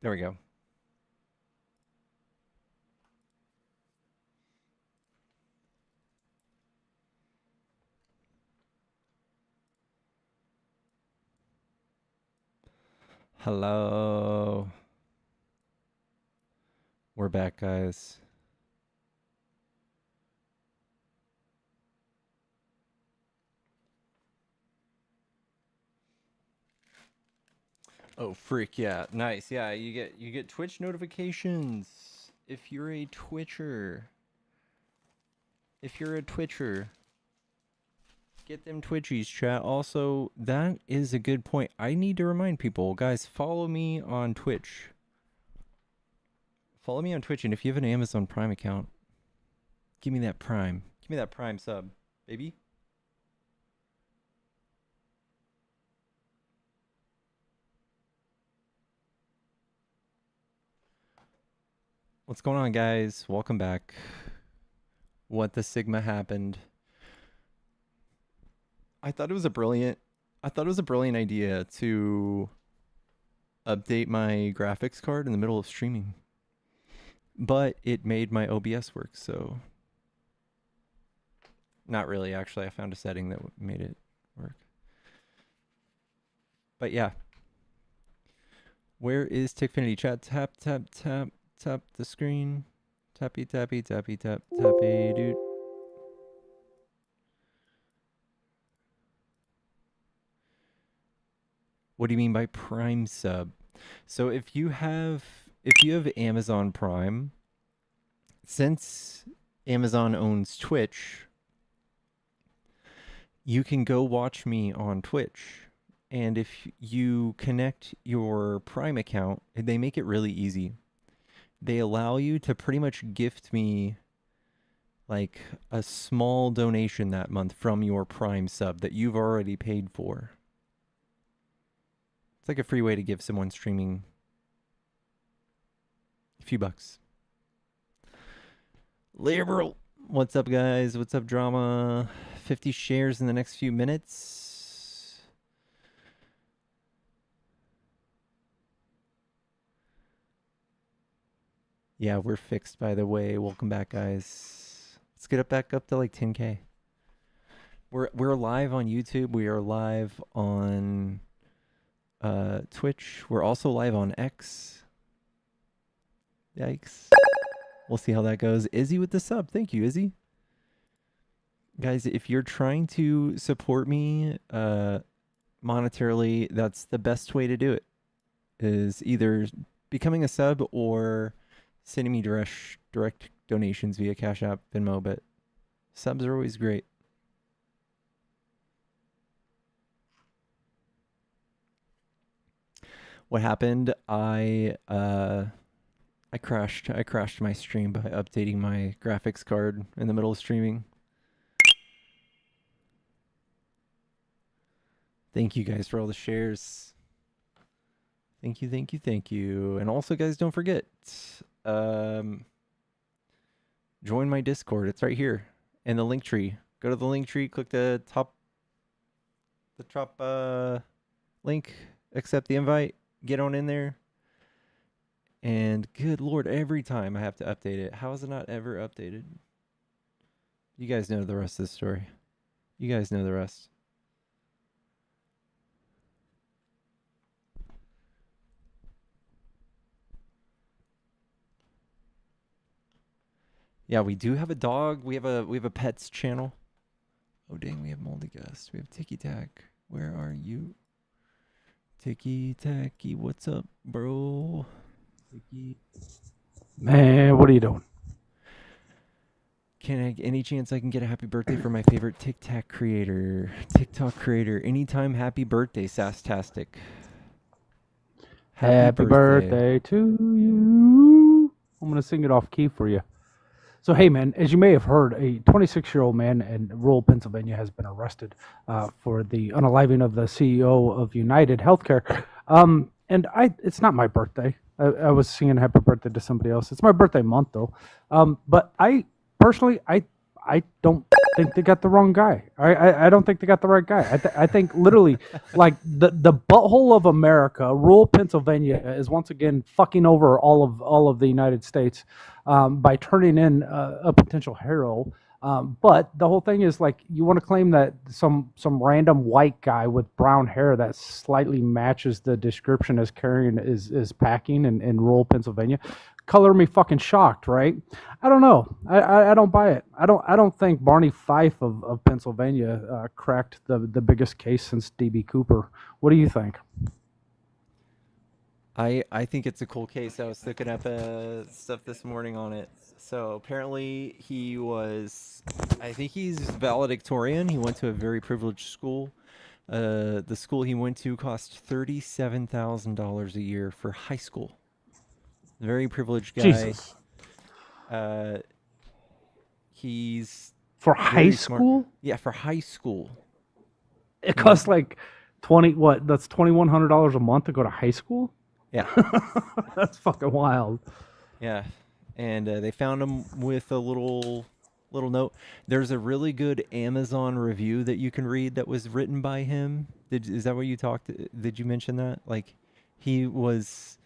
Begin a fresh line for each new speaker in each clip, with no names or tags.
There we go. Hello. We're back, guys. Oh, freak, yeah. Nice. Yeah, you get Twitch notifications if you're a Twitcher. If you're a Twitcher, get them Twitchies, chat. Also, that is a good point. I need to remind people, guys, follow me on Twitch. Follow me on Twitch, and if you have an Amazon Prime account, give me that Prime. Give me that Prime sub, baby. What's going on, guys? Welcome back. What the Sigma happened? I thought it was a brilliant idea to update my graphics card in the middle of streaming. But it made my OBS work, so not really actually. I found a setting that made it work. But yeah. Where is Tickfinity chat? Tap tap tap tap the screen. Tappy tappy tappy tap tappy dude. What do you mean by Prime sub? So if you have Amazon Prime, since Amazon owns Twitch, you can go watch me on Twitch. And if you connect your Prime account, they make it really easy. They allow you to pretty much gift me like a small donation that month from your Prime sub that you've already paid for. It's like a free way to give someone streaming a few bucks. Liberal. What's up, guys? What's up, drama? 50 shares in the next few minutes. Yeah, we're fixed, by the way. Welcome back, guys. Let's get it back up to like 10K. We're live on YouTube. We are live on Twitch. We're also live on X. Yikes. We'll see how that goes. Izzy with the sub. Thank you, Izzy. Guys, if you're trying to support me monetarily, that's the best way to do it. Is either becoming a sub or sending me direct donations via Cash App, Venmo, but subs are always great. What happened? I crashed my stream by updating my graphics card in the middle of streaming. Thank you guys for all the shares. Thank you, thank you, thank you. And also, guys, don't forget, join my Discord. It's right here in the link tree. Go to the link tree, click the top link, accept the invite, get on in there. And good Lord, every time I have to update it. How is it not ever updated? You guys know the rest of the story. You guys know the rest. Yeah, we do have a dog. We have a pets channel. Oh dang, we have Moldy Gust. We have Tiki Tack. Where are you? Tiki Tacky, what's up, bro? Tiki.
Man, what are you doing?
Any chance I can get a happy birthday for my favorite TikTok creator? Anytime happy birthday, Sastastic.
Happy birthday to you. I'm going to sing it off key for you. So, hey, man, as you may have heard, a 26-year-old man in rural Pennsylvania has been arrested for the unaliving of the CEO of United Healthcare. And it's not my birthday. I was singing happy birthday to somebody else. It's my birthday month, though. But I personally, I don't think they got the wrong guy. I don't think they got the right guy. I think literally, like the butthole of America, rural Pennsylvania, is once again fucking over all of the United States by turning in a potential hero. But the whole thing is like you want to claim that some random white guy with brown hair that slightly matches the description as carrying is packing in rural Pennsylvania. Color me fucking shocked, right? I don't know. I don't buy it. I don't think Barney Fife of Pennsylvania cracked the biggest case since DB Cooper. What do you think?
I think it's a cool case. I was looking up stuff this morning on it. So apparently I think he's valedictorian. He went to a very privileged school. The school he went to cost $37,000 a year for high school. Very privileged guy.
Jesus.
He's
For high
very smart.
school?
Yeah, for high school.
It costs like that's $2,100 a month to go to high school?
Yeah.
That's fucking wild.
Yeah, and they found him with a little note. There's a really good Amazon review that you can read that was written by him. Is that what you talked? Did you mention that? Like, he was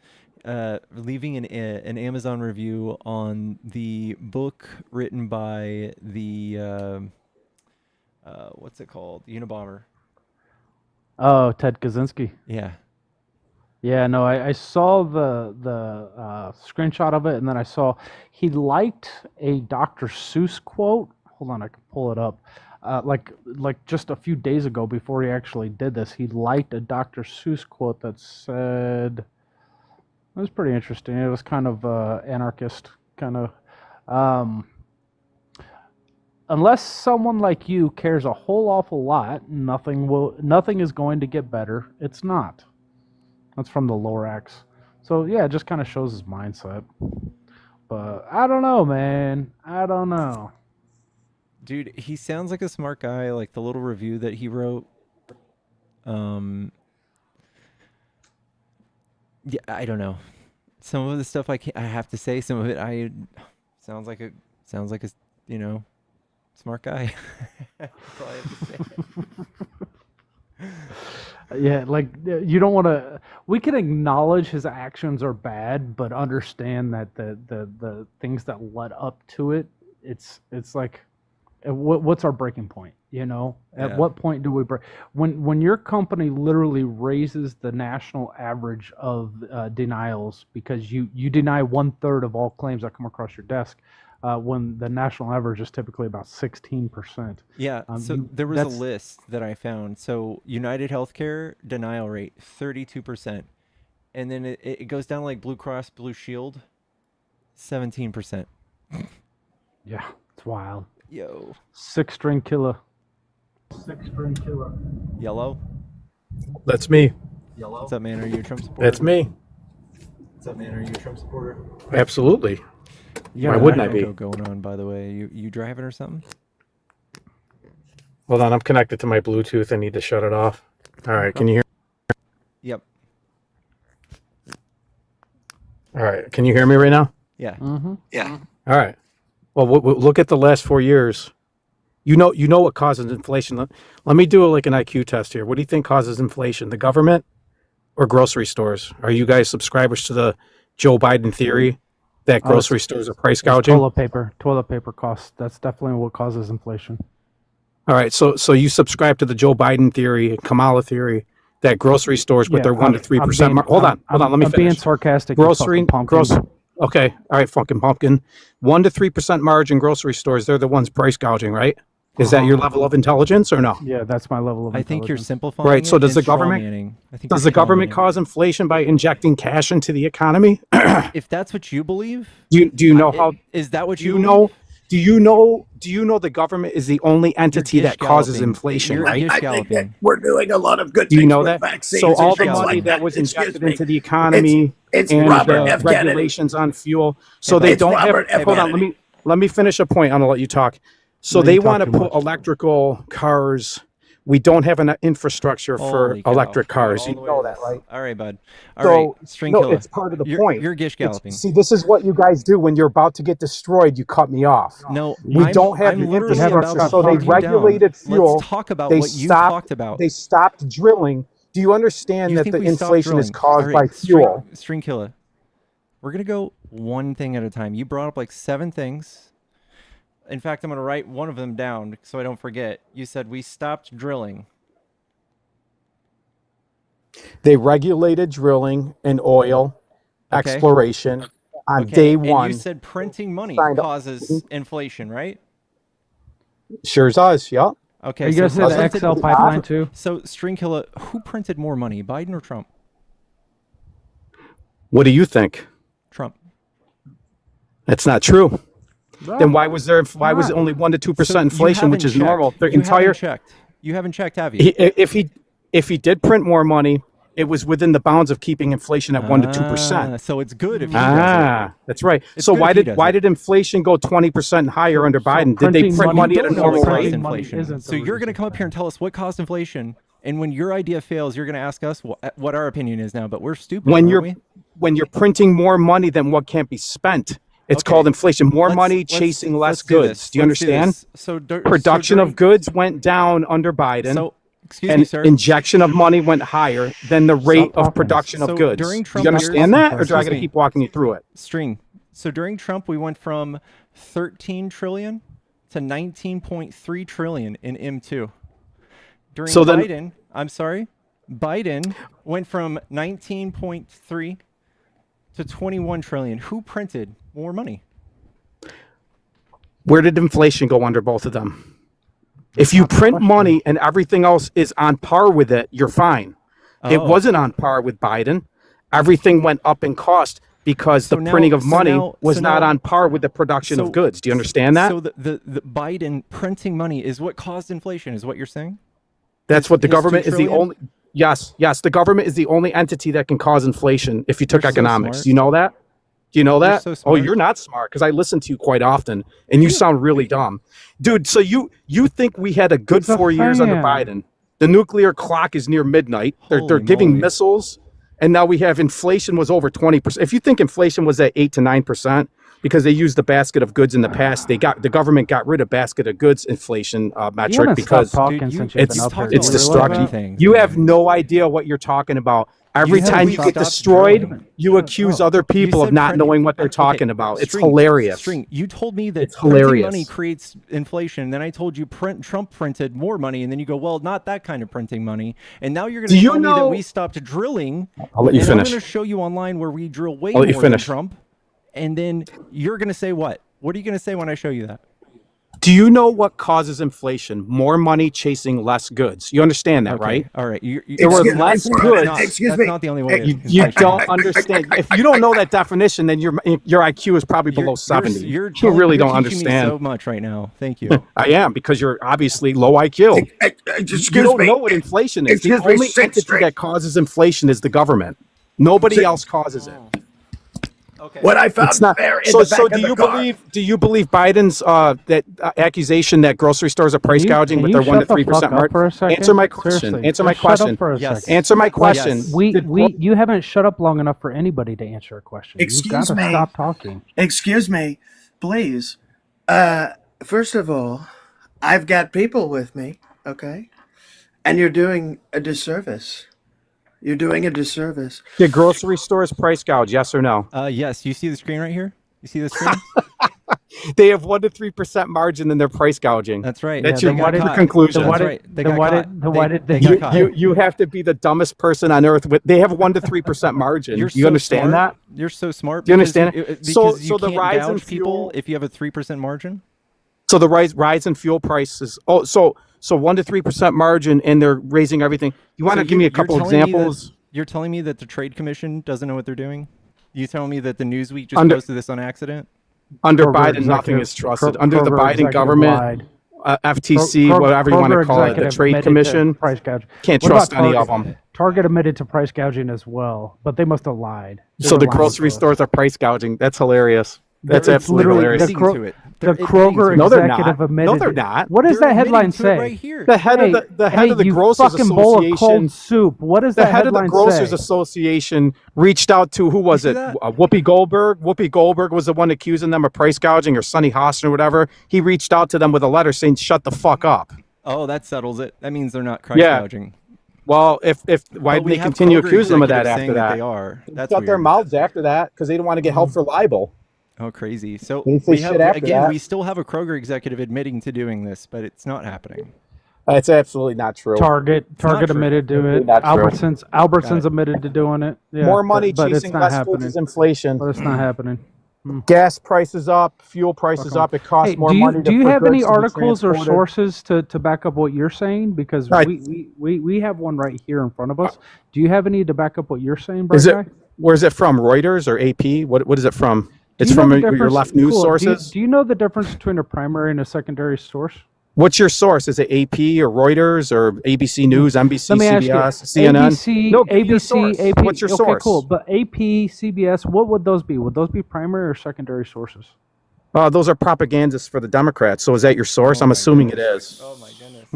leaving an Amazon review on the book written by the what's it called? Unabomber.
Oh, Ted Kaczynski.
Yeah.
Yeah, no, I saw the screenshot of it, and then I saw he liked a Dr. Seuss quote. Hold on, I can pull it up. Like just a few days ago, before he actually did this, he liked a Dr. Seuss quote that said, it was pretty interesting. It was kind of anarchist, kind of. Unless someone like you cares a whole awful lot, nothing is going to get better. It's not. That's from the Lorax. So yeah, it just kind of shows his mindset. But I don't know, man. I don't know.
Dude, he sounds like a smart guy. Like the little review that he wrote. Yeah, I don't know. Some of the stuff I have to say. Some of it sounds like a smart guy. That's all I have to say.
Yeah, like you don't want to. We can acknowledge his actions are bad, but understand that the things that led up to it. It's like, what's our breaking point? You know, at what point do we break? When your company literally raises the national average of denials because you deny 1/3 of all claims that come across your desk. When the national average is typically about 16%.
Yeah, so there was a list that I found. So United Healthcare denial rate 32%, and then it goes down like Blue Cross Blue Shield, 17%.
Yeah, it's wild.
Yo.
Six-string killer.
Yellow.
That's me.
Yellow. What's up, man? Are you a Trump supporter?
That's me.
What's up, man? Are you a Trump supporter?
Absolutely.
Yeah,
why wouldn't I be?
Going on, by the way. You driving or something?
Hold on, I'm connected to my Bluetooth. I need to shut it off. All right, can you hear?
Yep.
All right, can you hear me right now?
Yeah.
Mm-hmm.
Yeah. All right. Well, look at the last 4 years. You know what causes inflation. Let me do like an IQ test here. What do you think causes inflation? The government or grocery stores? Are you guys subscribers to the Joe Biden theory that grocery stores are price gouging?
Toilet paper costs. That's definitely what causes inflation.
All right, so you subscribe to the Joe Biden theory, Kamala theory, that grocery stores with their 1 to 3%. Hold on. Let me finish.
I'm being sarcastic.
Okay, all right, fucking pumpkin. 1 to 3% margin grocery stores. They're the ones price gouging, right? Is that your level of intelligence or no?
Yeah, that's my level of intelligence.
I think you're simplifying.
Right. So
it
does the
and
government
strawmanning.
does the government cause inflation by injecting cash into the economy?
If that's what you believe,
do you know how?
Is that what
Do you know? Do you know the government is the only entity that causes inflation, right?
I think that we're doing a lot of good
Do
things
you know
with
that?
vaccines
So all
and
the
things
money
like
that was
Excuse
injected
me.
into the economy
It's
and
Robert F. Kennedy.
regulations on fuel, so
It's
they don't have.
Robert F.
Hold on, let me finish a point. I'm gonna let you talk. So
No,
they
you talk
want to
too
put
much.
electrical cars we don't have an infrastructure for
Holy cow.
electric
All
cars.
the
You
way
know
to
that,
this.
right?
All right, bud. All
So,
right, String
no,
Killer.
it's part of the
you're,
point.
You're gish galloping.
See, this is what you guys do when you're about to get destroyed. You cut me off.
No,
We don't have
I'm
the
literally
infrastructure,
about to
so they
hunt you down.
regulated fuel.
Let's talk about
They
what you
stopped.
talked about.
They stopped drilling. Do you understand
You
that
think
the
we stopped
inflation is
drilling?
caused
All right,
by fuel?
String Killer. We're going to go one thing at a time. You brought up like 7 things. In fact, I'm going to write one of them down so I don't forget. You said we stopped drilling.
They regulated drilling and oil
Okay.
exploration on
Okay.
day
And
one.
you said printing money
Signed up.
causes inflation, right?
Sure does. Yeah.
Okay.
Are you gonna
who
say the
printed-
XL pipeline too?
So, String Killer, who printed more money, Biden or Trump?
What do you think?
Trump.
That's not true. Then why was there? Why was it
not.
only 1 to 2%
So you
inflation, which
haven't
is normal?
checked.
The
You
entire.
haven't checked. You haven't checked, have you?
If he did print more money, it was within the bounds of keeping inflation at 1 to 2%.
So it's good if he does it.
That's right.
It's
So
good
why
if he
did
does
why
it.
did inflation go 20% higher under Biden? Did they
printing
print money at a
You don't know
normal
what caused
rate?
Printing money
inflation.
isn't the
So you're going to
reason.
come up here and tell us what caused inflation, and when your idea fails, you're going to ask us what our opinion is now. But we're stupid,
When
aren't
when you're printing more money than what can't be spent, it's
Okay.
called inflation. More
Let's-
money
let's-
chasing less
let's do
goods.
this.
Do you
Let's do
understand?
this. So
Production of goods went down under Biden.
So excuse
and
me, sir.
injection of money went higher than the rate of
talking.
production
So
of goods.
during
Do
Trump
you understand
years-
that, or do I
Excuse
got to
me.
keep walking you through it?
String. So during Trump, we went from 13 trillion to 19.3 trillion in M2. During
So then-
Biden went from 19.3 to 21 trillion. Who printed more money?
Where did inflation go under both of them? If you print money and everything else is on par with it, you're fine. It
Oh.
wasn't on par with Biden. Everything went up in cost because
So
the
now-
printing of
so
money
now-
was
so
not
now-
on par with the production
So-
of goods. Do you understand that?
So the Biden printing money is what caused inflation, is what you're saying?
That's what the
his 2
government is the
trillion?
only. Yes, the government is the only entity that can cause inflation if you took
You're so
economics.
smart.
Do you know that? Do you know that?
so
Oh,
smart.
you're not smart because I listen to you quite often and you sound really dumb. Dude, so you think we had a good
It's a
4 years under
fan.
Biden. The nuclear clock is near midnight. They're
Holy
giving
moly.
missiles and now we have inflation was over 20%. If you think inflation was at 8 to 9%, because they used the basket of goods in the past, the government got rid of basket of goods inflation
You
metric
haven't
because
stopped talking
Dude,
since
you-
you've
it's
been up here.
talked
it's
about
You realize
destruction.
that?
things,
You
man.
have no idea what you're talking about. Every
haven't
time you get
stopped
destroyed,
drilling.
you accuse other people
You
of
said
not
print-
knowing what they're
Okay,
talking about. It's
String,
hilarious.
String, you told me that
It's
printing
hilarious.
money creates inflation. Then I told you Trump printed more money, and then you go, well, not that kind of printing money. And now you're going
Do
to
you
tell me that
know-
we stopped drilling.
I'll let you
and I'm
finish.
going to show you online where we drill way
I'll let you
more than
finish.
Trump. And then you're going to say what? What are you going to say when I show you that?
Do you know what causes inflation? More money chasing less goods. You understand that,
Okay,
right?
all right.
There were
Excuse me,
less
that's
goods.
Not,
Excuse
that's
me.
not the only way.
You don't understand. If you don't know that definition, then your IQ is probably below 70.
You're
You really
you're
don't
teaching me
understand.
so much right now. Thank you.
I am, because you're obviously low IQ.
Excuse
You don't
me.
know what inflation is. The
Excuse me,
only
sit
entity
straight.
that causes inflation is the government. Nobody else causes it.
Okay.
What I found
It's not.
there in
So,
the back
so
of
do
the
you
car.
believe Biden's accusation that grocery stores are price gouging with their 1 to 3% margin? Answer my question.
Seriously,
Answer my
just shut up
question.
for a
Yes.
second.
Answer my question.
Yes.
You haven't shut up long enough for anybody to answer a question. You've got
Excuse
to
me.
stop talking.
Excuse me, please. First of all, I've got people with me, okay? And you're doing a disservice. You're doing a disservice.
Did grocery stores price gouge? Yes or no?
Yes. You see the screen right here? You see the screen?
They have 1 to 3% margin in their price gouging.
That's right.
That's
They
your
got
your
caught.
conclusion.
That's
Why did-
right. They
then
got
why
caught.
did- then why did they
got
get
caught.
You have to be the dumbest person on earth. They have 1 to 3% margin.
You're
Do you
so
understand
smart.
that?
You're so smart.
Do you understand
because
it?
because you
So the
can't
rise in
gouge people
fuel-
if you have a 3% margin.
So the rise in fuel prices. Oh, so 1 to 3% margin, and they're raising everything. You want to
So
give me a
you're
couple
telling me that-
examples?
You're telling me that the Trade Commission doesn't know what they're doing? You telling me that the Newsweek just
Under-
posted this on accident?
Under
Kroger
Biden, nothing
executive-
is trusted.
Kro-
Under the
Kroger
Biden
executive
government,
lied.
FTC,
Kroger-
whatever you want to
Kroger
call it, the
executive
Trade
admitted to
Commission,
price gouge.
can't
What
trust
about
any of
Target?
them.
Target admitted to price gouging as well, but they must have lied. They
So
were
the
lying
grocery
to us.
stores are price gouging. That's hilarious. That's
It's
absolutely
literally
hilarious.
the
Leading
Kro-
to it.
The
They're admitting
Kroger
to
No,
it.
they're
executive
not.
admitted.
No, they're
it.
not.
What does
They're
that headline
admitting to it
say?
right here.
The head
Hey,
of the head of the
you
Grocers
fucking bowl of cold
Association.
soup. What does
The
that
head of the
headline
Grocers
say?
Association reached out to who was
see
it?
that?
Whoopi Goldberg. Whoopi Goldberg was the one accusing them of price gouging, or Sonny Hostin or whatever. He reached out to them with a letter saying, "Shut the fuck up."
Oh, that settles it. That means they're not price
Yeah.
gouging.
Well, if why
But
did
we
they
have
continue
Kroger
accusing them of that
executives
after
saying that
that?
they are. That's
Shut
weird.
their mouths after that because they don't want to get held for libel.
Oh, crazy. So
They say
we
shit
have
after
again.
that.
We still have a Kroger executive admitting to doing this, but it's not happening.
It's absolutely not true.
Target
not true.
admitted to it.
Not true.
Albertsons admitted to doing it. Yeah,
More money
but it's
chasing
not
less goods
happening.
is inflation.
But it's not happening.
Gas prices up, fuel prices
Fuck 'em.
up. It costs
Hey,
more
do
money.
you
for
have any
goods to be
articles or
transported.
sources to back up what you're saying? Because
Right.
we have one right here in front of us. Do you have any to back up what you're saying,
Is
Bright
it?
Guy?
Where's it from? Reuters or AP? What is it from?
Do
It's
you know
from
the
your
difference-
left news
cool.
sources.
Do you know the difference between a primary and a secondary source?
What's your source? Is it AP or Reuters or ABC News, NBC,
Let me ask
CBS,
you,
CNN?
ABC,
No, give me your
ABC,
source.
AP.
What's your
okay,
source?
cool. But AP, CBS, what would those be? Would those be primary or secondary sources?
Those are propagandists for the Democrats. So is that your source?
Oh
I'm
my
assuming
goodness.
it is.
Oh my goodness.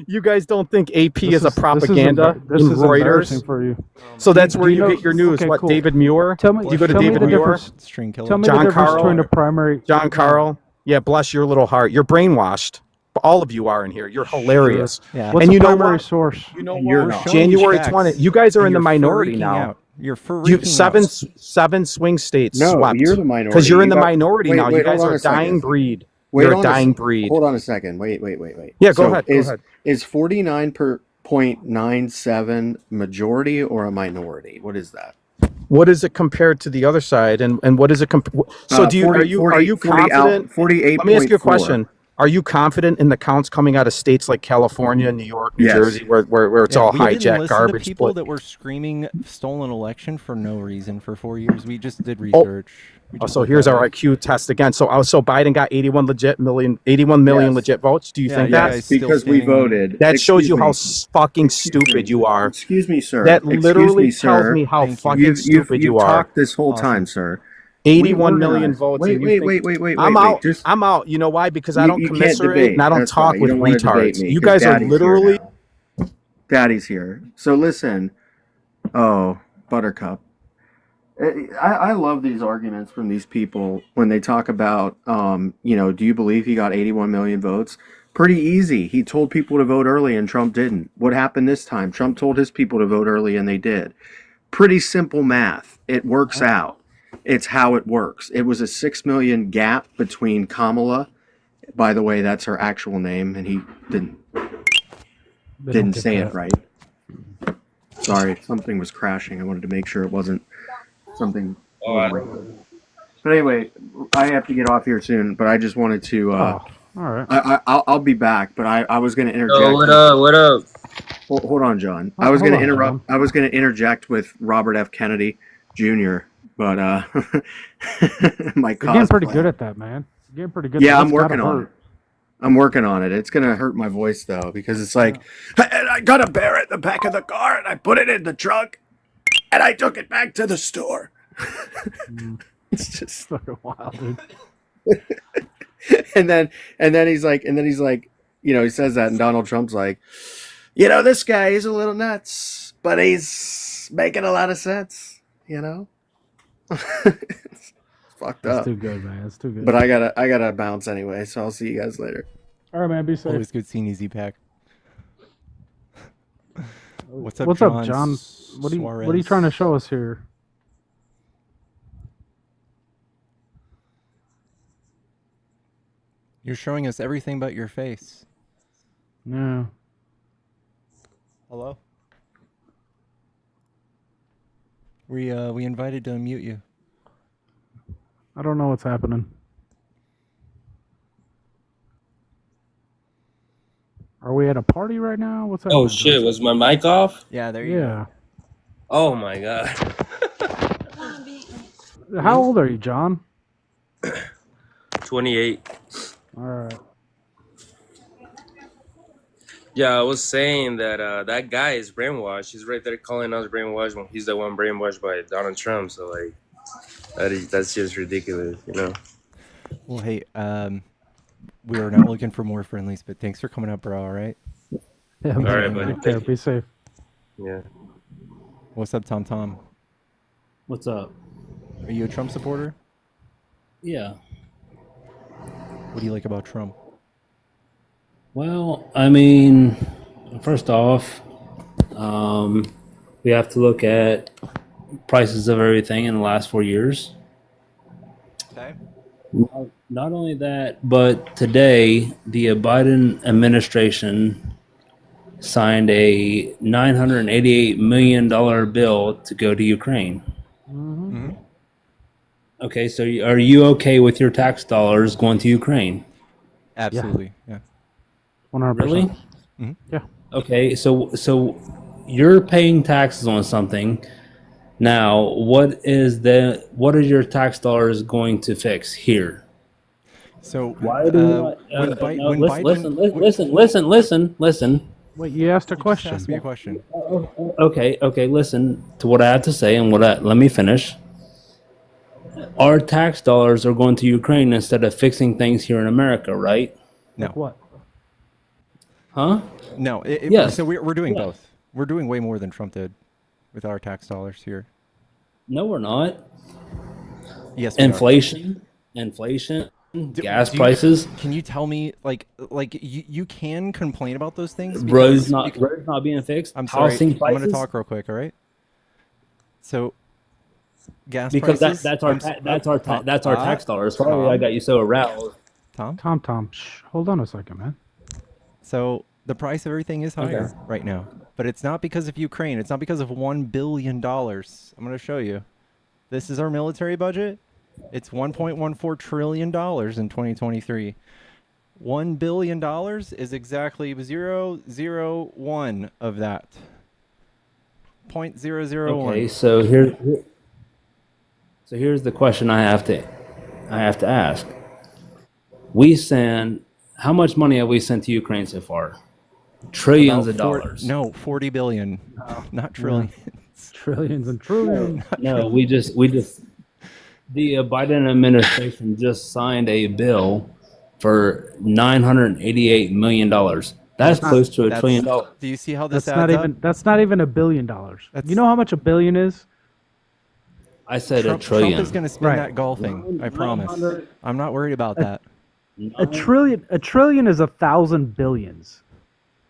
You guys don't think AP
This
is a propaganda
This
in
is embarrassing
Reuters?
for you.
So that's
Do
where
you
you
know-
get your news.
okay,
What,
cool.
David Muir?
Tell me,
Do you go to
tell me
David
the
Muir?
difference.
String killer.
Tell me
John
the difference
Carl?
between a primary.
John Carl? Yeah, bless your little heart. You're brainwashed. All of you are in here. You're hilarious.
Yeah.
What's
And
a
you know
primary
what?
source?
You know
And you're
what?
not.
January
Facts,
20th. You guys are
and
in the
you're
minority
freaking
now.
out. You're freaking
You
out.
seven swing states
No,
swept.
you're the minority.
Because you're in
You
the
got-
minority
wait,
now. You
wait,
guys
hold on
are a
a second.
dying breed.
Wait
You're a
on
dying breed.
Hold on a second. Wait.
Yeah, go ahead. Go ahead.
Is 49.97 majority or a minority? What is that?
What is it compared to the other side, and what is it? So do you
40
are you
40
confident?
48.
Let me ask you a question. Are you confident in the counts coming out of states like California, New York, New
Yes.
Jersey, where it's
Yeah,
all
we didn't
hijacked
listen
garbage?
to people
split?
that were screaming stolen election for no reason for 4 years. We just did research. We just
So
looked
here's
at
our
it.
IQ test again. So Biden got 81 million
Yes.
legit votes. Do you
Yeah,
think
you
that?
guys still
Because we
standing on-
voted.
That shows
Excuse
you how
me.
fucking
Excuse
stupid
me.
you are.
Excuse me, sir.
That
Excuse
literally
me,
tells
sir.
me how
Thank you.
fucking stupid you are.
talked this whole
Awesome.
time, sir.
81
We're
million
gonna-
votes.
Wait,
and you
wait,
think-
wait.
I'm
wait.
out.
Just,
I'm out. You know why? Because I don't
you can't
commiserate
debate.
and I don't
That's
talk
why. You
with
don't want to debate
retards.
me,
You
'cause
guys are
Daddy's here
literally.
now. Daddy's here. So listen. Oh, Buttercup. I love these arguments from these people when they talk about, do you believe he got 81 million votes? Pretty easy. He told people to vote early and Trump didn't. What happened this time? Trump told his people to vote early and they did. Pretty simple math. It works out. It's how it works. It was a 6 million gap between Kamala. By the way, that's her actual name, and he didn't
They don't get
say
that.
it right. Sorry, something was crashing. I wanted to make sure it wasn't something. But anyway, I have to get off here soon. But I just wanted to.
Oh, all right.
I'll be back. But I was going to interject.
Yo, what up? What up?
Hold on, John.
Oh,
I was going
hold
to
on,
interrupt.
John.
I was going to interject with Robert F. Kennedy Jr. But my
You're getting pretty
cosplay.
good at that, man. You're getting pretty good.
Yeah,
That's
I'm working
gotta
on
hurt.
it. I'm working on it. It's gonna hurt my voice though, because it's like, and I got a bear at the back of the car, and I put it in the trunk, and I took it back to the store. It's just,
It's fucking wild, dude.
and then he's like, he says that, and Donald Trump's like, this guy is a little nuts, but he's making a lot of sense, It's fucked
That's
up.
too good, man. That's too good.
But I gotta bounce anyway, so I'll see you guys later.
all right, man. Be safe.
Always good seeing Easy Pack. What's up,
What's
John?
up, John? What are you
Suarez?
trying to show us here?
You're showing us everything but your face.
Yeah.
Hello? We invited to unmute you.
I don't know what's happening. Are we at a party right now? What's happening?
Oh shit, was my mic off?
Yeah, there you
Yeah.
Oh my god.
How old are you, John?
28.
All right.
Yeah, I was saying that that guy is brainwashed. He's right there calling us brainwashed when he's the one brainwashed by Donald Trump. So like, that's just ridiculous,
Well, hey, we are not looking for more friendlies, but thanks for coming up, bro. All right.
Yeah,
Thanks for
All right,
man.
hanging
buddy.
out.
Take care.
Thank you.
Be safe.
Yeah.
What's up, Tom? Tom,
What's up?
are you a Trump supporter?
Yeah.
What do you like about Trump?
Well, I mean, first off, um, we have to look at prices of everything in the last 4 years.
Okay.
Not only that, but today the Biden administration signed a $988 million bill to go to Ukraine.
Hmm.
Mm-hmm.
Okay, so are you okay with your tax dollars going to Ukraine?
Absolutely. Yeah.
100%.
Really?
Mm-hmm.
Yeah.
Okay, so you're paying taxes on something. Now, what is your tax dollars going to fix here?
So,
Why do we not? No,
when Biden,
listen.
Wait, you asked a
you just
question.
asked me a question.
Okay, listen to what I have to say and let me finish. Our tax dollars are going to Ukraine instead of fixing things here in America, right?
Like
No,
what?
Huh?
no.
Yes.
So we're doing
Yeah.
both. We're doing way more than Trump did with our tax dollars here.
No, we're not.
Yes, we are.
Inflation, gas
Do you-
prices,
Can you tell me, like you can complain about those things
roads not being fixed.
I'm sorry.
Housing
I'm going to
prices.
talk real quick. All right. So, gas
Because
prices.
that's our tax dollars. Sorry, I got you so aroused.
Tom.
Tom, shh, hold on a second, man.
So the price of everything is higher right now, but it's not because of Ukraine. It's not because of $1 billion. I'm going to show you. This is our military budget. It's $1.14 trillion in 2023. $1 billion is exactly 0.001 of that. 0.001.
Okay, so here's the question I have to ask. How much money have we sent to Ukraine so far? Trillions of dollars.
No, 40 billion, not trillions.
Trillions and trillions.
No, we just the Biden administration just signed a bill for $988 million. That's close to $1 trillion.
Do you see how this
That's
adds
not
up?
even. That's not even $1 billion. You know how much $1 billion is?
I said
Trump
$1 trillion.
is going to spin
Right.
that golfing. I promise.
900
I'm not worried about that.
A trillion is 1,000 billions.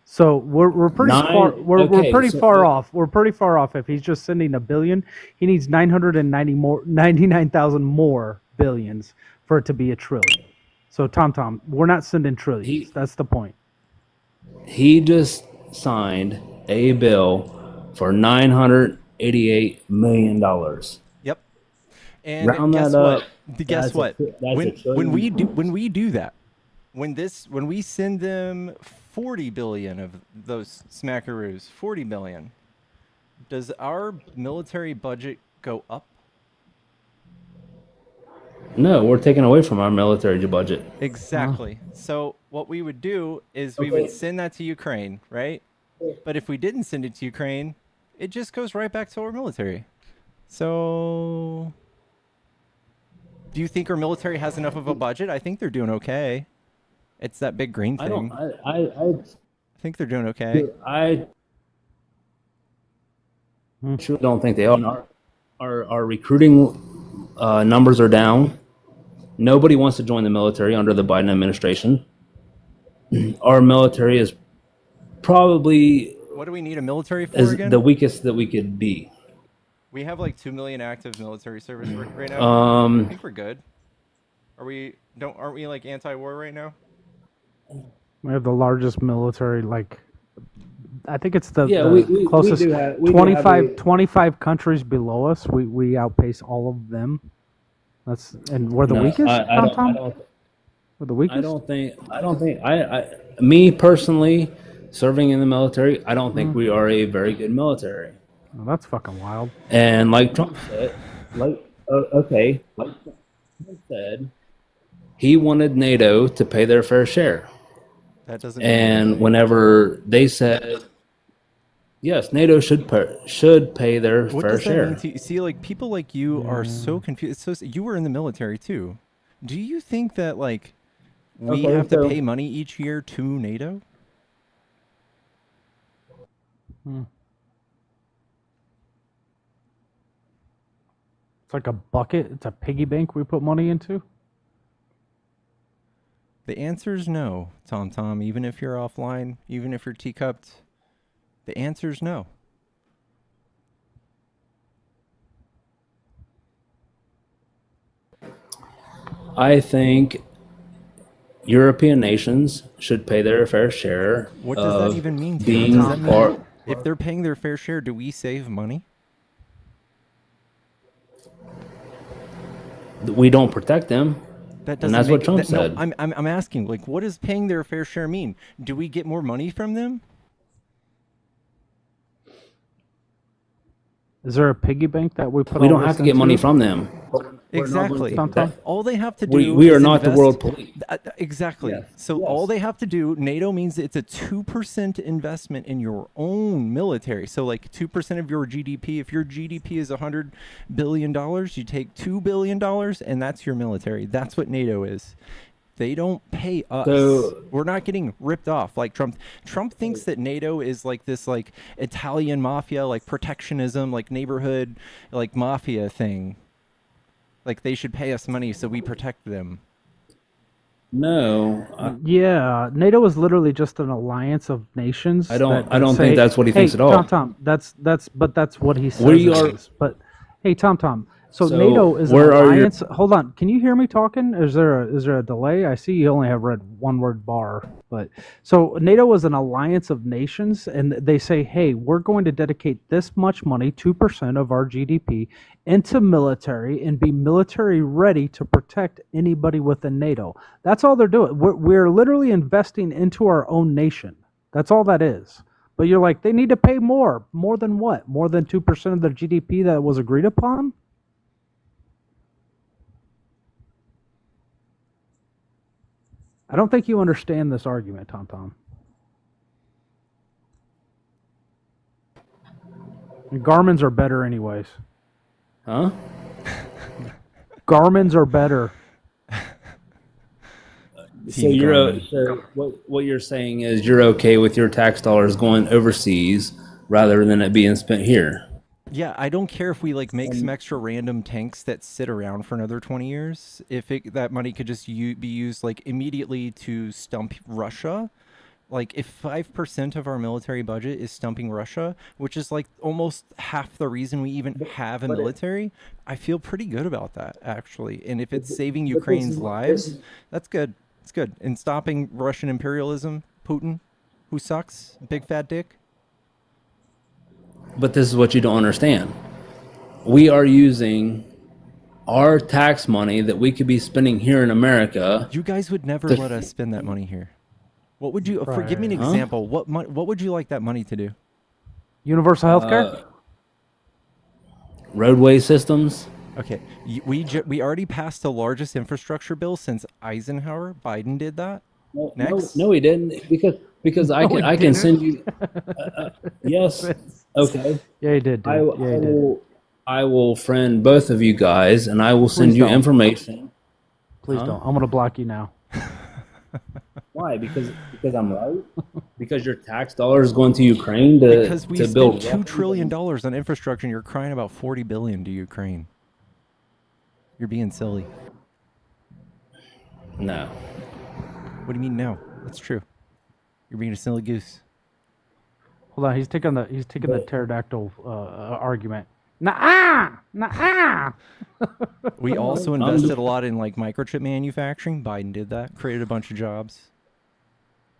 So we're pretty far. We're pretty far off. We're pretty far off. If he's just sending $1 billion, he needs 99,000 more billions for it to be a trillion. So Tom, we're not sending trillions. That's the point.
He just signed a bill for $988 million.
Yep. And
Round
guess
that
what?
up,
Guess
that's a-
what?
that's a
When
trillion.
we do that, when we send them 40 billion of those smackaroos, 40 billion, does our military budget go up?
No, we're taking away from our military budget.
Exactly. So what we would do is we would send that to Ukraine, right? But if we didn't send it to Ukraine, it just goes right back to our military. So do you think our military has enough of a budget? I think they're doing okay. It's that big green
I
thing.
don't.
I think they're doing okay.
I truly don't think they are. Our recruiting numbers are down. Nobody wants to join the military under the Biden administration. Our military is probably
What do we need a military for again?
the weakest that we could be.
We have like 2 million active military service right now. I think we're good. Aren't we like anti-war right now?
We have the largest military. Like, I think it's the
we
closest.
do have- we do have
25 countries below us. We outpace all of them. And we're the
No,
weakest.
I
Tom?
don't.
We're the weakest.
I don't think. Me personally, serving in the military, I don't think we are a very good military.
Oh, that's fucking wild.
And like Trump said, like Trump said, he wanted NATO to pay their fair share.
That doesn't mean
And
anything.
whenever they said, yes, NATO should pay their
What
fair
does that
share.
mean to you? See, like people like you are so confused. You were in the military too. Do you think that like we
Okay,
have to
so
pay money each year to NATO?
It's like a bucket. It's a piggy bank we put money into.
The answer is no, Tom Tom. Even if you're offline, even if you're teacupped, the answer is no.
I think European nations should pay their fair share
What does that
of
even mean to you?
being
Does that mean
part.
if they're paying their fair share, do we save money?
We don't protect them,
That
and
doesn't
that's
make
what Trump
that, no.
said.
I'm asking, like, what does paying their fair share mean? Do we get more money from them?
Is there a piggy bank that we put?
We
all
don't
this
have to get
into?
money from them. We're not going
Exactly.
to
Tom,
protect.
Tom?
All they have to do
We are
is
not the
invest.
world police.
Exactly.
Yes.
So
Yes.
all they have to do, NATO means it's a 2% investment in your own military. So like 2% of your GDP. If your GDP is $100 billion, you take $2 billion and that's your military. That's what NATO is. They don't pay us.
So-
We're not getting ripped off like Trump. Trump thinks that NATO is like this like Italian mafia, like protectionism, like neighborhood, like mafia thing. Like they should pay us money so we protect them.
No,
Yeah, NATO is literally just an alliance of nations.
I don't-
that
I don't
say,
think that's what he thinks
hey,
at all.
Tom, that's what he says.
We
it
are-
is. But hey, Tom. So
So,
NATO is an
where are your-
alliance. Hold on, can you hear me talking? Is there a delay? I see you only have read one word bar. But so NATO is an alliance of nations, and they say, hey, we're going to dedicate this much money, 2% of our GDP, into military and be military ready to protect anybody within NATO. That's all they're doing. We're literally investing into our own nation. That's all that is. But you're like, they need to pay more. More than what? More than 2% of their GDP that was agreed upon? I don't think you understand this argument, Tom. And Garmin's are better anyways.
huh?
Garmin's are better.
So
Team
you're
Garmin.
so what you're saying is you're okay with your tax dollars going overseas rather than it being spent here.
Yeah, I don't care if we like make some extra random tanks that sit around for another 20 years. If that money could just be used like immediately to stump Russia. Like if 5% of our military budget is stumping Russia, which is like almost half the reason we even have a military, I feel pretty good about that actually. And if it's saving Ukraine's lives, that's good. It's good. And stopping Russian imperialism, Putin, who sucks, big fat dick.
But this is what you don't understand. We are using our tax money that we could be spending here in America.
You guys would never let us spend that money here. What would you? Give me an
Huh?
example. What would you like that money to do?
Universal healthcare?
Roadway systems.
Okay, we already passed the largest infrastructure bill since Eisenhower. Biden did that. Next.
No, he didn't because I can send you. Yes. Okay.
Yeah, he did.
I,
Yeah,
I
he did.
I will friend both of you guys, and I will send
Please
you
don't.
information.
Please don't. I'm going to block you now.
Why? Because I'm right. Because your tax dollars going to Ukraine to
Because we
to
spent
build
$2 trillion on infrastructure, and you're crying about $40 billion to Ukraine. You're being silly.
No.
What do you mean no? That's true. You're being a silly goose.
Hold on, he's taking the pterodactyl argument. Nah.
We also invested a lot in like microchip manufacturing. Biden did that. Created a bunch of jobs.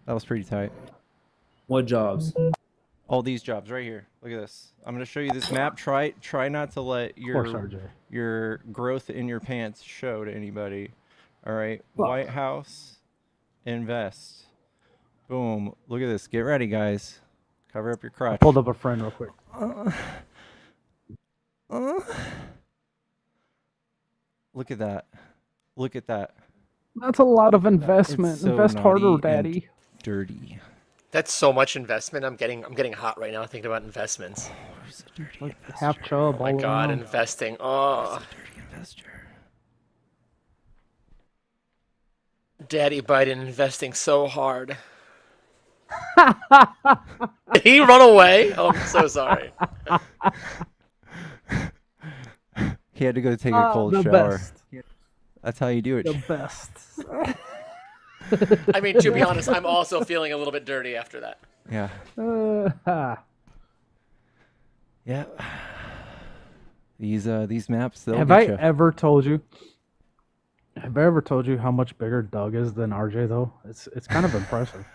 That was pretty tight.
What jobs?
All these jobs right here. Look at this. I'm going to show you this map. Try not to let
course, RJ.
your growth in your pants show to anybody. All right. White House. Invest. Boom. Look at this. Get ready, guys. Cover up your crotch.
Pulled up a friend real quick.
Look at that. Look at that.
That's a lot of investment.
It's so
Invest harder,
naughty and
daddy.
dirty.
That's so much investment. I'm getting hot right now thinking about investments.
Who's a dirty
Like
investor?
half chub.
Oh my
all
god,
around.
investing. Oh,
Dirty investor.
Daddy Biden investing so hard. Did he run away? Oh, I'm so sorry.
He had to go take a cold
The
shower.
best.
That's how you do it.
The best.
I mean, to be honest, I'm also feeling a little bit dirty after that.
Yeah. Yeah. These maps, they'll
Have
get
I
you.
ever told you? Have I ever told you how much bigger Doug is than RJ though? It's kind of impressive.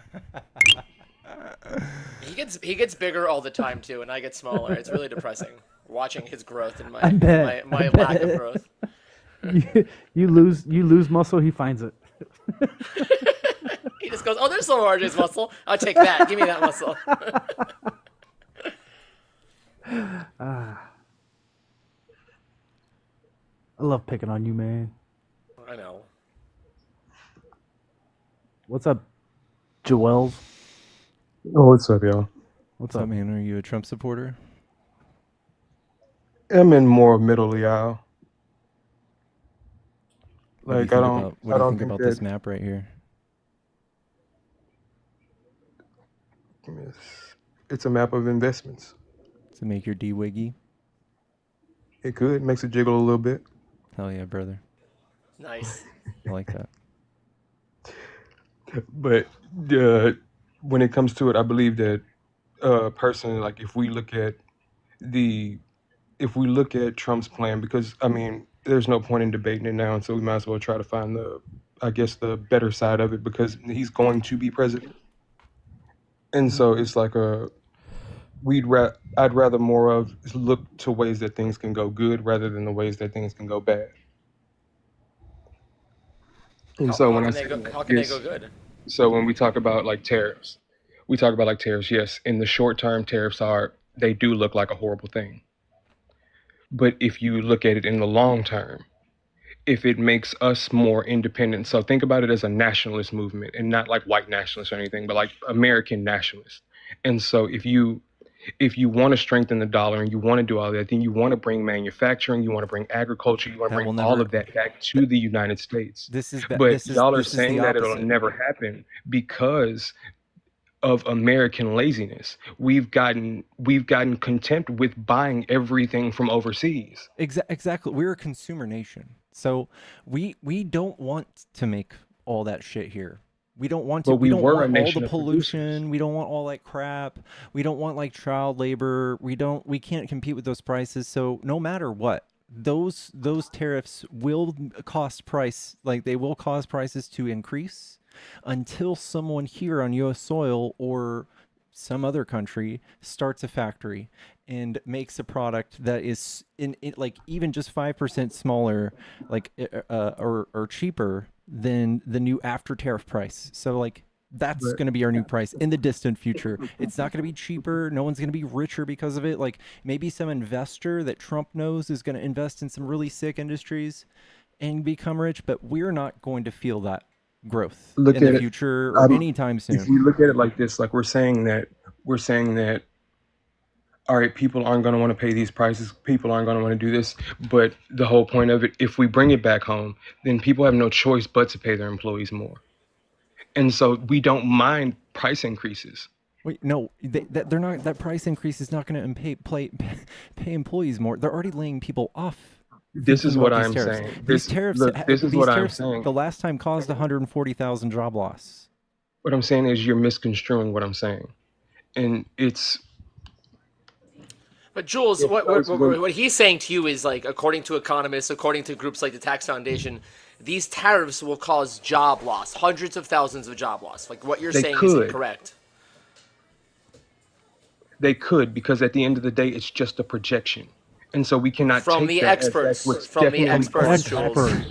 He gets bigger all the time too, and I get smaller. It's really depressing watching his growth and
I bet.
my
I
lack
bet.
of growth.
You lose muscle, he finds it.
He just goes, "Oh, there's some RJ's muscle. I'll take that. Give me that muscle."
I love picking on you, man.
I know.
What's up, Joels?
Oh, what's up, y'all?
What's
So,
up?
man, are you a Trump supporter?
I'm in more middle of the aisle.
What do you
Like,
think
I don't,
about, what
I
do you
don't
think
think
about
that
this map right here?
it's a map of investments.
To make your D-wiggy?
It could makes it jiggle a little bit,
Hell yeah, brother.
Nice.
I like that.
but when it comes to it, I believe that personally, like if we look at Trump's plan, because I mean, there's no point in debating it now, and so we might as well try to find the better side of it, because he's going to be president, and so it's like I'd rather more of look to ways that things can go good rather than the ways that things can go bad. And so when I say
How can they
this,
go good?
so when we talk about like tariffs, we talk about like tariffs. Yes, in the short term, they do look like a horrible thing. But if you look at it in the long term, if it makes us more independent, so think about it as a nationalist movement and not like white nationalists or anything, but like American nationalists. And so if you want to strengthen the dollar and you want to do all that, then you want to bring manufacturing, you want to bring agriculture, you want to
That
bring
will
all
never.
of that back to the United States.
This is
But y'all are
this is the
saying that it'll
opposite.
never happen because of American laziness. We've gotten contempt with buying everything from overseas.
Exactly. We're a consumer nation, so we don't want to make all that shit here. We don't want to.
But
We
we
don't
were a
want all
nation
the
of producers.
pollution. We don't want all that crap. We don't want like child labor. We can't compete with those prices. So no matter what, those tariffs will cost price. Like they will cause prices to increase until someone here on U.S. soil or some other country starts a factory and makes a product that is in like even just 5% smaller, like or cheaper than the new after tariff price. So like that's
But
going to be our new price in the distant future. It's not going to be cheaper. No one's going to be richer because of it. Like maybe some investor that Trump knows is going to invest in some really sick industries and become rich, but we're not going to feel that growth
look
in
at
the
it.
future or anytime
If
soon.
you look at it like this, like we're saying that all right, people aren't going to want to pay these prices. People aren't going to want to do this. But the whole point of it, if we bring it back home, then people have no choice but to pay their employees more. And so we don't mind price increases.
Wait, no, they're not. That price increase is not going to pay employees more. They're already laying people off.
This is
Thinking
what
about
I'm
these tariffs.
saying.
These tariffs.
This is
These
what I'm
tariffs.
saying.
The last time caused 140,000 job loss.
What I'm saying is you're misconstruing what I'm saying, and it's
But Jules,
because when
what he's saying to you is like, according to economists, according to groups like the Tax Foundation, these tariffs will cause job loss, hundreds of thousands of job loss. Like what you're
they
saying is
could,
incorrect.
because at the end of the day, it's just a projection, and so we cannot
From
take
the
that as that's
experts,
what's
from the
definitely
experts,
going to
Jules,
happen.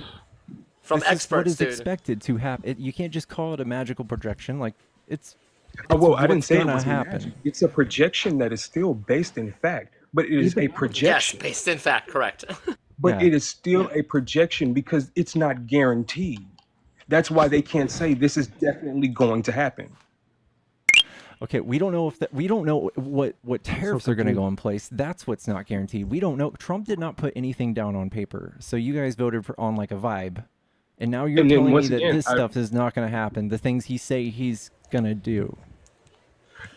from
This is what
experts,
is
dude.
expected to happen. You can't just call it a magical projection. Like it's
Oh, well, I didn't
what's
say it
gonna
was
happen.
magic. It's a projection that is still based in fact, but it is a
Yes,
projection.
based in fact, correct.
But
Yeah.
it is still a projection because it's not guaranteed. That's why they can't say this is definitely going to happen.
Okay, we don't know if that. We don't know what tariffs are going to go in place. That's what's not guaranteed. We don't know. Trump did not put anything down on paper. So you guys voted on like a vibe, And now you're
And then
telling me
once
that
again,
this stuff is not going to happen. The things he's going to do.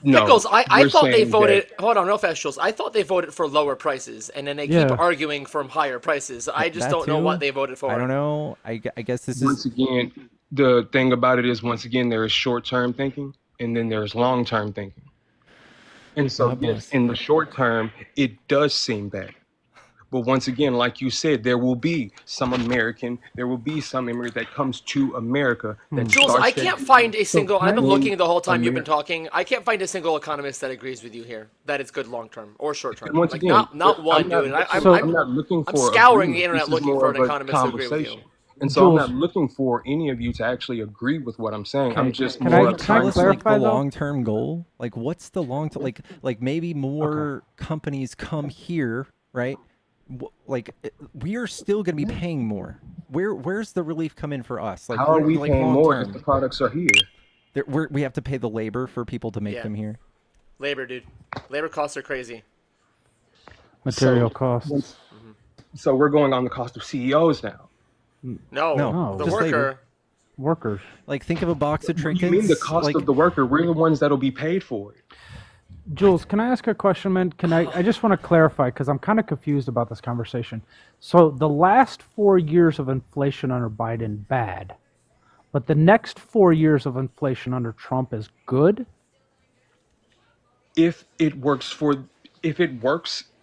no,
Pickles, I
we're
thought they
saying
voted.
that
Hold on, real fast, Jules. I thought they voted for lower prices, and then they keep
Yeah.
arguing for higher prices. I just
That
don't know
too,
what they voted for.
I don't know. I guess this
once
is
again, the thing about it is, once again, there is short-term thinking, and then there's long-term thinking. And so,
God
yes,
bless.
in the short term, it does seem bad. But once again, like you said, there will be some American, there will be some immigrant that comes to America that
Jules,
starts
I
that
can't find a single.
can
I've been
I-
looking the whole time you've been
Ameri-
talking. I can't find a single economist that agrees with you here that it's good long term or short term.
And once
Like
again,
not
I'm
one,
not
dude.
looking-
So-
I'm not looking
I'm
for
scouring the
agreement.
internet
This is
looking
more
for
of
an
a
economist to agree with you.
conversation. And so I'm
Jules-
not looking for any of you to actually agree with what I'm saying. I'm
Okay,
just
can
more
I-
of
can I
trying
Tell us
to
like
clarify,
the
though?
long-term goal. Like, what's the long term? Like maybe more companies come here, right? Like we are still going to be paying more. Where's the relief come in for us? Like,
how are we
like
paying
long
more
term?
if the products are here?
We have to pay the labor for people to make
Yeah.
them here.
Labor, dude. Labor costs are crazy.
Material
So,
costs.
So we're going on the cost of CEOs now.
No,
No,
the
just
worker.
labor.
Workers.
Like, think of a box of
What do
trinkets.
you mean the cost
like,
of the worker? We're the ones that'll be paid for it.
Jules, can I ask a question, man? I just want to clarify because I'm kind of confused about this conversation. So the last 4 years of inflation under Biden, bad. But the next 4 years of inflation under Trump is good?
If it works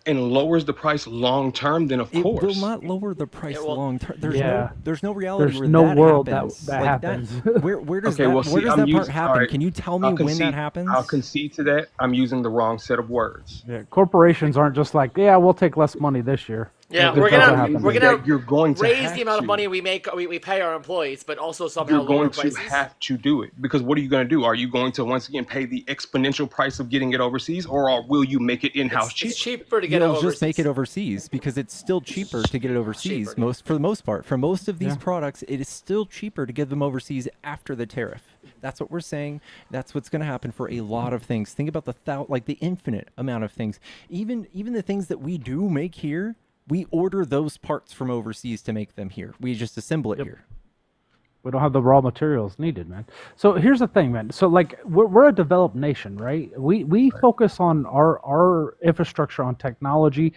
and lowers the price long term, then of
it
course.
will not lower the price
It will-
long term.
Yeah.
There's no reality
There's
where
no
that
world that-
happens.
that
Like,
happens.
Where does
Okay,
that
well,
where
see,
does
I'm
that part
using-
happen?
all right,
Can you tell me
I'll
when that
concede-
happens?
I'll concede to that. I'm using the wrong set of words.
Yeah, corporations aren't just like, yeah, we'll take less money this year.
Yeah,
It
we're
doesn't
gonna
happen.
we're gonna
That you're going to
raise
have
the amount of
to.
money we pay our employees, but also somehow
You're
lower
going to
prices.
have to do it, because what are you going to do? Are you going to once again pay the exponential price of getting it overseas, or will you make it in-house
It's
cheaper?
cheaper to get it
You'll
overseas.
just make it overseas because it's still cheaper to get it overseas.
cheaper, yeah.
For the most part, for most of these
Yeah.
products, it is still cheaper to get them overseas after the tariff. That's what we're saying. That's what's going to happen for a lot of things. Think about the infinite amount of things. Even the things that we do make here, we order those parts from overseas to make them here. We just assemble it here.
We don't have the raw materials needed, man. So here's the thing, man. So like we're a developed nation, right? We focus on our infrastructure on technology,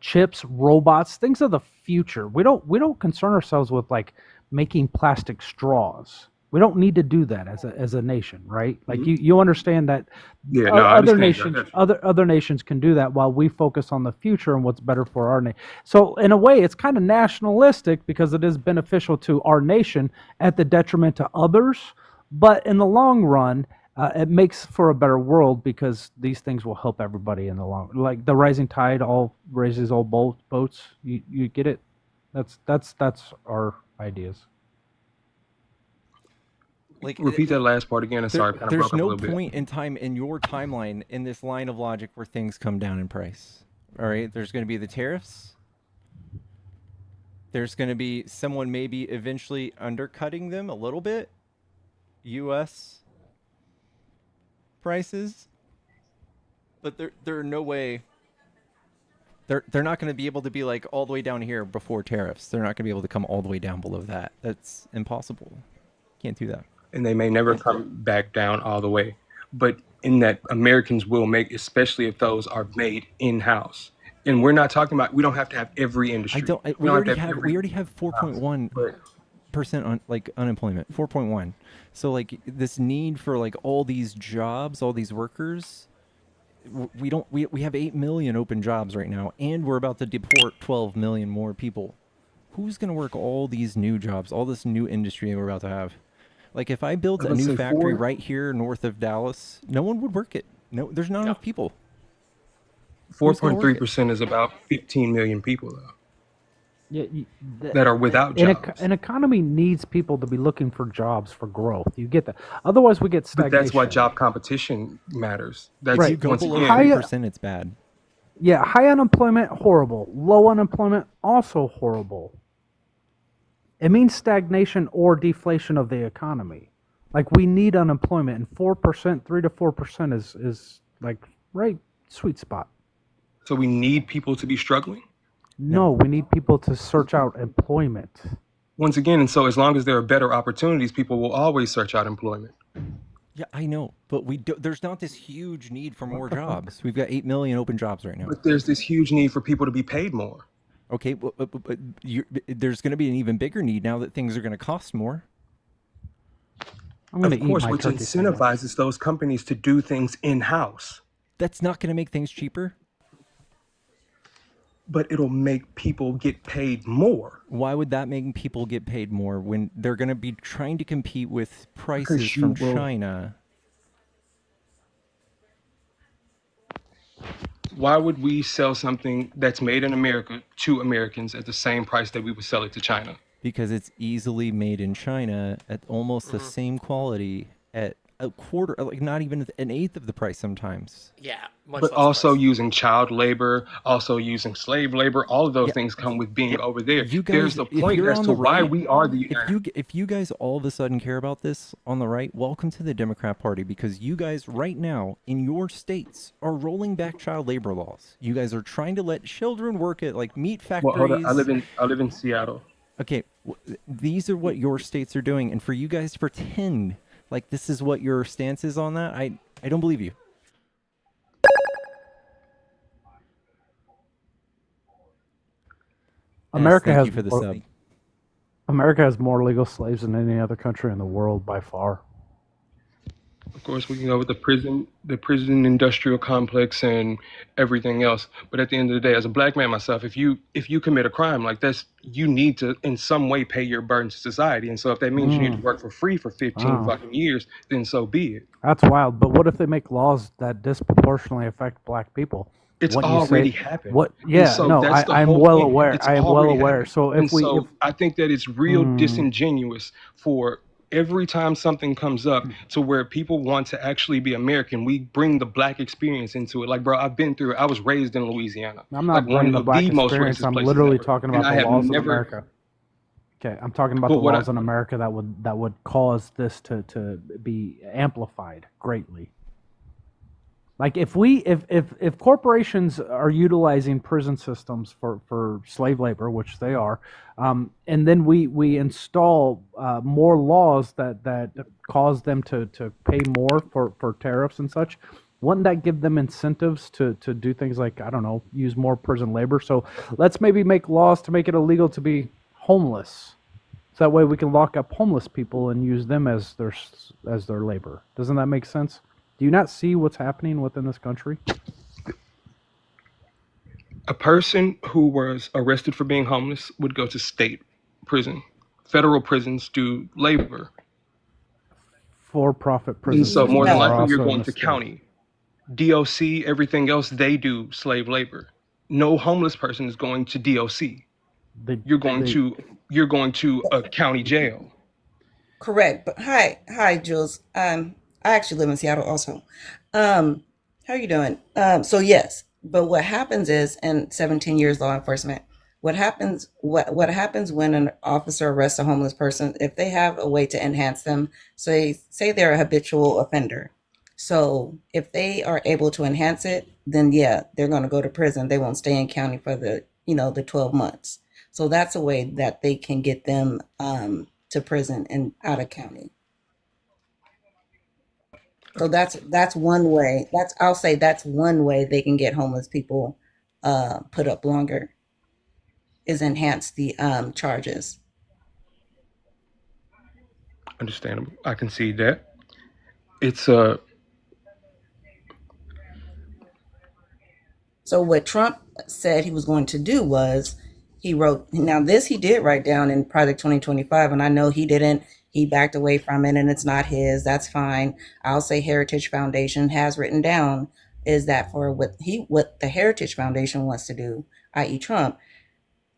chips, robots, things of the future. We don't concern ourselves with like making plastic straws. We don't need to do that as a nation, right? Like you understand that
Yeah, no, I
other
understand
nations
that.
other nations can do that while we focus on the future and what's better for our nation. So in a way, it's kind of nationalistic because it is beneficial to our nation at the detriment to others. But in the long run, it makes for a better world because these things will help everybody in the long. Like the rising tide all raises all boats. You get it? That's our ideas.
Like,
Repeat that last part again. And sorry, kind of
there's
broke up a
no
little bit.
point in time in your timeline in this line of logic where things come down in price. All right, there's going to be the tariffs. There's going to be someone maybe eventually undercutting them a little bit. U.S. prices, but there are no way. They're not going to be able to be like all the way down here before tariffs. They're not going to be able to come all the way down below that. That's impossible. Can't do that.
And they may never come back down all the way. But in that, Americans will make, especially if those are made in-house. And we're not talking about, we don't have to have every industry.
We
don't
already
to
have
every-
4.1% on like unemployment. 4.1. So like this need for like all these jobs, all these workers, we have 8 million open jobs right now, and we're about to deport 12 million more people. Who's going to work all these new jobs, all this new industry we're about to have? Like if I built a
Let's
new
say
factory
4
right here north of Dallas, no one would work it. No, there's not enough people. Who's gonna work it?
4.3% is about 15 million people, though,
Yeah,
that are without
an,
jobs.
an economy needs people to be looking for jobs for growth. You get that. Otherwise, we get
But
stagnation.
that's why job competition matters. That's
Right.
You go
once
below
again,
High-
3%, it's bad.
Yeah, high unemployment, horrible. Low unemployment, also horrible. It means stagnation or deflation of the economy. Like we need unemployment, and 4%, 3 to 4% is like right sweet spot.
so we need people to be struggling.
No, we need people to search out employment.
Once again, and so as long as there are better opportunities, people will always search out employment.
Yeah, I know, but there's not this huge need for more jobs. We've got 8 million open jobs right now.
But there's this huge need for people to be paid more.
Okay, but there's going to be an even bigger need now that things are going to cost more.
I'm going to
Of
eat
course,
my
which
turkey sandwich.
incentivizes those companies to do things in-house.
That's not going to make things cheaper.
But it'll make people get paid more.
Why would that make people get paid more when they're going to be trying to compete with prices
Because you
from
will-
China?
Why would we sell something that's made in America to Americans at the same price that we would sell it to China?
Because it's easily made in China at almost the same quality at a quarter, like not even an eighth of the price sometimes.
Yeah, much
But
less
also
price.
using child labor, also using slave labor, all of those
Yeah.
things come with being over there.
You
There's
guys,
the
if
point
you're
as
on
to
the
why
right,
we are the
if you guys all of a sudden care about this on the right, welcome to the Democrat Party, because you guys right now in your states are rolling back child labor laws. You guys are trying to let children work at like meat
Well, hold
factories.
on. I live in Seattle.
Okay, these are what your states are doing, and for you guys to pretend like this is what your stance is on that, I don't believe you.
America
thank
has
you for the
more,
sub.
America has more legal slaves than any other country in the world by far.
Of course, we can go with the prison industrial complex and everything else. But at the end of the day, as a black man myself, if you commit a crime like this, you need to in some way pay your burden to society. And so if that means you need to work for free for 15 fucking years, then so be it.
That's wild. But what if they make laws that disproportionately affect black people?
It's
Wouldn't you
already
say,
happened.
What?
And
Yeah,
so
no,
that's the
I'm
whole
well
thing.
aware.
It's
I am well
already
aware.
happened.
So
And
if we,
so
if
I think that it's real disingenuous for every time something comes up to where people want to actually be American, we bring the black experience into it. Like, bro, I've been through it. I was raised in Louisiana.
I'm not
Like
bringing
one
the
of
black
the most
experience,
racist
I'm
places
literally
ever.
talking
And
about
I
the
have
laws in
never.
America. Okay, I'm talking about
But
the
what
laws in America that would cause this to be amplified greatly. Like if corporations are utilizing prison systems for slave labor, which they are, and then we install more laws that cause them to pay more for tariffs and such, wouldn't that give them incentives to do things like, I don't know, use more prison labor? So let's maybe make laws to make it illegal to be homeless. So that way we can lock up homeless people and use them as their labor. Doesn't that make sense? Do you not see what's happening within this country?
A person who was arrested for being homeless would go to state prison. Federal prisons do labor.
For-profit prison
And so
systems
more than
are
likely you're
also in
going
the
to
state.
county. DOC, everything else, they do slave labor. No homeless person is going to DOC. You're going to a county jail.
Correct. But hi, Jules. I actually live in Seattle also. How are you doing? So yes, but what happens is, in 17 years law enforcement, what happens when an officer arrests a homeless person, if they have a way to enhance them, so say they're a habitual offender. So if they are able to enhance it, then yeah, they're going to go to prison. They won't stay in county for the 12 months. So that's a way that they can get them to prison and out of county. So that's one way. I'll say that's one way they can get homeless people put up longer, is enhance the charges.
Understandable. I can see that. It's
So what Trump said he was going to do was, he wrote, now this he did write down in Project 2025, and I know he didn't, he backed away from it and it's not his, that's fine. I'll say Heritage Foundation has written down is that for what the Heritage Foundation wants to do, i.e. Trump,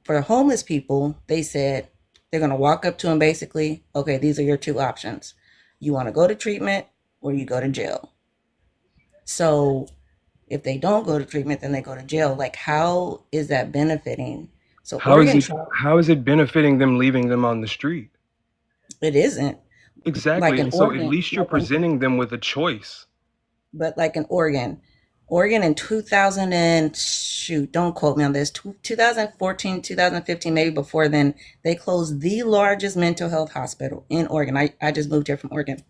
for homeless people, they said they're going to walk up to them basically, okay, these are your two options. You want to go to treatment or you go to jail. So if they don't go to treatment, then they go to jail. Like, how is that benefiting? So
how is it benefiting them, leaving them on the street?
It isn't.
Exactly.
Like in
And so at
Oregon,
least you're presenting them with a choice.
but like in Oregon, Oregon in 2000 and shoot, don't quote me on this, 2014, 2015, maybe before then, they closed the largest mental health hospital in Oregon. I just moved here from Oregon.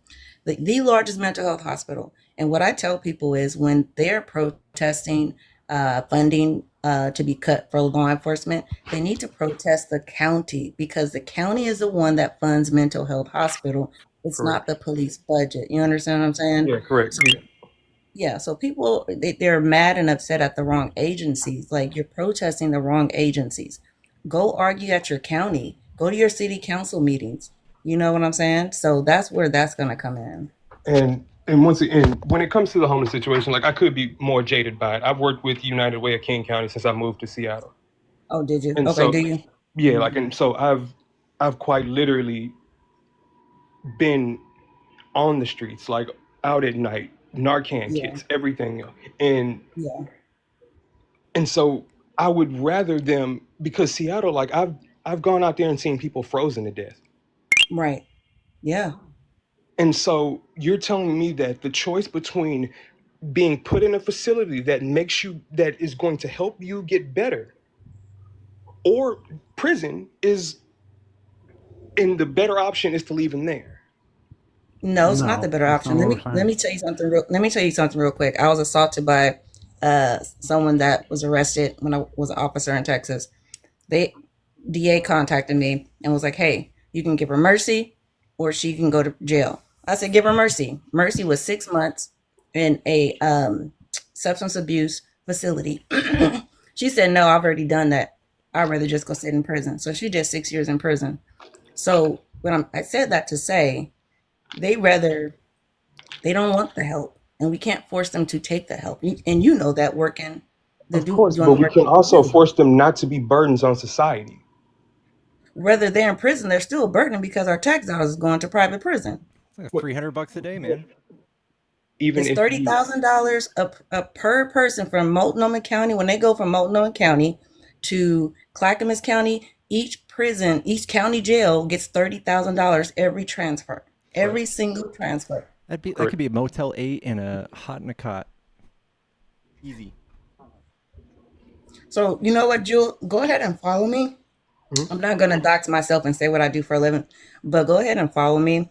The largest mental health hospital. And what I tell people is when they're protesting funding to be cut for law enforcement, they need to protest the county because the county is the one that funds mental health hospital. It's not
Correct.
the police budget. You understand what I'm saying?
Yeah, correct.
So yeah, so people they're mad and upset at the wrong agencies. Like you're protesting the wrong agencies. Go argue at your county. Go to your city council meetings. You know what I'm saying? So that's where that's gonna come in.
And once again, when it comes to the homeless situation, like I could be more jaded by it. I've worked with United Way of King County since I moved to Seattle,
Oh, did you?
and
Okay,
so
do you?
yeah, like and so I've quite literally been on the streets, like out at night, Narcan
Yeah,
kits, everything, and
yeah,
and so I would rather them because Seattle, like I've gone out there and seen people frozen to death.
right. Yeah.
And so you're telling me that the choice between being put in a facility that is going to help you get better or prison is and the better option is to leave him there.
No, it's not the
No,
better
that's not
option.
what
Let
we're
me let
saying.
me tell you something real let me tell you something real quick. I was assaulted by someone that was arrested when I was an officer in Texas. They DA contacted me and was like, "Hey, you can give her mercy, or she can go to jail." I said, "Give her mercy." Mercy was 6 months in a substance abuse facility. She said, "No, I've already done that. I'd rather just go sit in prison." So she did 6 years in prison. So I said that to say they rather they don't want the help, and we can't force them to take the help. And you know that working
Of course,
doing
but
the
we
work
can
that you
also
do.
force them not to be burdens on society.
Whether they're in prison, they're still a burden because our tax dollars is going to private prison.
It's like
What,
$300 a day, man.
even
It's
if you
$30,000 a per person from Multnomah County. When they go from Multnomah County to Clackamas County, each county jail gets $30,000 every transfer,
correct,
every single transfer.
That
correct.
could be a Motel 8 and a hot in a cot. Easy.
So you know what, Jewel? Go ahead and follow me.
Mhm.
I'm not gonna dox myself and say what I do for a living, but go ahead and follow me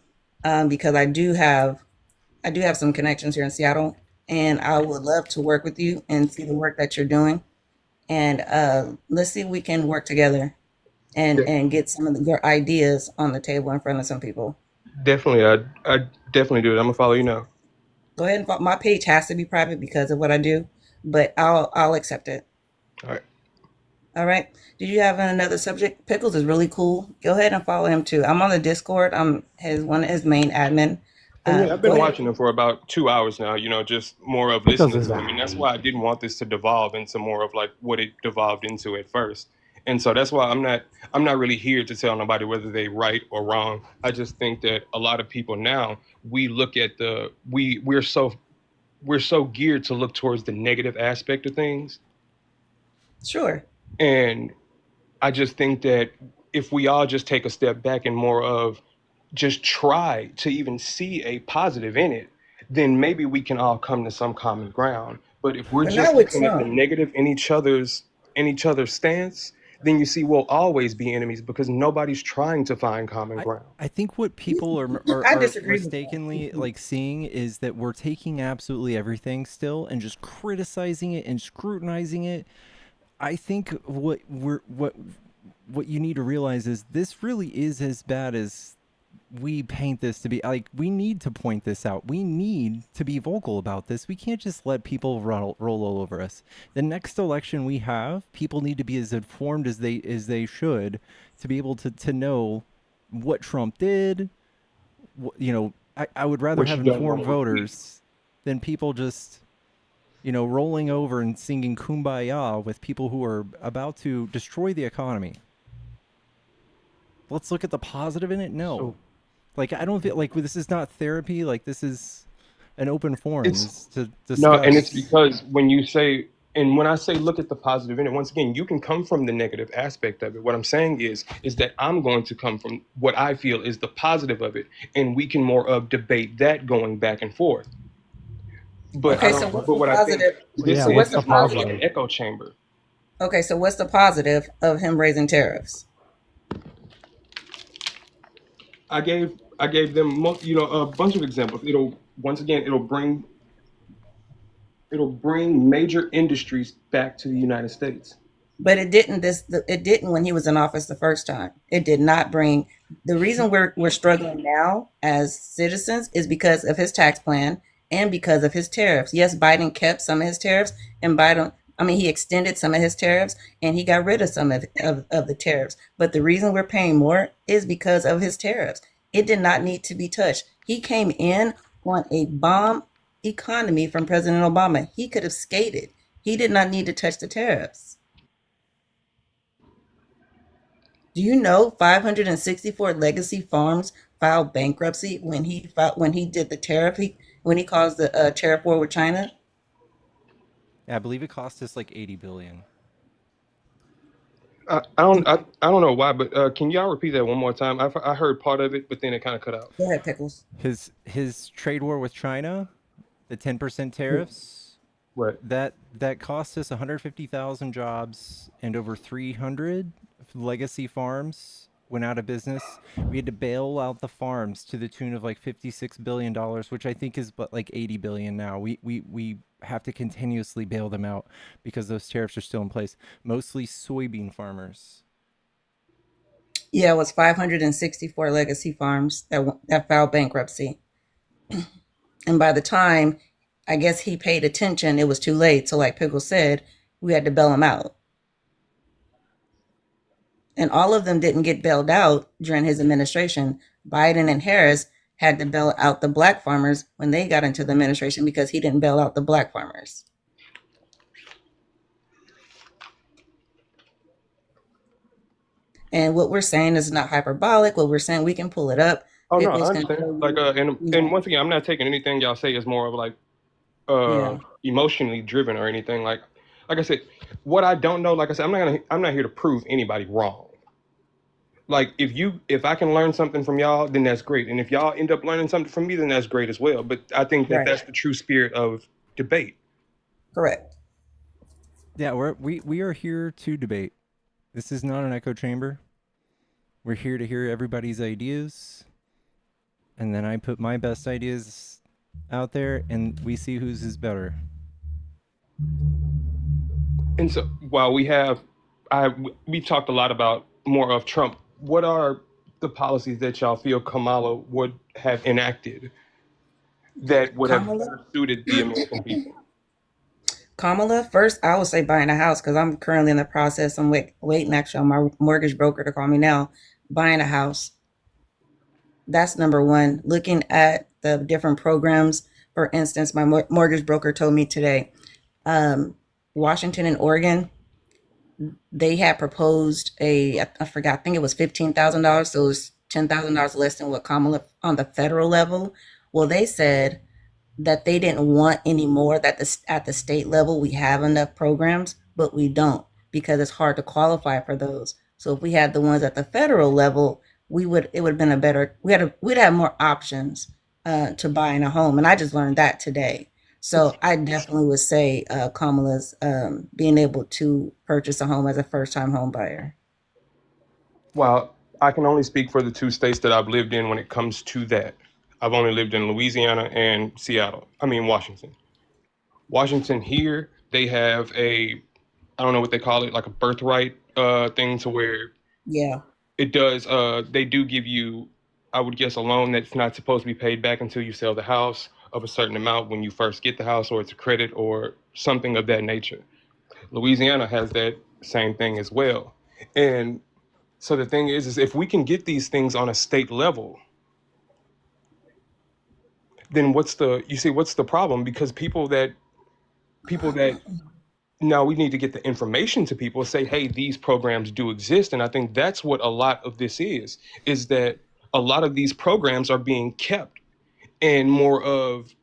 because I do have some connections here in Seattle, and I would love to work with you and see the work that you're doing. And let's see if we can work together and
De-
and get some of your ideas on the table in front of some people.
Definitely, I definitely do it. I'm gonna follow you now.
Go ahead and follow. My page has to be private because of what I do, but I'll accept it.
All right.
All right. Did you have another subject? Pickles is really cool. Go ahead and follow him too. I'm on the Discord. I'm one of his main admin.
And yeah, I've
Go
been
ahead.
watching him for about 2 hours now, just more of
Pickles
listening
is
to him. And that's why I didn't want this to devolve into more of like what it devolved into at first. And so that's why I'm not really here to tell nobody whether they right or wrong. I just think that a lot of people now we look at we're so geared to look towards the negative aspect of things.
Sure.
And I just think that if we all just take a step back and more of just try to even see a positive in it, then maybe we can all come to some common ground. But if we're
But not
just
with
looking at the
Trump.
negative in each other's stance, then you see we'll always be enemies because nobody's trying to find common
I
ground.
I think what people are
I
are
disagree with
mistakenly
that.
like seeing is that we're taking absolutely everything still and just criticizing it and scrutinizing it. I think what you need to realize is this really is as bad as we paint this to be. Like, we need to point this out. We need to be vocal about this. We can't just let people roll all over us. The next election we have, people need to be as informed as they should to be able to know what Trump did. I would rather
What
have
you don't want
informed
to repeat.
voters than people just rolling over and singing kumbaya with people who are about to destroy the economy. Let's look at the positive in it. No,
so.
like, I don't feel like this is not therapy. Like, this is an open forum.
It's
This is to
No, and it's
discuss.
because when I say look at the positive in it, once again, you can come from the negative aspect of it. What I'm saying is that I'm going to come from what I feel is the positive of it, and we can more of debate that going back and forth. But I
Okay, so
don't.
what's
But
the
what I think
positive?
Well,
this
yeah,
So
is
what's
what's
the
the
is more of like
positive?
an
positive?
echo chamber.
Okay, so what's the positive of him raising tariffs?
I gave them a bunch of examples. It'll bring major industries back to the United States.
But it didn't it didn't when he was in office the first time. It did not bring the reason we're struggling now as citizens is because of his tax plan and because of his tariffs. Yes, Biden kept some of his tariffs and he extended some of his tariffs and he got rid of some of the tariffs. But the reason we're paying more is because of his tariffs. It did not need to be touched. He came in on a bomb economy from President Obama. He could have skated. He did not need to touch the tariffs. Do you know 564 legacy farms filed bankruptcy when he did the when he caused the tariff war with China?
Yeah, I believe it cost us like 80 billion.
I don't know why, but can y'all repeat that one more time? I heard part of it, but then it kind of cut out.
Go ahead, Pickles.
His trade war with China, the 10%
Yeah.
tariffs,
Right.
that cost us 150,000 jobs and over 300 legacy farms went out of business. We had to bail out the farms to the tune of like $56 billion, which I think is but like 80 billion now. We have to continuously bail them out because those tariffs are still in place. Mostly soybean farmers.
Yeah, it was 564 legacy farms that filed bankruptcy. And by the time I guess he paid attention, it was too late. So like Pickles said, we had to bail him out. And all of them didn't get bailed out during his administration. Biden and Harris had to bail out the black farmers when they got into the administration because he didn't bail out the black farmers. And what we're saying is not hyperbolic. What we're saying, we can pull it up.
Oh no, I
Pickles can
understand.
show
Like
you.
and once again, I'm not taking anything y'all say as more of like
Yeah,
emotionally driven or anything. Like I said, what I don't know, like I said, I'm not here to prove anybody wrong. Like if I can learn something from y'all, then that's great. And if y'all end up learning something from me, then that's great as well. But I think that
right.
that's the true spirit of debate.
Correct.
Yeah, we are here to debate. This is not an echo chamber. We're here to hear everybody's ideas, and then I put my best ideas out there, and we see whose is better.
And so while we've talked a lot about more of Trump, what are the policies that y'all feel Kamala would have enacted that would have
Kamala.
better suited the American people?
Kamala. First, I would say buying a house because I'm currently in the process. I'm waiting actually on my mortgage broker to call me now. Buying a house. That's number one. Looking at the different programs. For instance, my mortgage broker told me today, Washington and Oregon, they had proposed I forgot, I think it was $15,000, so it was $10,000 less than what Kamala on the federal level. Well, they said that they didn't want any more. That at the state level we have enough programs, but we don't because it's hard to qualify for those. So if we had the ones at the federal level, it would have been a better. We'd have more options to buying a home, and I just learned that today. So I definitely would say Kamala's being able to purchase a home as a first time home buyer.
Well, I can only speak for the two states that I've lived in when it comes to that. I've only lived in Louisiana and Washington. Washington here, they have I don't know what they call it, like a birthright thing to where
Yeah,
it does they do give you, I would guess, a loan that's not supposed to be paid back until you sell the house of a certain amount when you first get the house, or it's a credit or something of that nature. Louisiana has that same thing as well. And so the thing is if we can get these things on a state level, then what's the problem? Because people that now we need to get the information to people, say, hey, these programs do exist. And I think that's what a lot of this is that a lot of these programs are being kept and more of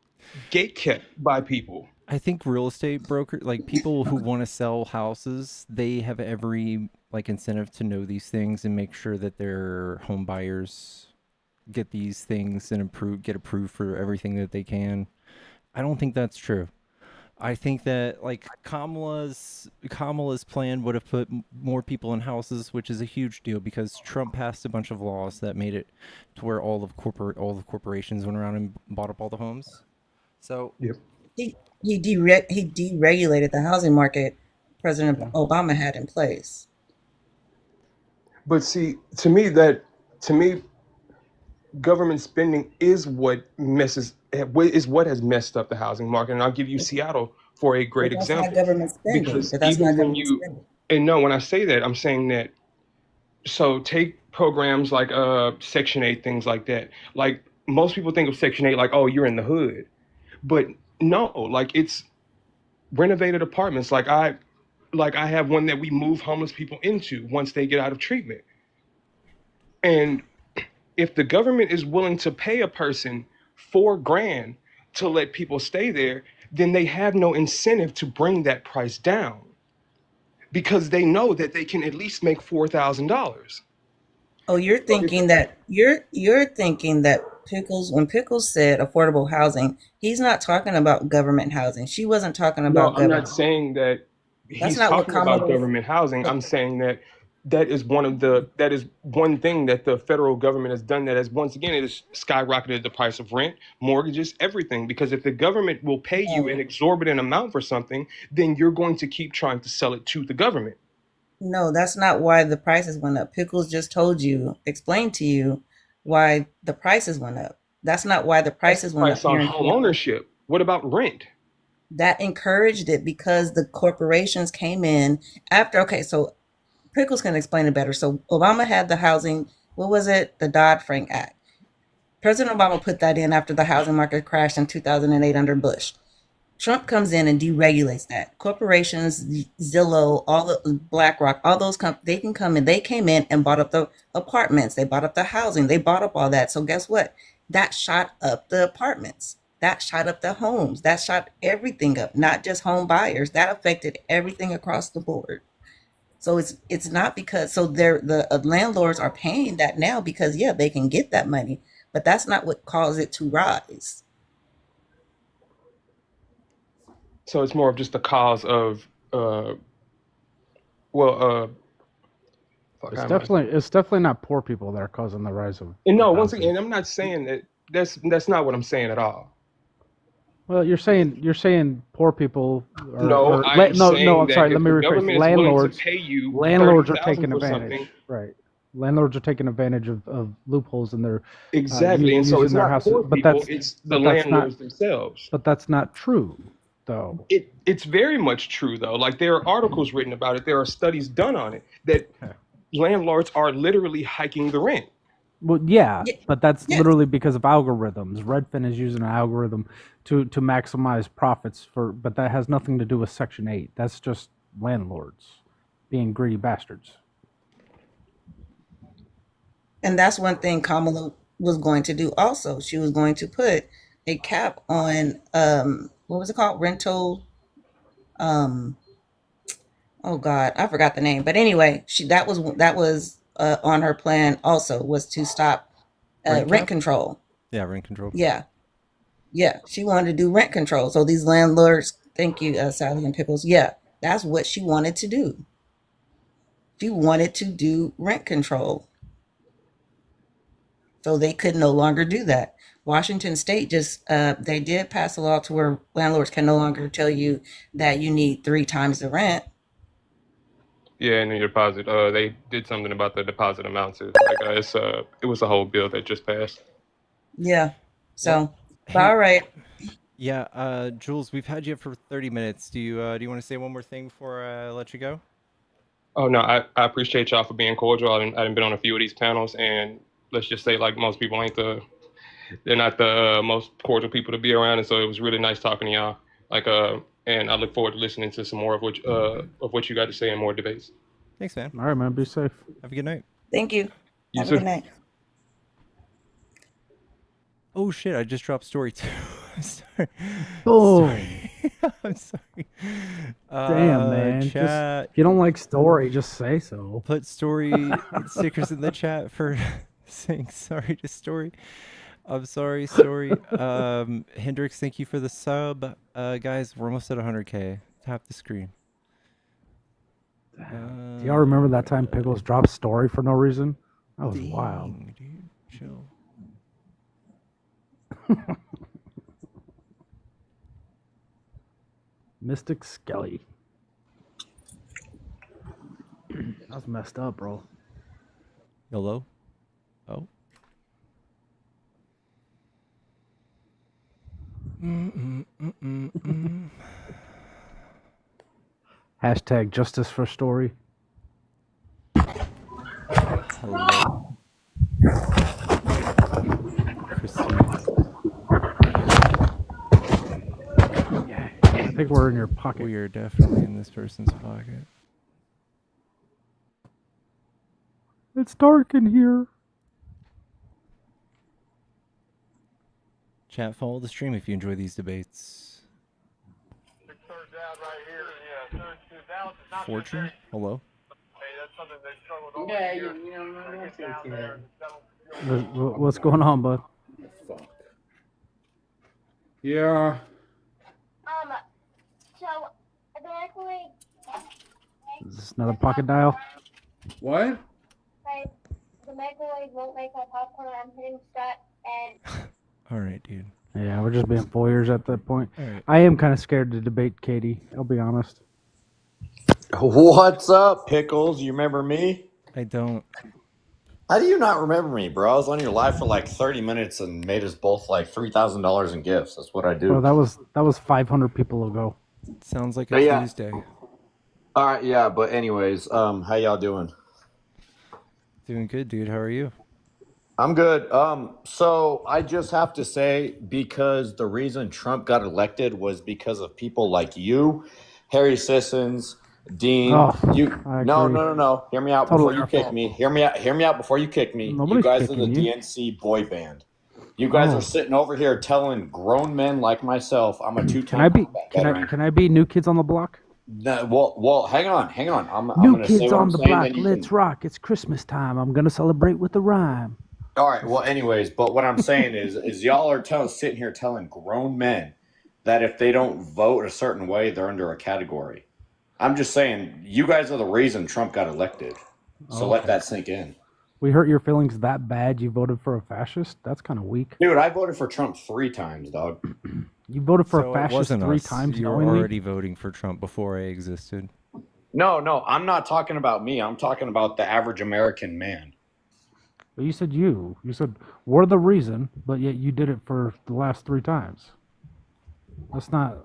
gate kept by people.
I think real estate broker, like people who want to sell houses, they have every like incentive to know these things and make sure that their home buyers get these things and get approved for everything that they can. I don't think that's true. I think that like Kamala's plan would have put more people in houses, which is a huge deal because Trump passed a bunch of laws that made it to where all the corporations went around and bought up all the homes. So
Yep.
He deregulated the housing market President
Yeah.
Obama had in place.
But see, to me, government spending is what is what has messed up the housing market. And I'll give you Seattle for a
But
great
that's not
example.
government spending.
Because
But that's not
even when
government
you
spending.
and no, when I say that, I'm saying that so take programs like Section 8, things like that. Like most people think of Section 8 like, oh, you're in the hood. But no, like it's renovated apartments. Like I have one that we move homeless people into once they get out of treatment. And if the government is willing to pay a person 4 grand to let people stay there, then they have no incentive to bring that price down because they know that they can at least make $4,000.
Oh, you're
But if
thinking that you're thinking that Pickles when Pickles said affordable housing, he's not talking about government housing. She wasn't talking
No,
about
I'm not
government.
saying that
That's
he's
not what
talking about
Kamala was.
government housing. I'm saying that that is one thing that the federal government has done that has once again it has skyrocketed the price of rent, mortgages, everything. Because if the government will pay you an
No,
exorbitant amount for something, then you're going to keep trying to sell it to the government.
no, that's not why the prices went up. Pickles just told you, explained to you why the prices went up. That's not why the
That's the
prices went up
price on
here in
home
Seattle.
ownership. What about rent?
That encouraged it because the corporations came in after. Okay, so Pickles can explain it better. So Obama had the housing. What was it? The Dodd-Frank Act. President Obama put that in after the housing market crashed in 2008 under Bush. Trump comes in and deregulates that. Corporations, Zillow, all the BlackRock, all those they can come in. They came in and bought up the apartments. They bought up the housing. They bought up all that. So guess what? That shot up the apartments. That shot up the homes. That shot everything up. Not just home buyers. That affected everything across the board. So it's not because so the landlords are paying that now because yeah they can get that money, but that's not what caused it to rise.
So it's more of just the cause of well fuck,
It's
how am I
definitely not poor people that are causing the rise
and
of
no, once
housing.
again, I'm not saying that that's not what I'm saying at all.
Well, you're saying poor people
No,
or
I'm
no.
saying
I'm
that
sorry. Let
if
me
the
rephrase.
government is willing to
Landlords
pay you thirty
landlords are
thousand
taking
for
advantage.
something,
Right. Landlords are taking advantage of loopholes in their
exactly. And so
using
it's
their
not
houses.
poor
But
people;
that's
it's the
but that's not
landlords themselves.
but that's not true, though.
It's very much true though. Like there are articles written about it. There are studies done on it that
Okay.
landlords are literally hiking the rent.
Well, yeah,
Yeah,
but that's
yes,
literally because of algorithms. Redfin is using an algorithm to maximize profits but that has nothing to do with Section 8. That's just landlords being greedy bastards.
and that's one thing Kamala was going to do. Also, she was going to put a cap on what was it called rental um oh God I forgot the name, but anyway she that was on her plan also was to stop
rent
rent
cap?
control.
Yeah, rent control.
Yeah, yeah, she wanted to do rent control. So these landlords, thank you, Sally and Pickles. Yeah, that's what she wanted to do. She wanted to do rent control. So they could no longer do that. Washington State just they did pass a law to where landlords can no longer tell you that you need 3 times the rent.
Yeah, and the deposit. They did something about the deposit amounts. It was a whole bill that just passed.
Yeah.
Well,
So, but
hey,
all right.
yeah, Jules, we've had you for 30 minutes. Do you want to say one more thing before I let you go?
Oh no, I appreciate y'all for being cordial. I done been on a few of these panels, and let's just say like most people they're not the most cordial people to be around, and so it was really nice talking to y'all. Like and I look forward to listening to some more of what you got to say in more debates.
Thanks, man.
All right, man. Be safe.
Have a good night.
Thank you.
You
Have a
too.
good night.
Oh shit! I just dropped story 2. I'm sorry.
Boom.
Sorry. I'm sorry.
Damn, man. Just
Chat.
if you don't like story, just say so.
Put story stickers in the chat for saying sorry to story. I'm sorry, story. Hendrix, thank you for the sub. Guys, we're almost at 100K. Tap the screen.
Do y'all remember that time Pickles dropped story for no reason? That was wild.
Dang, dude. Chill.
Mystic Skelly. That's messed up, bro.
YOLO? Oh.
Hashtag justice for story.
Hello. Christine.
Yeah, I think we're in your pocket.
We are definitely in this person's pocket.
It's dark in here.
Chat, follow the stream if you enjoy these debates. Fortune? Hello?
Yeah, you know,
What's going on, bud?
fuck. Yeah.
So the microwave.
Is this another pocket dial?
What?
The microwave won't make my popcorn. I'm hitting start and.
All right, dude.
Yeah, we're just being voyeurs at that point.
All right.
I am kind of scared to debate Katie. I'll be honest.
What's up, Pickles? You remember me?
I don't.
How do you not remember me, bro? I was on your live for like 30 minutes and made us both like $3,000 in gifts. That's what I do.
Bro, that was 500 people ago.
Sounds like
But
a
yeah.
Tuesday.
All right, yeah, but anyways, how y'all doing?
Doing good, dude. How are you?
I'm good. So I just have to say, because the reason Trump got elected was because of people like you, Harry Sissons, Dean.
Oh,
No. Hear me out
Totally
before you
your
kick
fault.
me. Hear me out before you kick me.
Nobody's
you guys are the
kicking you.
DNC boy band. You guys
Oh.
are sitting over here telling grown men like myself, I'm a two-time
Can I be
combat veteran.
can I be New Kids on the Block?
No, well, hang on. I'm
New
gonna say
Kids
what
on
I'm
the
saying,
Block,
then you
let's
can.
rock. It's Christmas time. I'm gonna celebrate with a rhyme.
All right. Well, anyways, but what I'm saying is y'all are sitting here telling grown men that if they don't vote a certain way, they're under a category. I'm just saying, you guys are the reason Trump got elected. So let
Okay.
that sink in.
We hurt your feelings that bad you voted for a fascist? That's kind of weak.
Dude, I voted for Trump 3 times, dog.
You voted for
So
a
it
fascist
wasn't
3
us.
times
You were
knowingly?
already voting for Trump before I existed.
No, I'm not talking about me. I'm talking about the average American man.
But you said you. You said we're the reason, but yet you did it for the last 3 times. That's not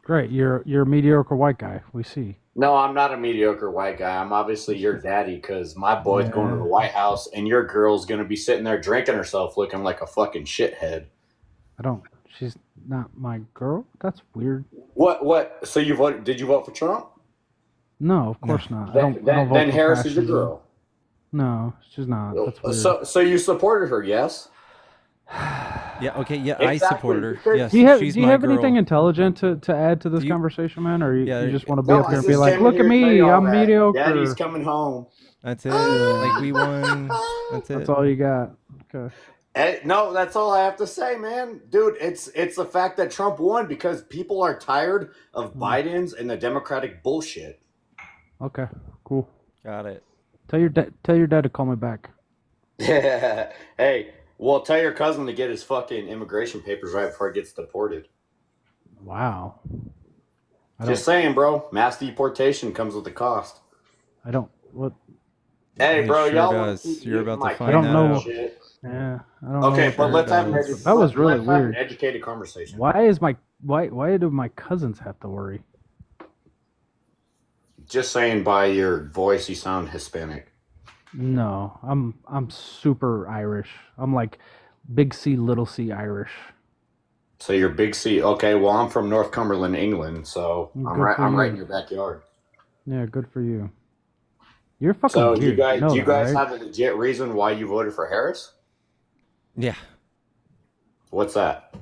great. You're a mediocre white guy. We see.
No, I'm not a mediocre white guy. I'm obviously your daddy because my boy's going to the White House and your girl's going to be sitting there drinking herself looking like a fucking shithead.
I don't. She's not my girl. That's weird.
What? So you voted? Did you vote for Trump?
No, of course not. I don't
Then
vote for
Harris is your
fascism.
girl.
No, she's not. That's weird.
So you supported her, yes?
Yeah, okay, yeah, I
Exactly,
support her.
because-
Yes,
Do you have,
she's
do you
my
have
girl.
anything intelligent to add to this
Do you-
conversation, man? Or you,
Yeah,
you just want to be
No,
up
I
here and
just
be like,
came
look
here
at
to tell
me,
you all
I'm
that.
mediocre.
Daddy's coming home.
That's it. Like we won. That's it.
That's all you got. Okay.
No, that's all I have to say, man. Dude, it's the fact that Trump won because people are tired of Biden's and the Democratic bullshit.
Okay. Cool.
Got it.
Tell your dad to call me back.
Hey, well, tell your cousin to get his fucking immigration papers right before he gets deported.
Wow.
Just saying, bro. Mass deportation comes with a cost.
I don't. What?
Hey,
It
bro,
sure
y'all
does. You're about to
my
find
I don't
that
know.
out.
shit.
Yeah. I don't know.
Okay,
what
but
that
let's have an
is. That was really
let's have
weird.
an educated conversation.
Why do my cousins have to worry?
Just saying, by your voice, you sound Hispanic.
No, I'm super Irish. I'm like big C, little C Irish.
So you're Big C. Okay, well, I'm from North Cumberland, England, so
Good
I'm
for
right
you.
in your backyard.
Yeah, good for you. You're fucking
So
weird.
do you guys
right?
have a legit reason why you voted for Harris?
Yeah.
What's that?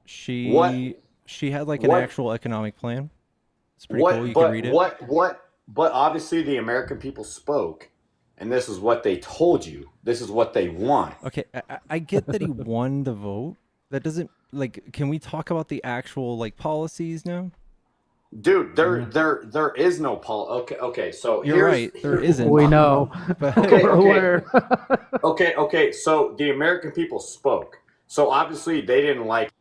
She
What?
had like an
What?
actual economic plan. It's pretty cool. You can read it.
But obviously the American people spoke, and this is what they told you. This is what they want.
Okay, I get that he won the vote. That doesn't like. Can we talk about the actual like policies now?
Dude, there is no Okay. So
You're right. There isn't.
We know.
But
Okay. So the American people spoke. So obviously they didn't like.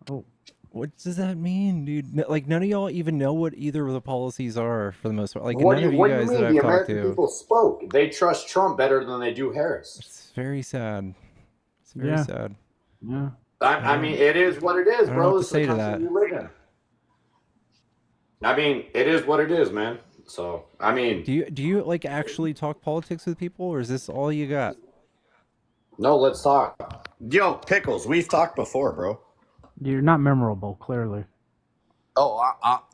Oh,
what does that mean, dude? Like none of y'all even know what either of the policies are for the most part. Like
What
none
do
of
you
you guys
mean?
that
The
I've talked
American
to.
people spoke. They trust Trump better than they do Harris.
It's very sad. It's very sad.
Yeah.
I mean, it is what it is,
I don't know
bro.
what to
It's the
say to
country
that.
you live in. I mean, it is what it is, man. So, I mean,
Do you like actually talk politics with people, or is this all you got?
no, let's talk. Yo, Pickles, we've talked before, bro.
You're not memorable, clearly.
Oh,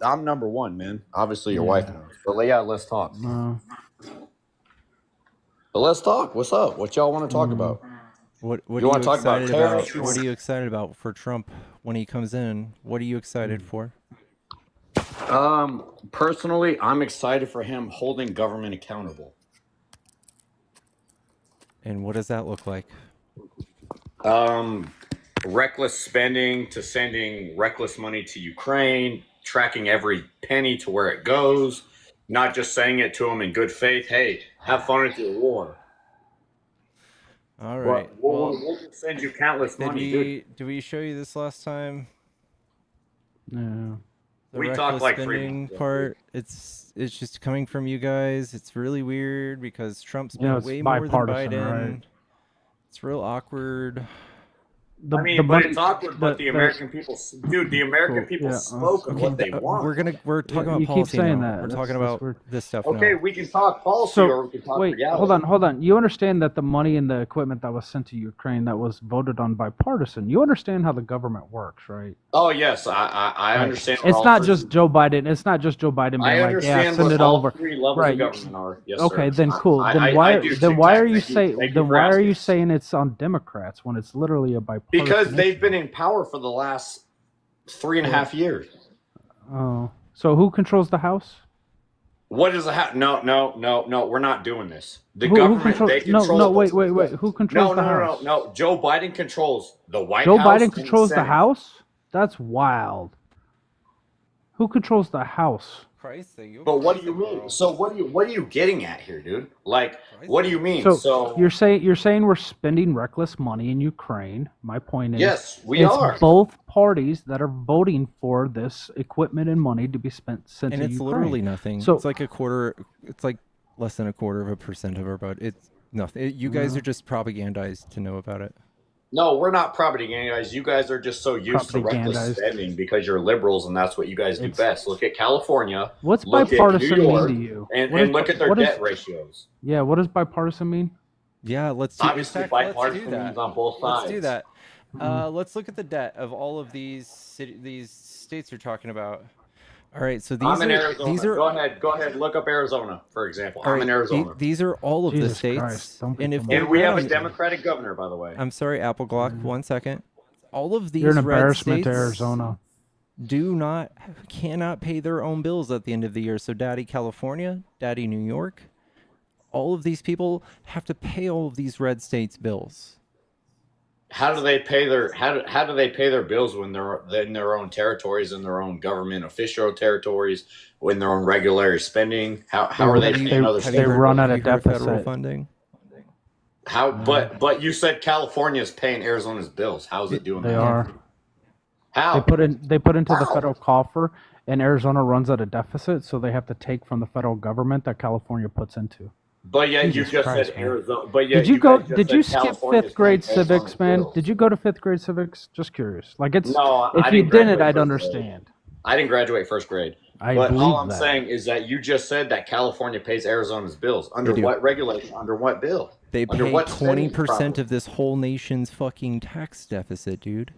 I'm number one, man. Obviously, your wife knows. But yeah, let's talk. But let's talk. What's up? What y'all want to talk about?
What
You
are you
wanna talk about
excited about?
tariffs?
What are you excited about for Trump when he comes in? What are you excited for?
Personally, I'm excited for him holding government accountable.
And what does that look like?
Reckless spending to sending reckless money to Ukraine, tracking every penny to where it goes, not just saying it to them in good faith. Hey, have fun with your war.
All right.
We'll send you countless money, dude.
Did we show you this last time?
No.
The
We
reckless
talked like 3
spending
months ago.
part. It's just coming from you guys. It's really weird because Trump
You know,
spent
it's
way more than
bipartisan,
Biden.
right?
It's real awkward.
But it's awkward. But the American people, dude, the American people spoke of what they want.
We're talking about
you keep
policy
saying
now.
that.
We're
That's-
talking
that's
about
weird.
this stuff
Okay,
now.
we can talk policy or we can talk
wait,
reality.
hold on. You understand that the money and the equipment that was sent to Ukraine that was voted on bipartisan. You understand how the government works, right?
Oh yes, I understand.
It's not just Joe Biden. It's not just Joe Biden being
I
like, yeah,
understand
send
what
it
all
over.
3 levels
Right.
of government are. Yes,
Okay,
sir.
then cool.
I
Then why?
do
Then
too,
why
Jack.
are you
Thank you-
saying?
thank you
Then
for
why are
asking.
you saying it's on Democrats when it's literally a bipartisan?
Because they've
issue?
been in power for the last 3.5 years.
Oh, so who controls the House?
What is the No. We're not doing this. The
Who
government
controls?
they control.
No. Wait. Who controls the
No.
House?
No. Joe Biden controls the White
Joe
House.
Biden
and
controls the
Senate.
House? That's wild. Who controls the House?
But what do you mean? So what are you getting at here, dude? Like, what do you mean?
So you're saying we're spending reckless money in Ukraine. My point is,
Yes, we
it's
are.
both parties that are voting for this equipment and money to be sent
And
to
it's
Ukraine.
literally nothing.
So
It's like a quarter. It's like less than 1/4% of our budget. It's nothing. You guys are just propagandized to know about it.
No, we're not propagandized. You guys are just so used to reckless
Propagandized.
spending because you're liberals and that's what you guys do best. Look at California.
What's
look
bipartisan
at New
mean
York,
to you?
And,
What
and
is-
look at their
what is-
debt ratios.
Yeah, what does bipartisan mean?
Yeah, let's do.
Obviously,
in fact, let's do
bipartisan
that.
means on both sides.
Let's do that. Let's look at the debt of all of these these states you're talking about. All right, so
I'm in Arizona.
these are
Go ahead. Look up Arizona, for example.
all
I'm
right,
in Arizona.
These are all of the
Jesus
states,
Christ, don't be
and if
And we
we're
have a
on-
Democratic governor, by the way.
I'm sorry, Apple Glock. 1 second. All of these
You're an
red
embarrassment
states
to Arizona.
cannot pay their own bills at the end of the year. So, Daddy California, Daddy New York, all of these people have to pay all of these red states' bills.
How do they pay their bills when they're in their own territories, in their own government official territories, when their own regular spending? How are they paying other
Have
states?
you heard-
run out
have
of
you heard federal
deficit.
funding.
How? But you said California is paying Arizona's bills. How is it doing
They
that?
are.
How?
They put into the
How?
federal coffer, and Arizona runs at a deficit, so they have to take from the federal government that California puts into.
But yet you
Jesus
just
Christ,
said
man.
Arizona. But yet
Did you go?
guys just
Did
said
you skip
California's
fifth grade
paying Arizona's
civics, man?
bills.
Did you go to fifth grade civics? Just curious. Like it's.
No,
if
I
you
didn't
didn't,
graduate
I'd
first grade.
understand.
I didn't graduate first grade.
I
But
believe
all I'm
that.
saying is that you just said that California pays Arizona's bills. Under
They do.
what regulation? Under what bill?
They
Under
pay
what
20%
spending
of this whole nation's fucking tax deficit, dude.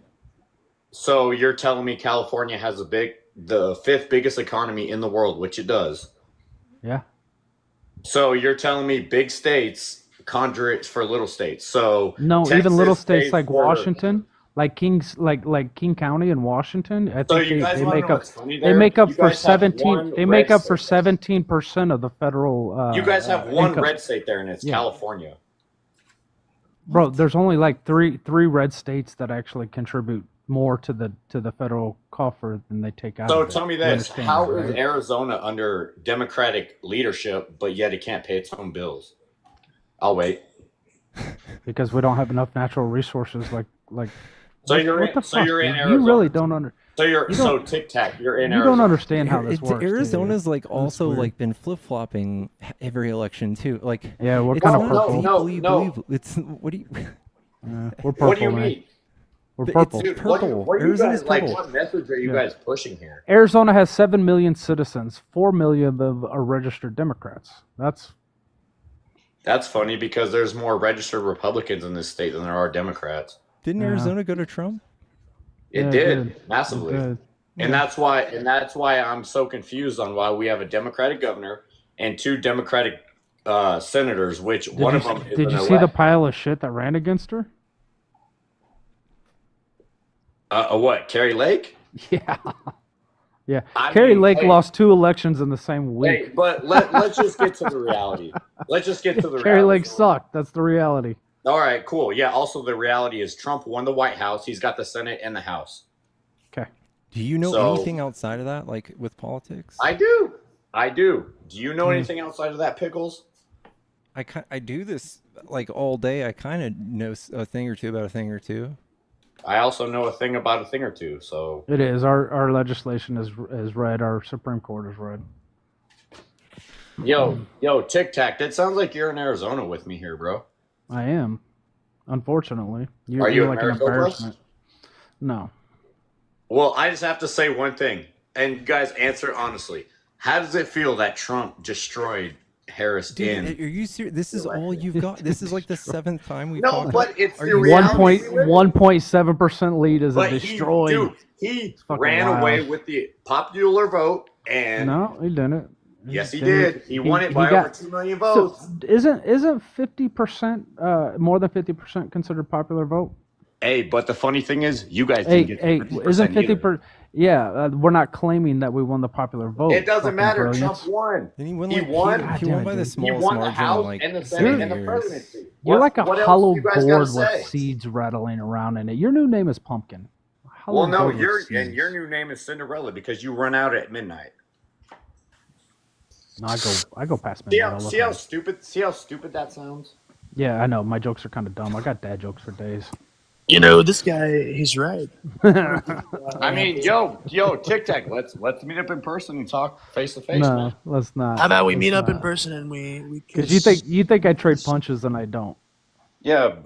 So you're telling me California has the fifth biggest economy in the world, which it does.
Yeah.
So you're telling me big states conjure it for little states. So
No,
Texas
even little
pays
states like
for-
Washington. like King County in Washington. I
So
think
you guys
they
want to
make
know
up
what's funny
they
there?
make up
You
for
guys have
17.
one
They
red
make up for
state.
17% of the federal.
You guys have one
income.
red state there, and it's
Yeah.
California.
Bro, there's only like three red states that actually contribute more to the federal coffer than they take out
So
of it.
tell me
You
this:
understand
how
that,
is
right?
Arizona under Democratic leadership, but yet it can't pay its own bills? I'll wait.
Because we don't have enough natural resources like.
So
what,
you're
what
in.
the
So
fuck,
you're in
dude?
Arizona.
You really don't under.
So you're
You
so
don't.
Tic Tac. You're in
You
Arizona.
don't understand how this works.
Arizona's like
That's
also
weird.
like been flip flopping every election too. Like
Yeah, we're
it's
kind of
not
purple.
deeply
No.
blue. It's what do you?
We're purple,
What do you
man.
mean?
We're
It's
purple.
Dude,
purple.
what are you
Arizona's
guys like?
purple.
What message are you
Yeah.
guys pushing here?
Arizona has 7 million citizens. 4 million of them are registered Democrats.
That's funny because there's more registered Republicans in this state than there are Democrats.
Didn't
Yeah.
Arizona go to Trump?
It
Yeah,
did massively,
It did.
and that's why I'm so confused on why we have a Democratic governor and 2 Democratic senators, which one of them is
Did
an
you see the
elect.
pile of shit that ran against her?
What? Carrie Lake?
Yeah. Yeah.
I
Carrie
mean,
Lake
hey,
lost 2 elections in the same week.
Hey, but let's just get to the reality. Let's just get to the
Carrie
reality.
Lake sucked. That's the reality.
All right, cool. Yeah. Also, the reality is Trump won the White House. He's got the Senate and the House.
Okay.
Do you know
So-
anything outside of that, like with politics?
I do. Do you know anything outside of that, Pickles?
I do this like all day. I kind of know a thing or two about a thing or two.
I also know a thing about a thing or two. So
It is. Our legislation is red. Our Supreme Court is red.
Yo, Tic Tac. That sounds like you're in Arizona with me here, bro.
I am. Unfortunately.
Are you
you're
at
like an
Maricopa?
embarrassment. No.
Well, I just have to say one thing, and you guys answer honestly. How does it feel that Trump destroyed Harris
Dude,
in?
are you serious? This is all you've got. This is like the 7th time we've
No,
talked.
but it's
Are
the
you
reality.
1.7% lead is a
But
destroyed.
he
fucking
ran
wild.
away with the popular vote, and
No, he didn't.
yes, he did. He won it by over 2 million
So
votes.
isn't 50% more than 50% considered popular vote?
Hey, but the funny thing is, you guys
Hey,
didn't get
hey,
50%
isn't
either.
50%? Yeah, we're not claiming that we won the popular vote.
It doesn't
fucking
matter.
brilliance.
Trump won.
Then he won.
He
Like,
won.
He
damn
won
it,
by the
dude.
He
smallest
won the
margin
House
in like
and the
7
Senate and the
years.
presidency.
You're like a
What else
hollow
you guys gotta
board with
say?
seeds rattling around in it. Your new name is Pumpkin. Hollow
Well, no,
board with
your
seeds.
new name is Cinderella because you run out at midnight.
No, I go past
See
midnight
how,
all the
see how
time.
stupid that sounds?
Yeah, I know. My jokes are kind of dumb. I got dad jokes for days.
You know, this guy, he's right.
I mean, yo, Tic Tac, let's meet up in person and talk face to face,
No,
man.
let's not.
How about we
Let's
meet up in
not.
person and we
Because you think I trade punches and I don't.
Yeah,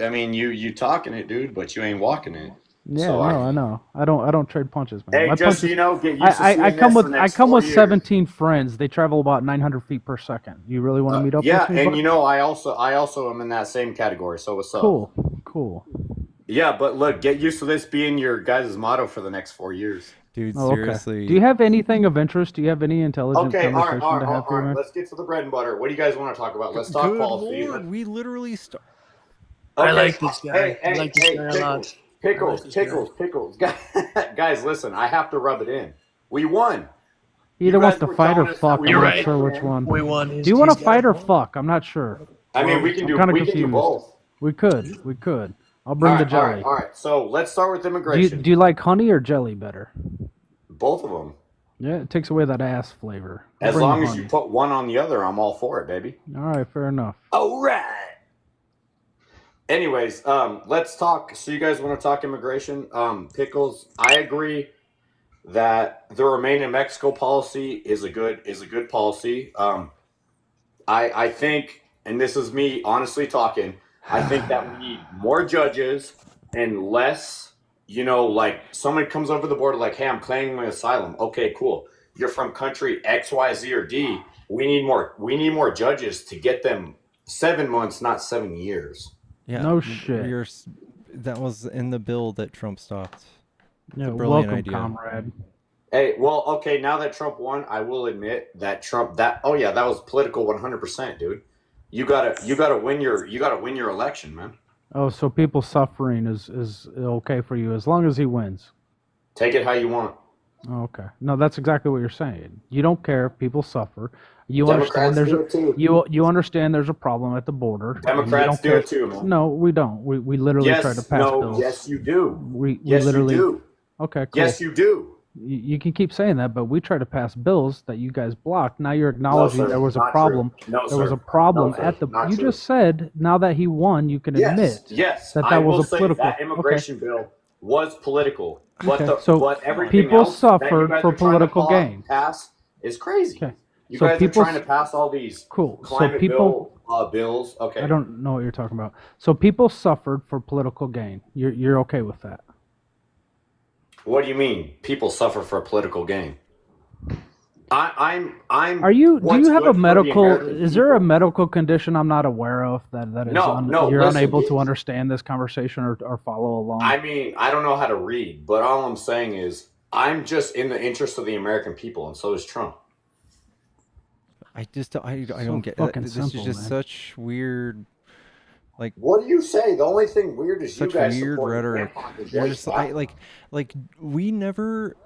I mean, you talking it, dude, but you ain't walking it.
Yeah,
So
I know. I don't trade punches, man.
Hey,
My
just so
punches,
you know, get used to
I
seeing
come
this
with
for the
I
next
come
4
with
years.
17 friends. They travel about 900 feet per second. You really want to meet up
Yeah,
with me?
and
bud?
you know, I also am in that same category. So what's up?
Cool.
Yeah, but look, get used to this being your guys' motto for the next 4 years.
Dude,
Oh, okay.
seriously.
Do you have anything of interest? Do you have any intelligent
Okay, all
conversation
right,
to have here, man?
Let's get to the bread and butter. What do you guys want to talk about? Let's talk
Good
policy.
Lord, we literally start.
I
Okay,
like this guy.
Hey,
I like this guy a lot.
Pickles. Guys, listen, I have to rub it in. We won.
He either wants
guys
to
were
fight or
telling us
fuck.
that
I'm
we
not
were
sure
right.
which one.
We won.
Do you want to fight or fuck? I'm not sure.
I mean, we can
I'm
do
kinda
we can do
confused.
both.
We could. I'll bring the jelly.
All right. So let's start with
Do
immigration.
you like honey or jelly better?
Both of them.
Yeah, it takes away that ass flavor. I'll
As
bring the
long as
honey.
you put one on the other, I'm all for it, baby.
All right, fair enough.
All right. Anyways, let's talk. So you guys want to talk immigration? Pickles, I agree that the Remain in Mexico policy is a good policy. I think, and this is me honestly talking, I think that we need more judges and less, like somebody comes over the border like, hey, I'm claiming asylum. Okay, cool. You're from country X, Y, Z, or D. We need more judges to get them 7 months, not 7 years.
Yeah,
No shit.
That was in the bill that Trump stopped. It's
Yeah,
a brilliant
welcome,
idea.
comrade.
Hey, well, okay, now that Trump won, I will admit that that was political 100%, dude. You gotta win your election, man.
Oh, so people suffering is okay for you as long as he wins.
Take it how you want.
Oh, okay. No, that's exactly what you're saying. You don't care if people suffer. You
Democrats
understand there's
do
a
it too.
you understand there's a problem at the border. And you
Democrats
don't
do
care.
it too, man.
No, we don't. We literally try to
Yes,
pass
no,
bills.
yes, you do.
We
Yes,
literally.
you do.
Okay, cool.
Yes, you do.
You can keep saying that, but we try to pass bills that you guys blocked. Now you're
No,
acknowledging
sir.
there was a
Not
problem.
true. No,
There was
sir.
a problem
No, sir.
at the.
Not
You
true.
just said now that he won, you can
Yes,
admit
yes.
that
I
was
will
a
say
political.
that
Okay.
immigration bill was political, but
Okay. So
but everything
people
else that you
suffered
guys
for
are trying to
political gain.
pass is crazy.
Okay.
You
So
guys are
people.
trying to pass all these
Cool. So
climate
people.
bills.
I
Okay.
don't know what you're talking about. So people suffered for political gain. You're okay with that?
What do you mean? People suffer for political gain. I'm.
Are you? Do
What's
you have
good
a
for the
medical?
American
Is there a
people.
medical condition I'm not aware of that is
No, no.
you're
Listen,
unable to understand this conversation or follow along?
I mean, I don't know how to read, but all I'm saying is I'm just in the interest of the American people, and so is Trump.
I just I
So
don't get
fucking
this is
simple,
just
man.
such weird, like
What do you say? The only thing weird is you
such
guys
weird
supporting
rhetoric.
grandpa and
You're
Joyce
just I
Biden.
like we never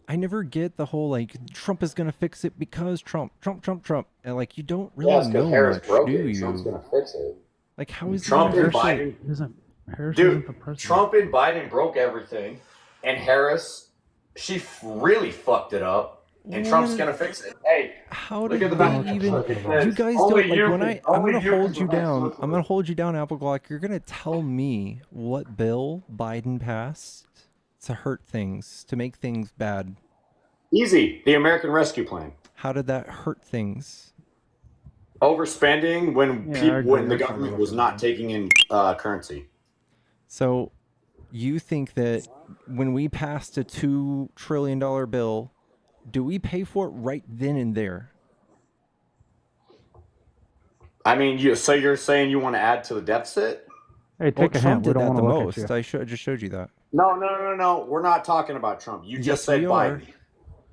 I never get the whole like Trump is gonna fix it because Trump, and like you don't really
Yes, because
know
Harris
much,
broke
do
it. Trump's
you?
gonna fix it.
Like how is he
Trump
gonna
and
fix it?
Biden,
Harris
dude.
isn't the president.
Trump and Biden broke everything, and Harris, she really fucked it up. And Trump's
What?
gonna fix it. Hey,
How
look
did
at the
they
back.
even?
It
You
says,
guys
only
don't like
you
when
can.
I'm
Only
gonna
you
hold
can
you down.
protect
I'm gonna hold you down, Apple Glock. You're gonna tell me what bill Biden passed to hurt things, to make things bad.
Easy. The American Rescue Plan.
How did that hurt things?
Overspending when
Yeah, I
people
agree.
when the
That's not
government
what
was
I'm
not
saying.
taking in currency.
So you think that when we passed a $2 trillion bill, do we pay for it right then and there?
I mean, so you're saying you want to add to the deficit?
Hey,
Well,
take a
Trump
hint. We
did
don't
that
want
the
to look at you.
most. I just showed you that.
No. We're not talking about Trump. You just
Yes,
said
we
Biden.
are.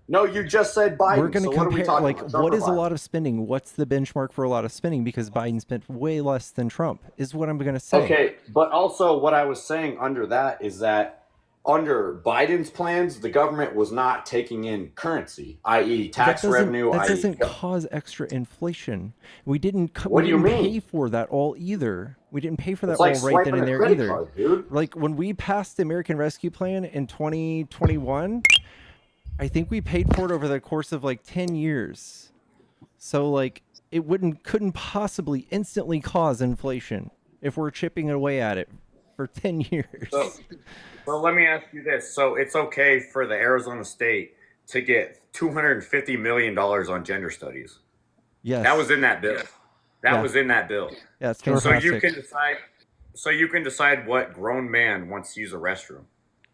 No, you just said Biden.
We're going to
So what are we
compare,
talking
like,
about? Trump
what
or
is a
Biden?
lot of spending? What's the benchmark for a lot of spending? Because Biden spent way less than Trump, is what I'm going to say.
Okay, but also what I was saying under that is that under Biden's plans, the government was not taking in currency, i.e., tax revenue.
That
i.e.,
doesn't cause extra inflation. We didn't
What do you mean?
pay for that all either. We didn't pay for that
It's like
all right then
swiping
and
a
there
credit
either.
card, dude.
Like when we passed the American Rescue Plan in 2021, I think we paid for it over the course of like 10 years. So like it couldn't possibly instantly cause inflation if we're chipping away at it for 10 years.
So let me ask you this. So it's okay for the Arizona state to get $250 million on gender studies.
Yes.
That was in that bill. That
Yeah.
was in that bill.
Yeah, it's
So
fantastic.
you can decide what grown man wants to use a restroom.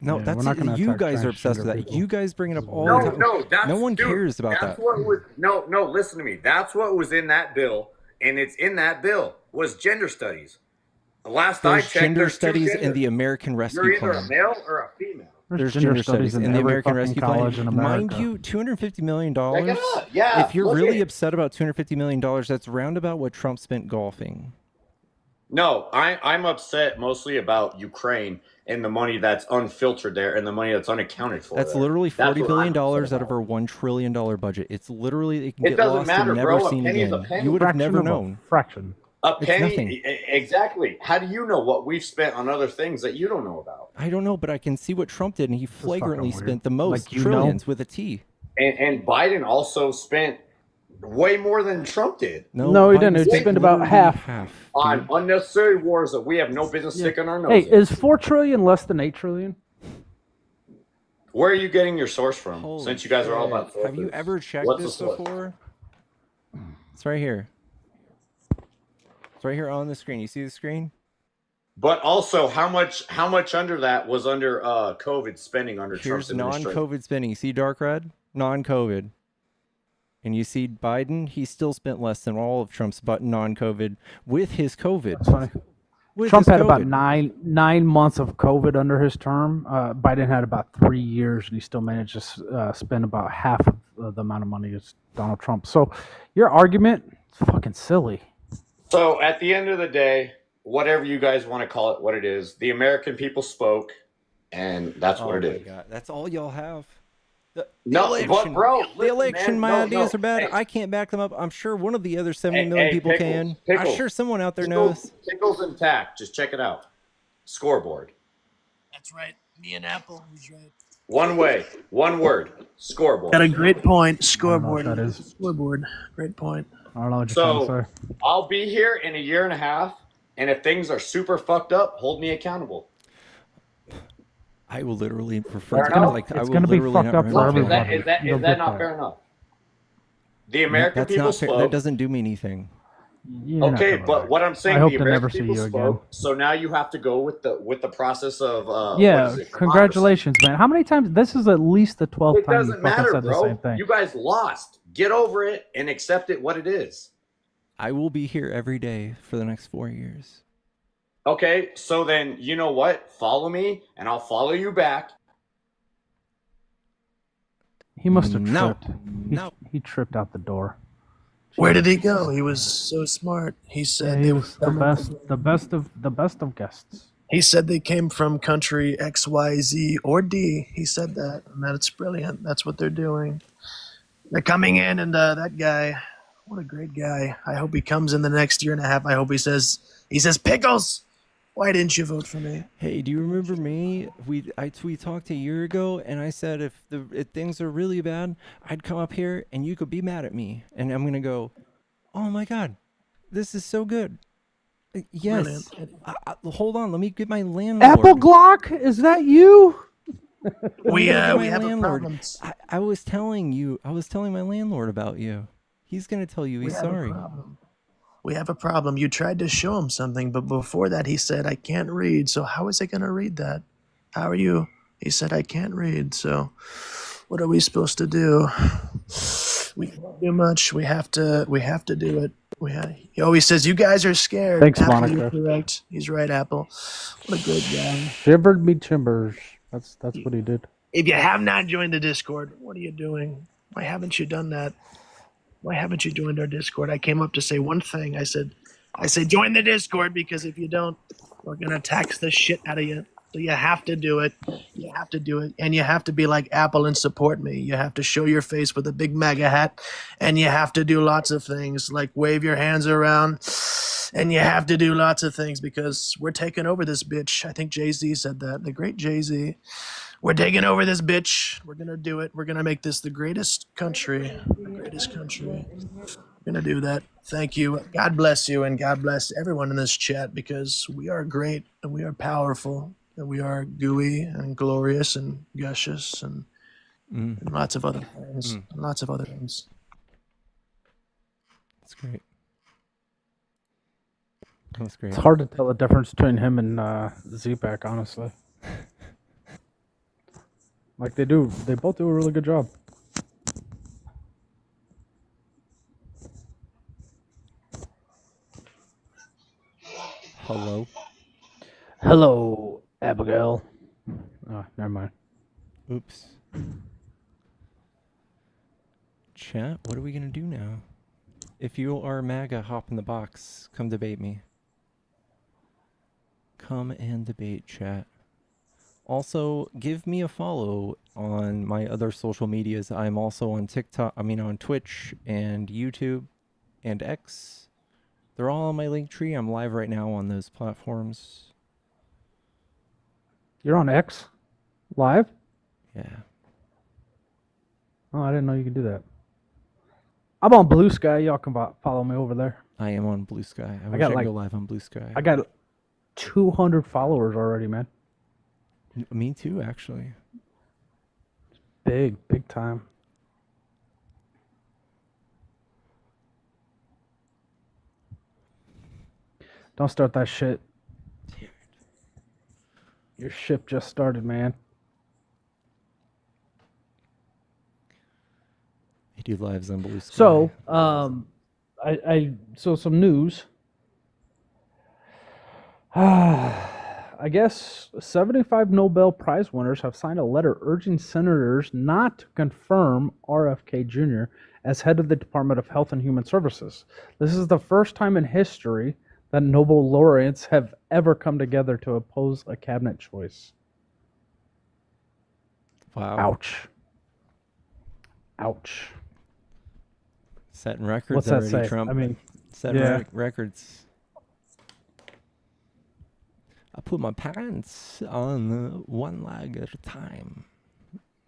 No,
Yeah,
that's
we're not gonna
you
attack
guys are obsessed with
transgender
that.
people.
You guys bring it up all
No,
the time.
no, that's
No one
dude,
cares about
that's
that.
what was no, listen to me. That's what was in that bill, and it's in that bill was gender studies. Last I
There's
checked,
gender
there's two
studies in
genders.
the American
You're
Rescue
either a
Plan.
male or a female.
There's gender studies in the
every
American
fucking
Rescue
college
Plan.
in
Mind
America.
you, $250 million.
Check it out. Yeah,
If you're
look
really
at it.
upset about $250 million, that's round about what Trump spent golfing.
No, I'm upset mostly about Ukraine and the money that's unfiltered there and the money that's unaccounted for.
That's
there.
literally
That's
$40
what
billion
I'm upset
out of
about.
our $1 trillion budget. It's literally, it can
It
get
doesn't
lost
matter,
and never
bro. A
seen
penny is a
again.
penny.
You would have
Fraction
never
of a
known.
fraction.
A
It's
penny,
nothing.
exactly. How do you know what we've spent on other things that you don't know about?
I don't know, but I can see what Trump did, and he flagrantly
weird.
spent the most,
Like, you
trillions
know?
with a T.
And Biden also spent way more than Trump did
No, he
Biden
didn't. He
spent
spent about
literally
half.
on unnecessary wars that we have no business sticking our
Hey,
nose in.
is 4 trillion less than 8 trillion?
Where are you getting your source from?
Holy
Since you guys are all about
shit. Have you
sources.
ever checked
What's the
this
source?
before? It's right here. It's right here on the screen. You see the screen?
But also, how much under that was under COVID spending under
Here's
Trump's administration?
non-COVID spending. You see dark red? Non-COVID. And you see Biden, he still spent less than all of Trump's non-COVID with his COVID.
That's funny.
With
Trump
his
had about
COVID.
nine months of COVID under his term. Biden had about 3 years, and he still managed to spend about half of the amount of money as Donald Trump. So your argument is fucking silly.
So at the end of the day, whatever you guys want to call it, what it is. The American people spoke, and that's what
Oh
it
my
is.
god, that's all y'all have. The
No, but
election,
bro,
the
listen,
election.
man.
My
No,
ideas
no.
are bad.
Hey,
I can't back them up. I'm sure one of the other 70
hey,
million
hey,
people
pickles,
can. I'm
pickles,
sure someone out there
pickles,
knows.
pickles intact. Just check it out. Scoreboard.
That's right. Me and Apple. He's right.
One way, one word. Scoreboard.
Got a great point.
I don't know what
Scoreboard.
that is.
Scoreboard. Great point.
I don't know what you're trying to
So
say.
I'll be here in a year and a half, and if things are super fucked up, hold me accountable.
I will literally prefer
Fair
to
enough.
like. I
It's
will
gonna be
literally
fucked
not
up for
remember.
Is that
everybody.
is that
You'll
is that
get
not
that.
fair enough? The
No,
American
that's
people
not fair. That
spoke.
doesn't do me anything.
You're not
Okay,
coming
but
back.
what I'm
I
saying,
hope
the
to never
American
see
people
you again.
spoke. So now you have to go with the process of what
Yeah,
is it? Democracy.
congratulations, man. How many times? This is at least the 12th
It
time you
doesn't
fucking
matter,
said the same
bro.
thing.
You guys lost. Get over it and accept it what it is.
I will be here every day for the next 4 years.
Okay, so then you know what? Follow me, and I'll follow you back.
He must have
No.
tripped. He tripped out the door.
Where did he go? He was so smart. He
Yeah,
said
he
they
was
were
the best of guests.
He said they came from country X, Y, Z, or D. He said that, and that's brilliant. That's what they're doing. They're coming in, and that guy, what a great guy. I hope he comes in the next year and a half. I hope he says, Pickles, why didn't you vote for me?
Hey, do you remember me? We talked a year ago, and I said if things are really bad, I'd come up here and you could be mad at me, and I'm gonna go, oh my god, this is so good. Yes. Hold on, let me get my landlord.
Apple Glock, is that you?
We have a
landlord.
problem.
I was telling my landlord about you. He's gonna tell you he's sorry.
We have a problem. You tried to show him something, but before that he said, I can't read. So how is he going to read that? How are you? He said, I can't read. So what are we supposed to do? We can't do much. We have to do it. He always says, you guys are scared.
Thanks,
Apple,
Monica.
you're correct. He's right, Apple. What a good guy.
Shivered me timbers. That's what he did.
If you have not joined the Discord, what are you doing? Why haven't you done that? Why haven't you joined our Discord? I came up to say one thing. I said, join the Discord, because if you don't, we're going to tax the shit out of you. So you have to do it. You have to do it. And you have to be like Apple and support me. You have to show your face with a big MAGA hat. And you have to do lots of things, like wave your hands around. And you have to do lots of things, because we're taking over this bitch. I think Jay-Z said that. The great Jay-Z. We're taking over this bitch. We're going to do it. We're going to make this the greatest country. The greatest country. We're going to do that. Thank you. God bless you, and God bless everyone in this chat, because we are great, and we are powerful, and we are gooey and glorious and gushous and lots of other things. Lots of other things.
That's great. That's great.
It's hard to tell the difference between him and Z-Pack, honestly. Like they both do a really good job. Hello, Abigail. Oh, never mind.
Oops. Chat, what are we gonna do now? If you are MAGA, hop in the box. Come debate me. Come and debate, chat. Also, give me a follow on my other social medias. I'm also on on Twitch and YouTube and X. They're all on my link tree. I'm live right now on those platforms.
You're on X? Live?
Yeah.
Oh, I didn't know you could do that. I'm on Blue Sky. Y'all can follow me over there.
I am on Blue Sky. I wish
got
I could
like-
go live on Blue Sky.
I got 200 followers already, man.
Me too, actually.
Big time. Don't start that shit.
Damn it.
Your ship just started, man.
I do lives on Blue Sky.
So, so some news. I guess 75 Nobel Prize winners have signed a letter urging senators not to confirm RFK Jr. as head of the Department of Health and Human Services. This is the first time in history that Nobel laureates have ever come together to oppose a cabinet choice.
Wow.
Ouch. Ouch.
Setting records
What's that
already,
say?
Trump.
I mean,
Setting
yeah.
records. I put my pants on one leg at a time,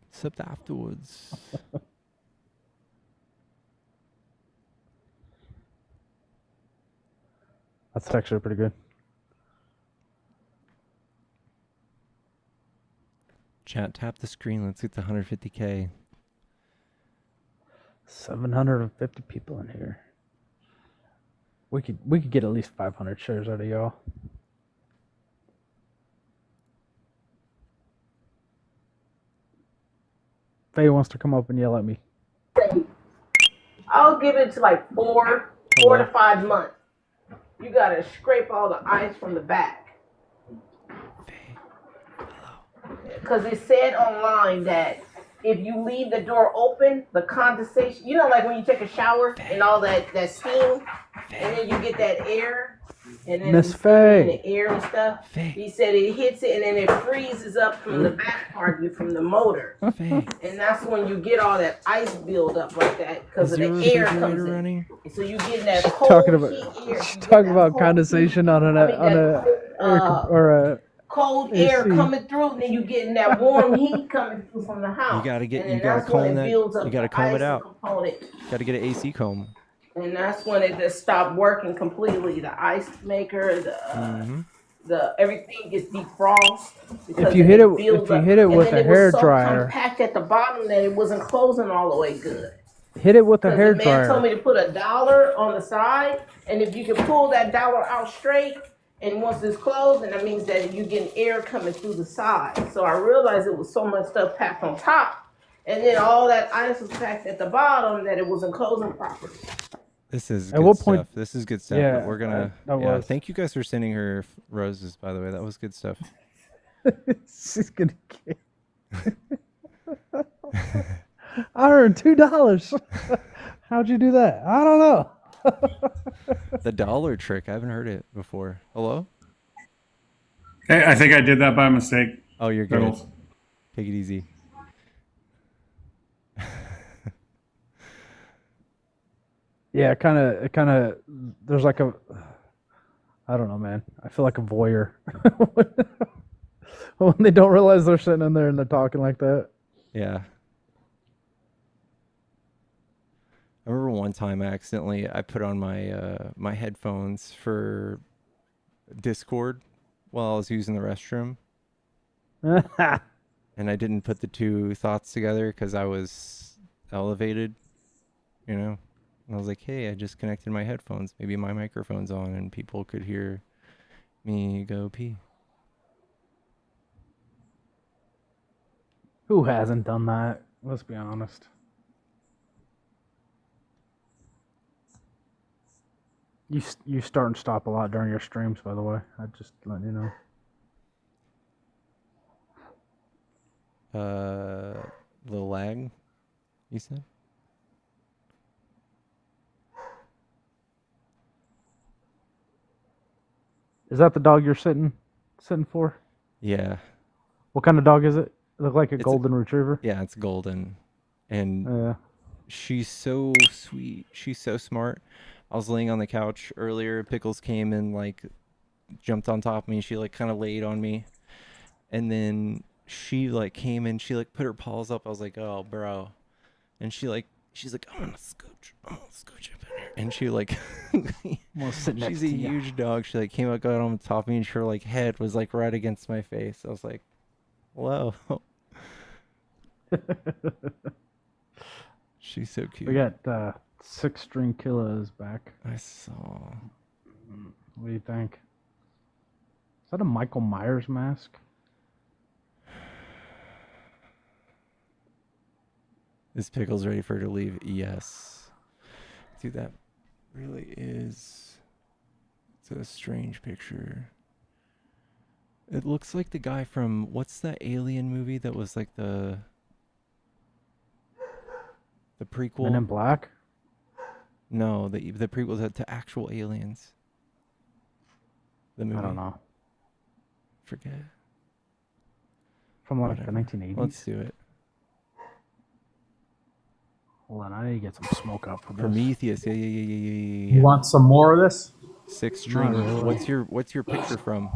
except afterwards.
That's actually pretty good.
Chat, tap the screen. Let's get to 150K.
750 people in here. We could get at least 500 shares out of y'all. Faye wants to come up and yell at me.
I'll give it to like 4 to 5 months. You gotta scrape all the ice from the back. Because it said online that if you leave the door open, the condensation, you know, like when you take a shower and all that steam, and then you get that air, and then
Miss
the
Faye.
air and stuff. He said it hits it and then it freezes up from the back part of you, from the motor. And that's when you get all that ice build up like that because of the air comes in.
Running?
So you get that cold
Talking about
heat air.
talking about condensation on a
Cold
AC.
air coming through, and then you getting that warm heat coming through from the house.
You gotta
and
comb that. You gotta
the
comb it
ice
out.
component.
Gotta get an AC comb.
And that's when it just stopped working completely. The ice maker, the everything gets defrost.
If you hit it with a hair dryer,
compact at the bottom that it wasn't closing all the way good.
Hit it with a hair
The man told
dryer.
me to put $1 on the side, and if you can pull that dollar out straight, and once it's closed, and that means that you're getting air coming through the side. So I realized it was so much stuff packed on top, and then all that ice was packed at the bottom that it wasn't closing properly.
This is
At
good
what
stuff.
point-
This is good stuff.
Yeah,
but we're gonna.
that
Yeah.
was.
Thank you guys for sending her roses. By the way, that was good stuff.
She's gonna get. I earned $2. How'd you do that? I don't know.
The dollar trick. I haven't heard it before. Hello?
Hey, I think I did that by mistake.
Oh, you're good.
Pickles.
Take it easy.
Yeah, it kind of. There's like a. I don't know, man. I feel like a voyeur when they don't realize they're sitting in there and they're talking like that.
Yeah. I remember one time I put on my my headphones for Discord while I was using the restroom. And I didn't put the two thoughts together because I was elevated, you know. And I was like, hey, I just connected my headphones. Maybe my microphone's on and people could hear me go pee.
Who hasn't done that? Let's be honest. You start and stop a lot during your streams, by the way. I just let you know.
The lag, you said?
Is that the dog you're sitting for?
Yeah.
What kind of dog is it? Look like a
It's
golden retriever?
Yeah, it's golden. And she's so sweet. She's so smart. I was laying on the couch earlier. Pickles came and like jumped on top of me. She like kind of laid on me. And then she like came and she like put her paws up. I was like, oh, bro. And she's like, I'm gonna scooch up in here. And she like, she's a huge dog. She like came up, got on top of me, and her like head was like right against my face. I was like, whoa. She's so cute.
We got 6 String Killers back.
I saw.
What do you think? Is that a Michael Myers mask?
Is Pickles ready for her to leave? Yes. Dude, that really is. It's a strange picture. It looks like the guy from, what's that alien movie that was like the prequel?
Men in Black?
No, the prequel to actual aliens. The movie.
I don't know.
Forget.
From like
Whatever.
the 1980s.
Let's do it.
Hold on, I need to get some smoke up for this.
Prometheus. Yeah.
You want some more of this?
Six String.
really.
What's your picture from?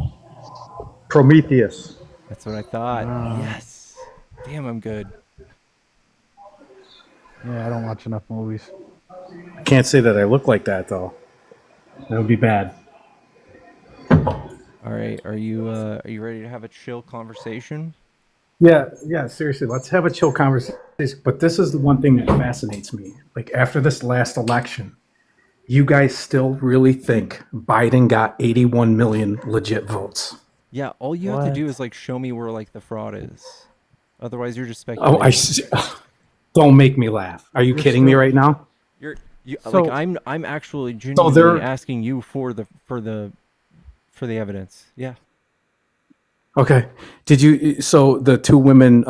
Prometheus.
That's what I thought. Yes. Damn, I'm good.
Yeah, I don't watch enough movies.
I can't say that I look like that though. That would be bad.
All right. Are you ready to have a chill conversation?
Yeah, seriously, let's have a chill conversation. But this is the one thing that fascinates me. Like, after this last election, you guys still really think Biden got 81 million legit votes?
Yeah. All you have to do is like show me where like the fraud is. Otherwise, you're just speculating.
Oh, I see. Don't make me laugh. Are you kidding me right now?
Like I'm actually genuinely asking you for the evidence. Yeah.
Okay. Did you? So the two women,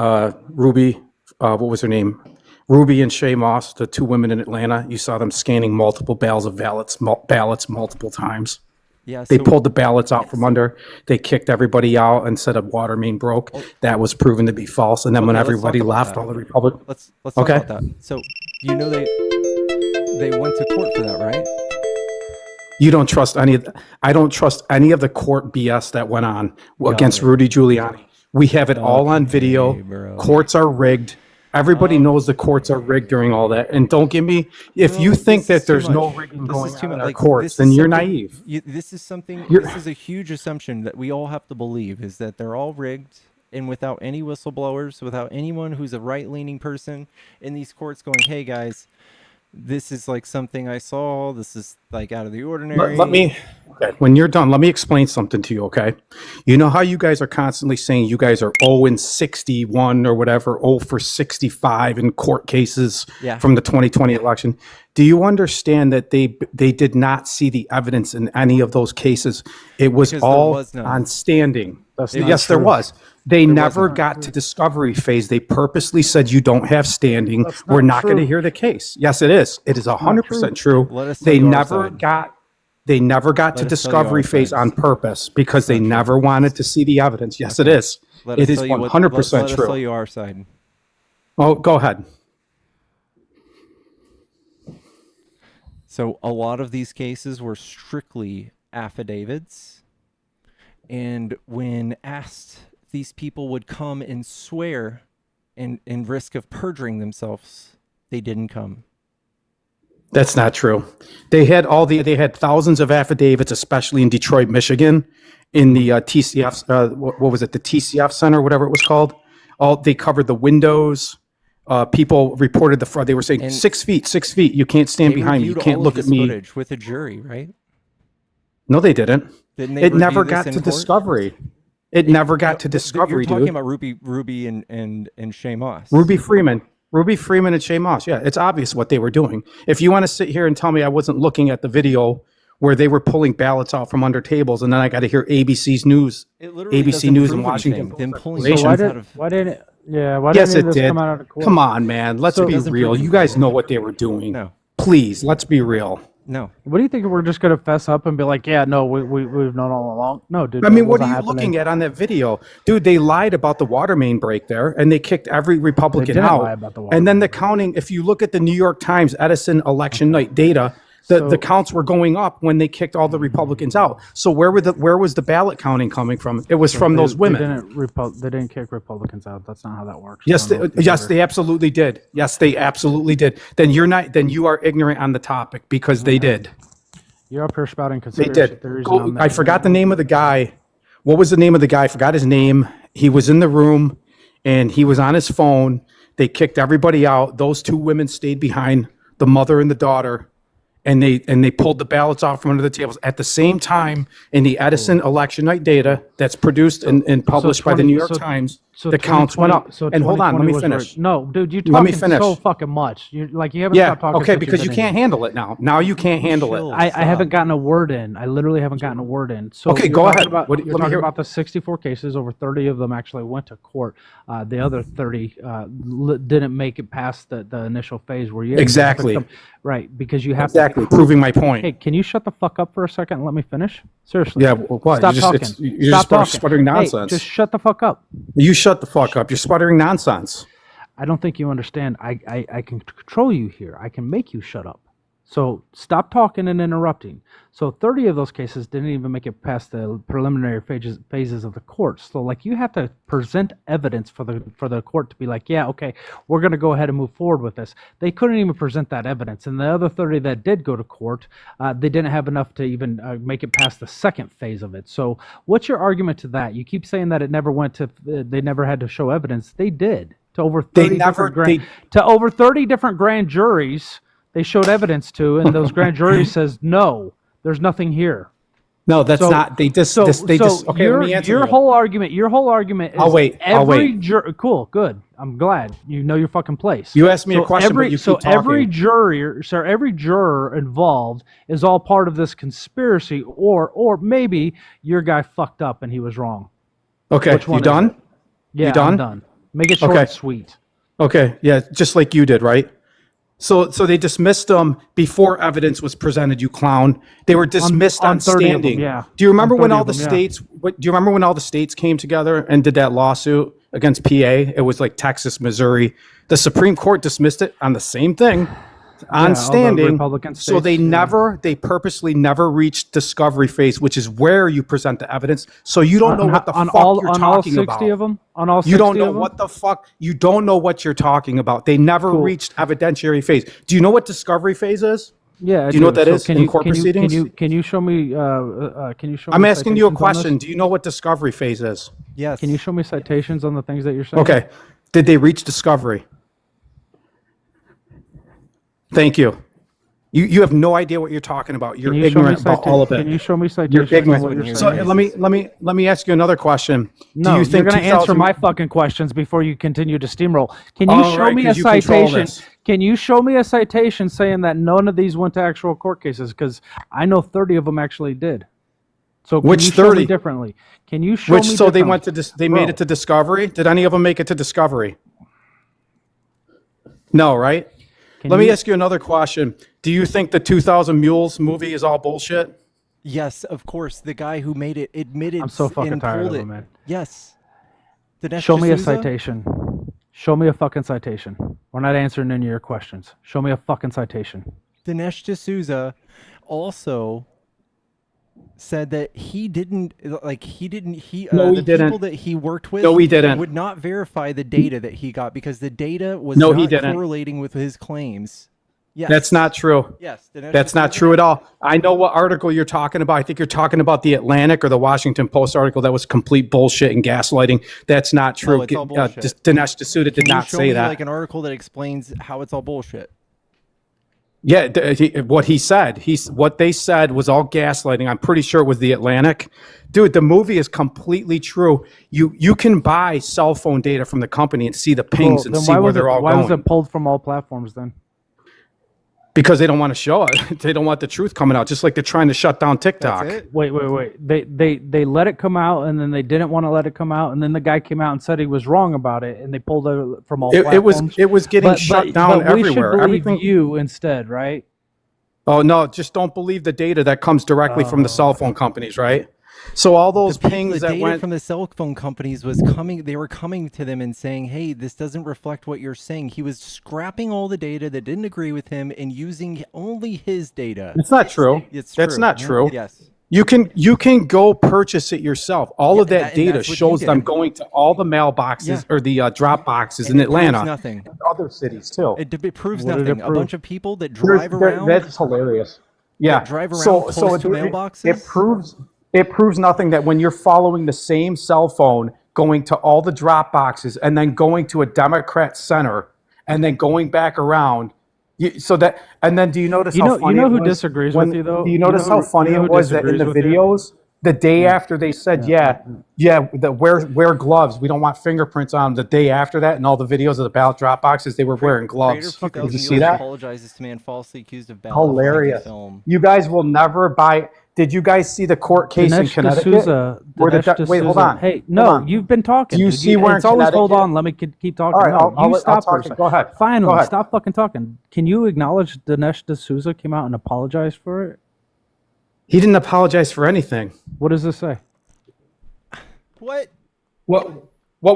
Ruby, what was her name? Ruby and Shay Moss, the two women in Atlanta. You saw them scanning multiple ballots multiple times.
Yeah.
They pulled the ballots out from under. They kicked everybody out and said a water main broke. That was proven to be false. And then when everybody left, all the Republicans.
Let's talk about that. So you know they went to court for that, right?
You don't trust any of I don't trust any of the court BS that went on against Rudy Giuliani. We have it all on video.
Bro.
Courts are rigged. Everybody knows the courts are rigged during all that. And don't give me, if you think that there's no rigging going on in our courts, then you're naive.
This is something, this is a huge assumption that we all have to believe, is that they're all rigged, and without any whistleblowers, without anyone who's a right-leaning person in these courts going, hey guys, this is like something I saw, this is like out of the ordinary.
When you're done, let me explain something to you, okay? You know how you guys are constantly saying you guys are 0-61 or whatever, 0-65 in court cases from the 2020 election. Do you understand that they did not see the evidence in any of those cases? It was all on standing. Yes, there was. They never got to discovery phase. They purposely said you don't have standing. We're not going to hear the case. Yes, it is. It is 100% true. They never got to discovery phase on purpose because they never wanted to see the evidence. Yes, it is. It is 100% true.
Let us tell you our side.
Oh, go ahead.
So a lot of these cases were strictly affidavits. And when asked, these people would come and swear and risk of perjuring themselves, they didn't come.
That's not true. They had thousands of affidavits, especially in Detroit, Michigan, in the TCF, what was it, the TCF Center, whatever it was called. They covered the windows. People reported the fraud. They were saying 6 feet. You can't stand behind me. You can't look at me.
Footage with a jury, right?
No, they didn't. It never got to discovery. It never got to discovery,
You're talking
dude.
about Ruby and Shay Moss.
Ruby Freeman and Shay Moss. Yeah, it's obvious what they were doing. If you want to sit here and tell me I wasn't looking at the video where they were pulling ballots out from under tables, and then I got to hear ABC News in Washington.
Why didn't
Yes, it
this
did.
come out of court?
Come on, man. Let's be real. You guys know what they were doing.
No.
Please, let's be real.
No.
What do you think? We're just going to fess up and be like, yeah, no, we've known all along? No, dude.
I mean, what are you looking at on that video? Dude, they lied about the water main break there, and they kicked every Republican out. And then the counting, if you look at the New York Times Edison election night data, the counts were going up when they kicked all the Republicans out. So where was the ballot counting coming from? It was from those women.
They didn't kick Republicans out. That's not how that works.
Yes, they absolutely did. Yes, they absolutely did. Then you are ignorant on the topic because they did.
You're up here spouting conspiracy theories.
I forgot the name of the guy. What was the name of the guy? I forgot his name. He was in the room and he was on his phone. They kicked everybody out. Those two women stayed behind, the mother and the daughter. And they pulled the ballots off from under the tables at the same time in the Edison election night data that's produced and published by the New York Times.
So
the counts went
2020
up.
So
And hold on, let
2020
me
was
finish.
No, dude, you're
Let me
talking
finish.
so fucking much. You haven't
Yeah,
stopped talking.
okay,
since
because
you've
you
been
can't
in here.
handle it now. Now you can't handle it.
I haven't gotten a word in. I literally haven't gotten a word in. So
Okay,
you're
go
talking
ahead.
About,
What-
you're
let me
talking
hear-
about the 64 cases. Over 30 of them actually went to court. The other 30 didn't make it past the initial phase where you
Exactly.
Right, because you have
Exactly,
to prove,
proving my point.
Hey, can you shut the fuck up for a second and let me finish? Seriously.
Yeah, well, what?
Stop
You just-
talking.
it's- you're
Stop
just
talking.
sputtering
Hey,
nonsense.
just shut the fuck up.
You shut the fuck up. You're sputtering nonsense.
I don't think you understand. I can control you here. I can make you shut up. So stop talking and interrupting. So 30 of those cases didn't even make it past the preliminary phases of the court. So like you have to present evidence for the court to be like, yeah, okay, we're going to go ahead and move forward with this. They couldn't even present that evidence. And the other 30 that did go to court, they didn't have enough to even make it past the second phase of it. So what's your argument to that? You keep saying that it never went to, they never had to show evidence. They did. To over 30 to over 30 different grand juries. They showed evidence to, and those grand juries says no, there's nothing here.
No, that's not. They just. Okay, let me answer
your
that.
whole argument. Your whole argument is
I'll wait. I'll wait.
Cool, good. I'm glad you know your fucking place.
You asked me a question, but you keep talking.
Every juror involved is all part of this conspiracy, or maybe your guy fucked up and he was wrong.
Okay,
Which one
you done?
Yeah,
you done?
I'm done. Make it short and sweet.
Okay, yeah, just like you did, right? So they dismissed them before evidence was presented. You clown! They were dismissed on
30 of them,
standing.
yeah.
Do you remember
On
when
30
all
of
the
them, yeah.
states? Do you remember when all the states came together and did that lawsuit against PA? It was like Texas, Missouri. The Supreme Court dismissed it on the same thing,
all
on
the
standing.
Republican
So they
states,
they purposely never reached discovery phase, which is where you present the evidence. So you don't know what the fuck you're talking
all 60
about.
of them. On all 60
You don't know
of them?
what the fuck. You don't know what you're talking about. They never reached evidentiary phase. Do you know what discovery phase is?
Yeah.
Do you know what that is
Can
in
you,
court
can you,
proceedings?
Can you show me? Can you show?
I'm
me
asking you a
citations on this?
question. Do you know what discovery phase is?
Yes.
Can you show me citations on the things that you're saying?
Okay. Did they reach discovery? Thank you. You have no idea what you're talking about. You're
Can you show me
ignorant about all of it.
Can you show me
You're
citations on
ignorant.
what you're
So
saying?
let me ask you another question.
No,
Do you think
you're going to answer
2000
my fucking questions before you continue to steamroll. Can you
All
show
right,
me a
'cause you control
citation?
this.
Can you show me a citation saying that none of these went to actual court cases? Because I know 30 of them actually did. So can
Which
you show
30?
me differently? Can you show
Which
me
so they
differently?
went to they made
Bro.
it to discovery? Did any of them make it to discovery? No, right? Let me ask you another question. Do you think the 2000 Mules movie is all bullshit?
Yes, of course. The guy who made it admitted
I'm so fucking
and
tired
pulled
of
it.
him, man.
Yes. Dinesh
Show me a
D'Souza?
citation. Show me a fucking citation. We're not answering any of your questions. Show me a fucking citation.
Dinesh D'Souza also said that he didn't
No,
the
he
people
didn't.
that he worked with
No, he didn't.
would not verify the data that he got because the data was
No,
not
he didn't.
correlating with his claims. Yes.
That's not true.
Yes, Dinesh
That's not
D'Souza.
true at all. I know what article you're talking about. I think you're talking about the Atlantic or the Washington Post article that was complete bullshit and gaslighting. That's not true.
No, it's all bullshit.
Dinesh D'Souza did
Can you
not
show
say
me,
that.
like an article that explains how it's all bullshit?
Yeah, what he said, what they said was all gaslighting. I'm pretty sure it was the Atlantic. Dude, the movie is completely true. You can buy cell phone data from the company and see the pings and
then
see where they're all
why
going.
was it pulled from all platforms then?
Because they don't want to show it. They don't want the truth coming out, just like they're trying to shut down TikTok.
Wait. They let it come out, and then they didn't want to let it come out, and then the guy came out and said he was wrong about it, and they pulled it from all platforms.
It was getting shut down
but we
everywhere.
should believe
Everything.
you instead, right?
Oh no, just don't believe the data that comes directly from the cell phone companies, right? So all those pings
The
that
data
went
from the cell phone companies was coming. They were coming to them and saying, "Hey, this doesn't reflect what you're saying." He was scrapping all the data that didn't agree with him and using only his data.
It's not true.
It's
That's
true.
not true.
Yes.
You can go purchase it yourself. All of that
and
data
that's what
shows
he
them
did.
going to all the mailboxes
Yeah.
or the drop boxes
And
in
it proves
Atlanta,
nothing.
and other cities too.
It proves
What did
nothing.
it
A
prove?
bunch of people that drive around.
That's hilarious. Yeah,
that drive around
so
close
it,
to mailboxes.
it proves nothing that when you're following the same cell phone, going to all the drop boxes, and then going to a Democrat center, and then going back around. And then do you notice
You
how
know
funny
who
it was
disagrees
when-
with you though?
Do you notice how funny
know
it
who
was that in the
disagrees with you?
videos? the day after they said, wear gloves. We don't want fingerprints on them. The day after that, and all the videos of the ballot drop boxes, they were wearing gloves.
Creator
Did you
2000
see that?
apologizes to man falsely accused of ballot
Hilarious.
film.
You guys will never buy. Did you guys see the court case in Connecticut? Wait, hold on.
Hey, no, you've been talking.
Do you see where
it's always hold
Connecticut-
on? Let me keep talking.
All right,
No,
I'll
stop for a
talk.
second.
Go ahead.
Finally,
Go ahead.
stop fucking talking. Can you acknowledge Dinesh D'Souza came out and apologized for it?
He didn't apologize for anything.
What does this say?
What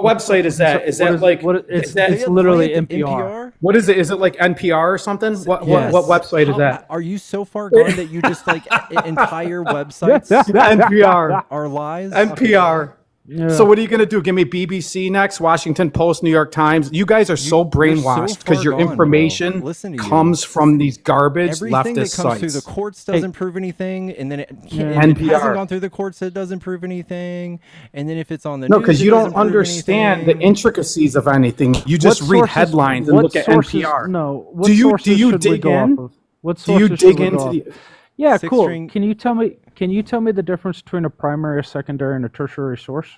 website is that? Is that like?
It's literally NPR.
What is it? Is it like NPR or something? What website is that?
Are you so far gone that you just like entire websites
NPR
are lies?
NPR.
Yeah.
So what are you going to do? Give me BBC next, Washington Post, New York Times. You guys are so brainwashed because your information comes from these garbage
Everything
leftist
that comes
sites.
through the courts doesn't prove anything, and then it
NPR.
hasn't gone through the courts, it doesn't prove anything, and then if it's on the
No,
news,
because
it
you don't
doesn't prove
understand
anything.
the intricacies of anything. You just
What
read
sources-
headlines and
what
look at
sources-
NPR.
No. What
do you
sources should we
dig
go
in?
off of? What
Do you
sources
dig
should we go
into
off?
the?
Yeah,
Six
cool.
string-
Can you tell me the difference between a primary, a secondary, and a tertiary source?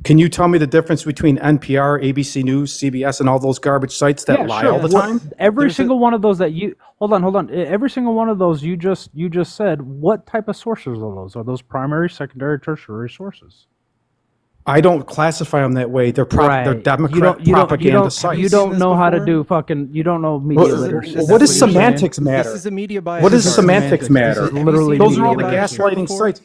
Can you tell me the difference between NPR, ABC News, CBS, and all those garbage sites that lie all the time?
Every single one of those that you hold on. Every single one of those you just said. What type of sources are those? Are those primary, secondary, tertiary sources?
I don't classify them that way. They're they're Democrat propaganda sites.
You don't know how to do fucking. You don't know media literacy.
What does semantics matter?
This is a media bias.
What does
chart.
semantics matter?
Have you
Literally
seen a
Those are all the
media bias chart
gaslighting
before?
sites.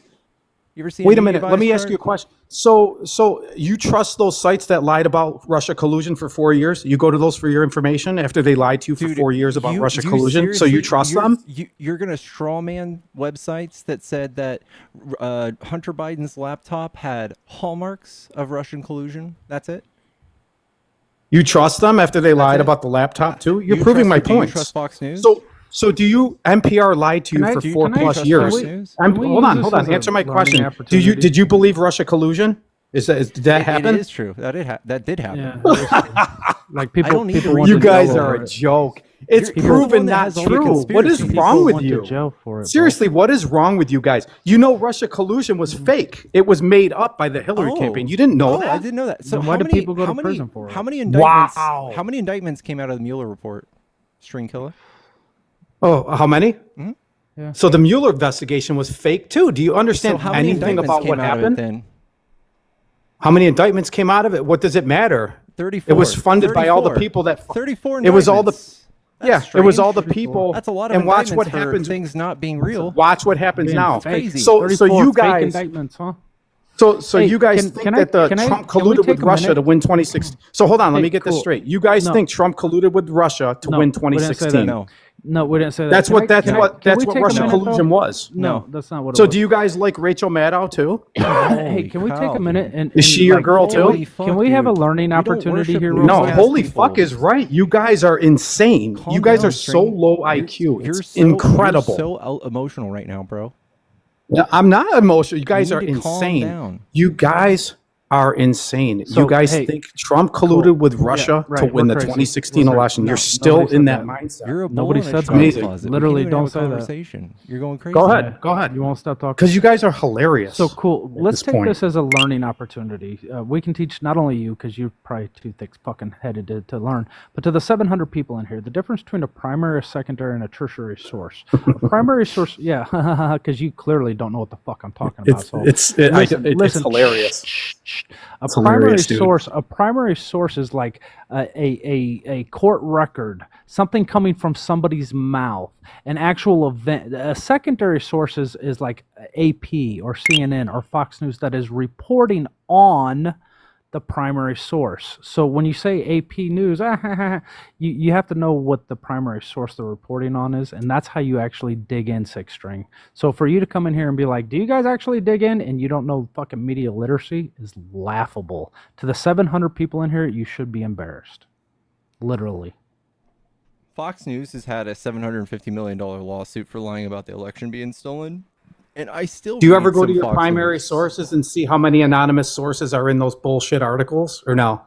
You ever seen
Wait a
media
minute. Let me
bias
ask you a
chart?
question. So you trust those sites that lied about Russia collusion for 4 years? You go to those for your information after they lied to you for 4 years about Russia collusion? So you trust them?
You're going to straw man websites that said that Hunter Biden's laptop had hallmarks of Russian collusion? That's it?
You trust them after they lied about the laptop too? You're proving my
Do you
points.
trust Fox News?
So do you? NPR lied to you for 4+ years. Hold on. Answer my question. Did you believe Russia collusion? Did that happen?
It is true. That did happen.
Yeah, like people.
You guys are a joke. It's proven not true. What is wrong with you? Seriously, what is wrong with you guys? You know Russia collusion was fake. It was made up by the Hillary campaign. You didn't know that?
I didn't know that. So
why do people go to prison for it?
How many indictments?
Wow.
How many indictments came out of the Mueller report? String killer.
Oh, how many?
Mhm.
Yeah.
So the Mueller investigation was fake too. Do you understand
So how many
anything
indictments
about
came
what
out of it
happened?
then?
How many indictments came out of it? What does it matter?
34.
It was funded by all the
34.
people that.
34
It was all the.
indictments.
Yeah,
That's
it was all the
strange.
people.
That's a lot of
And watch
indictments
what
for
happens.
things not being real.
Watch what happens
Being
now.
fake.
Crazy.
So
34
you
fake
guys.
indictments, huh?
So
Hey,
you guys
can-
think
can I-
that the
can I-
Trump
can we
colluded
take
with
a
Russia
minute?
to win 2016? So hold on, let
Hey,
me get this
cool.
straight. You guys
No.
think Trump colluded with Russia to
No,
win
we didn't say that.
2016?
No, we didn't say that.
That's
Can
what
I-
that's
can I-
what
can
that's
we
what
take a
Russia
minute,
collusion
though?
was.
No, that's not what it
So
was.
do you guys like Rachel Maddow too?
Hey, can we take a minute and
Is she your girl
can
too?
we- Can we have a learning opportunity here? real
No,
quick?
holy fuck is right. You guys are insane. You guys are so low IQ. It's incredible.
You're so emotional right now, bro.
Yeah, I'm not emotional. You guys
You
are
need to calm
insane.
down.
You guys are insane.
So,
you guys
hey,
think Trump colluded with Russia
Yeah,
to
right,
win
we're
the
crazy.
2016
We're crazy.
election.
No,
You're still
nobody
in
said
that
that.
mindset.
You're a
Nobody
bull in a
said
shiny
Amazing.
closet.
Literally,
We can't even
don't
have a
say that.
conversation. You're going crazy.
Go ahead. Go ahead.
You won't stop talking.
Because you guys are hilarious.
So cool. Let's
this
take
point.
this as a learning opportunity. We can teach not only you, because you're probably too thick fucking headed to learn, but to the 700 people in here, the difference between a primary, a secondary, and a tertiary source. A primary source, yeah, because you clearly don't know what the fuck I'm talking about.
It's hilarious.
A
It's
primary
hilarious, dude.
source. A primary source is like a court record, something coming from somebody's mouth, an actual event. A secondary source is like AP or CNN or Fox News that is reporting on the primary source. So when you say AP News, you have to know what the primary source they're reporting on is, and that's how you actually dig in six string. So for you to come in here and be like, do you guys actually dig in, and you don't know fucking media literacy is laughable. To the 700 people in here, you should be embarrassed. Literally.
Fox News has had a $750 million lawsuit for lying about the election being stolen. And I still
Do you
read
ever go
some
to your
Fox
primary
News.
sources and see how many anonymous sources are in those bullshit articles, or no?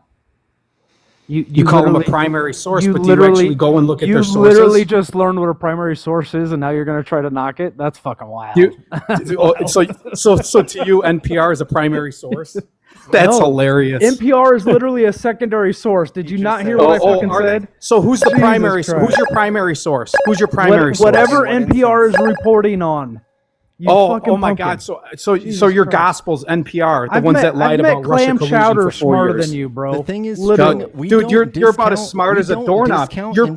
You call them a primary source, but do you actually go and look at their sources?
You literally just learned what a primary source is, and now you're going to try to knock it? That's fucking wild.
So to you, NPR is a primary source? That's hilarious.
NPR is literally a secondary source. Did you not hear what I fucking said?
So who's the primary? Who's your primary source? Who's your primary source?
Whatever NPR is reporting on.
Oh my God! So your gospel's NPR, the ones that lied about Russia collusion for 4
smarter
years.
than you, bro.
The thing is,
dude, you're about as smart as a doorknob. You're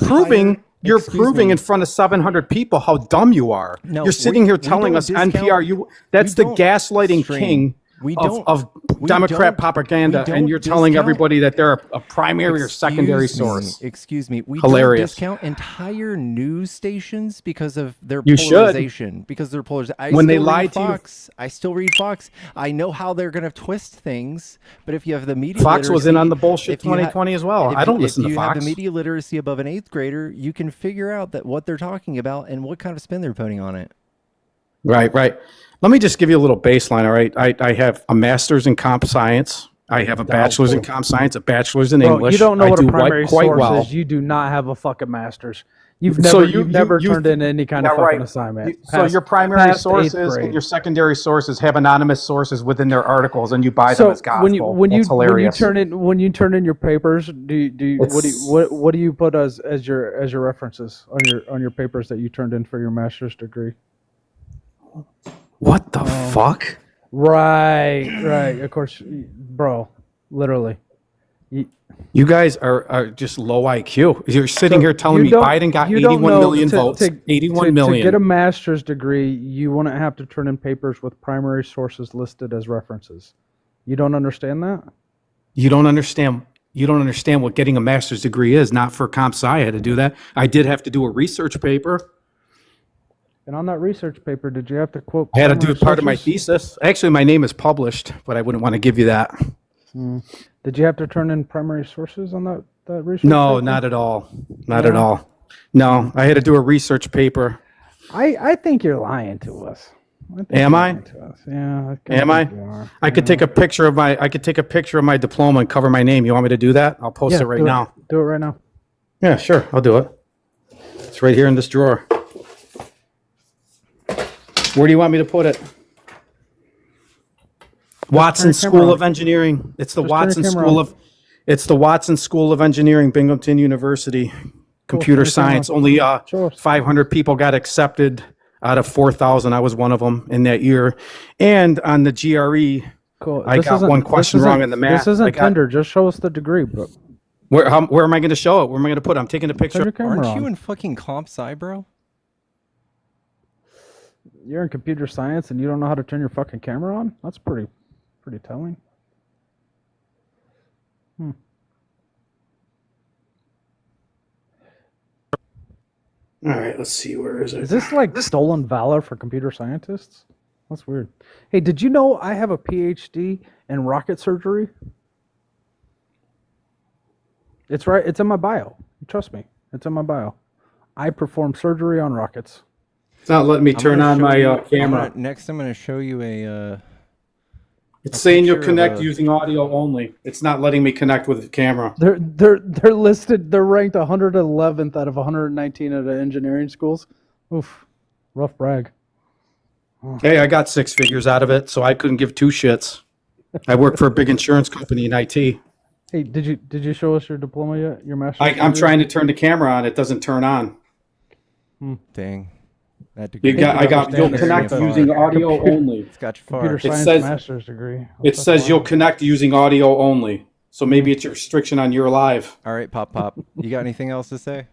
proving in front of 700 people how dumb you are.
No,
you're sitting here
we
telling
don't
us
discount-
NPR. That's the gaslighting king
We
of Democrat propaganda, and you're telling everybody that they're a primary or secondary source.
Excuse me. We
Hilarious.
don't discount entire news stations because of their
You should.
polarization. Because they're polarization.
When they lie to you.
Fox, I still read Fox. I know how they're going to twist things, but if you have the media
Fox was in on the bullshit
if you ha-
2020 as well. I don't listen to
If you have
Fox.
the media literacy above an 8th grader, you can figure out that what they're talking about and what kind of spin they're putting on it.
Right. Let me just give you a little baseline, all right? I have a master's in comp science. I have a bachelor's in comp science, a bachelor's in
Bro,
English.
you don't know
I
what
do
a primary
quite
source
well.
is. You do not have a fucking master's. You've
So
never,
you-
you've never
you-
turned in any kind of
Yeah,
fucking
right.
assignment.
So your primary sources and your secondary sources have anonymous sources within their articles, and you buy them as gospel. That's hilarious.
when you turn in your papers, what do you put as your references on your papers that you turned in for your master's degree?
What the fuck?
Right. Of course, bro. Literally.
You guys are just low IQ. You're sitting here telling me Biden got 81 million votes. 81 million.
To get a master's degree, you wouldn't have to turn in papers with primary sources listed as references. You don't understand that?
You don't understand. You don't understand what getting a master's degree is. Not for comp sci. I had to do that. I did have to do a research paper.
And on that research paper, did you have to quote?
I had to do
primary
part of my
sources?
thesis. Actually, my name is published, but I wouldn't want to give you that.
Did you have to turn in primary sources on that research?
No,
paper?
not at all. Not at all. No, I had to do a research paper.
I think you're lying to us.
Am I?
Yeah.
Am I? I could take a picture of my diploma and cover my name. You want me to do that? I'll post it right now.
Do it right now.
Yeah, sure. I'll do it. It's right here in this drawer. Where do you want me to put it? Watson School of Engineering. It's the Watson School of. It's the Watson School of Engineering, Binghamton University. Computer science. Only 500 people got accepted out of 4,000. I was one of them in that year. And on the GRE,
Cool.
I got one question wrong in the math.
This isn't tender. Just show us the degree, bro.
Where am I going to show it? Where am I going to put it? I'm taking a picture.
Aren't you in fucking comp sci, bro?
You're in computer science and you don't know how to turn your fucking camera on? That's pretty telling.
All right, let's see. Where is it?
Is this like stolen valor for computer scientists? That's weird. Hey, did you know I have a PhD in rocket surgery? It's right. It's in my bio. Trust me. It's in my bio. I perform surgery on rockets.
It's not letting me turn on my camera.
Next, I'm going to show you a.
It's saying you'll connect using audio only. It's not letting me connect with the camera.
They're listed. They're ranked 111th out of 119 at the engineering schools. Oof, rough brag.
Hey, I got 6 figures out of it, so I couldn't give two shits. I work for a big insurance company in IT.
Hey, did you show us your diploma yet? Your master's?
I'm trying to turn the camera on. It doesn't turn on.
Dang.
You'll connect using audio only.
It's got you
Computer
far.
science master's degree.
It says you'll connect using audio only. So maybe it's a restriction on your live.
All right, Pop. You got anything else to say?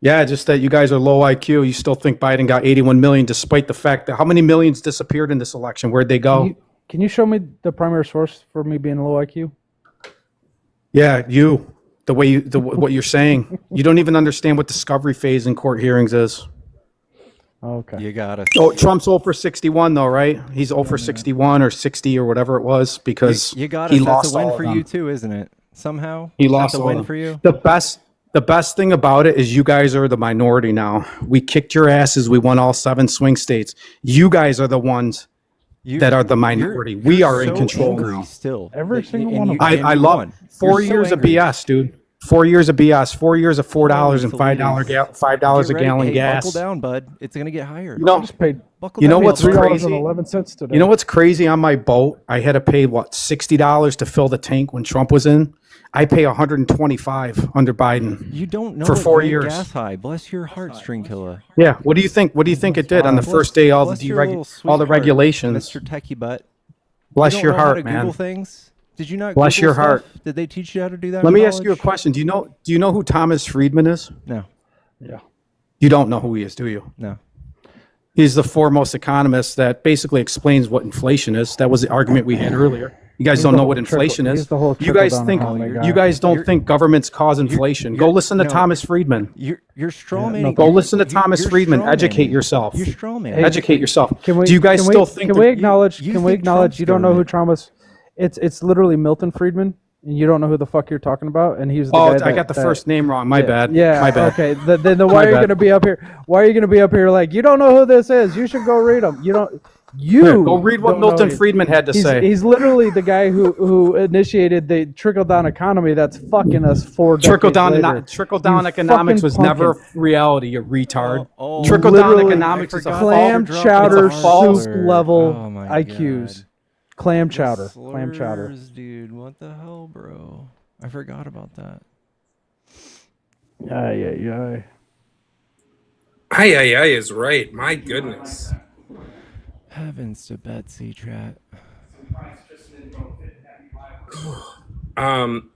Yeah, just that you guys are low IQ. You still think Biden got 81 million, despite the fact that how many millions disappeared in this election? Where'd they go?
Can you show me the primary source for me being low IQ?
Yeah, what you're saying. You don't even understand what discovery phase in court hearings is.
Okay.
You got it.
Oh, Trump's 0 for 61 though, right? He's 0 for 61 or 60 or whatever it was because
You got
he
it.
lost
That's a win
all
for
of them.
you too, isn't it? Somehow
He lost
That's a
all
win
of them.
for you.
The best thing about it is you guys are the minority now. We kicked your asses. We won all 7 swing states. You guys are the ones that are the minority. We are in control now.
Still,
Every single one of them.
I love 4 years of BS, dude. 4 years of BS. 4 years of $4 and $5 a gallon gas.
Buckle down, bud. It's gonna get higher.
You know,
just paid.
You know what's crazy?
$3.11 today.
You know what's crazy on my boat? I had to pay $60 to fill the tank when Trump was in. I pay $125 under Biden.
You don't know
for
what
4
made
years.
Gas high. Bless your heart, string killer.
Yeah. What do you think? What do you think it did on the first day? All the regulations.
Mr. Techie Butt.
Bless
You don't
your
know how
heart,
to
man.
Google things? Did you not?
Bless
Google
your heart.
stuff? Did they teach you how to do that?
Let
in
me ask you a
college?
question. Do you know who Thomas Friedman is?
No.
Yeah.
You don't know who he is, do you?
No.
He's the foremost economist that basically explains what inflation is. That was the argument we had earlier. You guys don't know what inflation is. You guys think think governments cause inflation. Go listen to Thomas Friedman.
You're straw manning.
Go listen to Thomas Friedman. Educate yourself.
You're straw man.
Educate yourself.
Can we,
do you guys
can
still
we,
think?
Can we acknowledge?
you
Can we
think
acknowledge?
Trump's
You don't know who
government-
Thomas? It's literally Milton Friedman, and you don't know who the fuck you're talking about. And he's the
Oh,
guy
I got the first name wrong. My bad.
Yeah.
My bad.
Okay. Then why
My
are you
bad.
going to be up here? Why are you going to be up here like you don't know who this is? You should go read them. You don't. You
Here, go read what
don't know
Milton
who-
Friedman had to say.
He's literally the guy who initiated the trickle down economy that's fucking us 4 decades
Trickle down
later.
economics was
fucking
never
pumpkin.
reality, you retard. Trickle down
Literally,
economics is a
clam
false-
chowder
it's a false-
soup level
Oh my
IQs.
God.
Clam
The
chowder. Clam chowder.
slurs, dude. What the hell, bro? I forgot about that.
Yeah.
Aye is right. My goodness.
Heavens to Betsy, chat.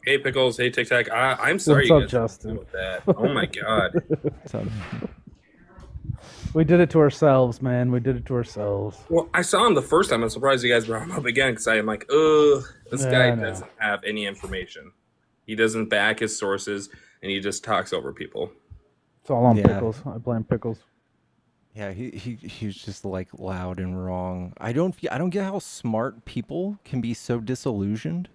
Hey Pickles, hey Tic Tac. I'm sorry
What's
you
up,
guys
Justin?
with that. Oh my god.
What's up?
We did it to ourselves, man. We did it to ourselves.
Well, I saw him the first time. I'm surprised you guys brought him up again because I'm like, ugh, this
Yeah,
guy
I know.
doesn't have any information. He doesn't back his sources, and he just talks over people.
It's all on
Yeah.
Pickles. I blame Pickles.
Yeah, he's just like loud and wrong. I don't get how smart people can be so disillusioned.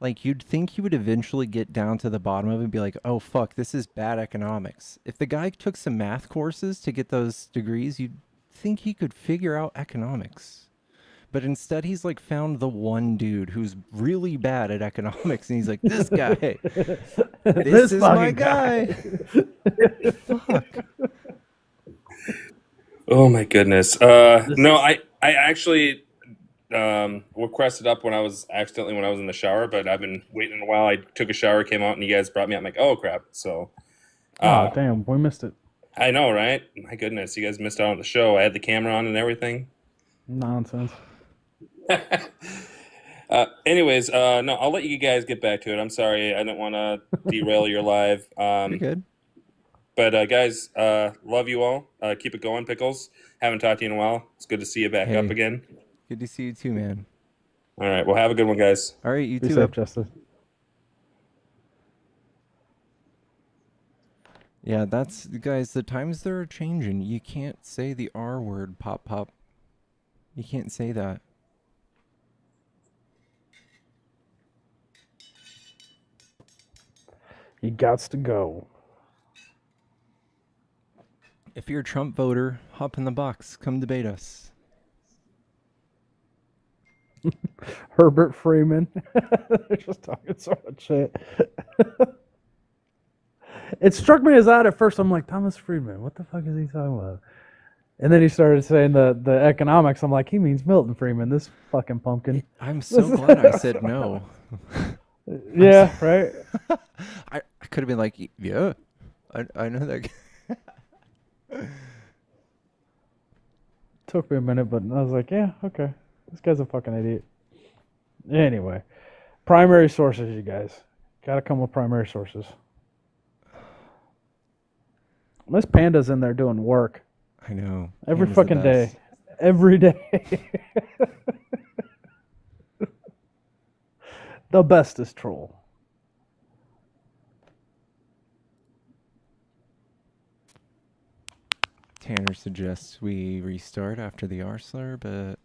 Like you'd think you would eventually get down to the bottom of it and be like, "Oh fuck, this is bad economics." If the guy took some math courses to get those degrees, you'd think he could figure out economics. But instead he's like found the one dude who's really bad at economics and he's like, "This guy. This is my
fucking
guy." Fuck.
Oh my goodness. No, I actually requested up when I was in the shower, but I've been waiting a while. I took a shower, came out, and you guys brought me up. I'm like, oh crap. So
Oh damn, we missed it.
I know, right? My goodness, you guys missed out on the show. I had the camera on and everything.
Nonsense.
Anyways, no, I'll let you guys get back to it. I'm sorry, I didn't want to derail your live.
You're good.
But guys, love you all. Keep it going, Pickles. Haven't talked to you in a while. It's good to see you back
Hey.
up again.
Good to see you too, man.
All right, well, have a good one, guys.
All right, you
Be
too.
safe, Justin.
Yeah, that's guys, the times they're changing. You can't say the R word, pop. You can't say that.
You gots to go.
If you're a Trump voter, hop in the box. Come debate us.
Herbert Freeman. They're just talking so much shit. It struck me as odd at first. I'm like, Thomas Friedman, what the fuck is he talking about? And then he started saying the economics. I'm like, he means Milton Friedman, this fucking pumpkin.
I'm so glad I said no.
Yeah, right?
I could have been like, yeah, I know that.
Took me a minute, but I was like, yeah, okay. This guy's a fucking idiot. Anyway, primary sources, you guys. Got to come with primary sources. This panda's in there doing work.
I know.
Every
Panda's the
fucking day.
best.
Every day. The best is troll.
Tanner suggests we restart after the R slur, but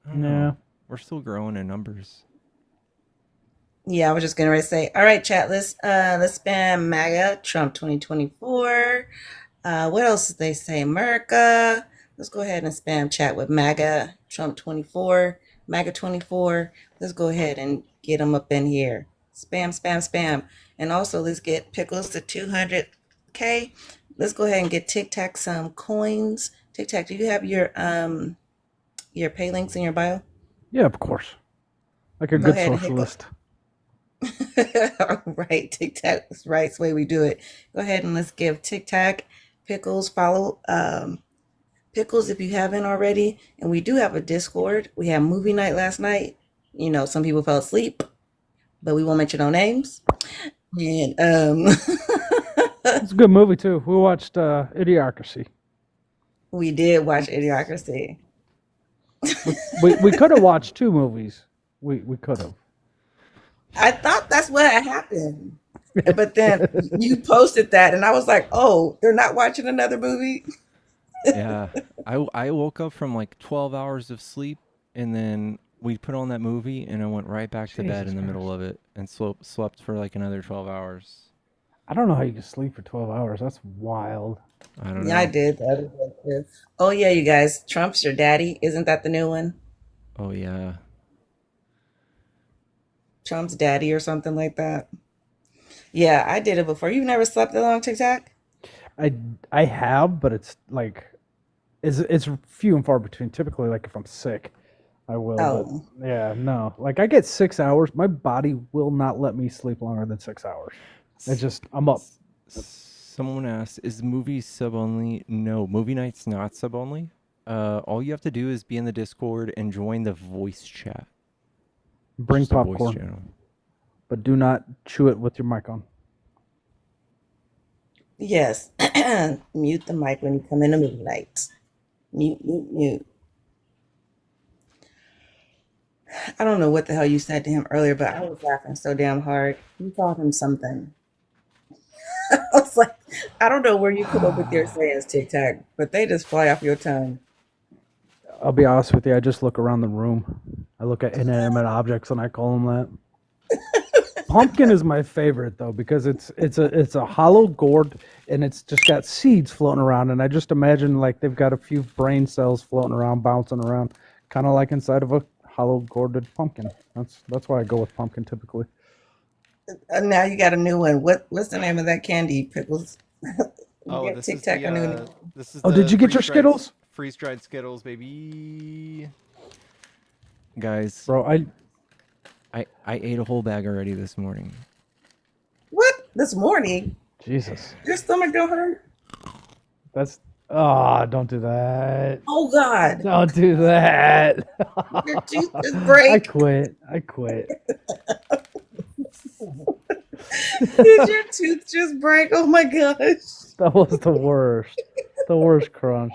I don't
Yeah.
know. We're still growing in numbers.
Yeah, I was just gonna say, all right, chat. Let's spam MAGA Trump 2024. What else did they say? America. Let's go ahead and spam chat with MAGA Trump 24, MAGA 24. Let's go ahead and get them up in here. Spam, spam, spam. And also, let's get Pickles to 200K. Let's go ahead and get Tic Tac some coins. Tic Tac, do you have your pay links in your bio?
Yeah, of course. Like a
Go
good
ahead and hit
socialist.
All right, Tic Tac is right. It's the way we do it. Go ahead and let's give Tic Tac, Pickles, follow Pickles if you haven't already. And we do have a Discord. We had movie night last night. You know, some people fell asleep, but we won't mention no names. And
It's a good movie too. We watched Idiocracy.
we did watch Idiocracy.
We could have watched 2 movies. We could have.
I thought that's what had happened. But then you posted that, and I was like, oh, they're not watching another movie?
Yeah. I woke up from like 12 hours of sleep, and then we put on that movie, and I went right back to bed in the middle of it and slept for like another 12 hours.
I don't know how you can sleep for 12 hours. That's wild.
I don't know.
Yeah, I did. That was good. Oh, yeah, you guys. Trump's your daddy. Isn't that the new one?
Oh, yeah.
Trump's daddy or something like that. Yeah, I did it before. You've never slept that long, Tic Tac?
I have, but it's like it's few and far between. Typically, like if I'm sick, I will.
Oh.
But yeah, no. Like I get 6 hours. My body will not let me sleep longer than 6 hours. It's just I'm up.
Someone asked, is movie sub only? No, movie night's not sub only. All you have to do is be in the Discord and join the voice chat.
Bring
Just a voice
popcorn,
channel.
but do not chew it with your mic on.
Yes. Mute the mic when you come in the movie night. Mute, mute, mute. I don't know what the hell you said to him earlier, but I was laughing so damn hard. You called him something. I was like, I don't know where you come up with your sayings, Tic Tac, but they just fly off your tongue.
I'll be honest with you. I just look around the room. I look at inanimate objects and I call them that. Pumpkin is my favorite though because it's a hollow gourd and it's just got seeds floating around, and I just imagine like they've got a few brain cells floating around, bouncing around, kind of like inside of a hollow gourded pumpkin. That's why I go with pumpkin typically.
Now you got a new one. What's the name of that candy, Pickles?
Oh,
Give
this
Tic
is
Tac
the,
a new name.
this is
Oh,
the
did you get your
freeze-dried-
Skittles?
Freeze-dried Skittles, baby. Guys,
Bro,
I ate a whole bag already this morning.
What? This morning?
Jesus.
Your stomach don't hurt?
Don't do that.
Oh, God.
Don't do that.
Your tooth just break.
I quit.
Did your tooth just break? Oh, my gosh.
That was the worst. The worst crunch.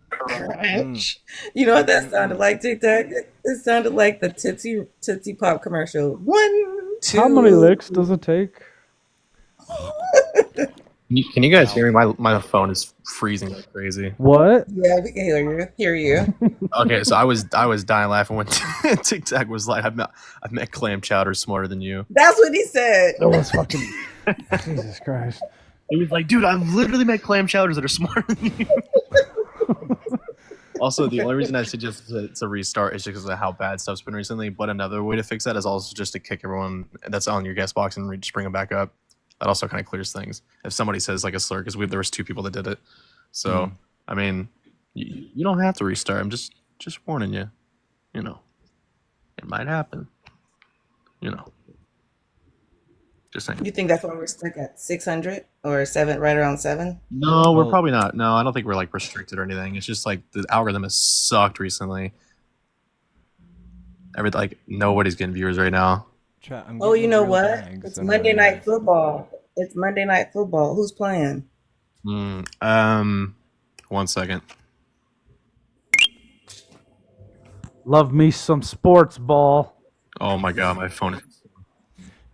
Crunch. You know what that sounded like, Tic Tac? It sounded like the Tootsie Pop commercial. 1, 2.
How many licks does it take?
Can you guys hear me? My phone is freezing like crazy.
What?
Yeah, we can hear you.
Okay, so I was dying laughing when Tic Tac was like, I've met clam chowder smarter than you.
That's what he said.
That was fucking Jesus Christ.
He was like, dude, I've literally met clam chowders that are smarter than you.
Also, the only reason I suggest to restart is just because of how bad stuff's been recently. But another way to fix that is also just to kick everyone that's on your guest box and just bring them back up. That also kind of clears things. If somebody says like a slur, because there was 2 people that did it. So I mean, you don't have to restart. I'm just warning you. You know, it might happen. You know, just saying.
You think that's why we're stuck at 600 or 7, right around 7?
No, we're probably not. No, I don't think we're like restricted or anything. It's just like the algorithm has sucked recently. Nobody's getting viewers right now.
Chat, I'm
Oh, you
getting
know
real
what?
bags
It's
and
Monday
everything.
Night Football. It's Monday Night Football. Who's playing?
1 second.
Love me some sports ball.
Oh my god, my phone is.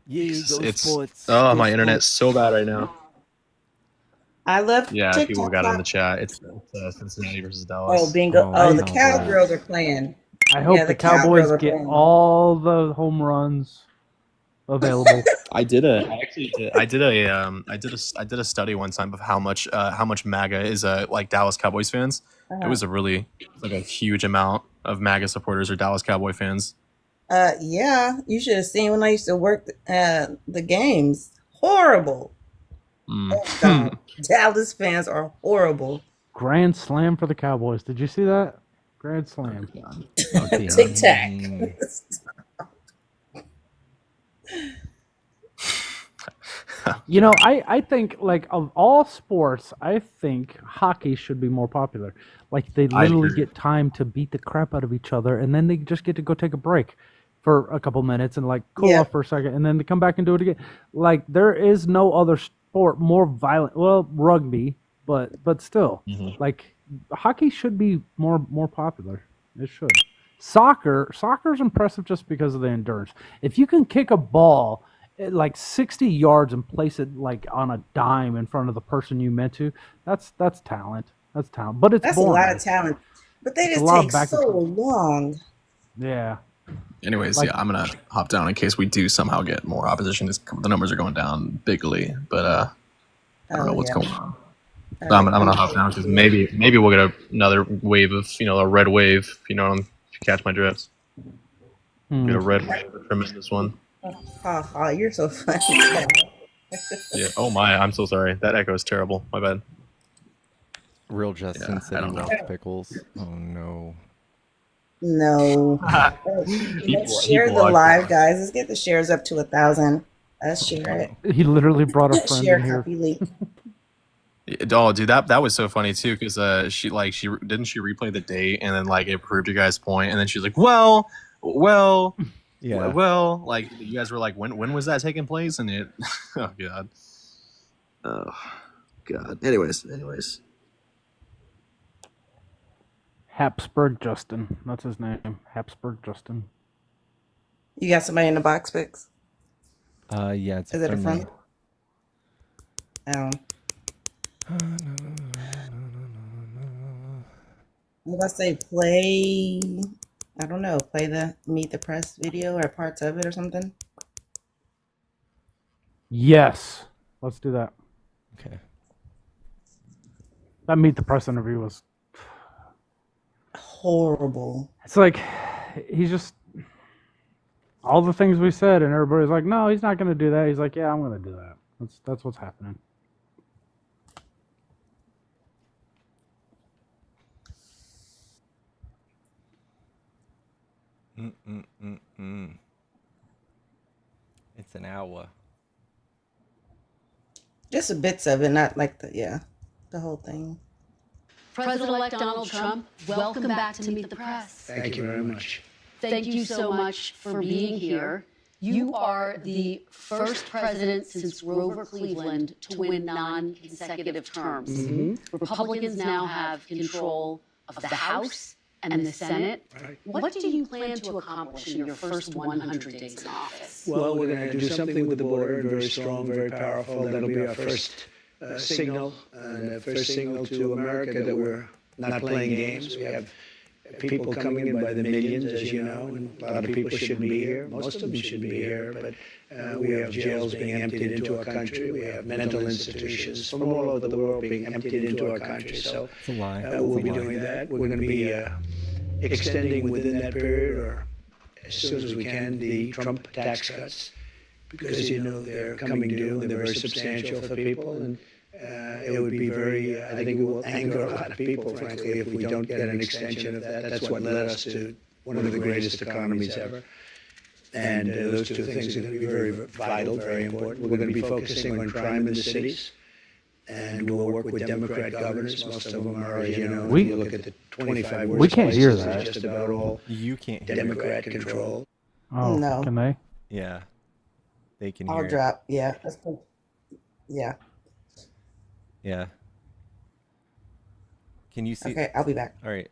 Yeah, go sports.
Oh,
Go
my internet's
sports.
so bad right now.
I love
Yeah,
TikTok.
people got it in the chat. It's Cincinnati versus Dallas.
Oh, bingo. Oh, the Cowgirls are playing.
I hope
Yeah,
the
Cowgirls
Cowboys
are
get
playing.
all the home runs available.
I actually did. I did a study one time of how much MAGA is like Dallas Cowboys fans. It was like a huge amount of MAGA supporters are Dallas Cowboy fans.
Yeah, you should have seen when I used to work the games. Horrible. Oh God, Dallas fans are horrible.
Grand slam for the Cowboys. Did you see that? Grand slam.
Tic Tac.
You know, I think like of all sports, I think hockey should be more popular. Like they literally
agree.
get time to beat the crap out of each other, and then they just get to go take a break for a couple minutes and like cool off for a second, and then they come back and do it again. Like there is no other sport more violent. Well, rugby, but still, like hockey should be more popular. It should. Soccer's impressive just because of the endurance. If you can kick a ball at like 60 yards and place it like on a dime in front of the person you meant to, that's talent. That's talent. But it's
That's
boring.
a lot of talent. But they
It's a
just
lot of
take
back and
so
forth.
long.
Yeah.
Anyways,
Like-
yeah, I'm gonna hop down in case we do somehow get more opposition. The numbers are going down bigly, but I don't know what's going on. So I'm gonna hop down because maybe we'll get another wave of a red wave. If you catch my drift. Get a red wave, a tremendous one.
Oh, you're so funny.
Yeah. Oh my, I'm so sorry. That echo is terrible. My bad.
Real Justin
I
said he
don't know.
loves pickles. Oh no.
No. Let's share the live, guys. Let's get the shares up to 1,000. Let's share it.
He literally brought a
Let's
friend
share
in here.
copy link.
Oh, dude, that was so funny too because she didn't she replay the date and then like it proved your guys' point and then she's like, well,
Yeah.
well, like you guys were like, when was that taking place? And it, oh god. Anyways.
Habsburg Justin. That's his name. Habsburg Justin.
You got somebody in the box, Pix?
Yeah, it's
Is it a
friend.
friend? What I say? Play. I don't know. Play the Meet the Press video or parts of it or something.
Yes. Let's do that.
Okay.
That Meet the Press interview was
horrible.
It's like he's just all the things we said, and everybody's like, "No, he's not going to do that." He's like, "Yeah, I'm going to do that." That's what's happening.
It's an hour.
Just a bits of it, not like the whole thing.
President-elect Donald Trump, welcome back to Meet the Press.
Thank you very much.
Thank you so much for being here. You are the first president since Grover Cleveland to win non-consecutive terms.
Mm-hmm.
Republicans now have control of the House and the Senate.
Right.
What do you plan to accomplish in your first 100 days in office?
Well, we're going to do something with the border, very strong, very powerful. That'll be our first signal, and first signal to America that we're not playing games. We have people coming in by the millions, as you know, and a lot of people shouldn't be here. Most of them shouldn't be here, but we have jails being emptied into our country. We have mental institutions from all over the world being emptied into our country. So we'll be doing that. We're going to be extending within that period, or as soon as we can, the Trump tax cuts, because you know they're coming due and they're very substantial for people, and it would be very, I think it will anger a lot of people, frankly, if we don't get an extension of that. That's what led us to one of the greatest economies ever. And those two things are going to be very vital, very important. We're going to be focusing on crime in the cities, and we'll work with Democrat governors. Most of them are, as you know, if you look at the 25 worst
we can't hear
places,
that.
it's just about all
You can't hear
Democrat control.
Oh,
No.
Can they?
Yeah. They can
I'll
hear it.
drop. Yeah. That's cool. Yeah.
Yeah. Can you see?
Okay, I'll be back.
All right.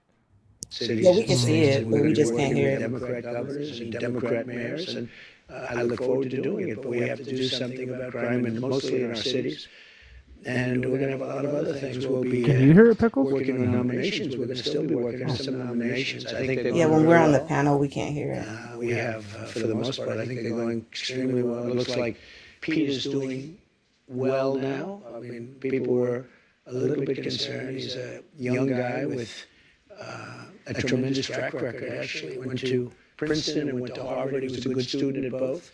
Cities
Yeah, we can
and
see
states,
it,
and
but
we're
we
gonna be
just can't
working
hear
with
it.
Democrat governors and Democrat mayors, and I look forward to doing it. But we have to do something about crime, and mostly in our cities. And we're going to have a lot of other things. We'll be
Can you hear it, Pickles?
working on nominations. We're going to still be working on some nominations. I think they're
Yeah,
going
when we're
very
on the
well.
panel, we can't hear it.
We have, for the most part, I think they're going extremely well. It looks like Pete is doing well now. I mean, people were a little bit concerned. He's a young guy with a tremendous track record, actually. Went to Princeton and went to Harvard. He was a good student at both.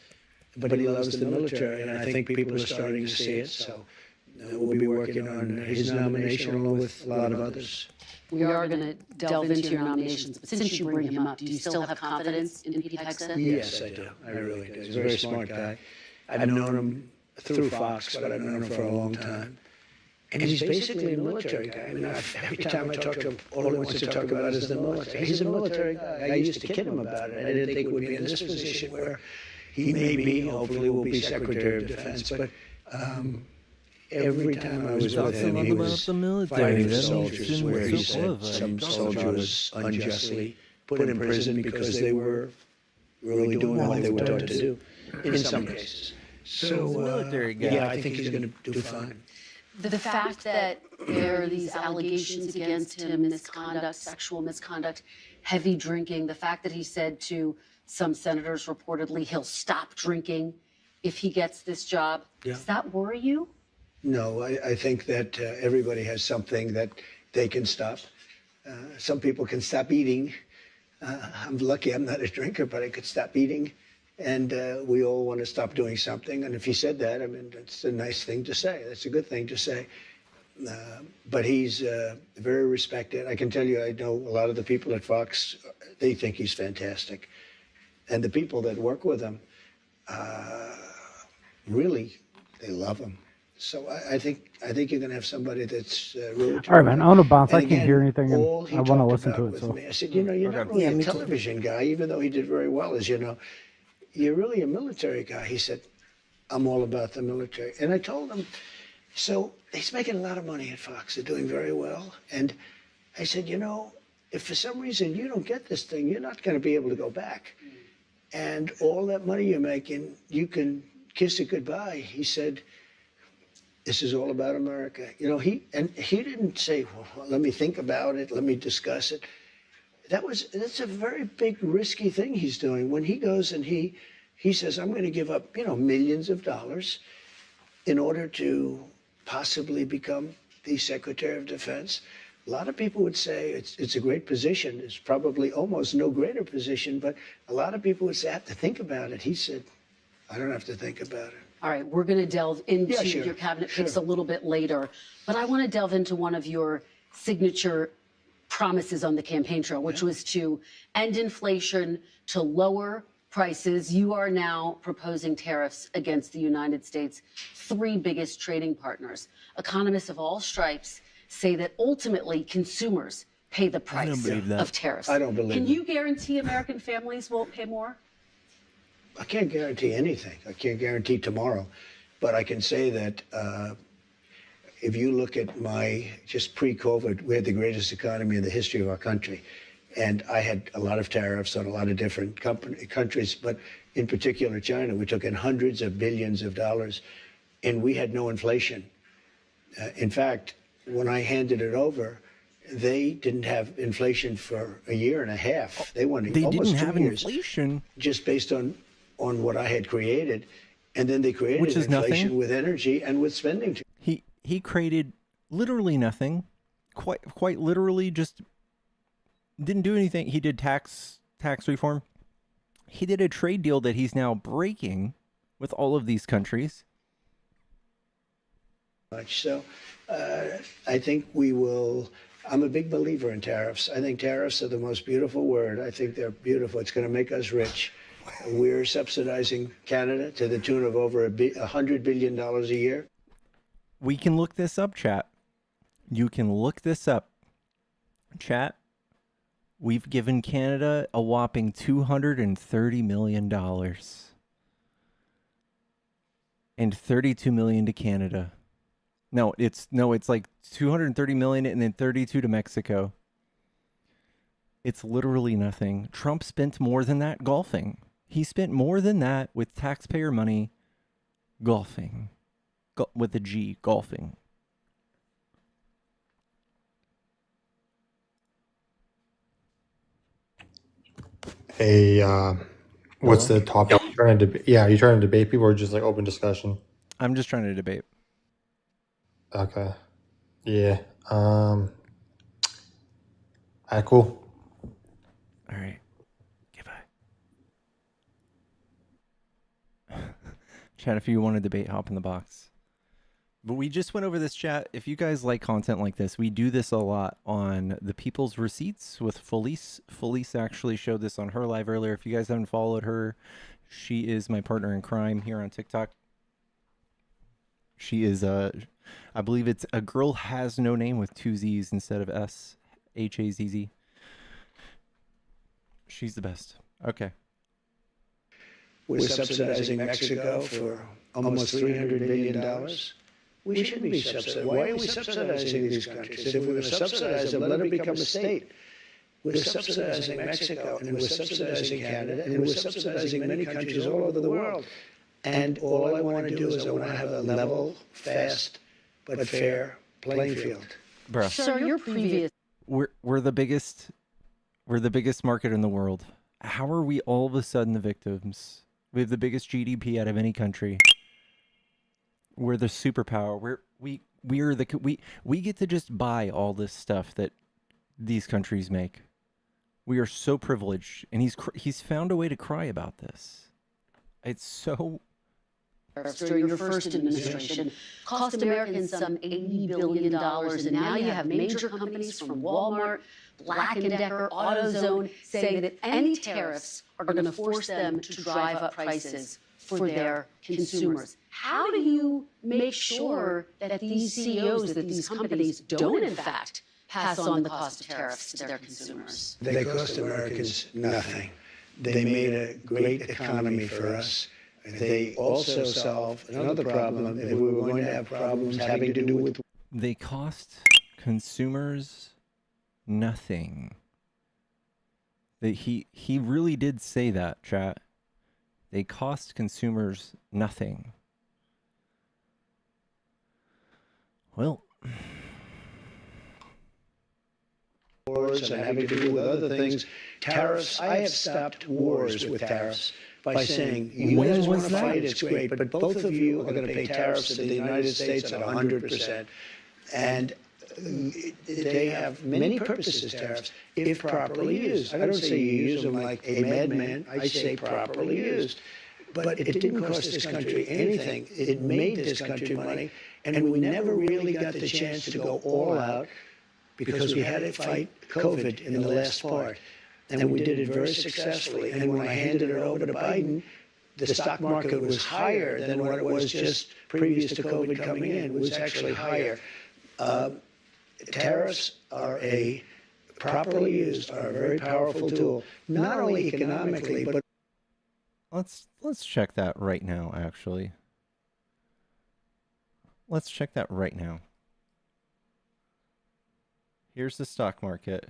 But he loves the military, and I think people are starting to see it. So we'll be working on his nomination along with a lot of others.
We are going to delve into your nominations, but since you bring him up, do you still have confidence in Pete Hegseth?
Yes, I do. I really do. He's a very smart guy. I've known him through Fox, but I've known him for a long time. And he's basically a military guy. I mean, every time I talk to him, all he wants to talk about is the military. He's a military guy. I used to kid him about it. I didn't think he would be in this position where he may be, hopefully will be Secretary of Defense. But every time I was with him, he was fighting for soldiers where he said some soldier was unjustly put in prison because they were really doing what they were taught to do, in some cases. So, yeah, I think he's going to do fine.
The fact that there are these allegations against him, misconduct, sexual misconduct, heavy drinking, the fact that he said to some senators reportedly he'll stop drinking if he gets this job, does that worry you?
No, I think that everybody has something that they can stop. Some people can stop eating. I'm lucky I'm not a drinker, but I could stop eating. And we all want to stop doing something. And if he said that, I mean, that's a nice thing to say. That's a good thing to say. But he's very respected. I can tell you, I know a lot of the people at Fox, they think he's fantastic. And the people that work with him, really, they love him. So I think you're going to have somebody that's really.
All right, man. I want to bounce. I
And
can't hear
again,
anything, and
all he
I want to
talked
listen to
about
it.
with
So
me, I said, you know, you're not really a television guy, even though he did very well, as you know. You're really a military guy. He said, I'm all about the military. And I told him, so he's making a lot of money at Fox. They're doing very well. And I said, you know, if for some reason you don't get this thing, you're not going to be able to go back. And all that money you're making, you can kiss it goodbye. He said, this is all about America. You know, he didn't say, well, let me think about it. Let me discuss it. That's a very big risky thing he's doing when he goes and he says, I'm going to give up, millions of dollars in order to possibly become the Secretary of Defense. A lot of people would say it's a great position. It's probably almost no greater position, but a lot of people would say, I have to think about it. He said, I don't have to think about it.
all right, we're going to delve into
sure,
your cabinet picks a little bit later, but I want to delve into one of your signature promises on the campaign trail, which was to end inflation, to lower prices. You are now proposing tariffs against the United States' three biggest trading partners. Economists of all stripes say that ultimately consumers pay the price of tariffs.
I don't believe
Can
it.
you guarantee American families won't pay more?
I can't guarantee anything. I can't guarantee tomorrow, but I can say that if you look at just pre-COVID, we had the greatest economy in the history of our country. And I had a lot of tariffs on a lot of different countries, but in particular China. We took in hundreds of billions of dollars, and we had no inflation. In fact, when I handed it over, they didn't have inflation for a year and a half. They wanted
They
almost
didn't
2
have
years,
inflation.
just based on what I had created. And then they created
Which is
inflation
nothing.
with energy and with spending.
He created literally nothing, quite literally just didn't do anything. He did tax reform. He did a trade deal that he's now breaking with all of these countries.
So I think we will. I'm a big believer in tariffs. I think tariffs are the most beautiful word. I think they're beautiful. It's going to make us rich. We're subsidizing Canada to the tune of over $100 billion a year.
We can look this up, chat. You can look this up. Chat, we've given Canada a whopping $230 million. And $32 million to Canada. No, it's like $230 million and then 32 to Mexico. It's literally nothing. Trump spent more than that golfing. He spent more than that with taxpayer money golfing. With a G, golfing.
a What's
Hello?
the topic? You trying to yeah, are you trying to debate people or just like open discussion?
I'm just trying to debate.
Okay. Yeah. All right, cool.
All right. Chat, if you want to debate, hop in the box. But we just went over this, chat. If you guys like content like this, we do this a lot on the People's Receipts with Felice. Felice actually showed this on her live earlier. If you guys haven't followed her, she is my partner in crime here on TikTok. She is I believe it's A Girl Has No Name with 2 Z's instead of S. Hazz. She's the best. Okay.
We're subsidizing Mexico for almost $300 billion. We shouldn't be subsidizing. Why are we subsidizing these countries? If we're going to subsidize them, let it become a state. We're subsidizing Mexico, and we're subsidizing Canada, and we're subsidizing many countries all over the world. And all I want to do is I want to have a level, fast, but fair playing field.
Bruh.
Sir, your previous
We're the biggest market in the world. How are we all of a sudden the victims? We have the biggest GDP out of any country. We're the superpower. We get to just buy all this stuff that these countries make. We are so privileged, and he's found a way to cry about this. It's so.
during your first administration cost Americans some $80 billion, and now you have major companies from Walmart, Black & Decker, AutoZone saying that any tariffs are going to force them to drive up prices for their consumers. How do you make sure that these CEOs, that these companies don't in fact pass on the cost of tariffs to their consumers?
They cost Americans nothing. They made a great economy for us. They also solve another problem if we were going to have problems having to do with.
They cost consumers nothing. He really did say that, chat. They cost consumers nothing. Well,
Wars and having to do with other things. Tariffs, I have stopped wars with tariffs by saying, you guys want to fight, it's great, but both of you are going to pay tariffs to the United States at 100%. And they have many purposes, tariffs, if properly used. I don't say you use them like a madman, I say properly used. But it didn't cost this country anything. It made this country money, and we never really got the chance to go all out because we had to fight COVID in the last part. And we did it very successfully. And when I handed it over to Biden, the stock market was higher than what it was just previous to COVID coming in. It was actually higher. Tariffs are properly used, are a very powerful tool, not only economically, but
let's check that right now, actually. Let's check that right now. Here's the stock market.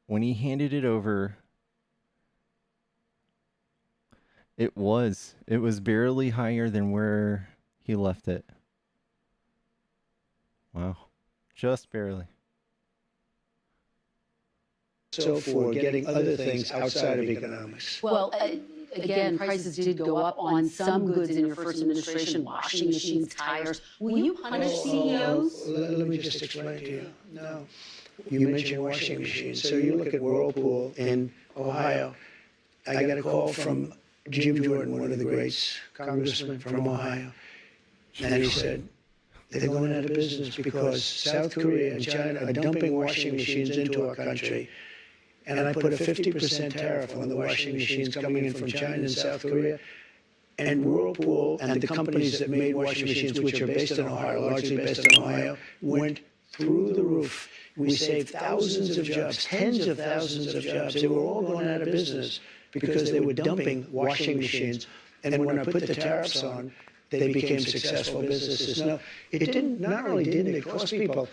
When he handed it over, it was barely higher than where he left it. Wow. Just barely.
so for getting other things outside of economics.
Well, again, prices did go up on some goods in your first administration, washing machines, tires. Will you punish CEOs?
Let me just explain to you. No. You mentioned washing machines. So you look at Whirlpool in Ohio. I got a call from Jim Jordan, one of the greats, congressman from Ohio. And he said, they're going out of business because South Korea and China are dumping washing machines into our country. And I put a 50% tariff on the washing machines coming in from China and South Korea. And Whirlpool and the companies that made washing machines, which are based in Ohio, largely based in Ohio, went through the roof. We saved thousands of jobs, tens of thousands of jobs. They were all going out of business because they were dumping washing machines. And when I put the tariffs on, they became successful businesses. No, it didn't. Not only didn't it cost people,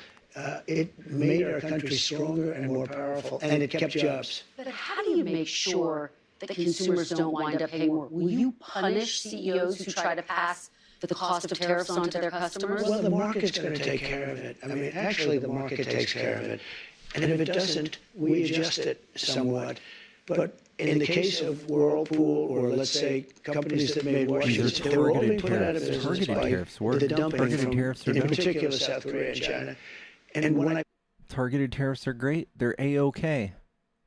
it made our country stronger and more powerful, and it kept jobs.
But how do you make sure that consumers don't wind up paying more? Will you punish CEOs who try to pass the cost of tariffs onto their customers?
Well, the market's going to take care of it. I mean, actually, the market takes care of it. And if it doesn't, we adjust it somewhat. But in the case of Whirlpool, or let's say companies that made washes, they were all being put out of business
Targeted
by
tariffs
the
work.
dumping
Targeted
from,
tariffs are
in
dumb.
particular, South Korea and China. And when I
Targeted tariffs are great. They're A-okay.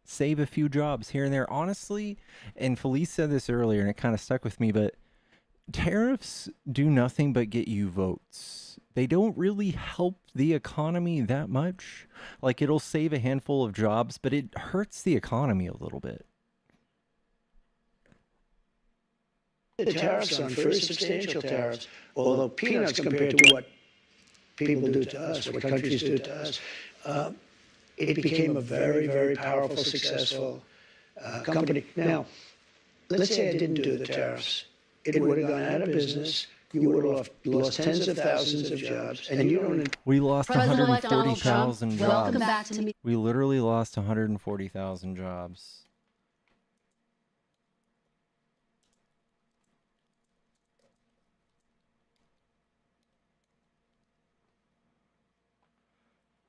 Save a few jobs here and there. Honestly, and Felice said this earlier, and it kind of stuck with me, but tariffs do nothing but get you votes. They don't really help the economy that much. Like, it'll save a handful of jobs, but it hurts the economy a little bit.
the tariffs on very substantial tariffs, although peanuts compared to what people do to us, what countries do to us, it became a very, very powerful, successful company. Now, let's say I didn't do the tariffs. It would have gone out of business. You would have lost tens of thousands of jobs, and you don't.
We lost
President-elect Donald Trump,
140,000
welcome
jobs.
back to me.
We literally lost 140,000 jobs.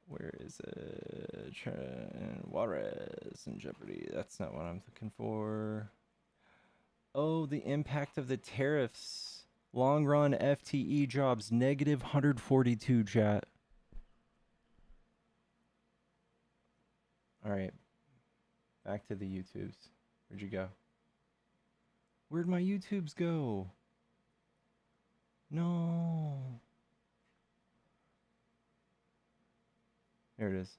Where is it? Juarez and Jeopardy. That's not what I'm looking for. Oh, the impact of the tariffs. Long run FTE jobs, negative 142, chat. All right. Back to the YouTubes. Where'd you go? Where'd my YouTubes go? No. There it is.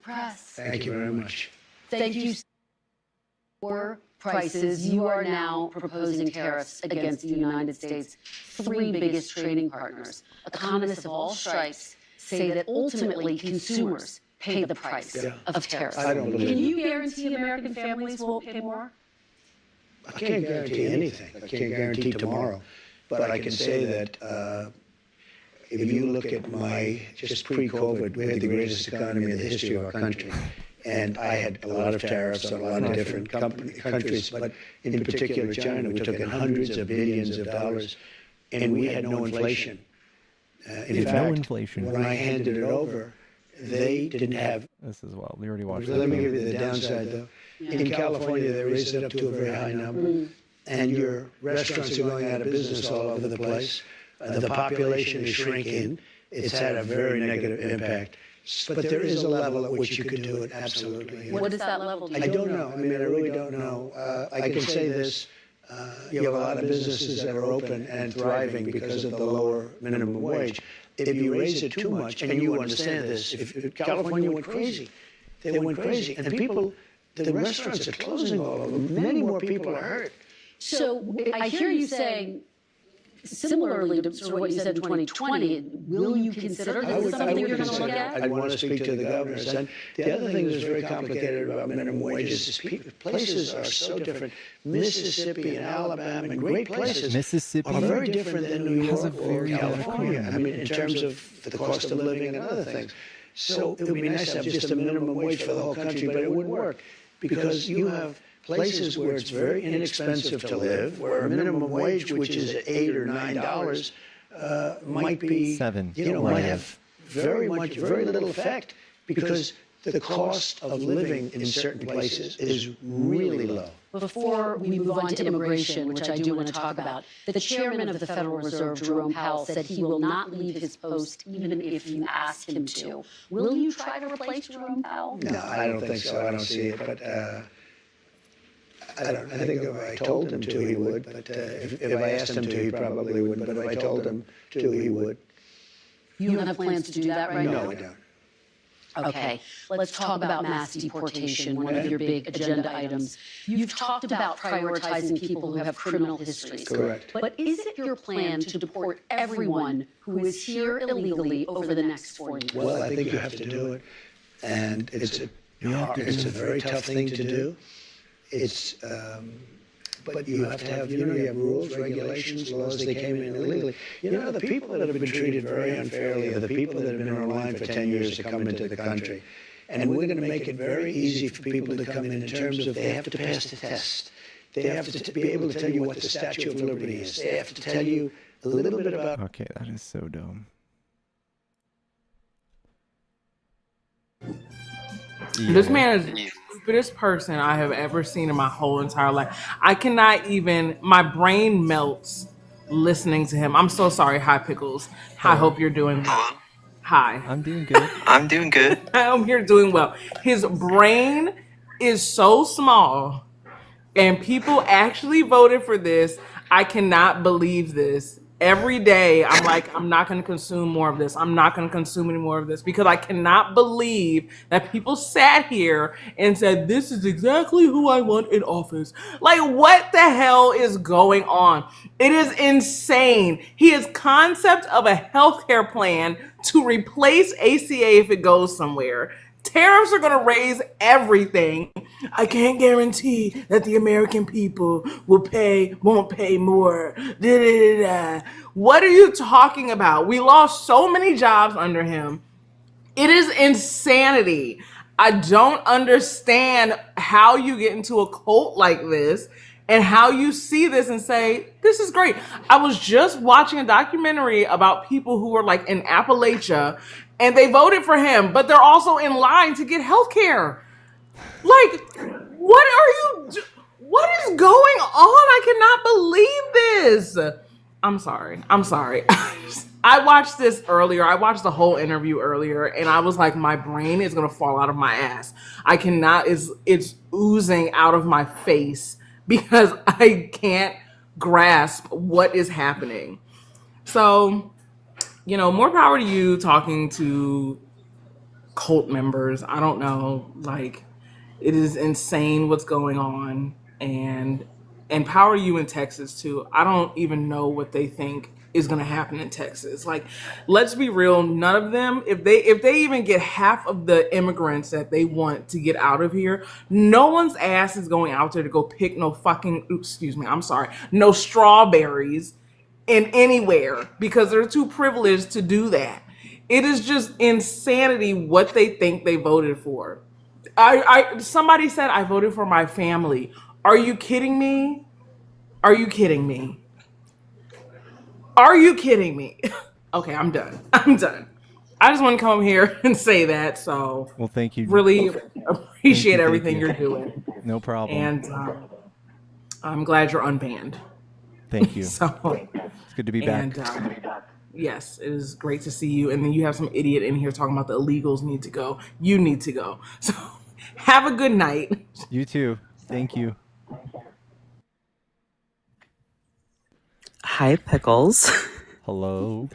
Press.
Thank you very much.
Thank you for prices. You are now proposing tariffs against the United States' three biggest trading partners. Economists of all stripes say that ultimately consumers pay the price of tariffs.
I don't believe
Can
it.
you guarantee American families will pay more?
I can't guarantee anything. I can't guarantee tomorrow. But I can say that if you look at just pre-COVID, we had the greatest economy in the history of our country. And I had a lot of tariffs on a lot of different countries, but in particular China, we took in hundreds of billions of dollars, and we had no inflation. In fact,
no inflation.
when I handed it over, they didn't have.
This is wild. We already watched
Let me give you the downside, though. In California, they raised it up to a very high number, and your restaurants are going out of business all over the place. The population is shrinking. It's had a very negative impact. But there is a level at which you could do it, absolutely.
What is that level?
I don't know. I mean, I really don't know. I can say this. You have a lot of businesses that are open and thriving because of the lower minimum wage. If you raise it too much, and you understand this, if California went crazy, they went crazy. And people, the restaurants are closing all over. Many more people are hurt.
So I hear you saying, similarly to sort of what you said in 2020, will you consider this something you're going to look at?
I'd want to speak to the governors. And the other thing that's very complicated about minimum wages is places are so different. Mississippi and Alabama and great places
Mississippi
are very different than New
has a
York or
very bad
California.
economy.
I mean, in terms of the cost of living and other things. So it would be nice to have just a minimum wage for the whole country, but it wouldn't work because you have places where it's very inexpensive to live, where a minimum wage, which is $8 or $9, might be
$7.
might have very little effect because the cost of living in certain places is really low.
Before we move on to immigration, which I do want to talk about, the chairman of the Federal Reserve, Jerome Powell, said he will not leave his post even if you ask him to. Will you try to replace Jerome Powell?
No, I don't think so. I don't see it, but I think if I told him to, he would. But if I asked him to, he probably wouldn't. But if I told him to, he would.
You don't have plans to do that right now?
No, I don't.
Okay, let's talk about mass deportation, one of your big agenda items. You've talked about prioritizing people who have criminal histories.
Correct.
But is it your plan to deport everyone who is here illegally over the next 4 years?
Well, I think you have to do it. And it's a very tough thing to do. But you have to have, you have rules, regulations, laws. They came in illegally. The people that have been treated very unfairly are the people that have been online for 10 years to come into the country. And we're going to make it very easy for people to come in terms of they have to pass the test. They have to be able to tell you what the Statue of Liberty is. They have to tell you a little bit about.
Okay, that is so dumb.
This man is
stupidest person I have ever seen in my whole entire life. I cannot even, my brain melts listening to him. I'm so sorry. Hi, Pickles. I
Hello.
hope you're doing well. Hi.
I'm doing good.
I'm doing good. I hope you're doing well. His brain is so small, and people actually voted for this. I cannot believe this. Every day, I'm like, I'm not going to consume more of this. I'm not going to consume any more of this because I cannot believe that people sat here and said, this is exactly who I want in office. Like, what the hell is going on? It is insane. He has concept of a healthcare plan to replace ACA if it goes somewhere. Tariffs are going to raise everything. I can't guarantee that the American people won't pay more. Da, da, da, da. What are you talking about? We lost so many jobs under him. It is insanity. I don't understand how you get into a cult like this and how you see this and say, this is great. I was just watching a documentary about people who were like in Appalachia and they voted for him, but they're also in line to get health care. Like, what is going on? I cannot believe this. I'm sorry. I watched this earlier. I watched the whole interview earlier and I was like, my brain is going to fall out of my ass. I cannot, it's oozing out of my face because I can't grasp what is happening. So, more power to you talking to cult members. I don't know. Like, it is insane what's going on. And power to you in Texas too. I don't even know what they think is going to happen in Texas. Like, let's be real, none of them, if they even get half of the immigrants that they want to get out of here, no one's ass is going out there to go pick no strawberries in anywhere because they're too privileged to do that. It is just insanity what they think they voted for. Somebody said I voted for my family. Are you kidding me? Are you kidding me? Are you kidding me? Okay, I'm done. I just want to come here and say that. So,
Well, thank you.
Really appreciate
Thank
everything
you.
you're doing.
No problem.
And I'm glad you're unbanned.
Thank you.
So,
it's good to be back.
And yes, it is great to see you. And then you have some idiot in here talking about the illegals need to go. You need to go. So, have a good night.
You too. Thank you.
Hi, Pickles.
Hello.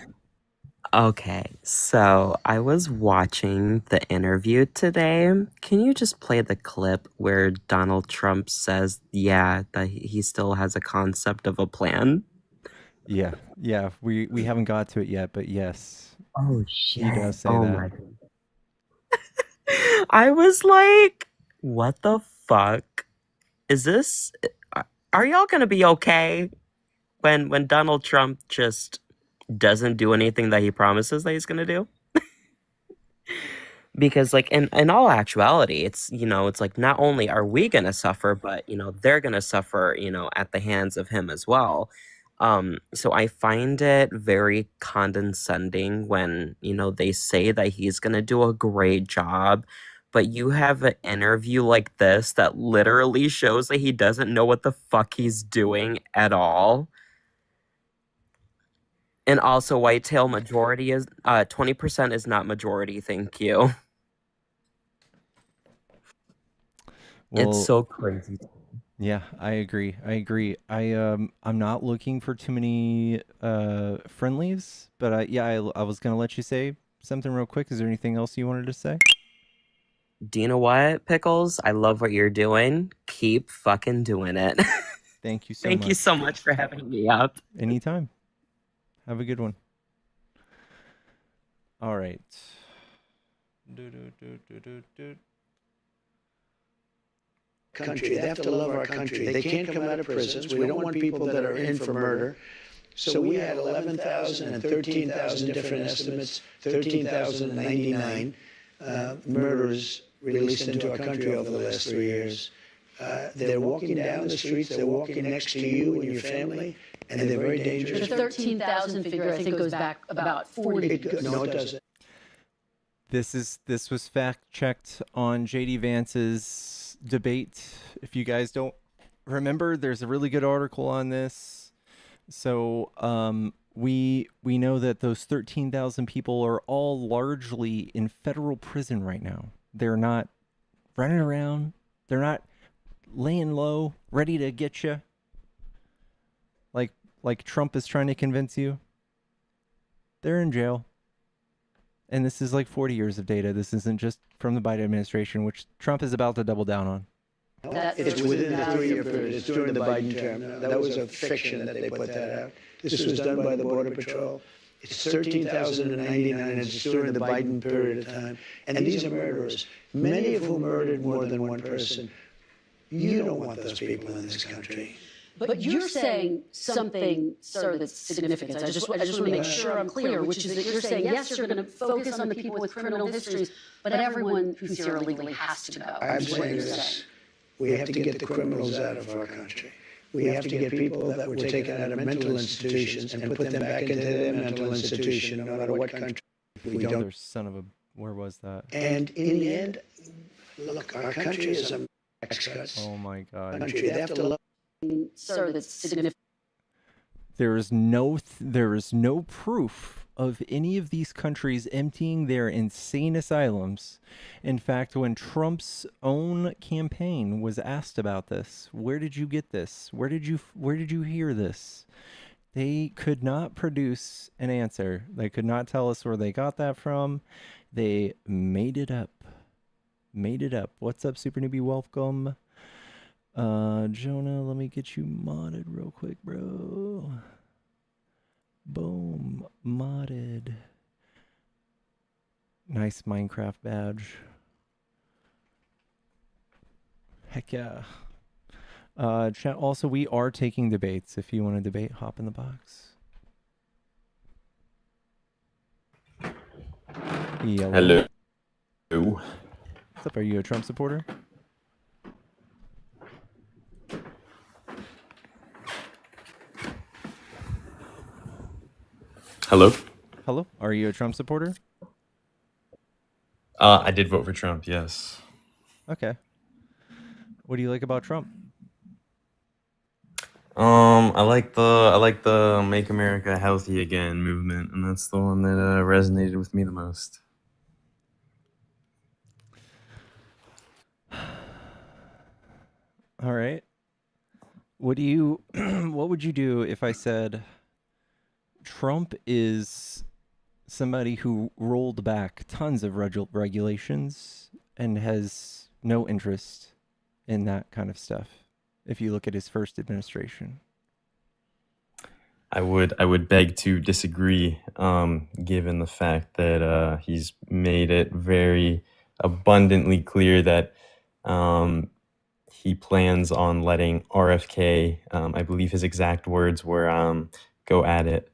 Okay, so I was watching the interview today. Can you just play the clip where Donald Trump says, yeah, that he still has a concept of a plan?
Yeah. We haven't got to it yet, but yes.
Oh, shit.
He does say
Oh,
that.
my God. I was like, what the fuck? Is this... Are y'all gonna be okay when Donald Trump just doesn't do anything that he promises that he's gonna do? Because, like, in all actuality, it's, it's like not only are we gonna suffer, but, they're gonna suffer, at the hands of him as well. So I find it very condescending when, they say that he's gonna do a great job, but you have an interview like this that literally shows that he doesn't know what the fuck he's doing at all. And also, whitetail majority is 20% is not majority. Thank you.
Well,
it's so crazy.
Yeah, I agree. I'm not looking for too many friendlies, but I was gonna let you say something real quick. Is there anything else you wanted to say?
Do you know what, Pickles? I love what you're doing. Keep fucking doing it.
Thank you so
Thank
much.
you so much for having me up.
Anytime. Have a good one. All right.
Country. They have to love our country. They can't come out of prisons. We don't want people that are in for murder. So we had 11,000 and 13,000 different estimates, 13,099 murderers released into our country over the last 3 years. They're walking down the streets. They're walking next to you and your family, and they're very dangerous.
The 13,000 figure, I think, goes back about 40 years.
No, it doesn't.
This was fact checked on JD Vance's debate. If you guys don't remember, there's a really good article on this. So we know that those 13,000 people are all largely in federal prison right now. They're not running around. They're not laying low, ready to get you. Like Trump is trying to convince you. They're in jail. And this is like 40 years of data. This isn't just from the Biden administration, which Trump is about to double down on.
It's within the 3-year period. It's during the Biden term. Now, that was a fiction that they put that out. This was done by the Border Patrol. It's 13,099, and it's during the Biden period of time. And these are murderers, many of whom murdered more than one person. You don't want those people in this country.
But you're saying something, sir, that's significant. I just want to make sure I'm clear, which is that you're saying, yes, you're going to focus on the people with criminal histories, but everyone who's here illegally has to go.
I'm saying this. We have to get the criminals out of our country. We have to get people that were taken out of mental institutions and put them back into their mental institution, no matter what country. We don't.
Son of a, where was that?
And in the end, look, our country is a tax cuts.
Oh my God.
Country. They have to love.
Sir, that's significant.
There is no proof of any of these countries emptying their insane asylums. In fact, when Trump's own campaign was asked about this, where did you get this? Where did you hear this? They could not produce an answer. They could not tell us where they got that from. They made it up. What's up, Super Newbie? Welcome. Jonah, let me get you modded real quick, bro. Boom, modded. Nice Minecraft badge. Heck yeah. Chat, also, we are taking debates. If you want to debate, hop in the box. Yellow.
Hello.
What's up? Are you a Trump supporter?
Hello.
Hello. Are you a Trump supporter?
I did vote for Trump. Yes.
Okay. What do you like about Trump?
I like the Make America Healthy Again movement, and that's the one that resonated with me the most.
All right. What would you do if I said Trump is somebody who rolled back tons of regulations and has no interest in that kind of stuff? If you look at his first administration,
I would beg to disagree, given the fact that he's made it very abundantly clear that he plans on letting RFK, I believe his exact words were, go at it.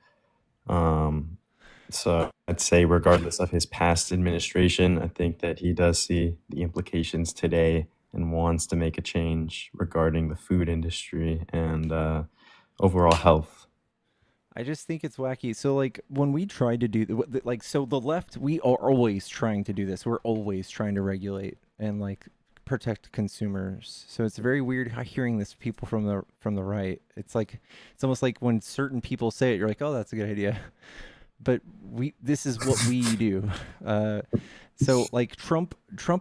So I'd say regardless of his past administration, I think that he does see the implications today and wants to make a change regarding the food industry and overall health.
I just think it's wacky. So like when we try to do so the left, we are always trying to do this. We're always trying to regulate and like protect consumers. So it's very weird hearing this people from the right. It's almost like when certain people say it, you're like, oh, that's a good idea. But this is what we do. So like Trump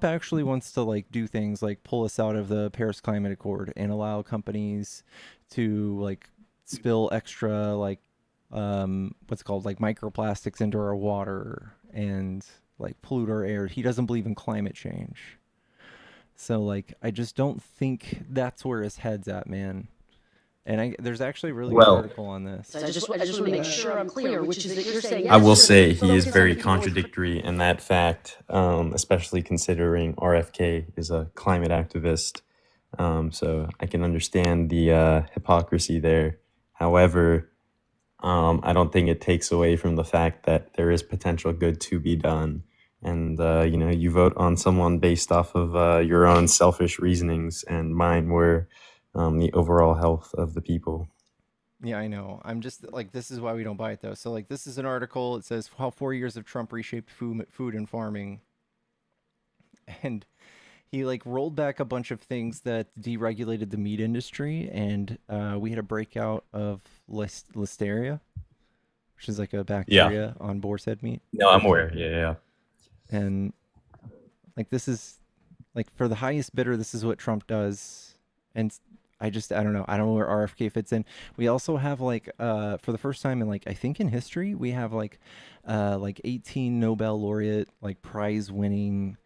actually wants to like do things like pull us out of the Paris Climate Accord and allow companies to like spill extra like what's it called, like microplastics into our water and like pollute our air. He doesn't believe in climate change. So like I just don't think that's where his head's at, man. And there's actually a really good article on this.
So I just want to make sure I'm clear, which is that you're saying.
I will say he is very contradictory in that fact, especially considering RFK is a climate activist. So I can understand the hypocrisy there. However, I don't think it takes away from the fact that there is potential good to be done. And, you vote on someone based off of your own selfish reasonings, and mine were the overall health of the people.
Yeah, I know. I'm just like, this is why we don't buy it though. So like, this is an article. It says how 4 years of Trump reshaped food and farming. And he like rolled back a bunch of things that deregulated the meat industry, and we had a breakout of listeria, which is like a
Yeah.
bacteria on boar's head meat.
No, I'm aware. Yeah.
And like this is like for the highest bidder, this is what Trump does. And I don't know. I don't know where RFK fits in. We also have like for the first time in like I think in history, we have like 18 Nobel laureate like prize winning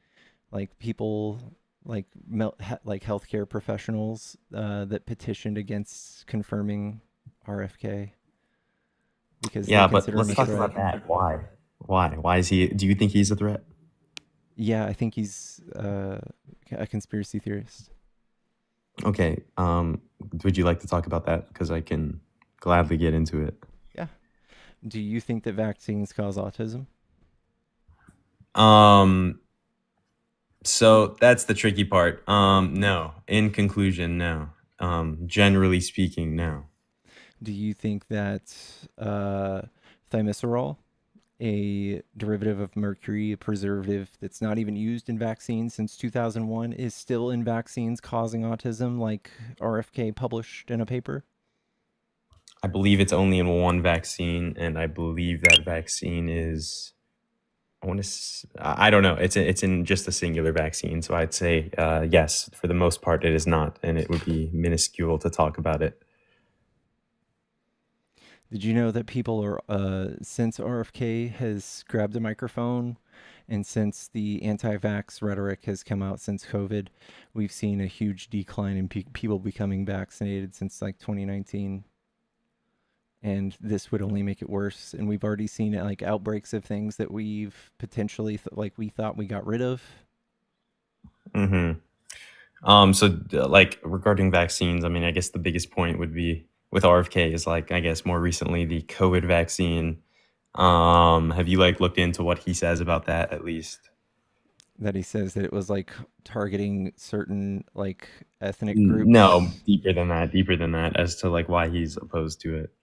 like people like like healthcare professionals that petitioned against confirming RFK because
Yeah,
they
but
consider him
let's
a
talk
threat.
about that. Why? Why is he? Do you think he's a threat?
Yeah, I think he's a conspiracy theorist.
Okay. Would you like to talk about that? Because I can gladly get into it.
Yeah. Do you think that vaccines cause autism?
So that's the tricky part. No. In conclusion, no. Generally speaking, no.
Do you think that thimerosal, a derivative of mercury, a preservative that's not even used in vaccines since 2001, is still in vaccines causing autism, like RFK published in a paper?
I believe it's only in one vaccine, and I believe that vaccine is. I don't know. It's in just a singular vaccine, so I'd say yes. For the most part, it is not, and it would be minuscule to talk about it.
Did you know that people are, since RFK has grabbed a microphone and since the anti-vax rhetoric has come out since COVID, we've seen a huge decline in people becoming vaccinated since like 2019. And this would only make it worse. And we've already seen like outbreaks of things that we've potentially we thought we got rid of.
Mm-hmm. So like regarding vaccines, I mean, I guess the biggest point would be with RFK is like, I guess more recently the COVID vaccine. Have you like looked into what he says about that at least?
That he says that it was like targeting certain like ethnic groups.
No, deeper than that as to like why he's opposed to it.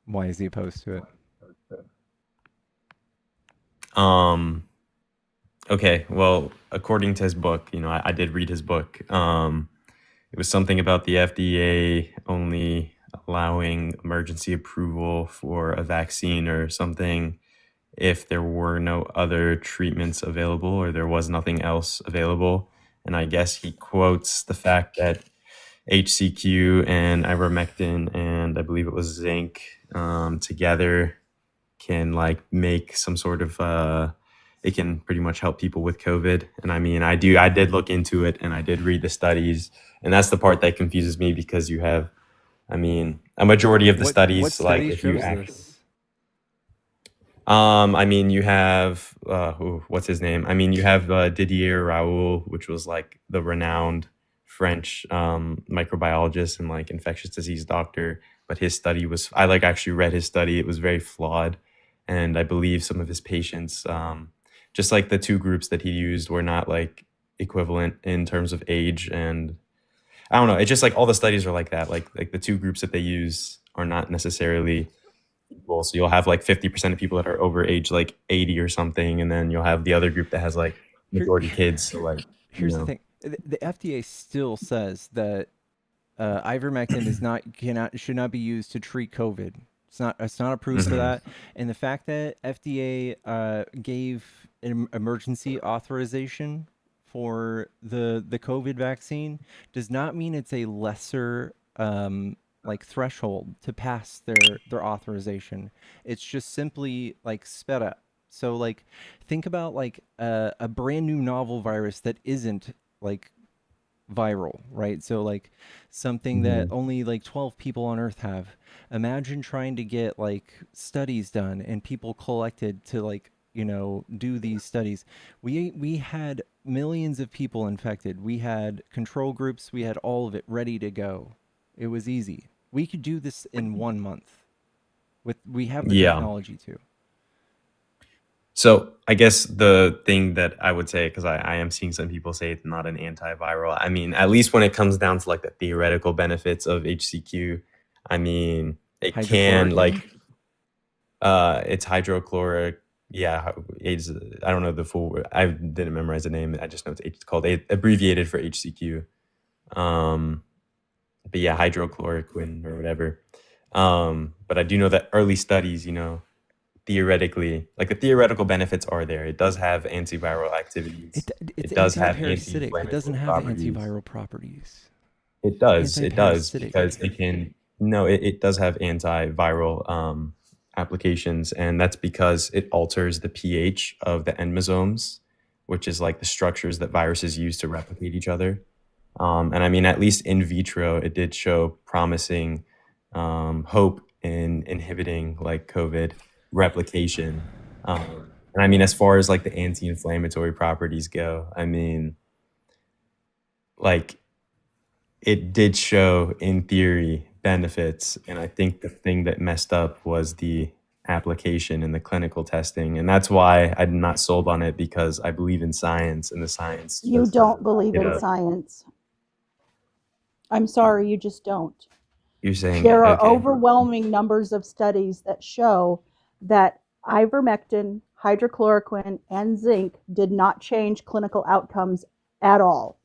Why is he opposed to it?
Okay, well, according to his book, I did read his book. It was something about the FDA only allowing emergency approval for a vaccine or something if there were no other treatments available or there was nothing else available. And I guess he quotes the fact that HCQ and ivermectin and I believe it was zinc together can like make some sort of it can pretty much help people with COVID. And I mean, I did look into it and I did read the studies, and that's the part that confuses me because you have, I mean, a majority of the studies,
what study
like if you
shows
actually,
this?
I mean, you have what's his name? I mean, you have Didier Raoult, which was like the renowned French microbiologist and like infectious disease doctor. But his study was, I like actually read his study. It was very flawed, and I believe some of his patients, just like the two groups that he used, were not like equivalent in terms of age. And I don't know. It's just like all the studies are like that. Like the two groups that they use are not necessarily equal. So you'll have like 50% of people that are over age like 80 or something, and then you'll have the other group that has like majority kids. So like,
Here's the thing: the FDA still says that ivermectin should not be used to treat COVID. It's not approved for that. And the fact that FDA gave an emergency authorization for the COVID vaccine does not mean it's a lesser like threshold to pass their authorization. It's just simply like sped up. So like think about like a brand new novel virus that isn't like viral, right? So like something that only like 12 people on Earth have. Imagine trying to get like studies done and people collected to like, do these studies. We had millions of people infected. We had control groups. We had all of it ready to go. It was easy. We could do this in 1 month. We have the technology to.
So I guess the thing that I would say, because I am seeing some people say it's not an antiviral. I mean, at least when it comes down to like the theoretical benefits of HCQ, I mean, it can like, it's hydrochloric yeah, AIDS. I don't know the full. I didn't memorize the name. I just know it's called abbreviated for HCQ. But yeah, hydrochloroquine or whatever. But I do know that early studies, theoretically, like the theoretical benefits are there. It does have antiviral activities.
It's
It does have
anti-parasitic. It doesn't
anti-inflammatory
have
properties.
antiviral properties.
It
It's
does
anti-parasitic.
because it can. No, it does have antiviral applications, and that's because it alters the pH of the endosomes, which is like the structures that viruses use to replicate each other. And I mean, at least in vitro, it did show promising hope in inhibiting like COVID replication. And I mean, as far as like the anti-inflammatory properties go, I mean, like it did show in theory benefits. And I think the thing that messed up was the application and the clinical testing. And that's why I'm not sold on it, because I believe in science, and the science
You
just
don't
doesn't back
believe
it
in
up.
science. I'm sorry, you just don't.
You're saying,
There are
okay.
overwhelming numbers of studies that show that ivermectin, hydrochloroquine, and zinc did not change clinical outcomes at all.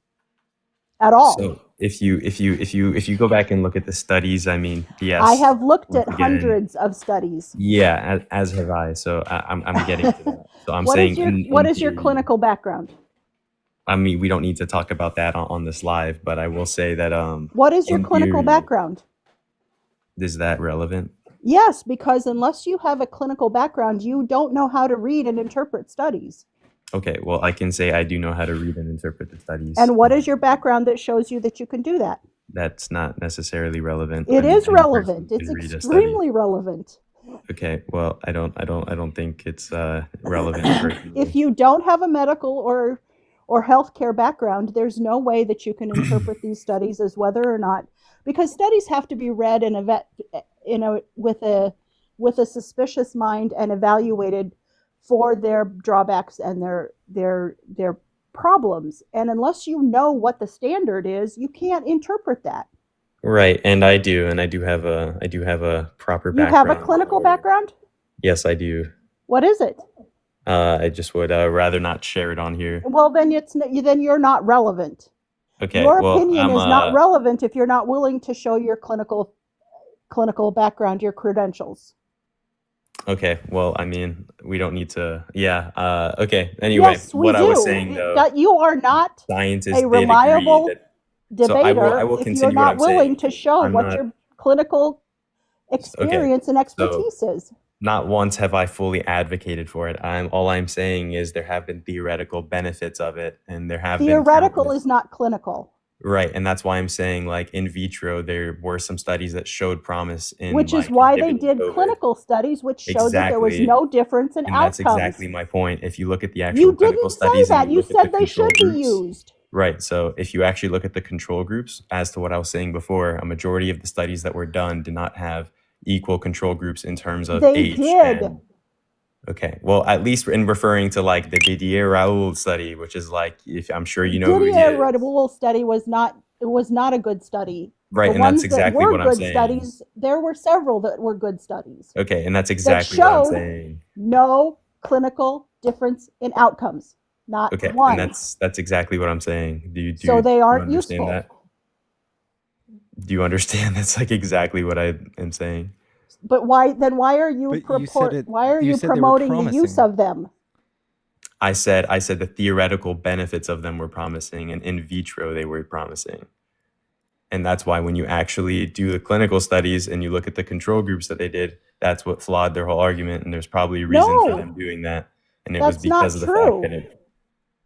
At all.
So if you go back and look at the studies, I mean, yes.
I have looked
once
at
again,
hundreds of studies.
Yeah, as have I. So I'm getting to that. So I'm
What
saying
is your
in
what is your
theory,
clinical background?
I mean, we don't need to talk about that on this live, but I will say that
What is your
in
clinical
theory,
background?
is that relevant?
Yes, because unless you have a clinical background, you don't know how to read and interpret studies.
Okay, well, I can say I do know how to read and interpret the studies.
And what is your background that shows you that you can do that?
That's not necessarily relevant.
It
I mean,
is
any person
relevant.
can
It's
read a study.
extremely relevant.
Okay, well, I don't think it's relevant for people.
If you don't have a medical or healthcare background, there's no way that you can interpret these studies as whether or not, because studies have to be read and with a suspicious mind and evaluated for their drawbacks and their problems. And unless you know what the standard is, you can't interpret that.
Right, and I do have a proper
You
background.
have a clinical background?
Yes, I do.
What is it?
I just would rather not share it on here.
Well, then then you're not relevant.
Okay,
Your
well,
opinion is not relevant if you're not willing to show your clinical background, your credentials.
okay, well, I mean, we don't need to. Yeah. Okay. Anyway,
Yes, we
what
do.
I was saying though,
That you are not
scientists
a
did agree
reliable
that. So I
debater
will
if you're
continue what
not
I'm
willing
saying.
to show
I'm
what
not
your clinical
okay.
experience and
So
expertise is.
not once have I fully advocated for it. All I'm saying is there have been theoretical benefits of it, and there have been
Theoretical
countless.
is not clinical,
Right, and that's why I'm saying, like, in vitro, there were some studies that showed promise in
which is
like
why they
inhibiting
did
COVID.
clinical studies which showed that there was
Exactly.
no difference in
And that's
outcomes.
exactly my point. If you look at the
You
actual clinical
didn't say
studies and
that.
you
You
look at the
said they
control
should be
groups,
used.
right? So if you actually look at the control groups, as to what I was saying before, a majority of the studies that were done did not have equal control groups in terms of
They
age
did.
and. Okay, well, at least in referring to like the Didier Raoult study, which is like, if I'm sure you know who he
Didier
is,
Raoult study was not a good study.
right?
The
And that's
ones that
exactly
were
what I'm
good
saying.
studies, there were several that were good studies
Okay, and that's
that
exactly what I'm
showed
saying.
no clinical difference in outcomes. Not
Okay, and
one.
that's exactly what I'm saying. Do
So they
you
aren't
understand
useful.
that? Do you understand? That's like exactly what I am saying.
But why are you
But you said it.
why are
You
you
said they were
promoting the use
promising.
of them?
I said the theoretical benefits of them were promising, and in vitro they were promising. And that's why when you actually do the clinical studies and you look at the control groups that they did, that's what flawed their whole argument. And there's probably a reason for
No,
them doing that. And it was
that's not
because of the fact
true.
that it.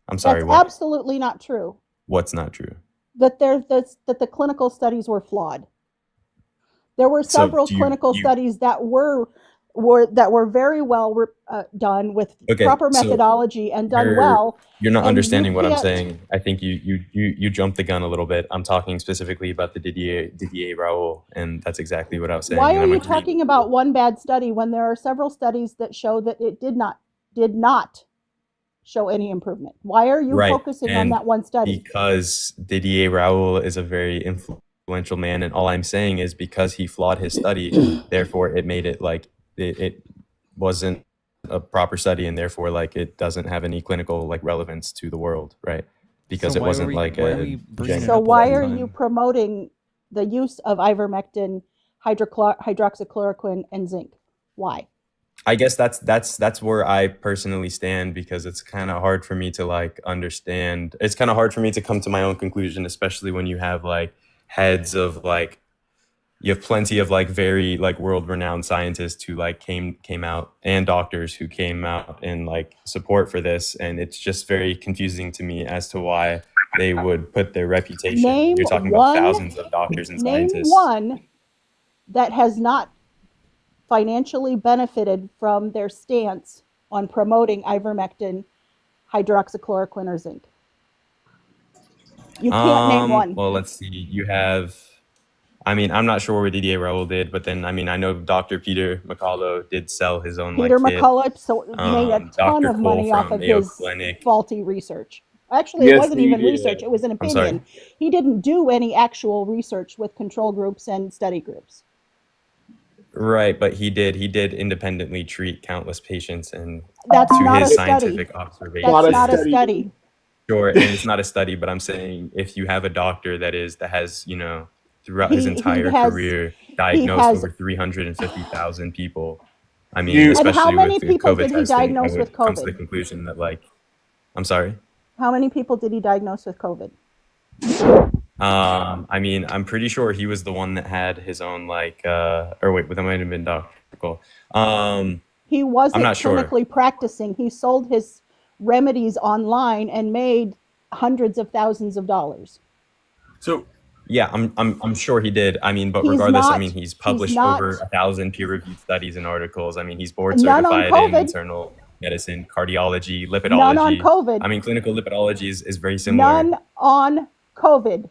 I'm sorry,
That's
what?
absolutely not true.
What's not true?
That the clinical studies were flawed. There were
So
several
do
clinical
you
studies that were very well done with
okay,
proper
so
methodology and done
you're
well.
you're not
And you
understanding what I'm
can't.
saying. I think you jumped the gun a little bit. I'm talking specifically about the Didier Raoult, and that's exactly what I was saying.
Why
And
are
I'm
you
agreeing
talking
with
about
you.
one bad study when there are several studies that show that it did not show any improvement? Why are you
Right,
focusing on
and
that one study?
because Didier Raoult is a very influential man, and all I'm saying is because he flawed his study, therefore it made it like it wasn't a proper study, and therefore like it doesn't have any clinical like relevance to the world, right? Because
So
it
why are
wasn't
we
like
why are
a
we bringing it
So
up all
why
the
are you
time?
promoting the use of ivermectin, hydroxychloroquine, and zinc? Why?
I guess that's where I personally stand, because it's kind of hard for me to like understand. It's kind of hard for me to come to my own conclusion, especially when you have like heads of like, you have plenty of like very like world renowned scientists who like came out, and doctors who came out in like support for this, and it's just very confusing to me as to why they would put their reputation.
Name
You're talking about
one.
thousands of doctors and
Name
scientists.
one that has not financially benefited from their stance on promoting ivermectin, hydroxychloroquine, or zinc. You can't name one.
Well, let's see. You have, I mean, I'm not sure what Didier Raoul did, but then I mean, I know Dr. Peter McCullough did sell his own
Peter
like kit.
McCullough made a ton
Dr.
of
Cole
money off
from
of
Mayo
his
Clinic.
faulty research. Actually, it
Yes,
wasn't
he
even
did.
research, it was an
I'm sorry.
opinion. He didn't do any actual research with control groups and study groups.
Right, but he did independently treat countless patients, and
That's
to
not a
his
study.
scientific observations.
That's not a study.
Sure, and it's not a study, but I'm saying if you have a doctor that has, you know, throughout his entire career diagnosed over 350,000 people, I mean,
And how
especially
many
with the
people
COVID
did he
testing, I
diagnose with
would come to the
COVID?
conclusion that like, I'm sorry.
How many people did he diagnose with COVID?
I mean, I'm pretty sure he was the one that had his own like, or wait, that might have been Dr. Cole.
He
I'm
wasn't
not sure.
clinically practicing. He sold his remedies online and made hundreds of thousands of dollars.
So
yeah, I'm sure he did. I mean, but
He's
regardless, I
not-
mean, he's
he's
published
not-
over 1,000 peer-reviewed studies and articles. I mean, he's board
None on
certified in
COVID.
internal medicine, cardiology, lipidology.
None on COVID.
I mean, clinical lipidology is very similar.
None on COVID.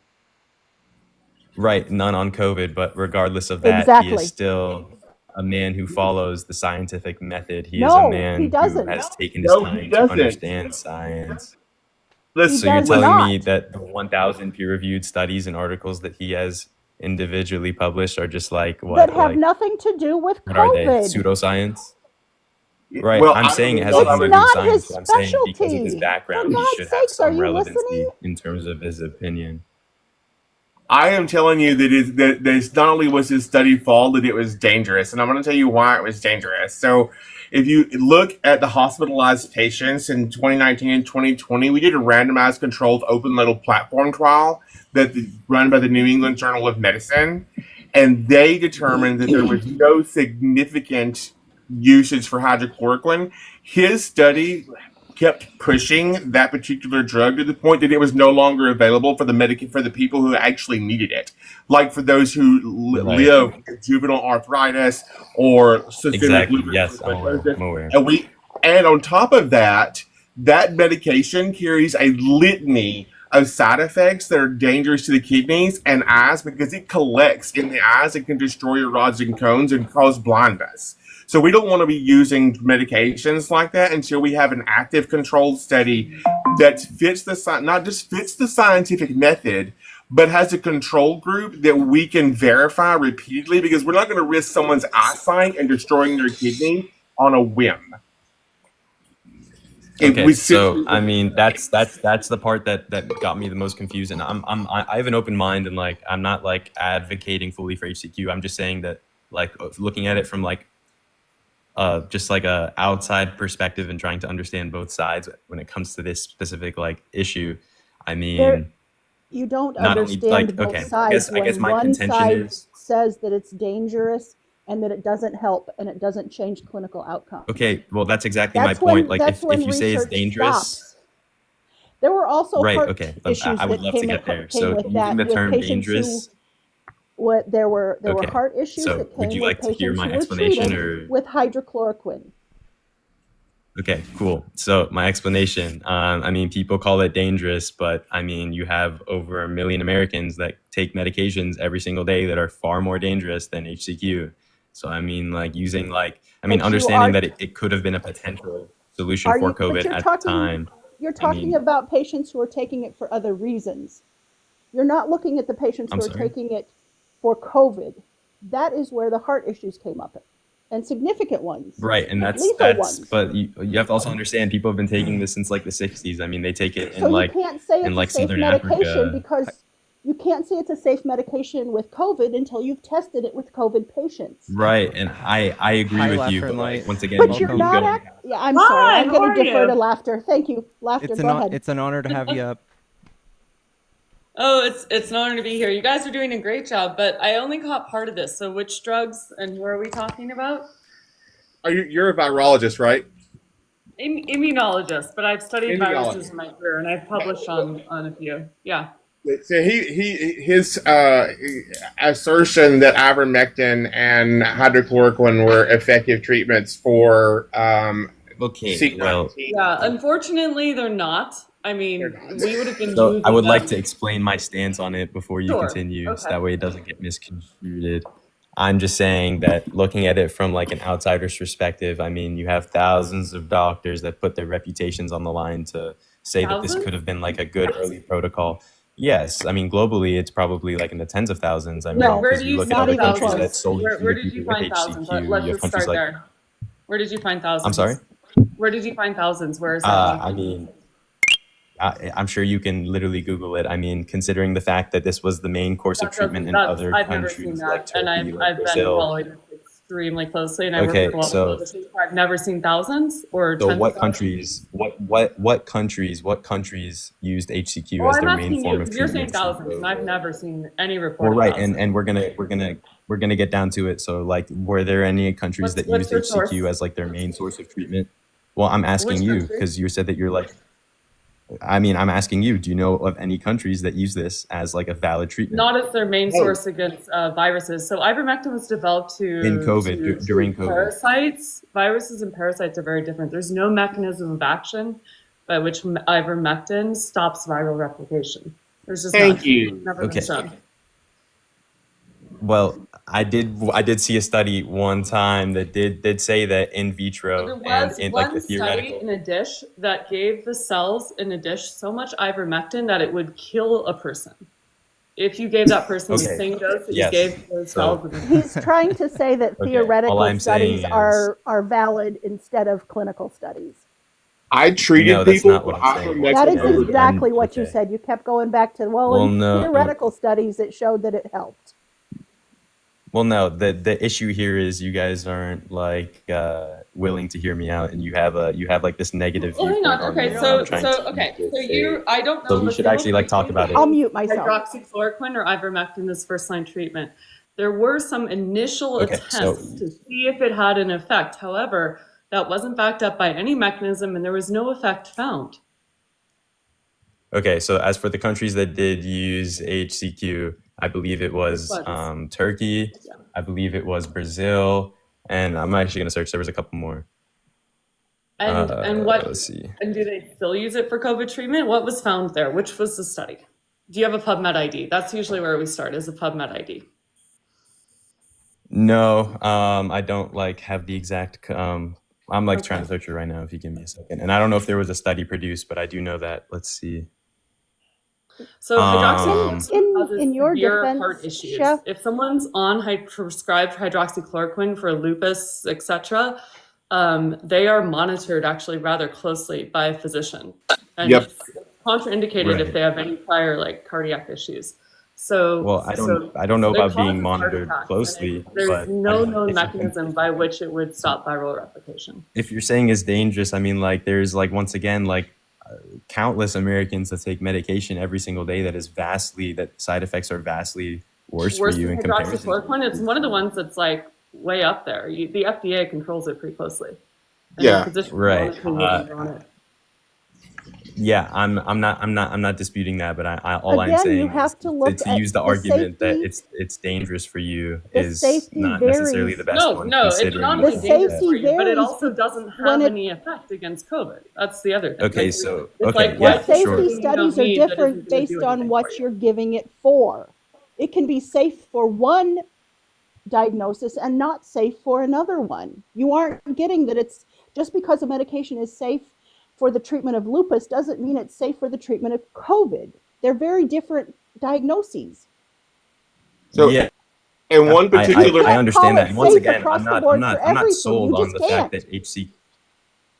Right, none on COVID, but regardless of that, he
Exactly.
is still a man who follows the scientific method. He is
No,
a man
he
who
doesn't.
has taken his
No, he
time to
doesn't.
understand science.
Let's-
So you're
does
telling
not.
me that the 1,000 peer-reviewed studies and articles that he has individually published are just like what?
That have
Like,
nothing to do with
what are they?
COVID.
Pseudoscience? Right.
Well,
I'm
I
saying it
don't
has
know
nothing to
if
do with
It's not
science.
his
But I'm saying because of his
specialty.
background,
For
he
God's
should have
sakes, are
some
you
relevancy
listening?
in terms of his opinion.
I am telling you that it's not only was his study flawed, that it was dangerous, and I'm going to tell you why it was dangerous. So, if you look at the hospitalized patients in 2019 and 2020, we did a randomized, controlled, open-label platform trial run by the New England Journal of Medicine, and they determined that there was no significant usage for hydrochloroquine. His study kept pushing that particular drug to the point that it was no longer available for the people who actually needed it, like for those who
Right.
live with juvenile arthritis or systemic
Exactly.
lupus
Yes, I'm aware.
erythematosus.
I'm aware.
And on top of that, that medication carries a litany of side effects that are dangerous to the kidneys and eyes because it collects in the eyes and can destroy your rods and cones and cause blindness. So we don't want to be using medications like that until we have an active controlled study that fits not just fits the scientific method, but has a control group that we can verify repeatedly, because we're not going to risk someone's eyesight and destroying their kidney on a whim.
Okay, so I mean that's the part that got me the most confused, and I have an open mind, and like I'm not like advocating fully for HCQ. I'm just saying that like looking at it from like just like a outside perspective and trying to understand both sides when it comes to this specific like issue. I mean,
you don't
not only,
understand
like,
both
okay,
sides
I guess
when
my
one
contention
side
is
says that it's dangerous and that it doesn't help and it doesn't change clinical outcomes.
okay. Well, that's exactly
That's
my point.
when-
Like
that's when
if you say it's
research
dangerous.
stops. There were also
Right,
heart
okay.
issues
I would
that
love
came,
to get there.
came
So
with
using
that
the
with
term
patients
dangerous.
there were
Okay.
heart issues
So
that came
would you
with
like to hear
patients
my
who were
explanation,
treated
or?
with hydrochloroquine.
Okay, cool. So my explanation, I mean, people call it dangerous, but I mean, you have over 1 million Americans that take medications every single day that are far more dangerous than HCQ. So I mean, like using like, I mean,
But you
understanding
are-
that it could have been a potential solution
Are
for
you- but
COVID
you're
at
talking-
the time.
You're
I
talking
mean-
about patients who are taking it for other reasons. You're not looking at the patients
I'm
who are
sorry?
taking it for COVID. That is where the heart issues came up. and significant ones.
Right, and that's
lethal ones.
but you have to also understand people have been taking this since like the 60s. I mean, they take it
So
in
you
like
can't say it's a safe
Southern
medication
Africa.
because you can't say it's a safe medication with COVID until you've tested it with COVID patients.
Right, and I agree
Hi,
with
Laughter
you, but
and
like
Light.
once again,
But
you
you're
keep
not
going.
yeah, I'm sorry.
Hi,
I'm
how
going
are
to defer
you?
to Laughter. Thank you. Laughter, go ahead.
It's an honor to have you up.
Oh, it's an honor to be here. You guys are doing a great job, but I only caught part of this. So which drugs and who are we talking about?
You're a virologist, right?
Immunologist, but I've studied viruses
Immunologist.
in my career and I've published on a few. Yeah.
So his assertion that ivermectin and hydrochloroquine were effective treatments for
Okay,
C19.
well,
Yeah, unfortunately they're not. I mean, we would have been
so I
using
would like
them.
to explain my stance on it before you
Sure.
continue, so
Okay.
that way it doesn't get misconstrued. I'm just saying that looking at it from like an outsider's perspective, I mean, you have thousands of doctors that put their reputations on the line to say that this
Thousands?
could have been like a good early protocol. Yes, I mean, globally, it's probably like in the tens of thousands. I mean,
No,
Where
because
do
you
you
look at
find
other countries that
thousands?
solely
Where
treated
did you
people with
find thousands?
HCQ.
Let's
You have
just
countries
start
like,
there. Where did you find thousands?
I'm sorry?
Where did you find thousands? Where is that?
I mean, I'm sure you can literally Google it. I mean, considering the fact that this was the main course of
That
treatment
doesn't.
in
That's.
other
I've never seen
countries
that,
like
and
Turkey, like
I've been
Brazil.
following this extremely closely, and I work
Okay,
with a lot of
so
physicians. I've never seen thousands or
so
tens
what
of thousands.
countries, what countries used HCQ
Oh,
as
I'm
their main
asking you
form of
because you're saying
treatment for
thousands, and
COVID?
I've never seen any
Well,
report of
right,
thousands.
and we're gonna get down to it. So, like, were there any countries that
What's
used
your source?
HCQ as like their main source of treatment? Well, I'm asking
Which
you
country?
because you said that you're like. I mean, I'm asking you. Do you know of any countries that use this as like a valid treatment
Not as their main
Oh.
source against viruses. So ivermectin was developed
in COVID during COVID?
parasites. Viruses and parasites are very different. There's no mechanism of action by which ivermectin stops viral replication. There's just
Thank
none.
you.
Never
Okay.
been shown.
Well, I did see a study one time that did say that in vitro
There
and
was
in like the
one study
theoretical.
in a dish that gave the cells in a dish so much ivermectin that it would kill a person. If you gave that person the
Okay.
same dose that you
Yes.
gave those
So
cells in the
He's trying to say that
okay.
theoretical
All I'm
studies
saying is
are valid instead of clinical studies.
I treated
no, that's
people
not
with
what I'm saying.
ivermectin.
That is
And
exactly what you
okay.
said. You kept going back to, well,
Well,
in
no.
theoretical studies, it showed that it helped.
Well, no. The issue here is you guys aren't like willing to hear me out, and you have like this negative
Well, hang
viewpoint
on.
on me.
Okay,
and I'm
so
trying
so
to
okay,
use
so
it
you, I don't know.
So
of
we
a
should
single
actually like talk
country
about
that
it.
I'll
used
mute myself.
hydroxychloroquine or ivermectin as first-line treatment. There were some initial
Okay, so
attempts to see if it had an effect. However, that wasn't backed up by any mechanism, and there was no effect found.
okay, so as for the countries that did use HCQ, I believe it was Turkey.
Yeah.
I believe it was Brazil, and I'm actually gonna search. There was a couple more.
And what?
Let's see.
And do they still use it for COVID treatment? What was found there? Which was the study? Do you have a PubMed ID? That's usually where we start, is a PubMed ID.
No, I don't like have the exact. I'm like trying to search it right now. If you give me a second, and I don't know if there was a study produced, but I do know that. Let's see.
So hydroxychloroquine causes
in your
severe
defense,
heart issues.
Chef,
If someone's on prescribed hydroxychloroquine for lupus, etc., they are monitored actually rather closely by a physician, and
Yep.
it's contraindicated if
Right.
they have any prior like cardiac issues. So,
Well, I don't know
it
about being
causes heart
monitored
attacks, and
closely,
there's
but
no known
if you can-
mechanism by which it would stop viral replication.
if you're saying it's dangerous, I mean, like there's like once again like countless Americans that take medication every single day that side effects are vastly worse for you
than
in comparison.
hydroxychloroquine. It's one of the ones that's like way up there. The FDA controls it pretty closely. And
Yeah.
physicians
Right.
monitoring on it.
Yeah, I'm not disputing that, but all I'm
again,
saying
you have
is
to look
to
at
use the
the
argument that
safety.
it's dangerous for you
The
is
safety
not necessarily
varies.
the best one.
No, it's
considering
not
the
only
fact
dangerous
that-
for you, but it
varies
also doesn't
when
have
it-
any effect against COVID. That's the other thing.
Okay,
Like,
so
it's
okay,
like,
yeah,
what
The safety
sure.
you don't
studies are
need that isn't
different
gonna do
based on
anything
what
for you.
you're giving it for. It can be safe for one diagnosis and not safe for another one. You aren't getting that it's just because a medication is safe for the treatment of lupus doesn't mean it's safe for the treatment of COVID. They're very different diagnoses.
So
Yeah.
And one particular,
I understand that.
it
And once
safe
again,
across
I'm
the
not
board
I'm not
for
I'm not
everything.
sold
You
on
just
the fact
can't.
that HC.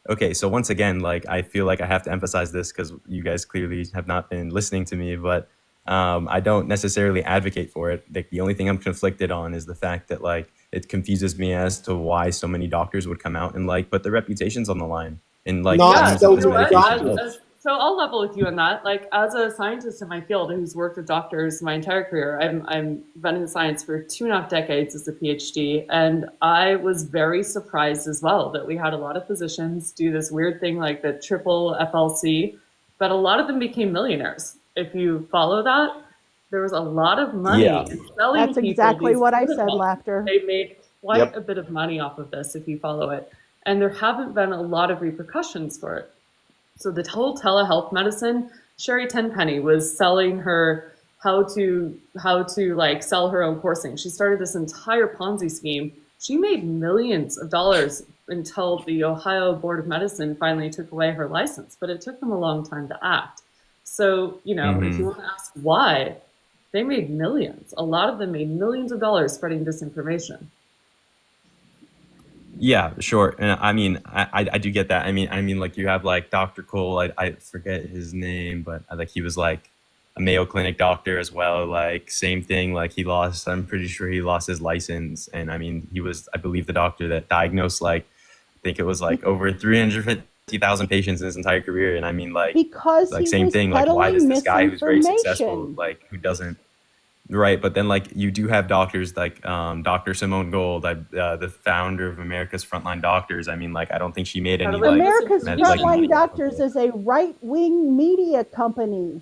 Okay, so once again, like I feel like I have to emphasize this because you guys clearly have not been listening to me, but I don't necessarily advocate for it. Like the only thing I'm conflicted on is the fact that like it confuses me as to why so many doctors would come out and like put their reputations on the line and like
not
claims
so
that this
You know
many
what?
medication
doctors.
helps.
So I'll level with you on that. Like as a scientist in my field who's worked with doctors my entire career, I'm been in science for 2.5 decades as a PhD, and I was very surprised as well that we had a lot of physicians do this weird thing like the triple FLC, but a lot of them became millionaires. If you follow that, there was a lot of money
Yeah.
in selling
That's
people
exactly
these
what I said,
protocols.
Laughter.
They made quite
Yep.
a bit of money off of this if you follow it, and there haven't been a lot of repercussions for it. So the whole telehealth medicine, Sherry Tenpenny was selling her how to like sell her own coursing. She started this entire Ponzi scheme. She made millions of dollars until the Ohio Board of Medicine finally took away her license, but it took them a long time to act. So, you know, if you want to ask why, they made millions. A lot of them made millions of dollars spreading disinformation.
Yeah, sure. And I mean, I do get that. I mean, like you have like Dr. Cole. I forget his name, but like he was like a Mayo Clinic doctor as well. Like same thing. Like he lost. I'm pretty sure he lost his license. And I mean, he was, I believe, the doctor that diagnosed like I think it was like over 350,000 patients in his entire career. And I mean,
Because
like
he
same
was
thing. Like why does
peddling
this guy who's very successful,
misinformation.
like who doesn't? Right, but then like you do have doctors like Dr. Simone Gold, the founder of America's Frontline Doctors. I mean, like I don't think she made any like
America's
like
Frontline
money off of
Doctors
it.
is a right-wing media company.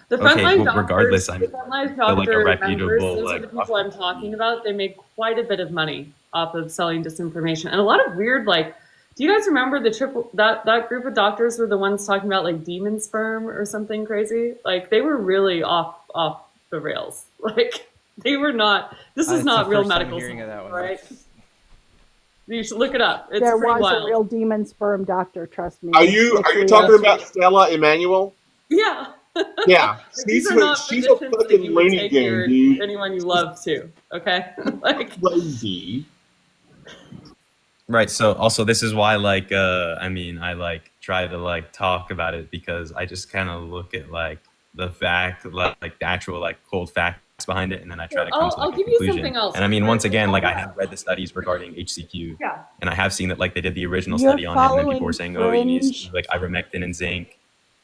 The
Okay,
frontline
well,
doctors,
regardless, I
the
mean,
frontline
they're like a
doctor members,
reputable
those are
like
the people I'm talking about. They made quite a bit of money off of selling disinformation, and a lot of weird like. Do you guys remember the triple that group of doctors were the ones talking about like demon sperm or something crazy? Like they were really off the rails. Like they were not. This is
It's
not
the
real
first time
medical
hearing of
science,
that one.
right? You should look it up. It's
There
pretty
was
wild.
a real demon sperm doctor, trust me.
Are you talking about Stella Emanuel?
Yeah.
Yeah,
These
she's
are not
a
physicians that
fucking
you would
loony
take
bin, dude.
anyone you love to. Okay, like
crazy.
Right. So also this is why like I mean I like try to like talk about it because I just kind of look at like the fact like the actual like cold facts behind it and then I try to come to
I'll
like a
give you
conclusion.
something else.
And I mean once again like I have read the studies regarding HCQ
Yeah.
and I have seen that like they did the original
You're
study on it and then people
following
were saying oh you need
fringe.
like ivermectin and zinc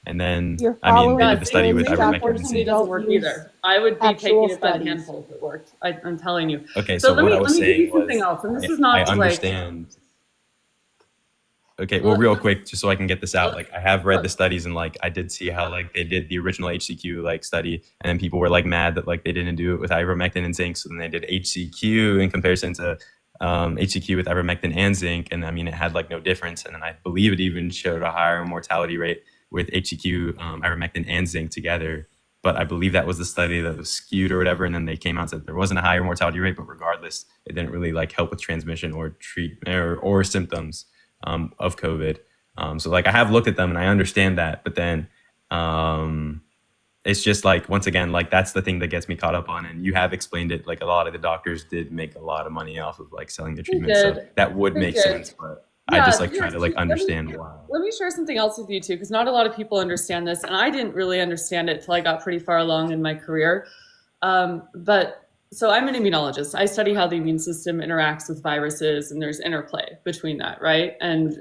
and then
You're
I mean they
following
did the study with
fringe
ivermectin
doctors
and
who
zinc.
doesn't
don't
work
use
either. I would be
actual
taking it by the
studies.
handful if it worked. I'm telling you.
Okay,
So
so
let
what
me
I was
give you
saying
something
was
else, and this is
I
not like
understand. Okay, well, real quick, just so I can get this out, like I have read the studies and like I did see how like they did the original HCQ like study, and then people were like mad that like they didn't do it with ivermectin and zinc, so then they did HCQ in comparison to HCQ with ivermectin and zinc, and I mean it had like no difference, and then I believe it even showed a higher mortality rate with HCQ, ivermectin and zinc together. But I believe that was the study that was skewed or whatever, and then they came out that there wasn't a higher mortality rate, but regardless, it didn't really like help with transmission or treatment or symptoms of COVID. So like I have looked at them and I understand that, but then it's just like, once again, like that's the thing that gets me caught up on. And you have explained it, like a lot of the doctors did make a lot of money off of like selling the treatment. So
did.
that would
They
make
did.
sense, but
Yeah,
I just like try
here's
to like
let me-
understand why.
Let me share something else with you too, because not a lot of people understand this, and I didn't really understand it till I got pretty far along in my career. But so I'm an immunologist. I study how the immune system interacts with viruses, and there's interplay between that, right? And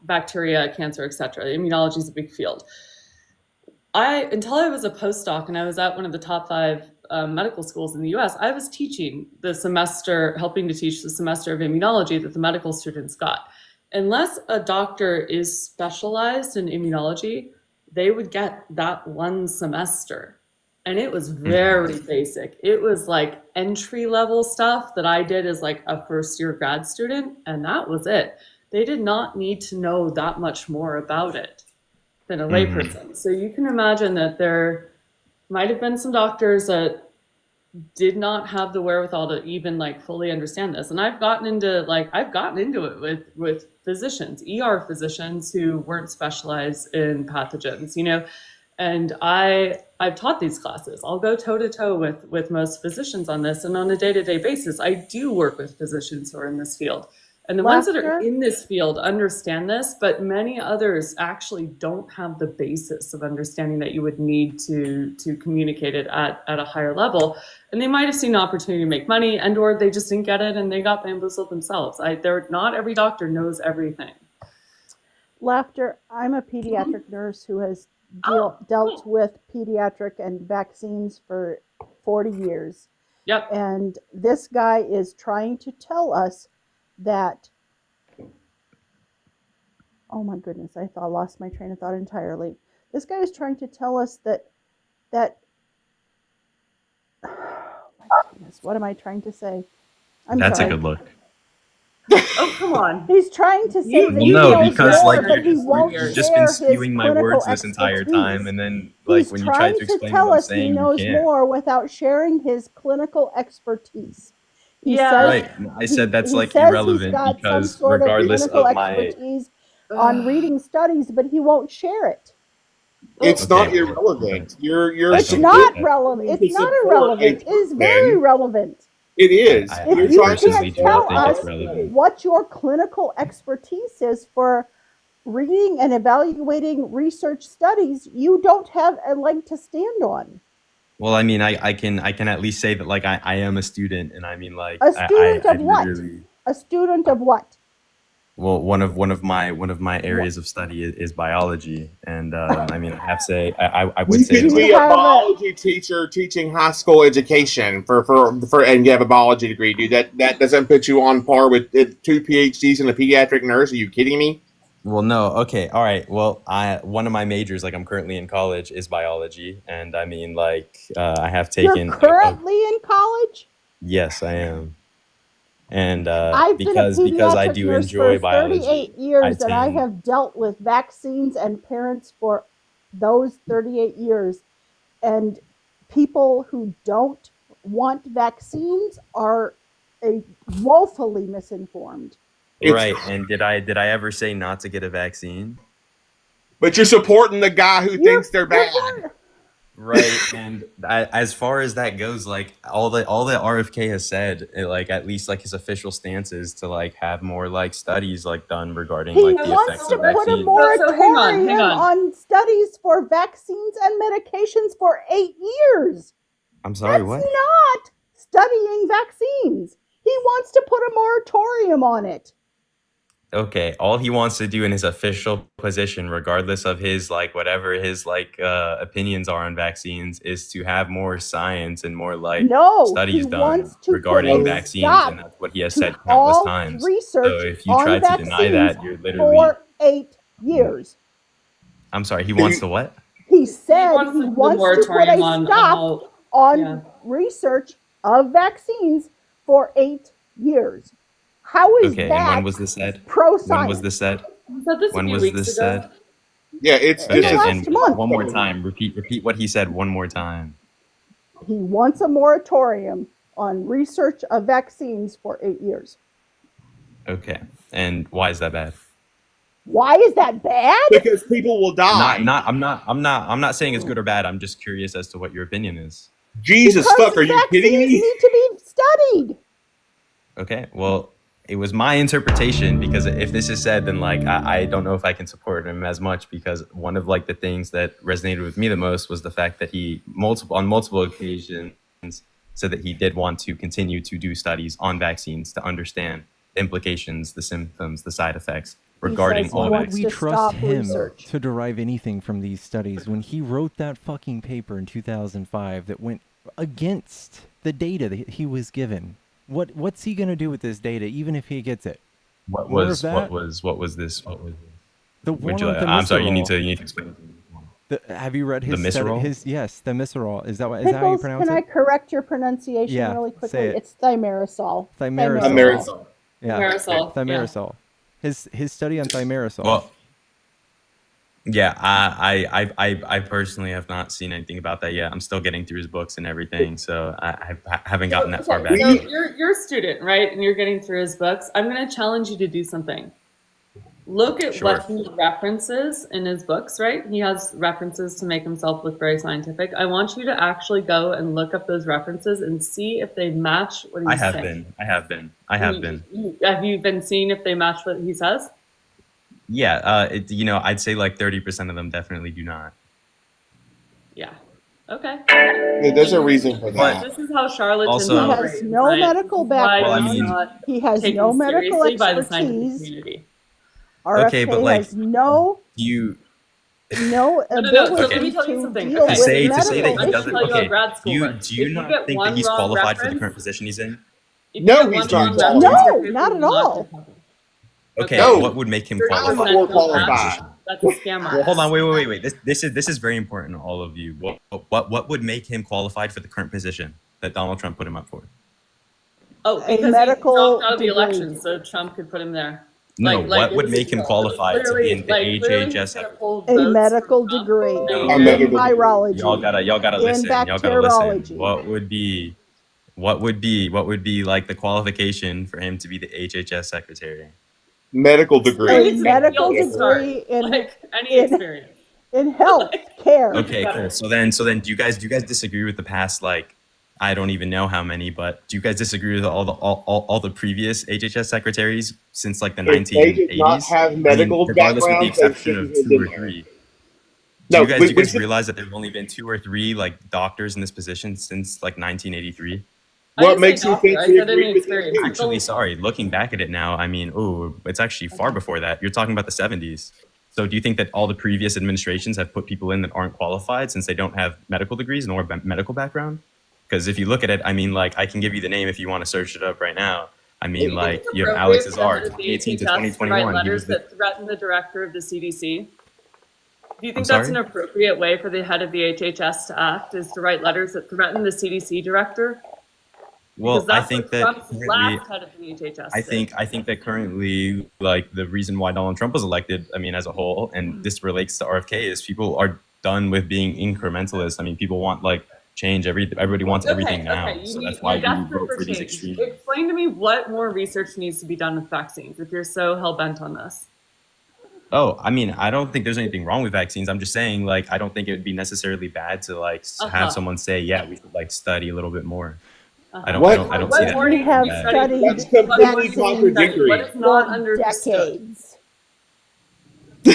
bacteria, cancer, etc. Immunology is a big field. Until I was a postdoc and I was at one of the top 5 medical schools in the U.S., I was teaching the semester, helping to teach the semester of immunology that the medical students got. Unless a doctor is specialized in immunology, they would get that one semester. And it was very basic. It was like entry level stuff that I did as like a first year grad student, and that was it. They did not need to know that much more about it than a layperson. So you can imagine that there might have been some doctors that did not have the wherewithal to even like fully understand this. And I've gotten into it with physicians, ER physicians who weren't specialized in pathogens, you know. And I've taught these classes. I'll go toe to toe with most physicians on this, and on a day-to-day basis, I do work with physicians who are in this field. And the ones that are
Laughter?
in this field understand this, but many others actually don't have the basis of understanding that you would need to communicate it at a higher level. And they might have seen an opportunity to make money, and or they just didn't get it and they got bamboozled themselves. Not every doctor knows everything.
Laughter. I'm a pediatric nurse who has dealt with pediatric and vaccines for 40 years.
Yep.
And this guy is trying to tell us that, oh my goodness, I lost my train of thought entirely. This guy is trying to tell us that oh my goodness, what am I trying to say?
That's
sorry.
a good look.
Oh, come on.
He's trying to say that he
No,
knows
because
more,
like
but he won't
you've just been
share his
spewing my
clinical
words this entire time,
expertise.
and then like
He's
when you try
trying
to
to
explain
tell
what I'm
us he
saying, you
knows
can't.
more without sharing his clinical expertise. He
Yeah.
says,
Right. I said that's
he
like
says he's
irrelevant
got some
because
sort of
regardless
clinical
of my
expertise on reading studies, but he won't share it.
It's
Okay,
not irrelevant. You're
It's
don't
not
get that.
relevant.
to
It's not
support
irrelevant.
a
It is very
person.
relevant.
It is.
I
If
You're
you
trying to
personally
can't
do not
tell
think
us
it's relevant.
what your clinical expertise is for reading and evaluating research studies, you don't have a leg to stand on.
Well, I mean, I can at least say that like I am a student, and I mean like
A student
I
of what?
literally
A student of what?
well one of my areas of study is biology, and I mean I have to say I would
You
say
can
that,
be
like,
a biology teacher teaching high school education for and you have a biology degree, dude. That doesn't put you on par with 2 PhDs and a pediatric nurse. Are you kidding me?
well, no, okay, all right. Well, one of my majors, like I'm currently in college, is biology, and I mean like I have taken
You're currently in college?
yes, I am. And
I've been a
because I
pediatric
do
nurse for
enjoy biology,
38 years, and I
tend
have dealt with vaccines and parents for those 38 years. And people who don't want vaccines are woefully misinformed.
right. And did I ever say not to get a vaccine?
But you're supporting the guy who thinks they're bad.
Right. And as far as that goes, like all that RFK has said, like at least like his official stance is to like have more like studies like done regarding
He
like the
wants
effects
to
of
put a
vaccines.
moratorium
hang on.
on studies for vaccines and medications for 8 years.
I'm sorry,
That's
what?
not studying vaccines. He wants to put a moratorium on it.
Okay, all he wants to do in his official position, regardless of his like whatever his like opinions are on vaccines, is to have more science and more like
No,
studies
he
done
wants to
regarding
put a
vaccines,
stop
and that's what he has
to
said countless
all
times. So
research
if you
on
try to deny
vaccines
that, you're literally.
for 8 years.
I'm sorry, he wants to what?
He said he
wants
wants to put a
on
stop on research of vaccines for 8 years. How is
Okay,
that
and when was this said?
pro-science?
When was this said?
said this a
When
few
was
weeks
this
ago.
said?
Yeah, it's
In the
Okay,
last
and
month.
one more time. Repeat what he said one more time.
He wants a moratorium on research of vaccines for 8 years.
Okay, and why is that bad?
Why is that bad?
Because people will die.
I'm not saying it's good or bad. I'm just curious as to what your opinion is.
Jesus
Because
fuck, are you kidding
vaccines
me?
need to be studied.
Okay, well, it was my interpretation, because if this is said, then like I don't know if I can support him as much, because one of like the things that resonated with me the most was the fact that he on multiple occasions said that he did want to continue to do studies on vaccines to understand the implications, the symptoms, the side effects regarding all
Why would
vaccines.
we trust him to derive anything from these studies when he wrote that fucking paper in 2005 that went against the data that he was given? What's he gonna do with this data, even if he gets it?
What
More
was
of that?
what was this?
The
Would
one
you
on
like- I'm sorry, you need
thimerosal.
to explain.
Have you read
The
his study?
Misserol?
Yes, thimerosal. Is that how you
Pickles,
pronounce
can I
it?
correct your pronunciation
Yeah,
really quickly?
say it.
It's thimerosal.
Thimerosal. Yeah,
Thimerosal, yeah.
thimerosal. His study on thimerosal.
Well, yeah, I personally have not seen anything about that yet. I'm still getting through his books and everything, so I haven't gotten that far back.
So
yet.
you're a student, right? And you're getting through his books. I'm going to challenge you to do something. look at
Sure.
what he references in his books, right? He has references to make himself look very scientific. I want you to actually go and look up those references and see if they match what he's saying.
I have been.
Have you been seeing if they match what he says?
Yeah, I'd say like 30% of them definitely do not.
Yeah. Okay.
Yeah, there's a reason for that.
This is how charlatans
Also-
He
operate.
has no
right?
medical
This is why
background.
he's not
He has
taken
no medical
seriously by the scientific
expertise.
community.
RFK
Okay, but, like,
has no
You
No,
ability
so let me tell you
to
something.
deal
Okay.
to
with
say
medical
that he
Let me
doesn't.
tell you
Okay,
how grad school
do
works.
you
If you
not
get
think
one
that he's
wrong
qualified for the
reference-
current position he's in?
If
No,
you get
he's
one
not
wrong
qualified.
reference,
No,
your
not
paper
at
will
all.
get published.
Okay,
No.
what would make him
30%
I'm
qualified?
more
don't match.
qualified.
That's a scam.
Well, hold on, wait. This is very important to all of you. What would make him qualified for the current position that Donald Trump put him up for?
Oh,
A
because
medical
he dropped out of the
degree.
election, so Trump could put him there.
No,
Like,
what
it
would
was-
make him qualified to be in the
clearly he's
HHS?
gonna pull
A
votes
medical
from Trump.
degree
No.
in
medical degree.
virology.
Y'all gotta
in
listen. Y'all gotta
bacteriology.
listen. What would be like the qualification for him to be the HHS secretary?
Medical degree.
A
Experience,
medical
you'll start.
degree in
Like any
in-
experience.
in health care.
Okay, cool. So then do you guys disagree with the past, like, I don't even know how many, but do you guys disagree with all the previous HHS secretaries since like the
If they did
1980s?
not have medical
regardless with the
backgrounds, they
exception of
shouldn't have
2 or
been there.
3.
No,
Do
we
you guys
should-
realize that there have only been 2 or 3 like doctors in this position since like 1983?
What makes you think
I
we
said any
agree with
experience.
you?
Actually, sorry, looking back at it now, I mean, it's actually far before that. You're talking about the 70s. So do you think that all the previous administrations have put people in that aren't qualified since they don't have medical degrees nor medical background? Because if you look at it, I mean, like, I can give you the name if you want to search it up right now. I mean, like, you have Alex Azar, 2018 to 2021.
Write
He
letters
was the,
that threaten the director of the CDC. Do you think
I'm
that's an
sorry?
appropriate way for the head of the HHS to act, is to write letters that threaten the CDC director?
well,
Because
I
that's
think
what
that
Trump's
currently,
last head of the HHS
I think that currently, like, the reason why Donald Trump was elected, I mean, as a whole, and this relates to RFK, is people are done with being incrementalist. I mean, people want like change. Everybody wants everything now. So that's why we vote for these extremes.
Explain to me what more research needs to be done with vaccines if you're so hell bent on this.
Oh, I mean, I don't think there's anything wrong with vaccines. I'm just saying, like, I don't think it would be necessarily bad to like have someone say, yeah, we should like study a little bit more. I don't see that.
We have
bad.
studied
That's completely
vaccines
contradictory.
What is not
for
understood?
decades.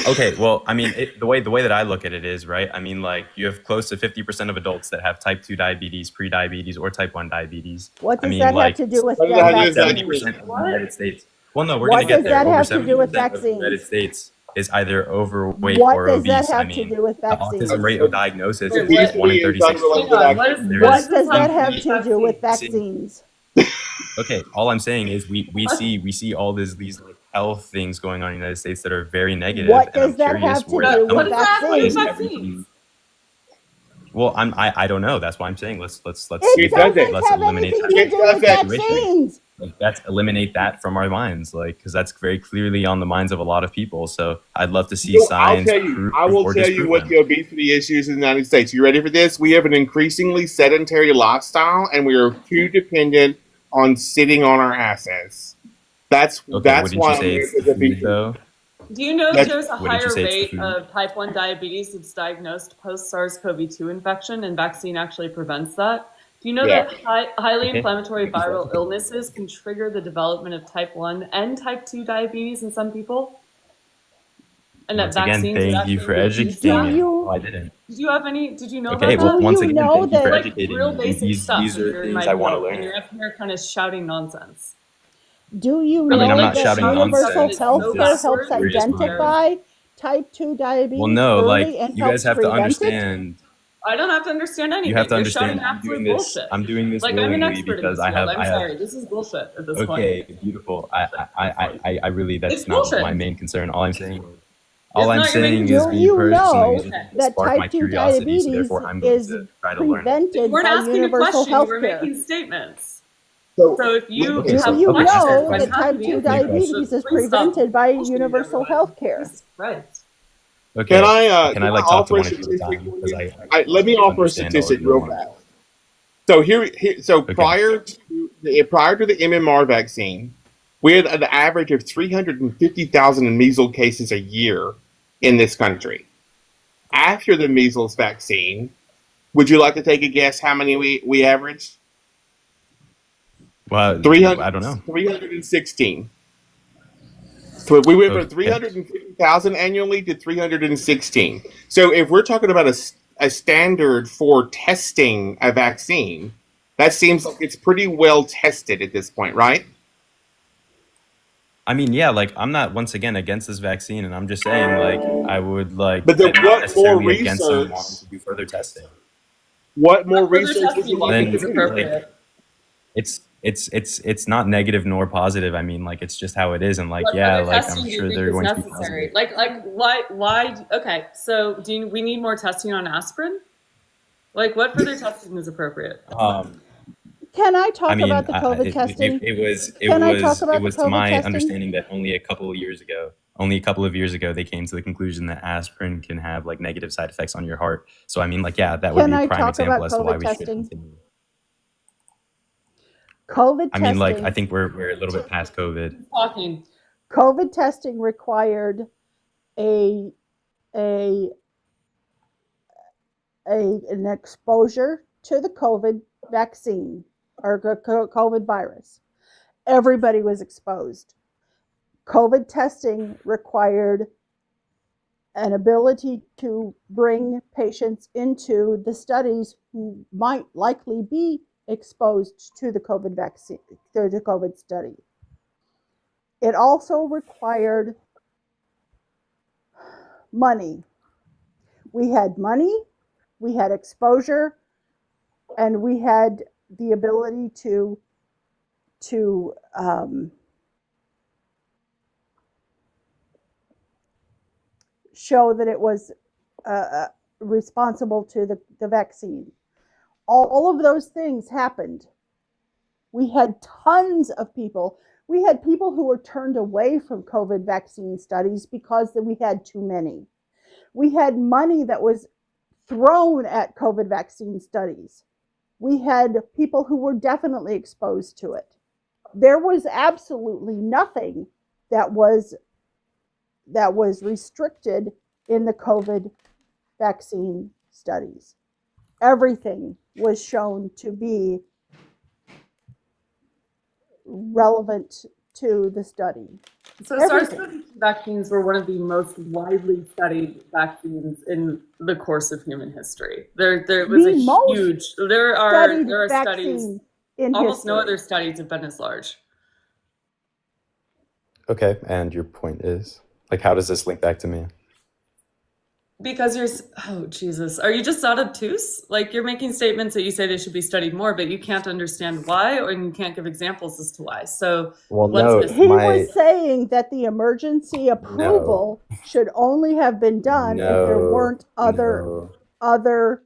Okay, well, I mean, the way that I look at it is, right, I mean, like, you have close to 50% of adults that have type 2 diabetes, pre-diabetes, or type 1 diabetes.
What
I
does
mean,
that
like,
have to do with
What does that have to do with
vaccines?
70% of the United States. Well, no, we're
What
going to get
does
there.
that
Over
have to do with
70% of the
vaccines?
United States is either overweight
What
or
does that
obese. I
have to
mean,
do with
the
vaccines?
autism rate of diagnosis
Wait,
is like 1 in
obesity is
36
unrelated
children.
to vaccines.
What does that have to do with vaccines?
Okay, all I'm saying is we see all these like health things going on in the United States that are very negative.
What
and I'm
does that
curious
have to
where
do
that
with
comes from.
vaccines?
Is everything- Well, I don't know. That's why I'm saying let's
It
doesn't
doesn't have
eliminate
anything
that.
to do with vaccines.
Like, let's eliminate that from our minds, like, because that's very clearly on the minds of a lot of people. So I'd love to see
So
science.
I will
or
tell you
disprove
what
them.
the obesity issues in the United States. You ready for this? We have an increasingly sedentary lifestyle, and we are too dependent on sitting on our asses. That's
Wouldn't
why
you say it's
America's
the food,
obesity.
though?
Do you know
That's-
there's a
Wouldn't you
higher
say it's the
rate
food?
of type 1 diabetes that's diagnosed post SARS-CoV-2 infection, and vaccine actually prevents that? Do you know
Yeah.
that highly
Okay.
inflammatory viral illnesses can trigger the development of type 1 and type 2 diabetes in some people? And
Once
that
again,
vaccines
thank
actually
you for
reduce
educating
that?
me.
you-
Oh, I didn't.
Did you have any? Did you know
Okay,
about
well,
that?
once
you
again,
know
thank you for
that-
Like
educating
real
me.
basic stuff.
These
and
are
you're in
things
my
I want to
boat,
learn.
and you're up here kind of shouting nonsense.
Do you
I mean,
know
I'm not
that
shouting
universal
nonsense.
health
So
care helps
backwards,
we're just moving.
identify type 2 diabetes
Well, no,
early
like,
and
you guys
helps
have to
prevent it?
understand.
I don't have to understand anything.
You have to
You're
understand.
shouting
I'm
absolute
doing this.
bullshit.
I'm doing this
Like, I'm an
willingly
expert in
because
this
I
field.
have.
I'm sorry. This is bullshit at this point.
Okay, beautiful. I really, that's
It's
not
bullshit.
my main concern. All I'm saying
It's
is
not your main
me
Do you
personally
know
is just
that
spark my
type 2
curiosity. So
diabetes
therefore, I'm going
is
to try to learn.
You
prevented
weren't
by
asking a
universal
question. You
health
were
care?
making statements.
So,
So if you
Okay,
Do
so-
you
okay,
know
okay.
that type 2 diabetes is prevented by universal health care?
Right.
Okay.
can I
like talk to
offer a
one of you at a
statistic?
time? Because
Let me offer a
understand all of
statistic
you
real
at once.
fast. So so
Okay.
prior to the MMR vaccine, We had an average of 350,000 measles cases a year in this country. After the measles vaccine, would you like to take a guess how many we averaged?
Well,
300,
I don't know.
316. So we went from
Okay.
350,000 annually to 316. So if we're talking about a standard for testing a vaccine, that seems like it's pretty well tested at this point, right?
I mean, yeah, like I'm not once again against this vaccine, and I'm just saying, like, I would like,
But then
I'm not
what more
necessarily against them
research?
wanting to do further testing.
What more
What further
research would
testing
you
do you
like
think
to
is
do?
appropriate?
It's not negative nor positive. I mean, like, it's just how it is, and like,
What
yeah,
further
like
testing
I'm
do you
sure
think
they're
is
going to be
necessary?
positive.
Like why? Okay, so we need more testing on aspirin? Like, what further testing is appropriate?
Can I
I
talk
mean,
about the COVID testing? Can I talk
it
about the
was to
COVID
my
testing?
understanding that only a couple of years ago, they came to the conclusion that aspirin can have like negative side effects on your heart. So I mean, like, yeah, that would
Can
be a
I
prime
talk
example
about
as to why
COVID
we should
testing?
continue.
COVID
I mean, like, I
testing.
think we're a little bit past COVID.
Talking.
COVID testing required a an exposure to the COVID vaccine or COVID virus. Everybody was exposed. COVID testing required an ability to bring patients into the studies who might likely be exposed to the COVID vaccine, to the COVID study. It also required money. We had money, we had exposure, and we had the ability to show that it was responsible to the vaccine. All of those things happened. We had tons of people. We had people who were turned away from COVID vaccine studies because we had too many. We had money that was thrown at COVID vaccine studies. We had people who were definitely exposed to it. There was absolutely nothing that was restricted in the COVID vaccine studies. Everything was shown to be relevant to the study.
So SARS-CoV-2 vaccines were one of the most widely studied vaccines in the course of human history. There was
The
a
most
huge. There
studied
are studies.
vaccine in
Almost no
history.
other studies have been as large.
Okay, and your point is, like, how does this link back to me?
Because oh Jesus, are you just not obtuse? Like, you're making statements that you say they should be studied more, but you can't understand why, and you can't give examples as to why. So
Well,
what's
no,
missing?
He was saying that the emergency approval should only have been done if there weren't other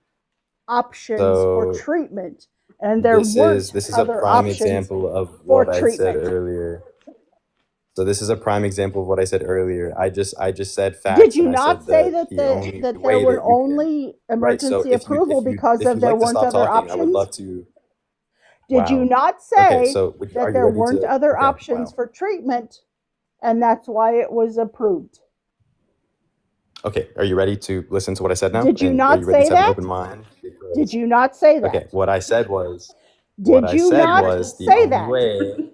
options for
So
treatment, and there weren't
this is a
other
prime
options
example of
for
what I said
treatment.
earlier. So this is a prime example of what I said earlier. I just said facts.
Did you
and I
not
said
say
that
that
the only
that there
way
were
that you
only
right. So
emergency approval because
if
of
you'd
there
like to
weren't
stop
other
talking, I would
options?
love to.
Did you
Wow.
not
Okay,
say
so are
that
you
there
ready
weren't
to?
other
Okay,
options
wow.
for treatment, and that's why it was approved?
Okay, are you ready to listen to what I said now?
Did you
And are
not
you ready
say
to have an
that?
open mind?
Did you not say that?
Okay, what I said was.
Did you not
The
say
only
that?
way.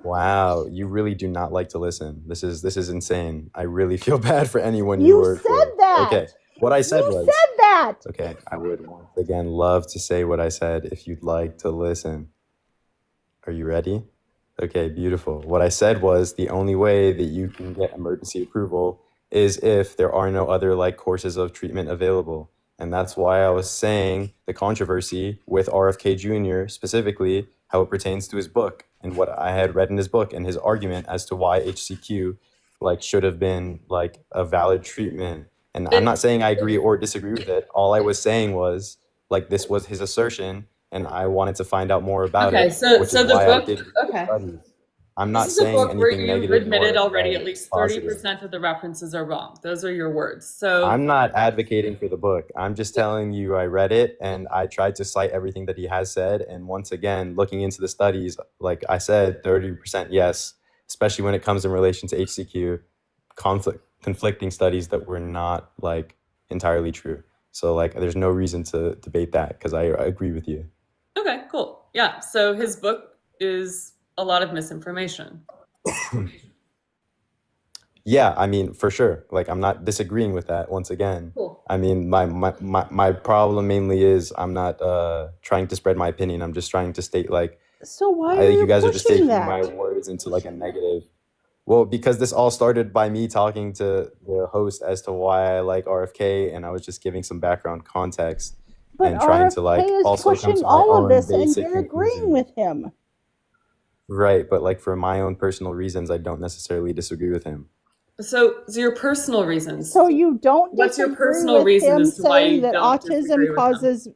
Wow, you really do not like to listen. This is insane. I really feel bad for anyone you
You
work
said
with.
that.
Okay, what I said
You
was.
said that.
Okay, I would once again love to say what I said if you'd like to listen. Are you ready? Okay, beautiful. What I said was the only way that you can get emergency approval is if there are no other like courses of treatment available. And that's why I was saying the controversy with RFK Jr. specifically, how it pertains to his book and what I had read in his book and his argument as to why HCQ like should have been like a valid treatment. And I'm not saying I agree or disagree with it. All I was saying was like this was his assertion and I wanted to find out more about
Okay,
it,
so
which
so
is
the
why I
book.
did
Okay.
studies. I'm
This
not
is a
saying
book where
anything
you've
negative
admitted
nor
already at least
positive.
30% of the references are wrong. Those are your words. So
I'm not advocating for the book. I'm just telling you I read it and I tried to cite everything that he has said. And once again, looking into the studies, like I said, 30% yes, especially when it comes in relation to HCQ, conflicting studies that were not like entirely true. So like there's no reason to debate that because I agree with you.
okay, cool. Yeah. So his book is a lot of misinformation.
Yeah, I mean, for sure. Like, I'm not disagreeing with that once again.
Cool.
I mean, my problem mainly is I'm not trying to spread my opinion. I'm just trying to state, like,
So why are
you
you
guys are just
pushing
taking my
that?
words into, like, a negative. Well, because this all started by me talking to the host as to why I like RFK, and I was just giving some background context
But
and trying to, like,
RFK is
also come
pushing
to my
all of
own
this, and
basic
you're agreeing
conclusion.
with him.
Right, but, like, for my own personal reasons, I don't necessarily disagree with him.
So your personal reasons.
So you don't
What's your
disagree
personal
with
reason
him
as to why
saying
you
that
don't disagree
autism
with him?
causes,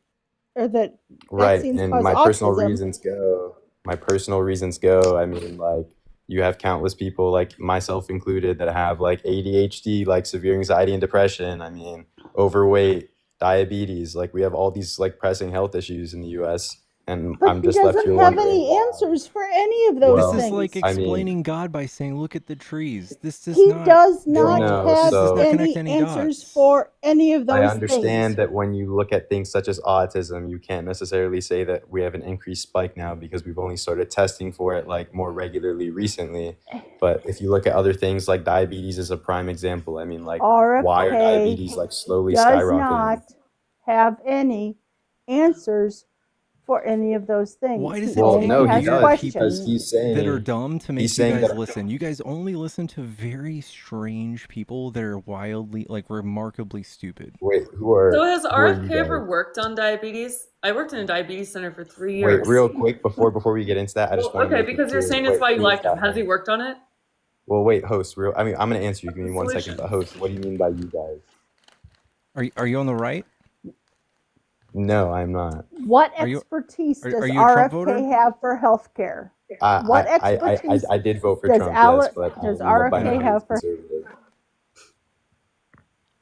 or that
Right,
vaccines
and
cause
my personal
autism?
reasons go. My personal reasons go. I mean, like, you have countless people, like myself included, that have like ADHD, like severe anxiety and depression. I mean, overweight, diabetes. Like, we have all these like pressing health issues in the U.S. And
But
I'm
he
just left here
doesn't have
wondering
any
why.
answers for any of those
Well,
This is like
things.
I mean,
explaining God by saying, "Look at the trees." This does
He
not.
does
draw-
not
no,
have
This does not
so
connect
any
any
answers
dots.
for any of
I
those
understand
things.
that when you look at things such as autism, you can't necessarily say that we have an increased spike now because we've only started testing for it like more regularly recently. But if you look at other things like diabetes is a prime example. I mean, like, why are
RFK
diabetes like slowly
does
skyrocketing?
not have any answers for any of those things.
Why does
He
it
Well,
take
only
no, he
has
weird
does because
questions.
he's
that are
saying
dumb to
he's
make you
saying
guys
that
listen? You guys only listen to very strange people that are wildly, like, remarkably stupid.
wait,
So
who
has
are you
RFK ever
guys?
worked on diabetes? I worked in a diabetes center for 3
Wait,
years.
real quick before we get into that, I just
Well,
want to
okay,
make it
because you're
clear.
saying it's
Wait,
why you
who is
liked him.
that
Has he
host?
worked on it?
Well, wait, host. I mean, I'm gonna answer you. Give me 1 second. But
Solutions.
host, what do you mean by you guys?
Are you on the right?
No, I'm not.
What
Are you
expertise does
you a Trump voter?
RFK have for healthcare? What expertise
I did vote for
does
Trump, yes, but
does
I'm by no
RFK
means
have for?
conservative.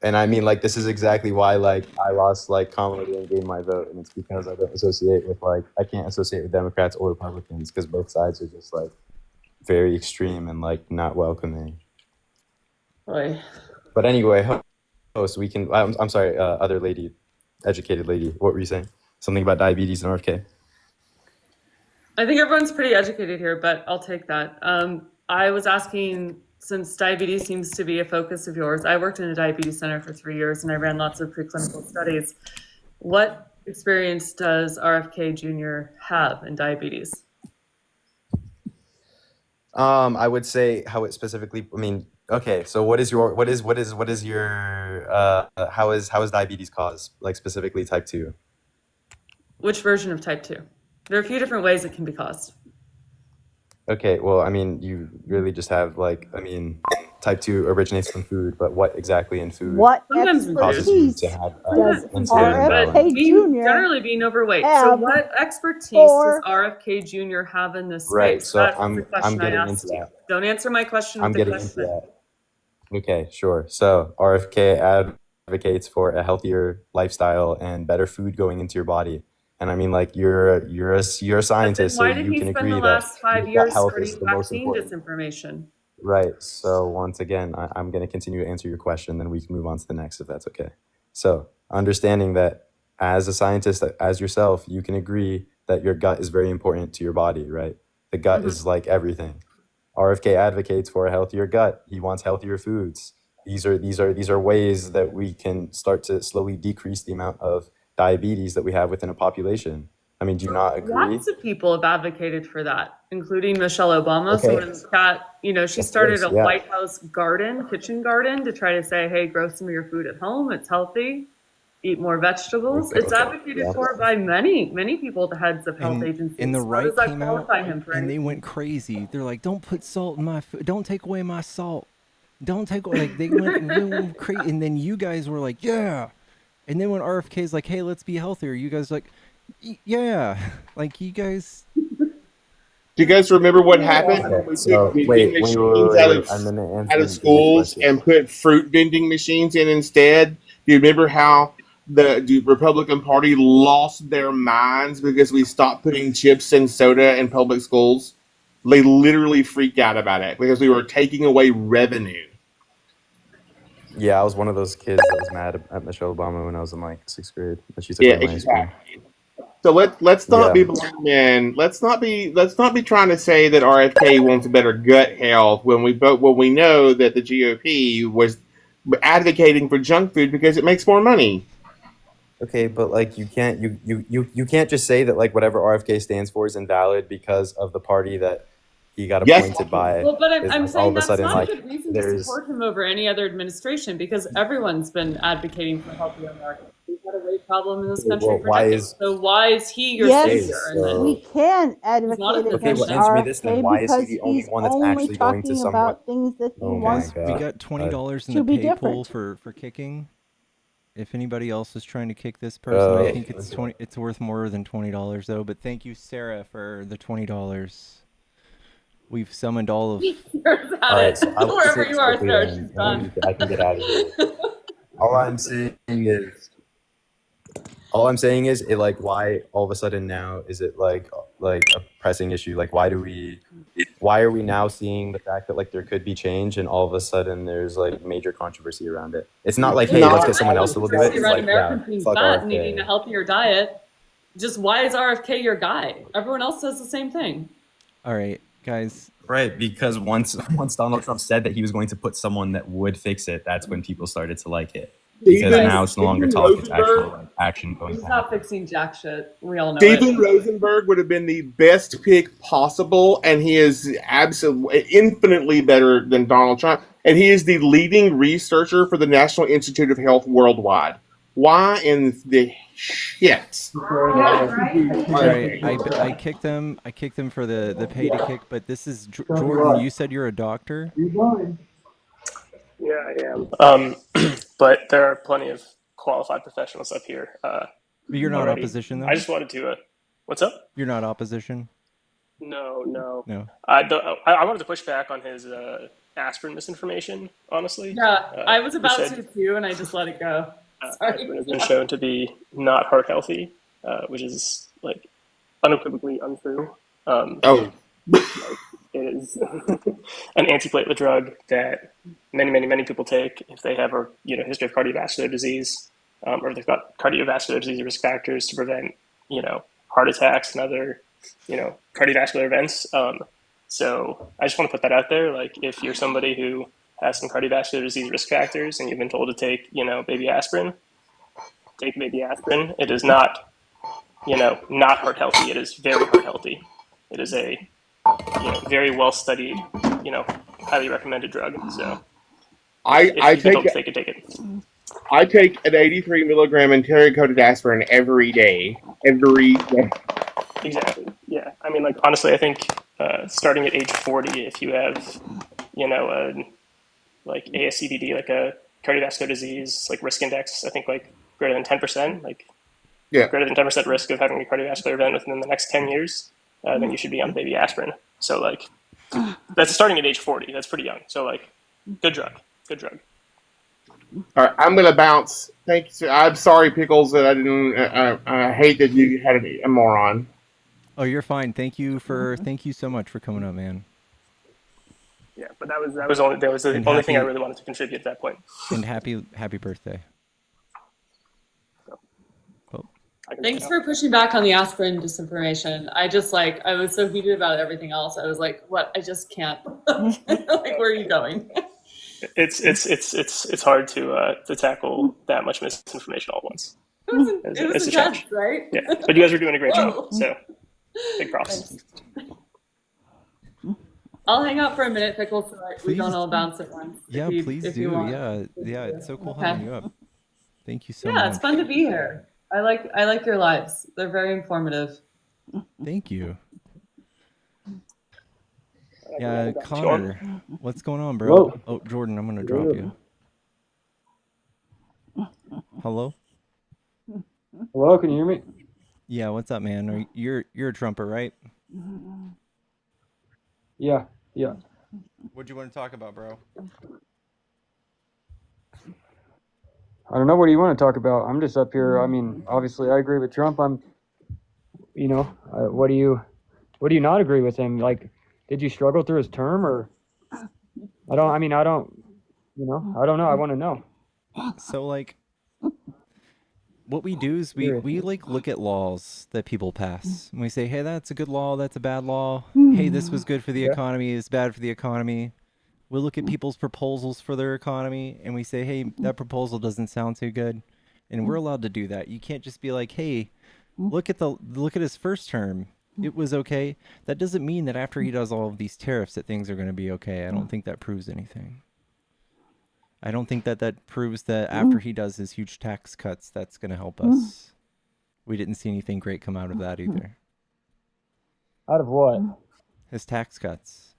And I mean, like, this is exactly why, like, I lost, like, commonly and gained my vote, and it's because I don't associate with, like, I can't associate with Democrats or Republicans because both sides are just, like, very extreme and, like, not welcoming.
Boy.
But anyway, host, we can. I'm sorry, other lady, educated lady. What were you saying? Something about diabetes and RFK.
I think everyone's pretty educated here, but I'll take that. I was asking, since diabetes seems to be a focus of yours, I worked in a diabetes center for 3 years and I ran lots of preclinical studies. What experience does RFK Jr. have in diabetes?
I would say how it specifically. I mean, okay. So what is your how is diabetes caused, like specifically type 2?
Which version of type 2? There are a few different ways it can be caused.
Okay, well, I mean, you really just have, like, I mean, type 2 originates from food, but what exactly in food
What
Sometimes in
causes you
expertise
to have
does
insulin imbalance?
RFK Jr.
Generally being overweight. So
have
what expertise
for?
does RFK Jr. have in this
Right,
space?
so
That's the
I'm
question I
getting into
asked you.
that.
Don't answer my question
I'm
with a
getting into
question.
that. Okay, sure. So RFK advocates for a healthier lifestyle and better food going into your body. And I mean, like, you're a scientist, so
Why did
you
he
can
spend
agree
the
that
last 5
gut
years
health is
spreading
the most
vaccine
important.
disinformation?
Right. So once again, I'm going to continue to answer your question, then we can move on to the next, if that's okay. So understanding that as a scientist, as yourself, you can agree that your gut is very important to your body, right? The gut is like everything. RFK advocates for a healthier gut. He wants healthier foods. These are ways that we can start to slowly decrease the amount of diabetes that we have within a population. I mean, do you not agree?
Lots of people have advocated for that, including Michelle Obama.
Okay.
Someone's got, she
Of
started
course,
a
yeah.
White House kitchen garden to try to say, hey, grow some of your food at home. It's healthy. Eat more vegetables. It's
Okay,
advocated
yeah.
for by many, many people, the heads of health agencies.
And the
How
right
does that
came out
qualify him for
and they
anything?
went crazy. They're like, "Don't put salt in my food. Don't take away my salt. Don't take away." Like, they went crazy. And then you guys were like, "Yeah." And then when RFK's like, "Hey, let's be healthier," you guys like, "Yeah." Like, you guys.
Do you guys remember what happened when
Okay,
we took
so
vending machines
I'm gonna
out
answer
of
the
schools
question.
and put fruit vending machines in instead? Do you remember how the Republican Party lost their minds because we stopped putting chips and soda in public schools? They literally freaked out about it because we were taking away revenue.
Yeah, I was one of those kids that was mad at Michelle Obama when I was in like 6th grade, and she took
Yeah,
away my ice cream.
exactly. So let's not
Yeah.
be blind men. Let's not be trying to say that RFK wants better gut health when we know that the GOP was advocating for junk food because it makes more money.
Okay, but like you can't just say that like whatever RFK stands for is invalid because of the party that he got
Yes,
appointed by.
Well, but
Is
I'm
like all
saying
of a
that's
sudden
not a
like
good reason to
there's
support him over any other administration because everyone's been advocating for healthier Americans. We've had a weight problem in this country
well
for
why
decades.
is
So why is he your
Yes,
savior? And
we
then
so
can
he's not a
advocate
okay,
against
well
physician.
answer me this then.
RFK
Why is he
because
the only
he's
one that's
only
actually going to
talking
somewhat
about things that he
oh my
wants
We
god.
got $20 in
to
the
be
pay pool
different.
for kicking. If anybody else is trying to kick this person, I
Yeah,
think it's 20. It's worth more than $20 though. But thank you, Sarah, for the $20. We've summoned all of.
Sarah's at
Alright,
it.
so I will say
Wherever
this
you are,
quickly
Sarah,
then,
she's
and
done.
then I can get out of here. All I'm saying is it like why all of a sudden now is it like a pressing issue? Like why are we now seeing the fact that like there could be change and all of a sudden there's like major controversy around it? It's not like,
Well,
hey,
there's
let's
a
get someone
lot
else
of
to do it.
controversy
It's
around
like, yeah,
Americans being
fuck
fat and eating a
RFK.
healthier diet. Just why is RFK your guy? Everyone else does the same thing.
All right, guys.
Right, because once Donald Trump said that he was going to put someone that would fix it, that's when people started to like it. Because now it's no longer talk, it's actual like action going
He's
to
not
happen.
fixing jack shit. We all know
Stephen
it.
Rosenberg would have been the best pick possible, and he is absolutely infinitely better than Donald Trump. And he is the leading researcher for the National Institute of Health worldwide. Why in the shit?
All right, I kicked them. I kicked them for the pay to kick. But this is Jordan. You said you're a doctor.
Yeah, I am. But there are plenty of qualified professionals up here
But you're not
already.
opposition though.
I just wanted to. What's up?
You're not opposition.
No, no.
No.
I wanted to push back on his aspirin misinformation. Honestly,
Yeah, I was
he
about
said
to too, and I just let it go.
aspirin
Sorry.
has been shown to be not heart healthy, which is like unequivocally untrue.
Oh.
It is an antiplatelet drug that many people take if they have a history of cardiovascular disease, or if they've got cardiovascular disease risk factors to prevent heart attacks and other cardiovascular events. So I just want to put that out there. Like if you're somebody who has some cardiovascular disease risk factors and you've been told to take baby aspirin, take baby aspirin. It is not not heart healthy. It is very heart healthy. It is a very well studied, highly recommended drug. So
I
if you
take
don't take it, take it.
I take an 83 milligram enteric-coated aspirin every day. Every day.
Exactly. Yeah. I mean, like honestly, I think starting at age 40, if you have, like ASCVD, like a cardiovascular disease, like risk index, I think like greater than 10%, like greater than 10% risk of having a cardiovascular event within the next 10 years, then you should be on baby aspirin. So like that's starting at age 40. That's pretty young. So like good drug. Good drug.
All right, I'm gonna bounce. Thanks. I'm sorry, Pickles, that I didn't. I hate that you had a moron.
Oh, you're fine. Thank you so much for coming up, man.
Yeah, but that was the only thing I really wanted to contribute at that point.
And happy birthday.
Thanks for pushing back on the aspirin disinformation. I was so heated about everything else. I was like, what? I just can't. Like, where are you going?
It's hard to tackle that much misinformation all at once.
It was intense, right?
Yeah, but you guys are doing a great job. So big props.
I'll hang out for a minute, Pickle, so we don't all bounce at once.
Yeah, please do. Yeah, it's so cool having you up. Thank you so much.
Yeah, it's fun to be here. I like your lives. They're very informative.
Thank you. Yeah, Connor, what's going on, bro?
Whoa.
Oh, Jordan, I'm gonna drop you. Hello?
Hello, can you hear me?
Yeah, what's up, man? You're a Trumper, right?
Yeah, yeah.
What do you want to talk about, bro?
I don't know. What do you want to talk about? I'm just up here. I mean, obviously, I agree with Trump. What do you not agree with him? Like, did you struggle through his term, or I don't. I mean, I don't. I don't know. I want to know.
So like, what we do is we like look at laws that people pass, and we say, hey, that's a good law, that's a bad law. Hey, this was good for the
Yeah.
economy, it's bad for the economy. We look at people's proposals for their economy, and we say, hey, that proposal doesn't sound too good, and we're allowed to do that. You can't just be like, hey, look at his first term. It was okay. That doesn't mean that after he does all of these tariffs that things are going to be okay. I don't think that proves anything. I don't think that proves that after he does his huge tax cuts, that's going to help us. We didn't see anything great come out of that either.
Out of what?
His tax cuts.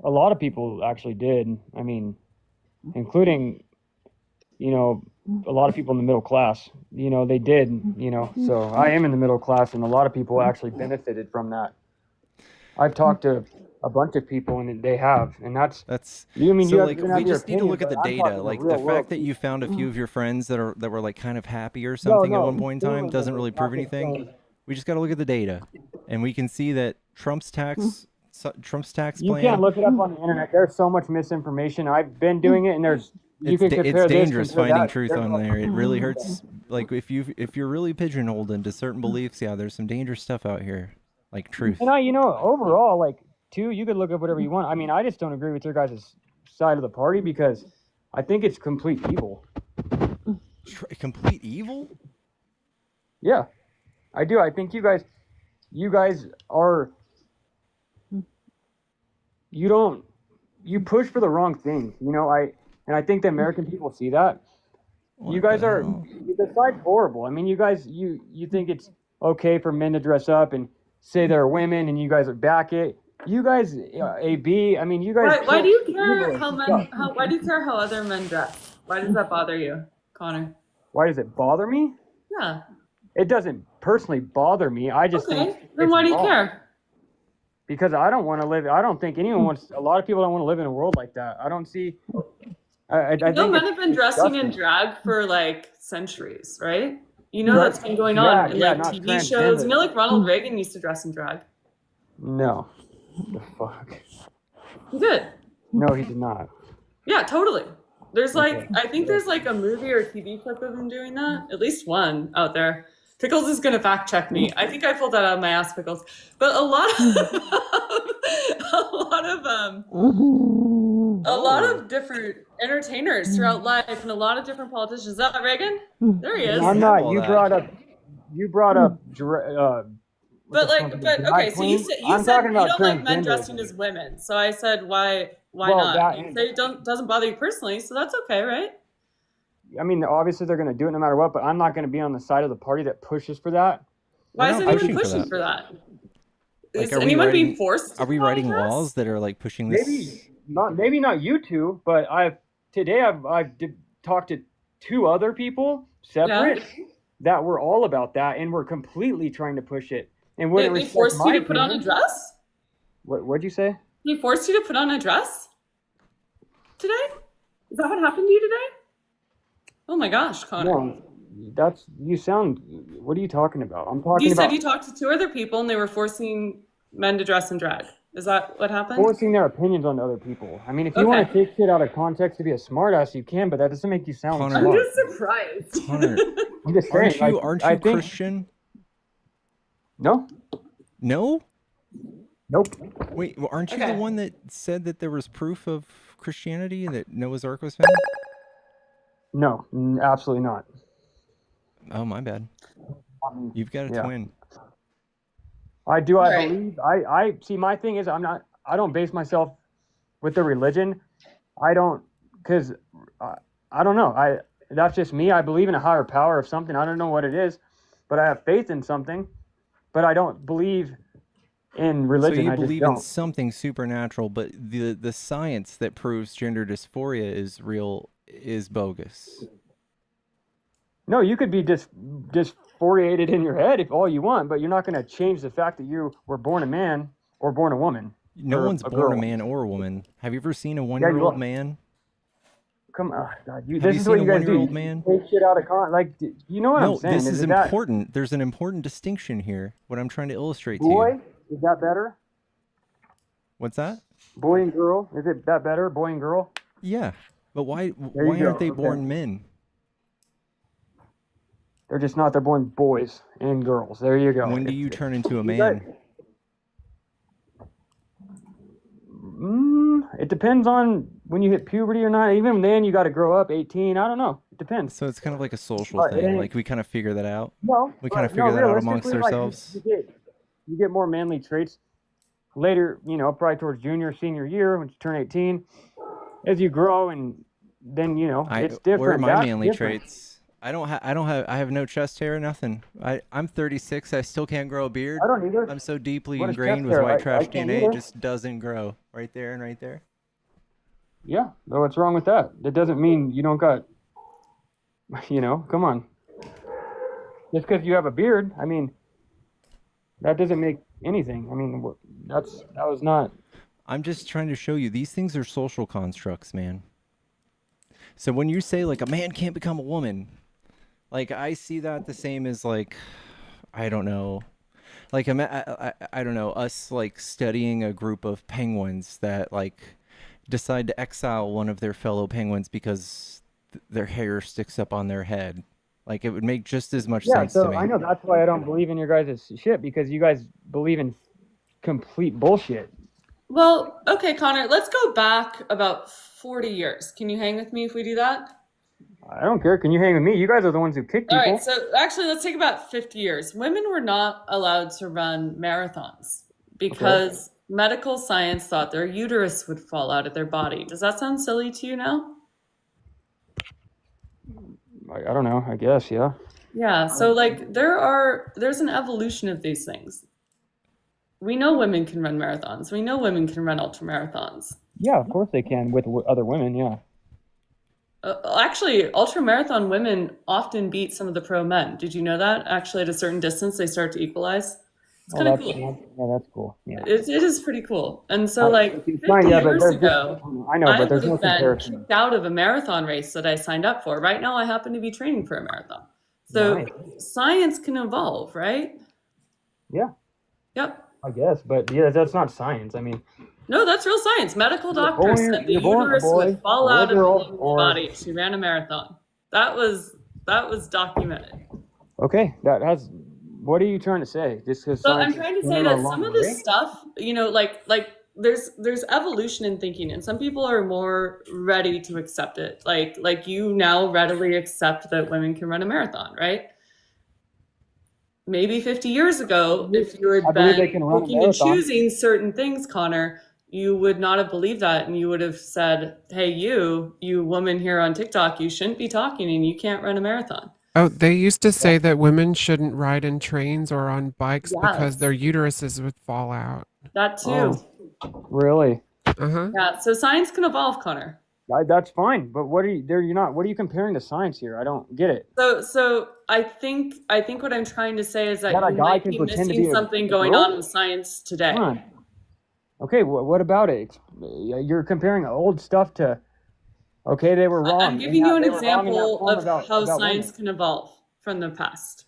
A lot of people actually did. I mean, including, a lot of people in the middle class. They did. So I am in the middle class, and a lot of people actually benefited from that. I've talked to a bunch of people, and they have, and that's. You mean
so
you
like
can have
we
your
just need to
opinion,
look at the
but I'm
data.
talking
Like
real
the
world.
fact that you found a few of your friends that were like kind of happy or something at one point in time doesn't really prove anything. We just got to look at the data, and we can see that Trump's tax
You
plan.
can't look it up on the internet. There's so much misinformation. I've been doing it, and you can compare
It's
this,
dangerous
compare
finding
that.
truth
There's
on there. It really hurts. Like if you're really pigeonholed into certain beliefs, yeah, there's some dangerous stuff out here, like truth.
And overall, you could look up whatever you want. I mean, I just don't agree with your guys' side of the party because I think it's complete evil.
Complete evil?
Yeah, I do. I think you guys are. You push for the wrong things. I think the American people see that. You guys are. The side's horrible. I mean, you guys, you think it's okay for men to dress up and say they're women, and you guys back it. You guys, AB. I mean, you guys.
Why do you care why do you care how other men dress? Why does that bother you, Connor?
Why does it bother me?
Yeah.
It doesn't personally bother me. I just think.
Then why do you care?
Because I don't want to live. I don't think anyone wants. A lot of people don't want to live in a world like that. I don't see. I think
men have been dressing in drag for like centuries, right? That's been going on in like TV shows. Like Ronald Reagan used to dress in drag.
No. The fuck?
He did.
No, he did not.
Yeah, totally. There's I think there's like a movie or TV clip of him doing that. At least one out there. Pickles is gonna fact check me. I think I pulled that out of my ass, Pickles. But a lot of different entertainers throughout life and a lot of different politicians. Is that Reagan? There he is.
I'm not. You brought up.
Okay. So you said you don't like men dressing as women. So I said why not? You say it doesn't bother you personally, so that's okay, right?
I mean, obviously they're going to do it no matter what, but I'm not going to be on the side of the party that pushes for that.
Why is anyone pushing for that? Is anyone being forced?
Are we writing laws that are like pushing this?
Maybe not you two, but I've talked to two other people separate that were all about that, and we're completely trying to push it. And
they forced you to put on a dress?
What'd you say?
They forced you to put on a dress today? Is that what happened to you today? Oh my gosh, Connor.
No, what are you talking about? I'm talking about.
You said you talked to two other people and they were forcing men to dress in drag. Is that what happened?
Forcing their opinions on other people. I mean, if you want to take shit out of context to be a smartass, you can, but that doesn't make you sound smart.
I'm just surprised.
Connor,
I'm just saying.
Aren't you Christian?
No.
No?
Nope.
Wait, aren't you the one that said that there was proof of Christianity, that Noah's Ark was found?
No, absolutely not.
Oh, my bad. You've got a twin.
I do. I believe. I see. My thing is, I don't base myself with the religion. I don't, because I don't know. That's just me. I believe in a higher power of something. I don't know what it is, but I have faith in something. But I don't believe in religion.
So you believe in something supernatural, but the science that proves gender dysphoria is real is bogus.
No, you could be just excoriate it in your head if all you want, but you're not going to change the fact that you were born a man or born a woman.
No
or
one's
a
born a
girl.
man or a woman. Have you ever seen a
Yeah, you
1-year-old
are.
man?
Come on, God,
Have
this
you
is what
seen a
you guys do.
1-year-old
You
man?
take shit out of you know what I'm
No,
saying?
this is
Is that
important. There's an important distinction here. What I'm trying to illustrate to you.
boy? Is that better?
What's that?
Boy and girl? Is it that better? Boy and girl?
Yeah, but why
There you
aren't
go.
they
Okay.
born men?
They're just not. They're born boys and girls. There you go.
When do you turn into a
you guys-
man?
It depends on when you hit puberty or not. Even then, you got to grow up. 18. I don't know. It depends.
So it's kind of like a social
But it
thing.
ain't-
Like we kind of figure that out.
No,
We kind of
but no,
figure that out amongst
realistically, like,
ourselves.
you get more manly traits later. Probably towards junior, senior year when you turn 18. As you grow, and then it's different.
Where are my
That's
manly
different.
traits? I have no chest hair, nothing. I'm 36. I still can't grow a beard.
I don't either.
I'm so deeply
What is
ingrained
chest
with
hair?
white
I
trash
can't
DNA,
either.
it just doesn't grow right there and right there.
Yeah, no, what's wrong with that? That doesn't mean you don't got. Come on. Just because you have a beard, I mean, that doesn't make anything. I mean, that was not.
I'm just trying to show you these things are social constructs, man. So when you say like a man can't become a woman, like I see that the same as like, I don't know, like I don't know, us like studying a group of penguins that like decide to exile one of their fellow penguins because their hair sticks up on their head. Like it would make just as much sense to me.
I know that's why I don't believe in your guys' shit, because you guys believe in complete bullshit.
Well, okay, Connor, let's go back about 40 years. Can you hang with me if we do that?
I don't care. Can you hang with me? You guys are the ones who kick people.
All right, so actually, let's take about 50 years. Women were not allowed to run marathons because medical science thought their uterus would fall out of their body. Does that sound silly to you now?
I don't know. I guess, yeah.
Yeah, so like there's an evolution of these things. We know women can run marathons. We know women can run ultra marathons.
Yeah, of course they can with other women, yeah.
Actually, ultra marathon women often beat some of the pro men. Did you know that? Actually, at a certain distance, they start to equalize. It's kind of cool.
Yeah, that's cool. Yeah.
It is pretty cool. And so, like, 50
fine, yeah, but
years
there's
ago,
I know, but there's no
would have been
comparison.
kicked out of a marathon race that I signed up for. Right now, I happen to be training for a marathon. So
Nice.
science can evolve, right?
Yeah,
Yep.
I guess, but yeah, that's not science. I mean,
No, that's real science. Medical
You're
doctors
born-
said the
you're born a
uterus
boy
would fall
or a
out of
girl
the woman's
or-
body if she ran a marathon. That was documented.
okay, that's what are you trying to say? Just because
So I'm trying to say that some of this stuff, like there's evolution in thinking, and some people are more ready to accept it. Like you now readily accept that women can run a marathon, right? Maybe 50 years ago, if you had
I believe they
been
can run a
picking and
marathon.
choosing certain things, Connor, you would not have believed that, and you would have said, "Hey, you woman here on TikTok, you shouldn't be talking, and you can't run a marathon."
Oh, they used to say that women shouldn't ride in trains or on bikes because
Yes.
their uteruses would fall out.
That too.
Really?
Uh-huh.
Yeah. So science can evolve, Connor.
That's fine, but what are you comparing to science here? I don't get it.
So I think what I'm trying to say is that
That a
you
guy
might
can
be
pretend to
missing
be a
something going
girl?
on with science today.
Come on. Okay, what about it? You're comparing old stuff to. Okay, they were wrong.
I'm giving you an
They were wrong in that
example
form
of
about
how
women.
science can evolve from the past.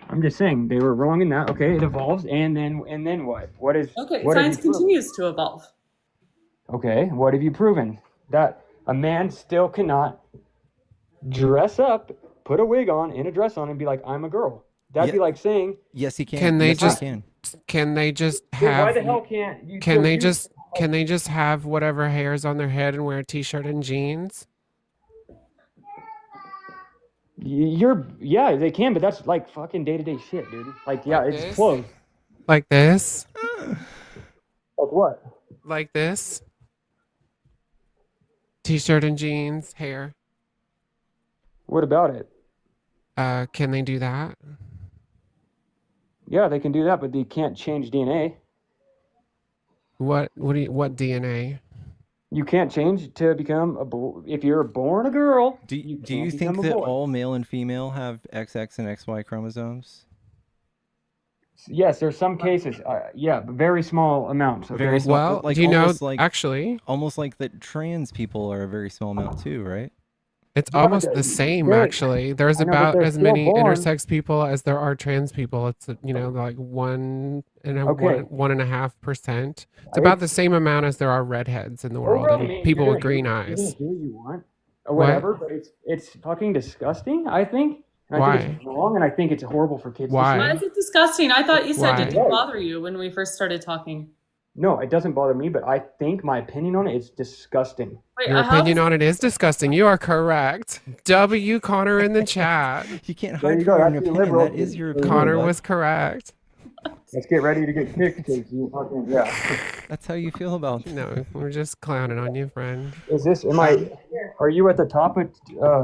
I'm just saying they were wrong in that. Okay, it evolves, and then what? What is?
Okay,
what have
science
you proven?
continues to evolve.
Okay, what have you proven? That a man still cannot dress up, put a wig on, and a dress on, and be like, "I'm a girl." That'd be like saying,
Yes, he can.
Can they
Yes,
just
he can.
can they just
"Dude,
have
why the hell can't you?"
can
still
they
do-
just can they just have whatever hairs on their head and wear a t-shirt and jeans?
Yeah, they can, but that's like fucking day-to-day shit, dude. Like, yeah,
Like
it's
this?
clothes.
Like this?
Like what?
Like this? T-shirt and jeans, hair.
What about it?
Can they do that?
Yeah, they can do that, but they can't change DNA.
What DNA?
You can't change to become a boy. If you're born a girl,
Do
you
do you
can't become
think
a
that
boy.
all male and female have XX and XY chromosomes?
Yes, there's some cases. Yeah, but very small amounts. Okay.
Very small,
Well,
like
do you know,
almost like
actually,
that trans people are a very small amount too, right?
it's
Yeah, but
almost the same,
they're,
actually. There's
I know, but
about
they're
as
still
many
born.
intersex people as there are trans people. It's, like 1.5%. It's about the
It's
same amount as there are redheads in the world
overall,
and
man,
people
you're
with
gonna
green
do,
eyes.
what you want or
What?
whatever, but it's fucking disgusting, I think. And I think
Why?
it's wrong, and I think it's horrible for kids to
Why?
Why
see.
is it disgusting? I thought you said it
Why?
didn't bother you when we first started talking.
No, it doesn't bother me, but I think my opinion on it is disgusting.
Wait,
Your
how
opinion
is
on it is disgusting. You are correct. W. Connor in the chat.
You can't
There
hide
you
from
go.
your
That's your
opinion.
liberal.
That is your
There you
opinion.
Connor
go.
was correct.
Let's get ready to get kicked because you fucking yeah.
That's how you feel about
No, we're just clowning on you, friend.
Is this? Are you at the top of?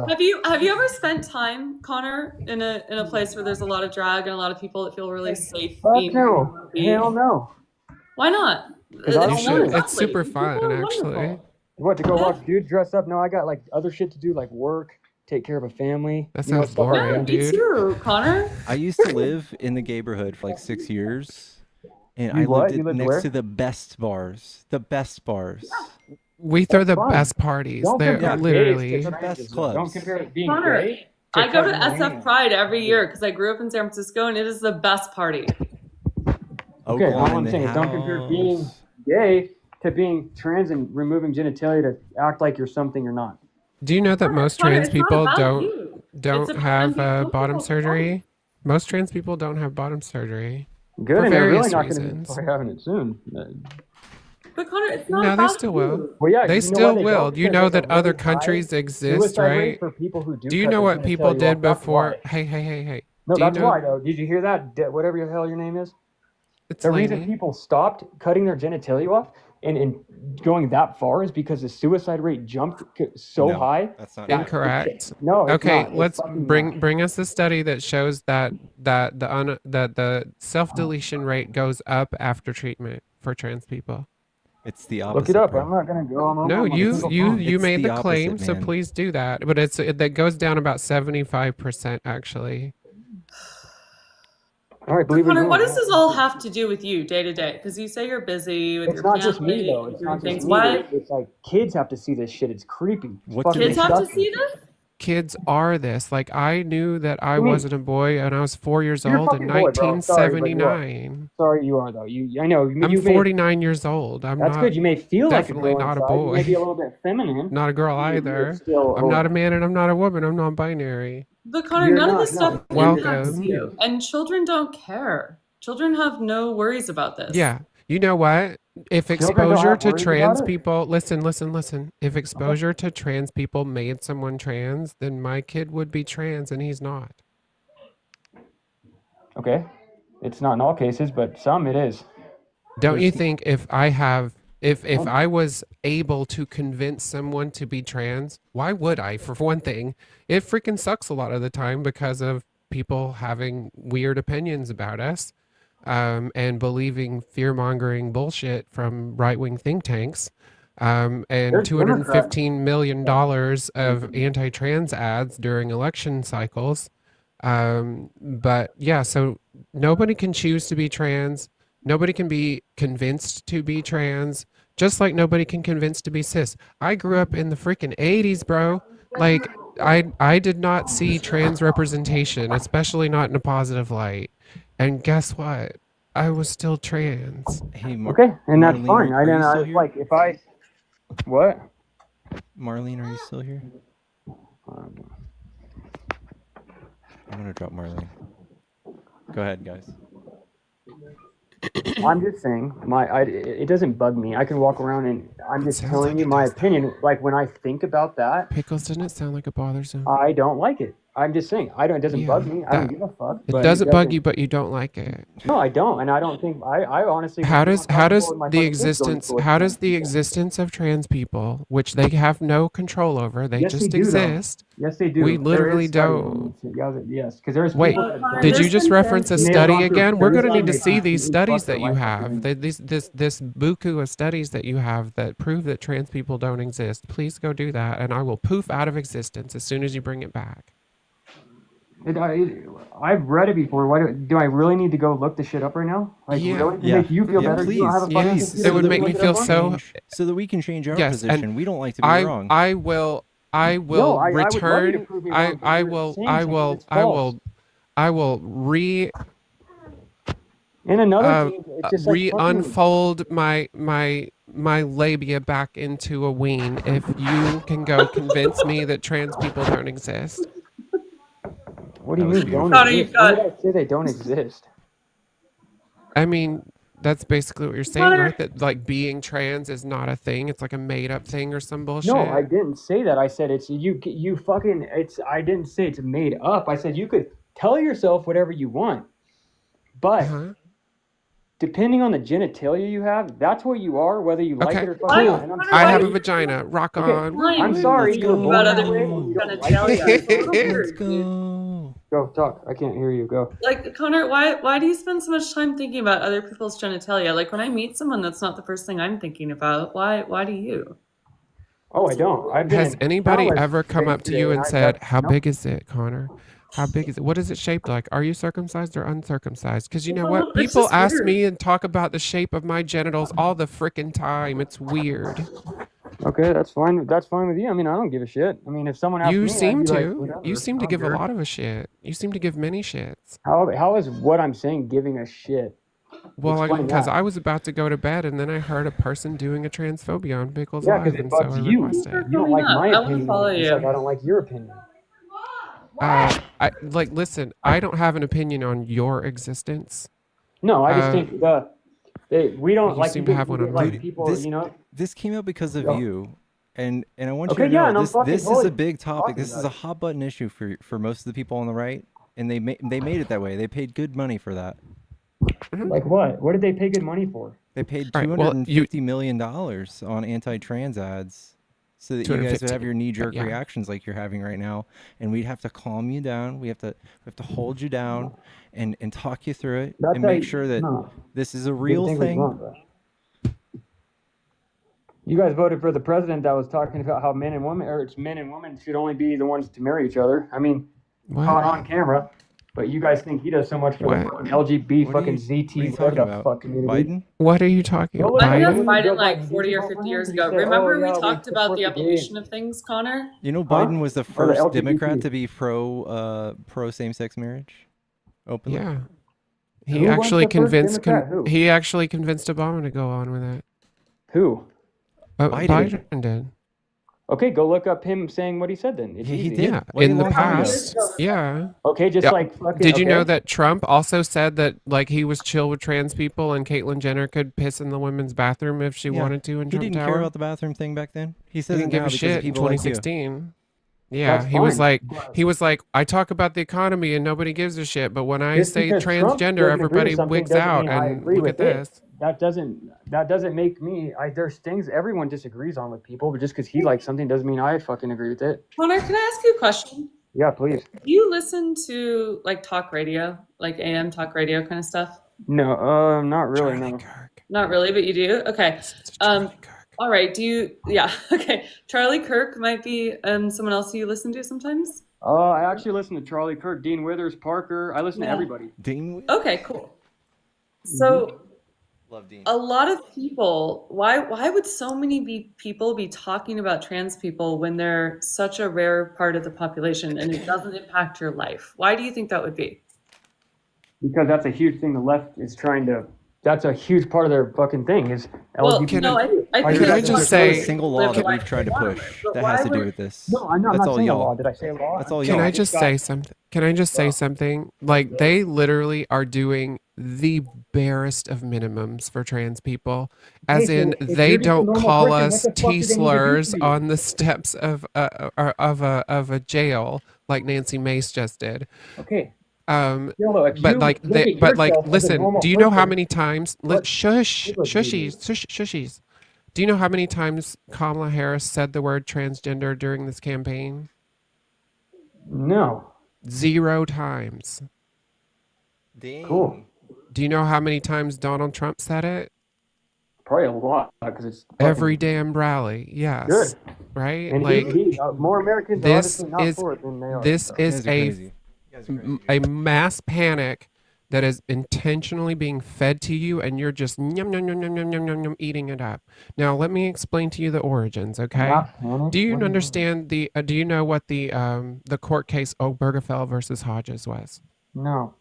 Have you ever spent time, Connor, in a place where there's a lot of drag and a lot of people that feel really safe
Fuck
being where you
no.
want to be?
Hell no.
Why not?
Because I
You
don't
It's
want
should.
it.
It's super
lovely.
fun,
People are
actually.
wonderful.
What, to go watch dudes dress up? No, I got like other shit to do, like work, take care of a family.
That
you know,
sounds
stuff like
Yeah,
boring,
that.
me
dude.
too, Connor.
I used to live in the neighborhood for like 6 years, and I
You what?
lived
You lived
next
where?
to the best bars. The best bars.
We throw
That's
the
fun.
best parties.
Don't
They're
compare gays
literally.
to
The best
transgenders, though. Don't
clubs.
compare being
Connor,
gay
I go to
cousin
SF
Wayne.
Pride every year because I grew up in San Francisco and it is the best party.
Okay, all
Oakland in
I'm
the
saying is don't compare being
house.
gay to being trans and removing genitalia to act like you're something you're not.
Do you know that most
Connor,
trans
it's not
people
about
don't
you. It's
don't
about
have
being
bottom
comfortable with the body.
surgery? Most trans people don't have bottom surgery
Good,
for
and they're really
various
not going to be
reasons.
probably having it soon.
But Connor, it's not
No, they
about
still will.
you.
Well, yeah,
They
you know why
still
they
will.
don't?
You
Because
know
there's a
that other
really high
countries exist,
suicide rate
right?
for people who do
Do you
cut
know
their
what people
genitalia
did
off. That's
before?
why.
Hey.
No,
Do you
that's
know
why though. Did you hear that? Whatever the hell your name is.
it's
The reason
Lainey?
people stopped cutting their genitalia off and going that far is because the suicide rate jumped so
No,
high.
that's not
that-
true.
Incorrect.
No, it's
Okay,
not. It's
let's
fucking
bring us the study that shows that the self deletion rate goes up after treatment for trans people.
It's the
Look
opposite,
it up.
bro.
I'm not gonna go. I'm
No,
on my
you
single
you
phone.
you
It's
made
the
the claim,
opposite,
so
man.
please do that. But that goes down about 75% actually.
All right,
So
believe it or
Connor, what
not.
does this all have to do with you day to day? Because you say you're busy with
It's
your
not just me
family
though.
and
It's
doing
not just
things.
me.
Why?
It's like kids have to see this shit. It's creepy. It's
What do
fucking
they
Kids have to
disgusting.
see this?
Kids are this. Like I knew that I
What do you mean?
wasn't a boy when I was 4 years
You're a
old in
fucking boy, bro. Sorry, but you are.
1979.
Sorry, you are though. I know.
I'm
You may.
49 years old. I'm
That's
not
good. You may feel like a
definitely
girl
not a
inside. You may be a
boy.
little bit feminine.
Not a girl
You're
either.
still.
I'm not a man and I'm not a woman. I'm non-binary.
But Connor,
You're
none of
not.
this stuff
No.
impacts
Welcome.
you. And children don't care. Children have no worries about this.
Yeah. You know what? If
Children don't
exposure
have
to
worries
trans
about it.
people, listen. If exposure to trans people made someone trans, then my kid would be trans and he's not.
Okay. It's not in all cases, but some it is.
Don't you
There's-
think if I was able to convince someone to be trans, why would I? For one thing, it freaking sucks a lot of the time because of people having weird opinions about us, and believing fear-mongering bullshit from right-wing think tanks, and
There's Democrats.
$215 million of anti-trans ads during election cycles. But yeah, so nobody can choose to be trans. Nobody can be convinced to be trans, just like nobody can convince to be cis. I grew up in the freaking 80s, bro. Like, I did not see trans representation, especially not in a positive light. And guess what? I was still trans.
Hey,
Okay, and that's
Marlene,
fine.
are you still
I
here?
like if I. What?
Marlene, are you still here? I'm gonna drop Marlene. Go ahead, guys.
I'm just saying, it doesn't bug me. I can walk around and I'm just
Sounds
telling
like
you
it
my
does, though.
opinion. Like when I think about that,
Pickles, didn't it sound like a bothersome?
I don't like it. I'm just saying, it doesn't bug
Yeah,
me. I don't
that
give a fuck.
it
But it
doesn't bug
doesn't.
you, but you don't like it.
No, I don't, and I don't think I honestly would
How
feel
does
uncomfortable with my fucking kids going to school with
how
trans
does the
people.
existence of trans people, which they have no control over, they
Yes, they
just
do, though.
exist.
Yes, they
We
do. There
literally
is studies.
don't.
Yes, because there's
Wait,
people that have
Connor,
done
did you
there's
it.
just
been
reference a
trans
And they have
study
gone through a
again? We're going to
prison.
need to
They
see these
absolutely
studies
fucked their
that you
life up
have.
doing.
This buku of studies that you have that prove that trans people don't exist. Please go do that, and I will poof out of existence as soon as you bring it back.
I've read it before. Why do I really need to go look the shit up right now? Like,
Yeah.
really? To
Yeah.
make you feel
Yeah,
better? You don't have a
please.
fucking
Please.
computer
It would
to
make me
look it
feel
up on?
so.
So that we can change our
Yes, and
position. We don't like to be
I
wrong.
I will I
No,
will
I would love you to
return.
prove me wrong, but
I
you're
will
saying
I
something
will
that's
I
false.
will I will
And another thing, it's just like fucking.
unfold my labia back into a ween if you can go convince me that trans people don't exist.
What do you
That was
mean don't
beautiful.
Connor,
exist?
you've
When did
got
I say they don't exist?
I mean, that's basically what you're saying,
Connor.
right? That like being trans is not a thing. It's like a made up thing or some
No, I
bullshit.
didn't say that. I said it's you fucking it's I didn't say it's made up. I said you could tell yourself whatever you want. But
Uh-huh.
depending on the genitalia you have, that's what you are, whether you like
Okay,
it or fucking
Why,
not.
cool.
And I'm
Connor,
I
why
have
do
a
sorry.
you
vagina. Rock
Okay,
on.
I'm
time
sorry
Let's
you were
thinking
born
about
that
other
way
people's
and you don't like
genitalia?
it.
It's a little
Let's
weird, dude.
go.
Go talk. I can't hear you. Go.
Like, Connor, why do you spend so much time thinking about other people's genitalia? Like when I meet someone, that's not the first thing I'm thinking about. Why do you?
Oh, I don't. I've been
Has
in
anybody
countless
ever come
things
up to
today,
you
and
and
I
said,
that's
"How
nope.
big is it, Connor? How big is it? What is it shaped like? Are you circumcised or uncircumcised?" Because you
It's
know
a
what?
little, it's
People
just
ask
weird.
me and talk about the shape of my genitals all the frickin' time. It's weird.
Okay, that's fine. That's fine with you. I mean, I don't give a shit. I mean, if someone asked
You
me, I'd
seem
be like,
to. You
whatever.
seem
I
to
don't
give a
care.
lot of a shit. You seem to give many shits.
How is what I'm saying giving a shit?
Well,
Explain
because
that.
I was about to go to bed and then I heard a person doing a transphobia on Pickles
Yeah, because
Live,
it
and so
bugs
I
you.
Thanks for
requested.
You don't
coming
like
up.
my
I want to
opinion on
follow
it, just like
you.
I don't like your opinion.
I like listen. I don't have an opinion on your existence.
No, I just
Uh,
think we
but
don't
you
like
seem to have
you
one
get
on
like
mine.
people,
This
you know.
this came up because of
Go.
you. And I want you
Okay,
to
yeah,
know
and I'm
this
fucking
this is
totally
a big topic.
talking
This is
about
a
it.
hot button issue for most of the people on the right, and they made it that way. They paid good money for that.
Mhm.
Like what? What did they pay good money for?
They paid
All right. Well, you
$250 million on anti-trans ads so that you guys would have
250.
your knee-jerk
Yeah.
reactions like you're having right now, and we'd have to calm you down. We have to hold you down and talk you through it
That's
and
how
make sure that
no.
this is a
Didn't
real
think it was
thing.
wrong, bro. You guys voted for the president that was talking about how men and women, or it's men and women should only be the ones to marry each other. I mean, caught
What?
on camera, but you guys think he does so much for the
What?
fucking LGBT
What are
fucking
you
ZT
talking
whatever the
about?
fuck community.
Biden?
What are you talking
Go
about?
look
I
up
met
Joe
Biden?
Joe
Biden like
Biden. Did
40
you
or
vote for
50
him?
years
Because he
ago.
said, "Oh
Remember we
yeah, we
talked about
support
the
the gays."
evolution of things, Connor?
You know,
Huh?
Biden was the
Or the
first Democrat
LGBT?
to be pro same-sex marriage openly.
Yeah.
Who was the first Democrat? Who?
He actually convinced Obama to go on with it.
Who?
Biden.
Biden did.
Okay, go look up him saying what he said then. It's
He
easy.
did
Yeah,
way
in the
long time ago.
past. Yeah.
Okay, just
Yeah.
like fucking.
Did you know
Okay.
that Trump also said that like he was chill with trans people and Caitlyn Jenner could piss in the women's bathroom if she
Yeah,
wanted to in
he
Trump
didn't care
Tower?
about the bathroom thing back then. He
He
says it
didn't give
now
a
because of
shit in
people like you.
2016. Yeah,
That's
he was
fine.
like
But
he was like, I talk about the economy and nobody gives a shit, but when I
just
say
because Trump
transgender,
doesn't agree
everybody
with something
wigs
doesn't
out
mean I
and
agree
look at
with it.
this.
That doesn't make me. There's things everyone disagrees on with people, but just because he likes something doesn't mean I fucking agree with it.
Connor, can I ask you a question?
Yeah, please.
Do you listen to like talk radio, like AM talk radio kind of stuff?
No, not really.
Charlie
No.
Kirk.
Not really, but you do? Okay.
Listen to Charlie Kirk.
All right. Do you, yeah, okay. Charlie Kirk might be someone else you listen to sometimes?
I actually listen to Charlie Kirk, Dean Withers, Parker. I listen to
Yeah.
everybody.
Dean.
Okay, cool. So
Love Dean.
a lot of people, why would so many people be talking about trans people when they're such a rare part of the population and it doesn't impact your life? Why do you think that would be?
Because that's a huge thing the left is trying to That's a huge part of their fucking thing is
Well,
LGBT.
no, I think
Are you
it's
Can I
guys
just
not
say a
really
single law
live
that
life
we've tried to
they want,
push
but
that
why
has to do
would
with this?
No, I'm
That's
not
all
saying a
y'all.
law. Did I say a law?
That's all
Can
y'all.
I just say something? Can I just say something? Like they literally are doing the barest of minimums for trans people, as
Jason,
in
if
they
you're just a
don't
normal
call
person, what
us
the fuck
T
do they need to do
slurs
for you?
on the steps of a jail like Nancy Mace just did.
Okay.
Um,
Yolo, if
but
you
like
look
they,
at
but like,
yourself as a
listen.
normal
Do you know how
person,
many times?
what
Shush,
privilege do you
shushies, shushies. Do you know how many times Kamala Harris said the word transgender during this campaign?
No.
0 times.
Dang.
Cool.
Do you know how many times Donald Trump said it?
Probably a lot because it's
Every
fucking
damn rally. Yes.
good.
Right?
And
Like
more Americans are
this
obviously not
is
for it than they are.
this
You
is
guys are crazy.
a mass panic that is intentionally being fed to you, and you're just yum, yum, yum, yum, yum, yum, yum, yum, eating it up. Now, let me explain to you the origins, okay?
Not panic.
Do you
What do you mean?
understand do you know what the court case Obergefell versus Hodges was?
No.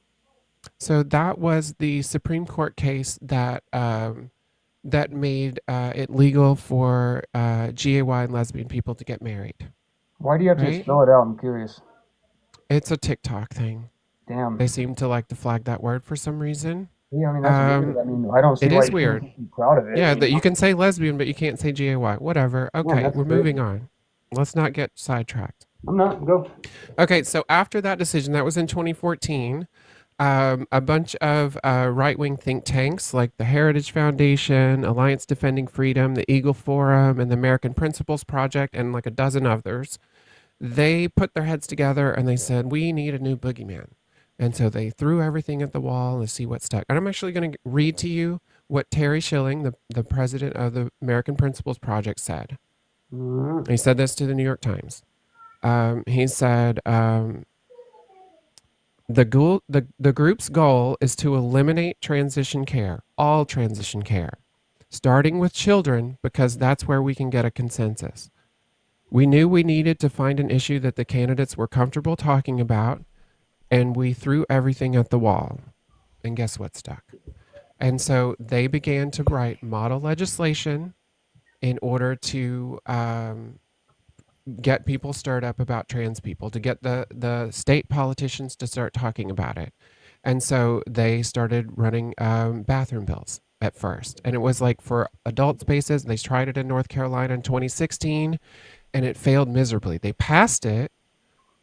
So that was the Supreme Court case that that made it legal for GAY and lesbian people to get married.
Why do you have to
Right?
spell it out? I'm curious.
It's a TikTok thing.
Damn.
They seem to like to flag that word for some reason.
Yeah, I mean that's weird. I mean, I don't see
It
why
is
you
weird.
can't be proud of it.
Yeah,
I
that
mean,
you can say lesbian, but you can't say GAY. Whatever. Okay,
that's
we're
crazy.
moving on. Let's not get sidetracked.
I'm not. Go.
Okay, so after that decision, that was in 2014. A bunch of right-wing think tanks like the Heritage Foundation, Alliance Defending Freedom, the Eagle Forum, and the American Principles Project, and like a dozen others, they put their heads together and they said, we need a new boogeyman. And so they threw everything at the wall to see what stuck. And I'm actually going to read to you what Terry Schilling, the president of the American Principles Project, said. He said this to the New York Times. He said, the group's goal is to eliminate transition care, all transition care, starting with children, because that's where we can get a consensus. We knew we needed to find an issue that the candidates were comfortable talking about, and we threw everything at the wall. And guess what stuck? And so they began to write model legislation in order to get people stirred up about trans people, to get the state politicians to start talking about it. And so they started running bathroom bills at first. And it was like for adult spaces. They tried it in North Carolina in 2016, and it failed miserably. They passed it,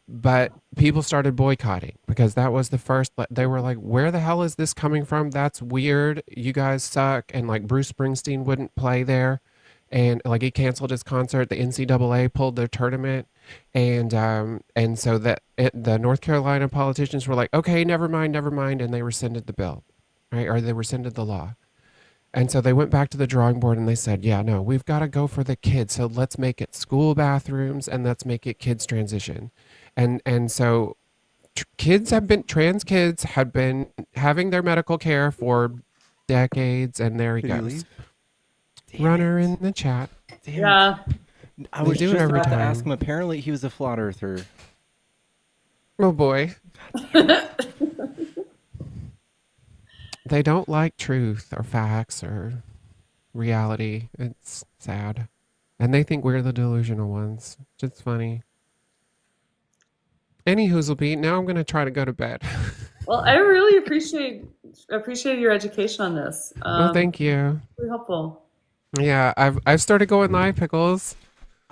but people started boycotting because that was the first. They were like, where the hell is this coming from? That's weird. You guys suck. And like Bruce Springsteen wouldn't play there. And like he canceled his concert. The NCAA pulled their tournament. And so the North Carolina politicians were like, okay, never mind. And they rescinded the bill, right? Or they rescinded the law. And so they went back to the drawing board and they said, yeah, no, we've got to go for the kids. So let's make it school bathrooms and let's make it kids transition. And so trans kids have been having their medical care for decades, and there he
Did he
goes.
leave?
Runner in the chat.
Yeah.
I
They
was
do it
just
every
about to ask
time.
him. Apparently, he was a flat earther.
Oh boy. They don't like truth or facts or reality. It's sad. And they think we're the delusional ones. It's funny. Any be. Now I'm going to try to go to bed.
Well, I really appreciate your education on this.
Well, thank you.
Really helpful.
Yeah, I've started going live, Pickles.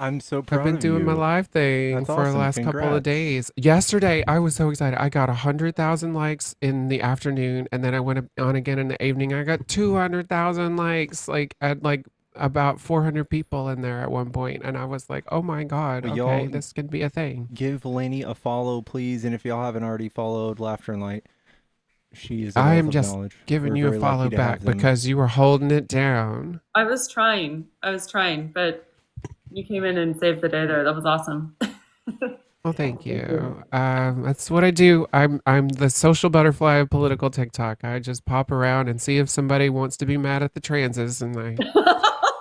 I'm so proud
I've been
of
doing my
you.
live thing
That's
for the
awesome.
last couple of
Congrats.
days. Yesterday, I was so excited. I got 100,000 likes in the afternoon, and then I went on again in the evening. I got 200,000 likes, like at like about 400 people in there at one point, and I was like, "Oh my god,
Well,
okay,
y'all
this can be a thing."
Give Lainey a follow, please. And if y'all haven't already followed Laughter and Light, she is a
I
wealth
am
of
just
knowledge.
giving
We're
you a
very lucky
follow
to
back
have them.
because you were holding it down.
I was trying, but you came in and saved the day there. That was awesome.
Well, thank you. That's what I do. I'm the social butterfly of political TikTok. I just pop around and see if somebody wants to be mad at the transes, and I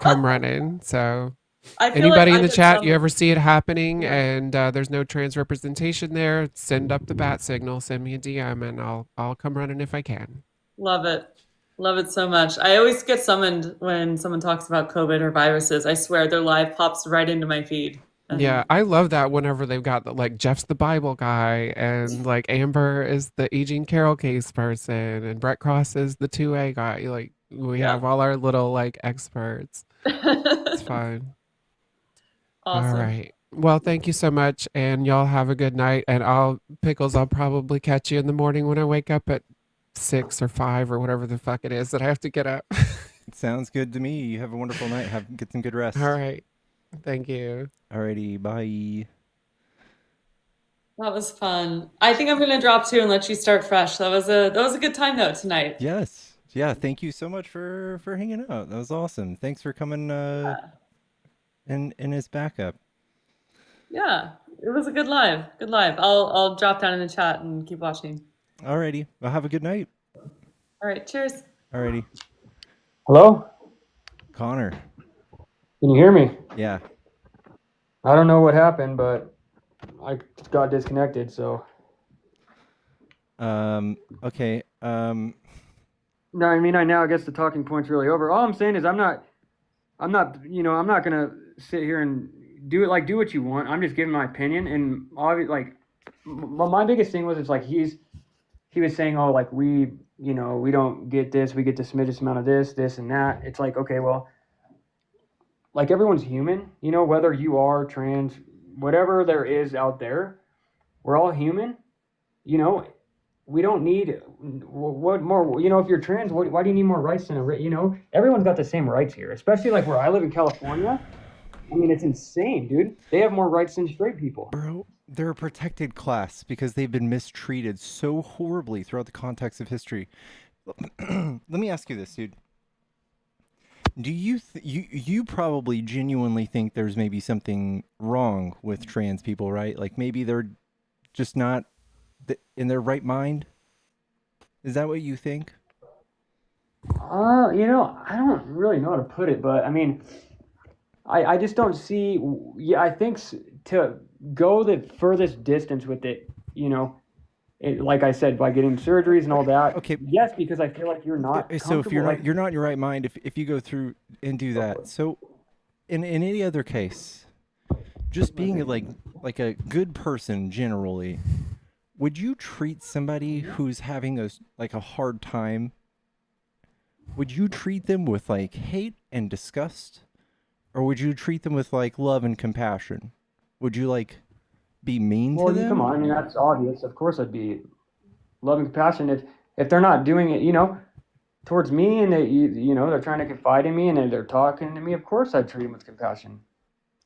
come running. So
I feel
anybody
like
in
I
the
did
chat,
some-
you ever see it happening,
Yeah.
and there's no trans representation there, send up the bat signal, send me a DM, and I'll come running if I can.
Love it. Love it so much. I always get summoned when someone talks about COVID or viruses. I swear their live pops right into my feed.
Yeah, I love that whenever they've got like Jeff's the Bible guy and like Amber is the E. Jean Carroll case person and Brett Cross is the 2A guy. Like we have all our little like experts. It's fun. All
Awesome.
right. Well, thank you so much and y'all have a good night and Pickles, I'll probably catch you in the morning when I wake up at 6 or 5 or whatever the fuck it is that I have to get up.
Sounds good to me. You have a wonderful night. Get some good rest.
All right. Thank you.
Alrighty, bye.
That was fun. I think I'm gonna drop too and let you start fresh. That was a good time though tonight.
Yes. Yeah, thank you so much for hanging out. That was awesome. Thanks for coming in as backup.
Yeah, it was a good live. Good live. I'll drop down in the chat and keep watching.
Alrighty. Well, have a good night.
All right, cheers.
Alrighty.
Hello?
Connor.
Can you hear me?
Yeah.
I don't know what happened, but I got disconnected, so.
Okay.
No, I mean, I guess the talking point's really over. All I'm saying is I'm not, I'm not gonna sit here and do what you want. I'm just giving my opinion, and my biggest thing was, it's like he was saying, oh, like we don't get this, we get the smidgest amount of this and that. It's like, okay, well, like everyone's human, whether you are trans, whatever there is out there, we're all human, we don't need what more, if you're trans, why do you need more rights than everyone's got the same rights here, especially like where I live in California. I mean, it's insane, dude. They have more rights than straight people.
Bro, they're a protected class because they've been mistreated so horribly throughout the context of history. Let me ask you this, dude. Do you you probably genuinely think there's maybe something wrong with trans people, right? Like maybe they're just not in their right mind? Is that what you think?
I don't really know how to put it, but I mean, I just don't see. Yeah, I think to go the furthest distance with it, like I said, by getting surgeries and all that.
Okay.
Yes, because I feel like you're not.
So if you're not in your right mind, if you go through and do that. So in any other case, just being like a good person generally, would you treat somebody who's having a hard time? Would you treat them with like hate and disgust? Or would you treat them with like love and compassion? Would you like be mean to them?
Come on, I mean that's obvious. Of course, I'd be love and compassion if they're not doing it, towards me, and they're trying to confide in me and they're talking to me. Of course, I'd treat them with compassion.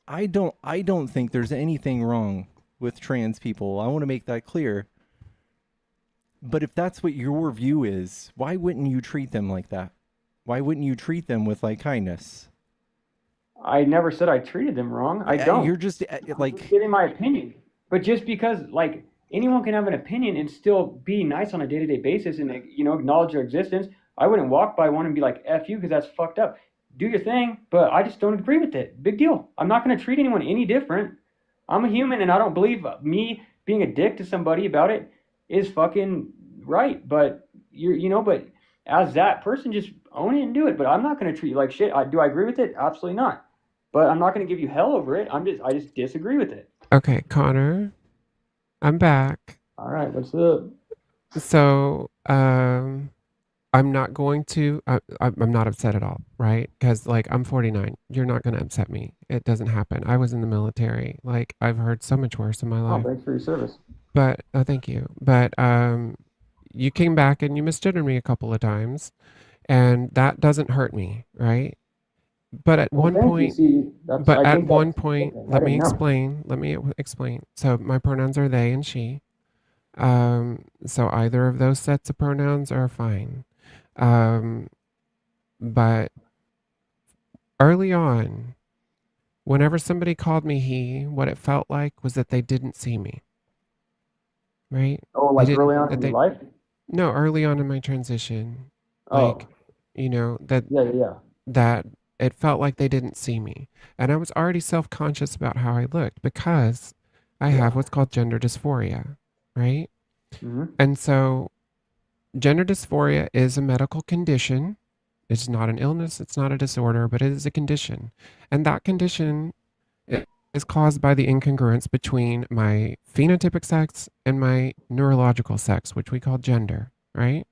I don't think there's anything wrong with trans people. I want to make that clear. But if that's what your view is, why wouldn't you treat them like that? Why wouldn't you treat them with like kindness?
I never said I treated them wrong. I don't.
You're just
I'm just giving my opinion. But just because like anyone can have an opinion and still be nice on a day-to-day basis and acknowledge their existence, I wouldn't walk by one and be like F you because that's fucked up. Do your thing, but I just don't agree with it. Big deal. I'm not going to treat anyone any different. I'm a human and I don't believe me being a dick to somebody about it is fucking right. But but as that person, just own it and do it. But I'm not going to treat you like shit. Do I agree with it? Absolutely not. But I'm not going to give you hell over it. I just disagree with it.
Okay, Connor, I'm back.
All right, what's up?
So, I'm not going to. I'm not upset at all, right? Because like I'm 49. You're not going to upset me. It doesn't happen. I was in the military. Like I've heard so much worse in my life.
Oh, thanks for your service.
But thank you. But you came back and you misgendered me a couple of times, and that doesn't hurt me, right? But at one point, let me explain. So my pronouns are they and she. So either of those sets of pronouns are fine. But early on, whenever somebody called me he, what it felt like was that they didn't see me. Right?
Oh, like early on in your life?
No, early on in my transition.
Oh.
Like, that
Yeah.
that it felt like they didn't see me. And I was already self-conscious about how I looked because I have what's called gender dysphoria, right?
Mm-hmm.
And so Gender dysphoria is a medical condition. It's not an illness, it's not a disorder, but it is a condition. And that condition is caused by the incongruence between my phenotypic sex and my neurological sex, which we call gender, right?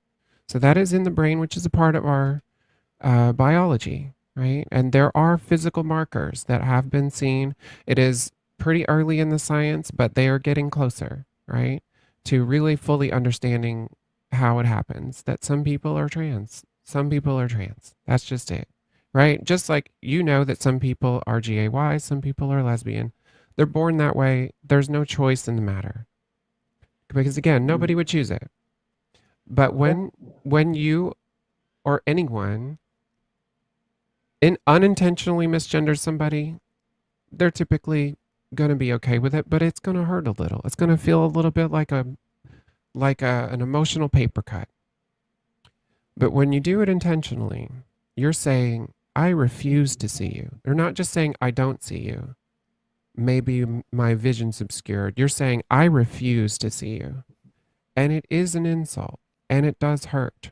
So that is in the brain, which is a part of our biology, right? And there are physical markers that have been seen. It is pretty early in the science, but they are getting closer, right? To really fully understanding how it happens that some people are trans. Some people are trans. That's just it, right? Just like you know that some people are GAY, some people are lesbian. They're born that way. There's no choice in the matter. Because again, nobody would choose it. But when you or anyone unintentionally misgenders somebody, they're typically going to be okay with it, but it's going to hurt a little. It's going to feel a little bit like an emotional paper cut. But when you do it intentionally, you're saying, I refuse to see you. You're not just saying, I don't see you. Maybe my vision's obscured. You're saying, I refuse to see you. And it is an insult, and it does hurt.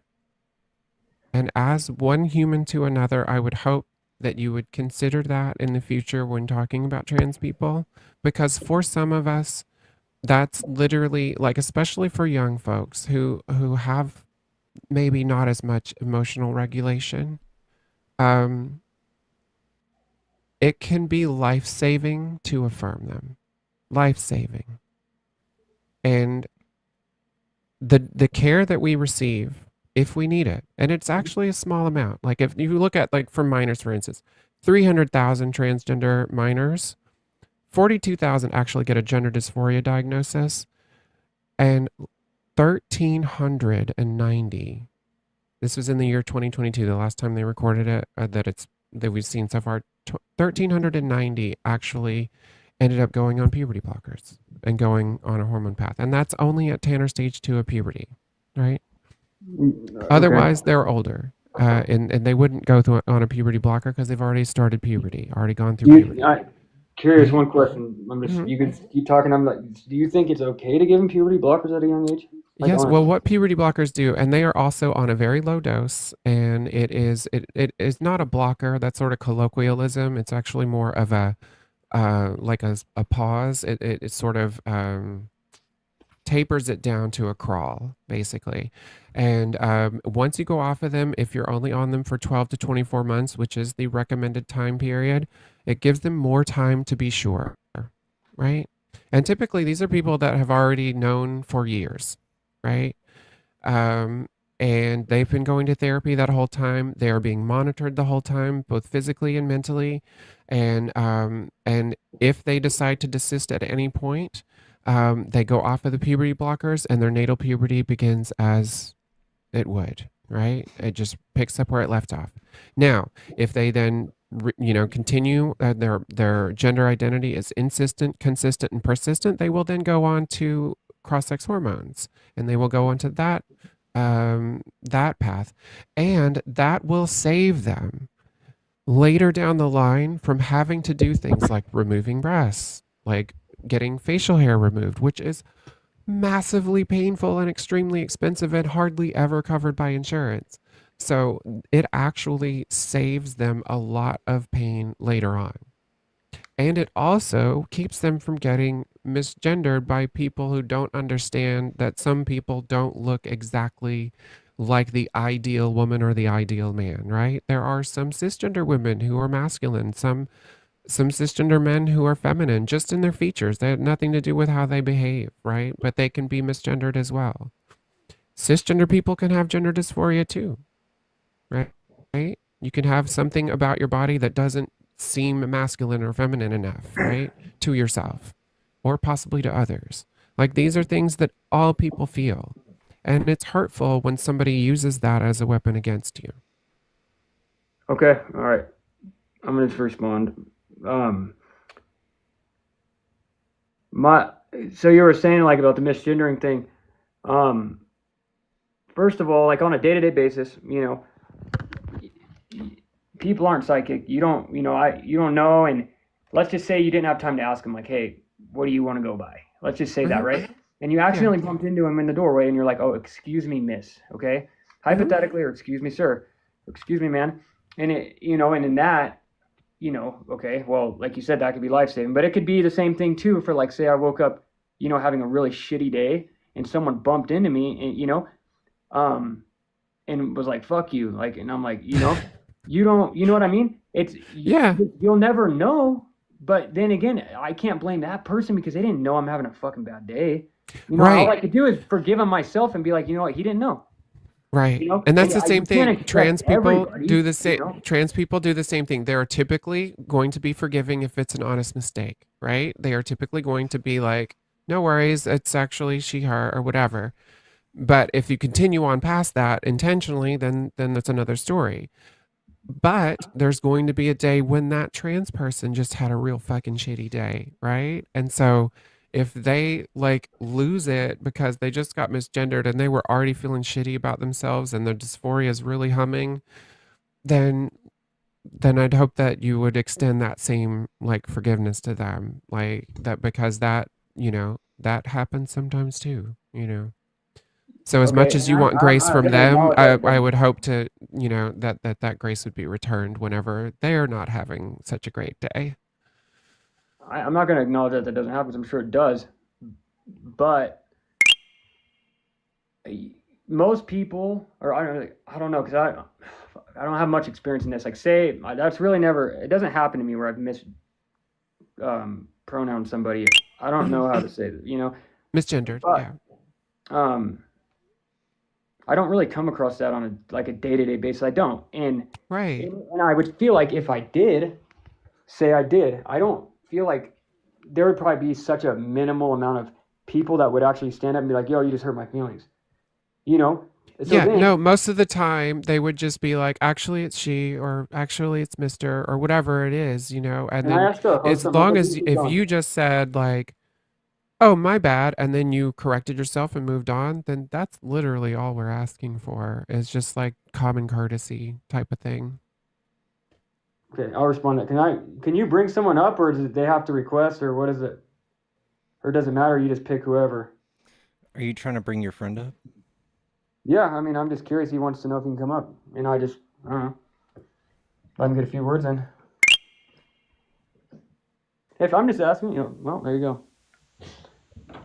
And as one human to another, I would hope that you would consider that in the future when talking about trans people, because for some of us, that's literally like, especially for young folks who have maybe not as much emotional regulation, it can be life-saving to affirm them. Life-saving. And the care that we receive, if we need it, and it's actually a small amount. Like if you look at, like, for minors, for instance, 300,000 transgender minors, 42,000 actually get a gender dysphoria diagnosis, and 1,390. This was in the year 2022, the last time they recorded it, that we've seen so far. 1,390 actually ended up going on puberty blockers and going on a hormone path, and that's only at Tanner stage 2 of puberty, right? Otherwise, they're older, and they wouldn't go on a puberty blocker because they've already started puberty, already gone through puberty.
Curious, one question. You can keep talking. I'm like, do you think it's okay to give them puberty blockers at a young age? Like,
Yes, well, what puberty blockers do, and they are also on a very low dose, and it is not a blocker. That's sort of colloquialism. It's actually more of a like a pause. It sort of tapers it down to a crawl, basically. And once you go off of them, if you're only on them for 12 to 24 months, which is the recommended time period, it gives them more time to be sure, right? And typically, these are people that have already known for years, right? And they've been going to therapy that whole time. They are being monitored the whole time, both physically and mentally. And if they decide to desist at any point, they go off of the puberty blockers, and their natal puberty begins as it would, right? It just picks up where it left off. Now, if they then continue, their gender identity is consistent, and persistent, they will then go on to cross-sex hormones, and they will go onto that path, and that will save them later down the line from having to do things like removing breasts, like getting facial hair removed, which is massively painful and extremely expensive and hardly ever covered by insurance. So it actually saves them a lot of pain later on. And it also keeps them from getting misgendered by people who don't understand that some people don't look exactly like the ideal woman or the ideal man, right? There are some cisgender women who are masculine, some cisgender men who are feminine, just in their features. They have nothing to do with how they behave, right? But they can be misgendered as well. Cisgender people can have gender dysphoria too, right? You can have something about your body that doesn't seem masculine or feminine enough, right? To yourself, or possibly to others. Like, these are things that all people feel. And it's hurtful when somebody uses that as a weapon against you.
Okay, all right. I'm going to respond. So you were saying, like, about the misgendering thing. First of all, like, on a day-to-day basis, people aren't psychic. You don't know. And let's just say you didn't have time to ask them, like, hey, what do you want to go by? Let's just say that, right? and you accidentally bumped into him in the doorway, and you're like, "Oh, excuse me, miss," okay, hypothetically, or excuse me, sir, or, excuse me, man, and and in that, okay, well, like you said, that could be life saving, but it could be the same thing too for like, say, I woke up, having a really shitty day, and someone bumped into me, and and was like, "Fuck you," like, and I'm like, you don't, you know what I mean? It's you'll never know. But then again, I can't blame that person because they didn't know I'm having a fucking bad day.
Right.
All I could do is forgive him myself and be like, you know what, he didn't know.
Right. And that's the same thing. Trans people do the same.
know?
Trans people do the same thing. They're typically going to be forgiving if it's an honest mistake, right? They are typically going to be like, no worries, it's actually she, her, or whatever. But if you continue on past that intentionally, then that's another story. But there's going to be a day when that trans person just had a real fucking shitty day, right? And so if they like lose it because they just got misgendered and they were already feeling shitty about themselves and their dysphoria is really humming, then I'd hope that you would extend that same like forgiveness to them, like that, because that, that happens sometimes too, So as much as you want grace from them, I would hope to, that grace would be returned whenever they're not having such a great day.
I'm not going to acknowledge that doesn't happen. I'm sure it does. But most people, or I don't know, because I don't have much experience in this. Like, say, that's really never, it doesn't happen to me where I've pronounced somebody. I don't know how to say that,
Misgendered,
but, I don't really come across that on a day-to-day basis. I don't. And I would feel like if I did, I don't feel like there would probably be such a minimal amount of people that would actually stand up and be like, "Yo, you just hurt my feelings." So
no, most of the time they would just be like, actually it's she, or actually it's Mr., or whatever it is, and then as long as if you just said like, "Oh, my bad," and then you corrected yourself and moved on, then that's literally all we're asking for, is just like common courtesy type of thing.
Okay, I'll respond to that. Can you bring someone up, or do they have to request, or what is it? Or does it matter? You just pick whoever.
Are you trying to bring your friend up?
Yeah, I mean, I'm just curious. He wants to know if he can come up, and I don't know. Let him get a few words in. If I'm just asking, well, there you go.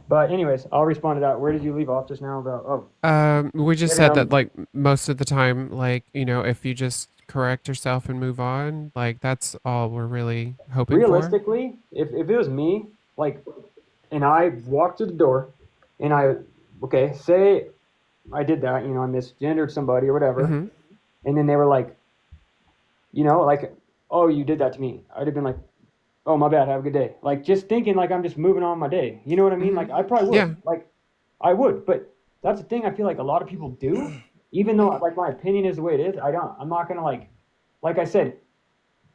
But anyways, I'll respond to that. Where did you leave off just now about?
We just said that like most of the time, like if you just correct yourself and move on, like that's all we're really hoping
realistically, for. If it was me, like, and I walked through the door, and say I did that, I misgendered somebody or whatever, and then they were like, oh, you did that to me. I'd have been like, oh, my bad, have a good day. Like, just thinking like I'm just moving on my day. You know what I mean? Like, I probably would. Yeah. Like, I would. But that's the thing I feel like a lot of people do. Even though, like, my opinion is the way it is, I'm not going to, like I said,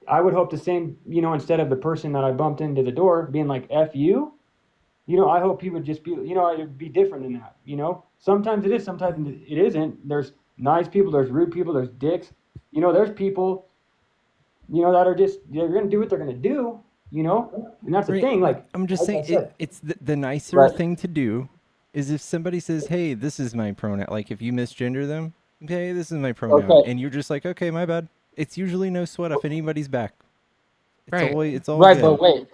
I would hope the same, instead of the person that I bumped into the door being like, F you, I hope he would just be, it would be different than that, Sometimes it is, sometimes it isn't. There's nice people, there's rude people, there's dicks. There's people, that are just, they're going to do what they're going to do. And that's the thing. Like,
I'm just saying, it's the nicer thing to do is if somebody says, "Hey, this is my pronoun." Like if you misgender them, "Hey, this is my pronoun," and you're just like, "Okay, my bad." It's usually no sweat off anybody's back. It's all
right.
good.
But wait,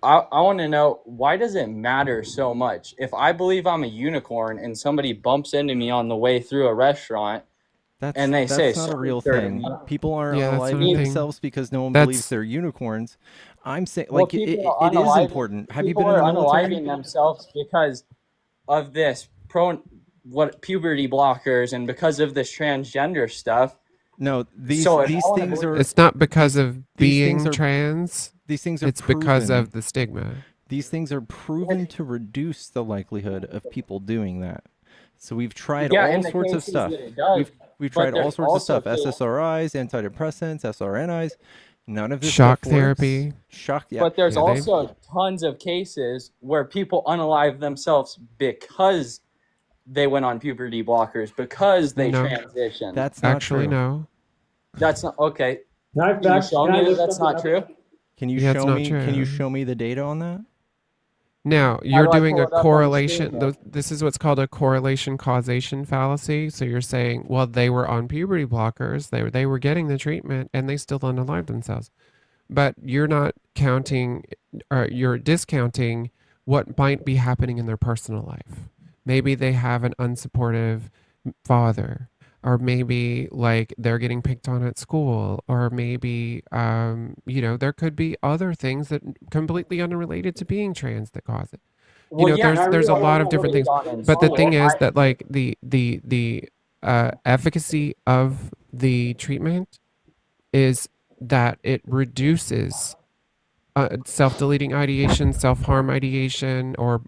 I want to know, why does it matter so much if I believe I'm a unicorn and somebody bumps into me on the way through a restaurant? And they say,
that's not a real thing. People aren't unaliving themselves because no one believes they're unicorns. I'm saying, like, it is important. Have you been in the military?
People are unaliving themselves because of this puberty blockers and because of this transgender stuff.
No, these things are.
It's not because of being trans.
These things are.
It's because of the stigma.
These things are proven to reduce the likelihood of people doing that. So we've tried all sorts of stuff. We've tried all sorts of stuff: SSRIs, antidepressants, SRNIs. None of this
shock
stuff
therapy.
Works. Shock, yeah.
But there's also tons of cases where people unalive themselves because they went on puberty blockers, because they transitioned.
That's not
actually
true.
No.
That's not okay. Can you show me that that's not true?
Can you show me? Can you show me the data on that?
Now,
How
you're
do I
doing
pull
a
it up on
correlation.
screen?
This is what's called a correlation causation fallacy. So you're saying, well, they were on puberty blockers, they were getting the treatment, and they still unalived themselves. But you're not counting, or you're discounting what might be happening in their personal life. Maybe they have an unsupportive father, or maybe like they're getting picked on at school, or maybe there could be other things that completely unrelated to being trans that cause it.
Well, yeah, and I
There's a lot of
realized
different
early
things.
on in
But the
school,
thing is that like the efficacy of the treatment is that it reduces self-deleting ideation, self-harm ideation, or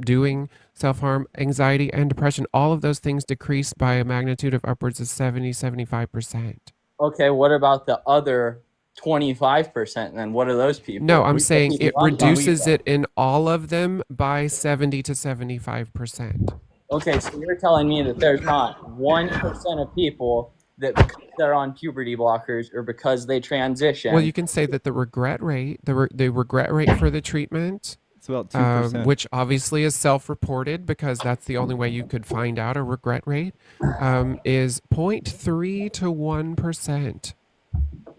doing self-harm, anxiety, and depression. All of those things decrease by a magnitude of upwards of 70-75%.
okay, what about the other 25% then? What are those people?
No, I'm
Who's the
saying
people
it
I'm talking
reduces
about?
it in all of them by 70-75%.
Okay, so you're telling me that there's not 1% of people that because they're on puberty blockers or because they transition.
Well, you can say that the regret rate, the regret rate for the treatment,
it's about 2%.
which obviously is self-reported because that's the only way you could find out a regret rate, is 0.3 to 1%.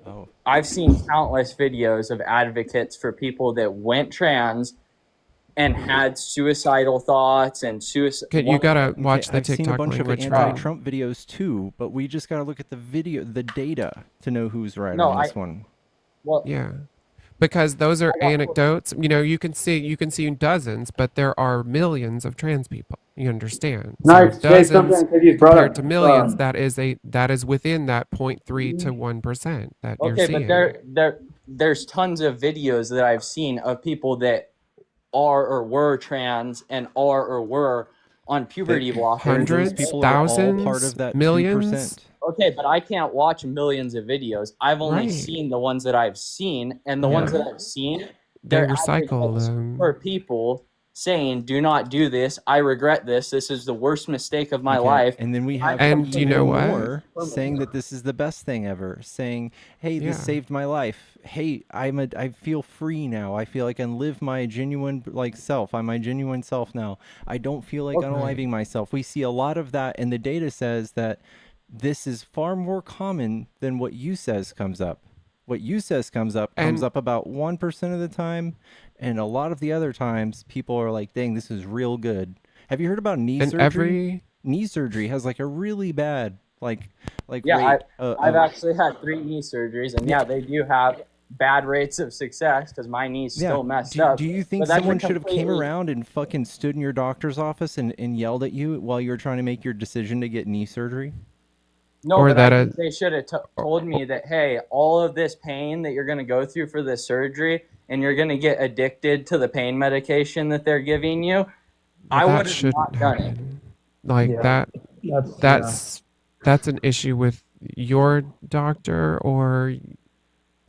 Oh.
I've seen countless videos of advocates for people that went trans and had suicidal thoughts and suicide.
Okay, you gotta watch the
I've seen a
TikTok
bunch of
language.
anti-Trump videos too, but we just gotta look at the data to know who's right
No,
on this one.
Well,
yeah, because those are anecdotes. You can see dozens, but there are millions of trans people. You understand?
Can I
So
say something? Because you brought
compared
up,
to millions, that is within that 0.3 to 1% that you're
okay,
seeing.
but there's tons of videos that I've seen of people that are or were trans and are or were on puberty blockers.
Hundreds,
people are all
thousands,
part of that
millions.
2%.
Okay, but I can't watch millions of videos. I've only
Right.
seen the ones that I've seen, and the ones that I've seen,
They
they're
recycle
advocates
them.
for people saying, "Do not do this. I regret this. This is the worst mistake of my
Okay,
life."
and then we have
And you know what?
more saying that this is the best thing ever, saying, "Hey, this
Yeah.
saved my life. Hey, I feel free now. I feel like I can live my genuine self. I'm my genuine self now. I don't feel like unaliving myself." We see a lot of that, and the data says that this is far more common than what you says comes up. What you says comes up about 1% of the time, and a lot of the other times people are like, "Dang, this is real good." Have you heard about knee surgery? Knee surgery has like a really bad
Yeah,
rate.
I've actually had 3 knee surgeries, and yeah, they do have bad rates of success because my knee's still messed up.
Do you think
But that's a
someone should have came
completely-
around and fucking stood in your doctor's office and yelled at you while you were trying to make your decision to get knee surgery?
No,
Or
but
that
I think they should have told me that, hey, all of this pain that you're going to go through for this surgery, and you're going to get addicted to the pain medication that they're giving you, I would have not done it.
Like
Yeah,
that's an issue with your doctor, or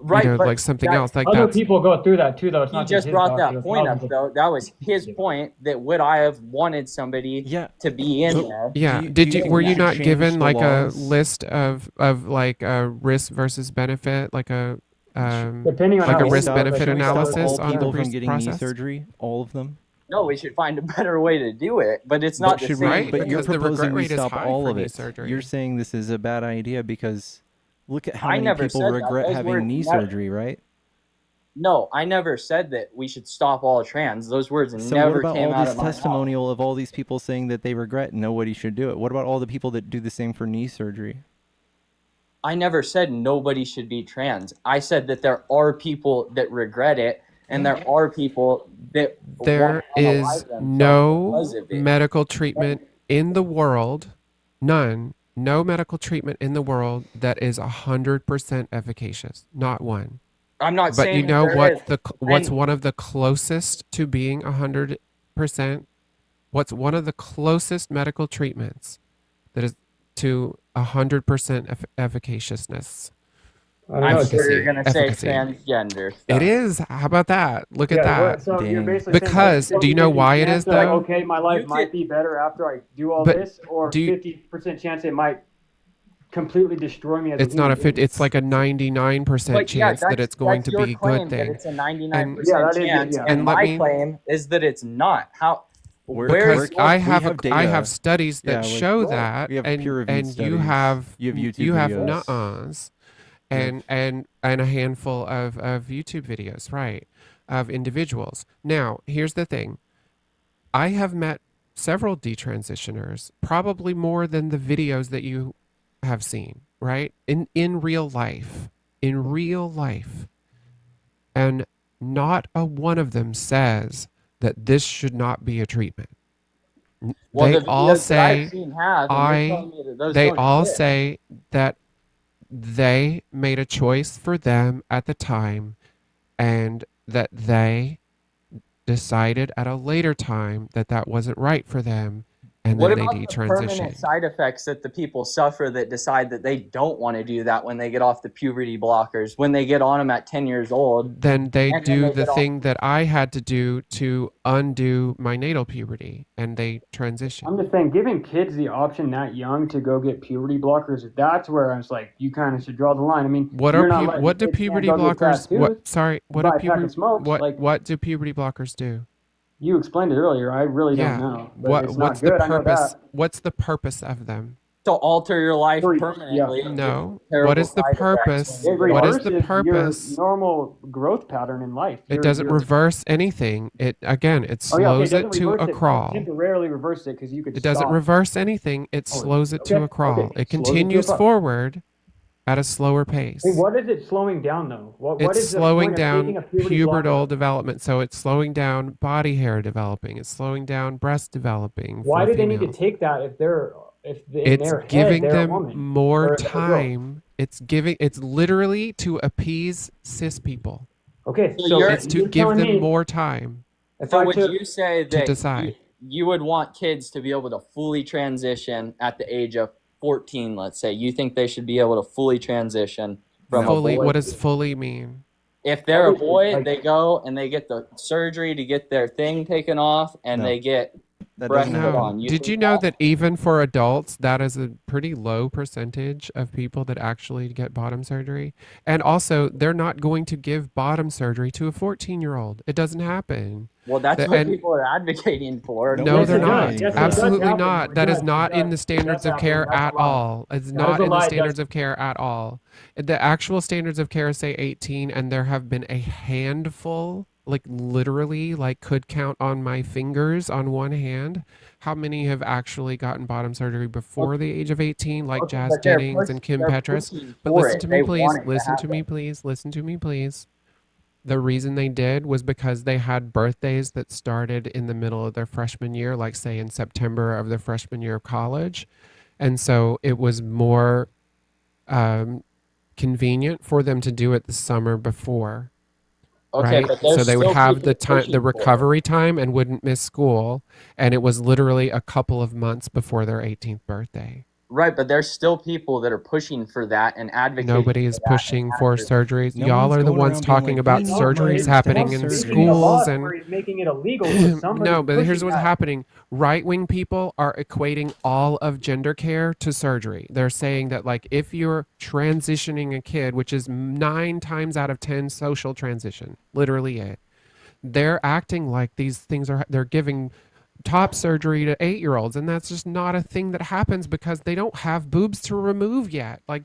Right, but
like something
that-
else. Like
other
that's
people go through that too, though. It's
He
not
just
his
brought
doctor,
that
it's
point up,
thousands of-
though. That was his point. That would I have wanted somebody to be in there?
yeah. Were you not given like a list of like a risk versus benefit, like a
Depending on
like
how
a
we
risk
stop-
benefit
should we stop
analysis
all
on the
people from getting knee
process?
surgery? All of them?
No, we should find a better way to do it, but it's not
But
the
should
same.
we? But you're
because the
proposing
regret
we
rate is
stop
high
all
for
of
knee
it.
surgery.
You're saying this is a bad idea because look at how
I
many
never
people
said that.
regret
Those
having
words
knee
never-
surgery, right?
No, I never said that we should stop all trans. Those words
So
never
what about
came
all
out
this
of my mouth.
testimonial of all these people saying that they regret and nobody should do it? What about all the people that do the same for knee surgery?
I never said nobody should be trans. I said that there are people that regret it, and there are people that
There
want to unalive
is
themselves
no
because of it.
medical treatment in the world, none, no medical treatment in the world that is 100% efficacious. Not one.
I'm not
But
saying
you
that
know
there
what's
is.
what's
And-
one of the closest to being 100%? What's one of the closest medical treatments that is to 100% efficaciousness?
I don't know,
I'm sure you're going to say
Efficacy.
transgender stuff.
It is. How about that? Look at
Yeah,
that.
so you're basically saying,
Because
like,
do you know why it
50%
is
chance that,
though?
okay, my life might be better after I do all
But
this, or
do you-
50% chance it might completely destroy me as a
It's not
human
a 50,
being.
it's like a 99%
But yeah,
chance that it's going to
your
be a
claim
good
that
thing.
it's a
And
99% chance,
yeah.
and
let
my
me
claim is that it's not. How?
because
Where's
I
your
have
data.
I have studies that
Yeah, like,
show that,
we have
and
peer-reviewed
you
studies.
have
You have YouTube
you have
videos.
nuh-uhs
You have-
and a handful of YouTube videos, right, of individuals. Now, here's the thing. I have met several detransitioners, probably more than the videos that you have seen, right? In real life. In real life. And not a one of them says that this should not be a treatment.
Well,
They
the
all
videos that I've
say
seen have, and you're telling me that those
they
don't
all
exist.
say that they made a choice for them at the time and that they decided at a later time that that wasn't right for them, and
What
then they
about the permanent
detransitioned.
side effects that the people suffer that decide that they don't want to do that when they get off the puberty blockers, when they get on them at 10 years old?
Then they
and
do
then they
the
get off.
thing that I had to do to undo my natal puberty, and they transition.
I'm just saying, giving kids the option that young to go get puberty blockers, that's where I was like, you kind of should draw the line. I mean,
What
you're
are
not letting
what do
kids
puberty
go get
blockers?
tattoos,
What? Sorry. What do
buy a pack
puberty?
of smokes. Like
What do puberty blockers do?
you explained it earlier, I really don't
Yeah.
know, but it's
What's
not good.
the
I know
purpose?
that.
What's the purpose of them?
To alter your life
Yeah.
permanently.
No.
Terrible
What is the
side effects
purpose?
when
It
you get
What is
off.
the
reverses your
purpose?
normal growth pattern in life.
It doesn't reverse anything. It again, it slows it to a crawl.
Temporarily reverse it because you could.
It doesn't
stop.
reverse anything. It slows it to
okay,
a crawl.
okay.
It
Slows it to a
continues
crawl.
forward at a slower pace.
I mean, what is it slowing down though? What
It's
is the
slowing
point of taking
down
a puberty blocker?
pubertal development. So it's slowing down body hair developing. It's slowing down breast developing.
Why
for
do they need to
females.
take that if in
It's
their head
giving
they're a
them
woman
more
or they're a girl?
time. It's literally to appease cis people.
Okay,
So
so
you're-
It's to
you're
give
telling
them
me
more time
if
So
I
would
took
you say
to
that
decide.
you would want kids to be able to fully transition at the age of 14, let's say? You think they should be able to fully transition from
Fully,
a boy?
what does fully mean?
If they're a
Obviously,
boy,
like-
they go and they get the surgery to get their thing taken off, and
No.
they get
That
breast
doesn't
put
happen.
on.
Did you know that even for adults, that is a pretty low percentage of people that actually get bottom surgery? And also, they're not going to give bottom surgery to a 14-year-old. It doesn't happen.
Well, that's
The-
what
and-
people are advocating for.
No,
Yes,
they're
it does.
not.
Yes, it does
Absolutely
happen.
not. That
It
is
does.
not
It
in the
does.
standards
It
of
does
care
happen. That's
at
a lie.
all. It's
That
not
is a
in the
lie. It
standards
does.
of care at all. The actual standards of care say 18, and there have been a handful, like literally, like could count on my fingers on one hand, how many have actually gotten bottom surgery before the age of 18, like
Okay,
Jazz
but they're
Jennings and Kim
they're
Petras.
pushing
But
for
listen
it.
to
They
me, please.
want it to
Listen to me,
happen.
please. Listen to me, please. The reason they did was because they had birthdays that started in the middle of their freshman year, like say in September of their freshman year of college. And so it was more convenient for them to do it the summer before.
Okay,
Right?
but there's
So they would
still
have
people
the time,
pushing
the
for it.
recovery time, and wouldn't miss school. And it was literally a couple of months before their 18th birthday.
Right, but there's still people that are pushing for that and advocating.
Nobody
for
is
that
pushing
and
for
advocating.
surgeries.
No
Y'all
one's
are the
going
ones
around being
talking
like,
about
"We need
surgeries
minors to
happening
have
in
surgery."
Speaking a
schools
lot
and
where he's making it illegal, so somebody's
no, but here's
pushing
what's
that.
happening. Right-wing people are equating all of gender care to surgery. They're saying that like if you're transitioning a kid, which is 9 times out of 10 social transition, literally it. They're acting like these things they're giving top surgery to 8-year-olds, and that's just not a thing that happens because they don't have boobs to remove yet. Like,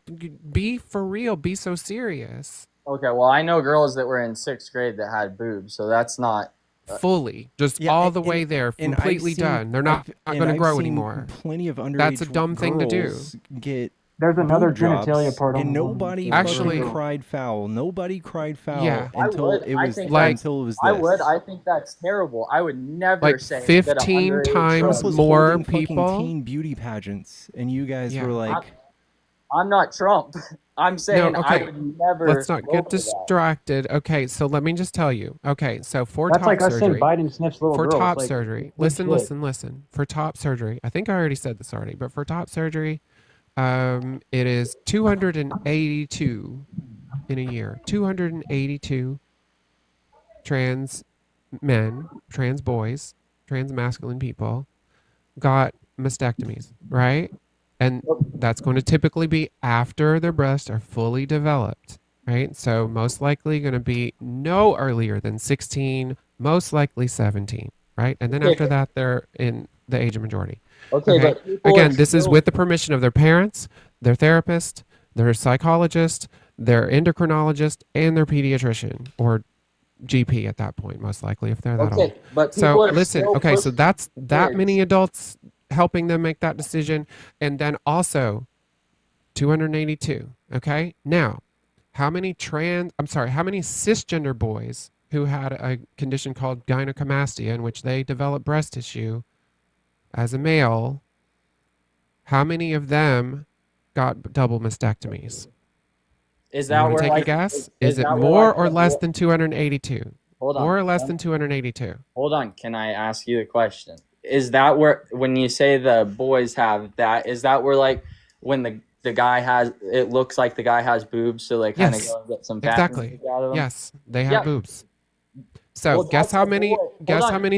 be for real, be so serious.
Okay, well, I know girls that were in 6th grade that had boobs, so that's not
Fully, just
Yeah,
all
and-
the way
and-
there,
and I've
completely
seen-
done. They're not
and
going to
I've
grow
seen
anymore.
Plenty of underage
That's a dumb thing to do.
girls get
There's another
boob jobs,
genitalia part on
and
the woman.
nobody
Actually-
fucking cried foul. Nobody cried foul
Yeah.
until
I
it was
think
like-
until it was
I
this.
would. I think that's terrible. I would never
Like
say that a
15
underage
times
Trump
girl-
was
more
holding fucking
people.
teen beauty pageants, and you guys
Yeah.
were like,
I'm not Trump. I'm saying
No, okay.
I would never.
Let's not
go
get
for that.
distracted. Okay, so let me just tell you. Okay, so for
That's
top
like us saying
surgery,
Biden sniffs little
for
girls.
top
like,
surgery,
good
listen,
shit.
listen. For top surgery, I think I already said this already, but for top surgery, it is 282 in a year. 282 trans men, trans boys, trans masculine people got mastectomies, right? And that's going to typically be after their breasts are fully developed, right? So most likely going to be no earlier than 16, most likely 17, right? And then
Okay,
after that, they're in the age of majority.
okay, but people are
Again, this is
still
with the permission of their parents, their therapist, their psychologist, their endocrinologist, and their pediatrician or GP at that point, most likely, if they're that old.
okay, but people
So
are
listen,
still
okay, so
pushing
that's that many
kids.
adults helping them make that decision. And then also 282. Okay. Now, how many cisgender boys who had a condition called gynecomastia in which they develop breast tissue as a male, how many of them got double mastectomies?
Is
You
that
want to
where
take a
like
guess?
is
Is it
that where
more
like
or
the
less
boy?
than 282?
Hold on.
More or less than 282?
Hold on. Can I ask you the question? Is that where when you say the boys have that, is that where like when the guy has it looks like the guy has boobs, so they kind of
Yes,
go and get some fat
exactly.
out of them?
Yes, they have
Yeah.
boobs. So
Well,
guess
that's
how
a
many
boy.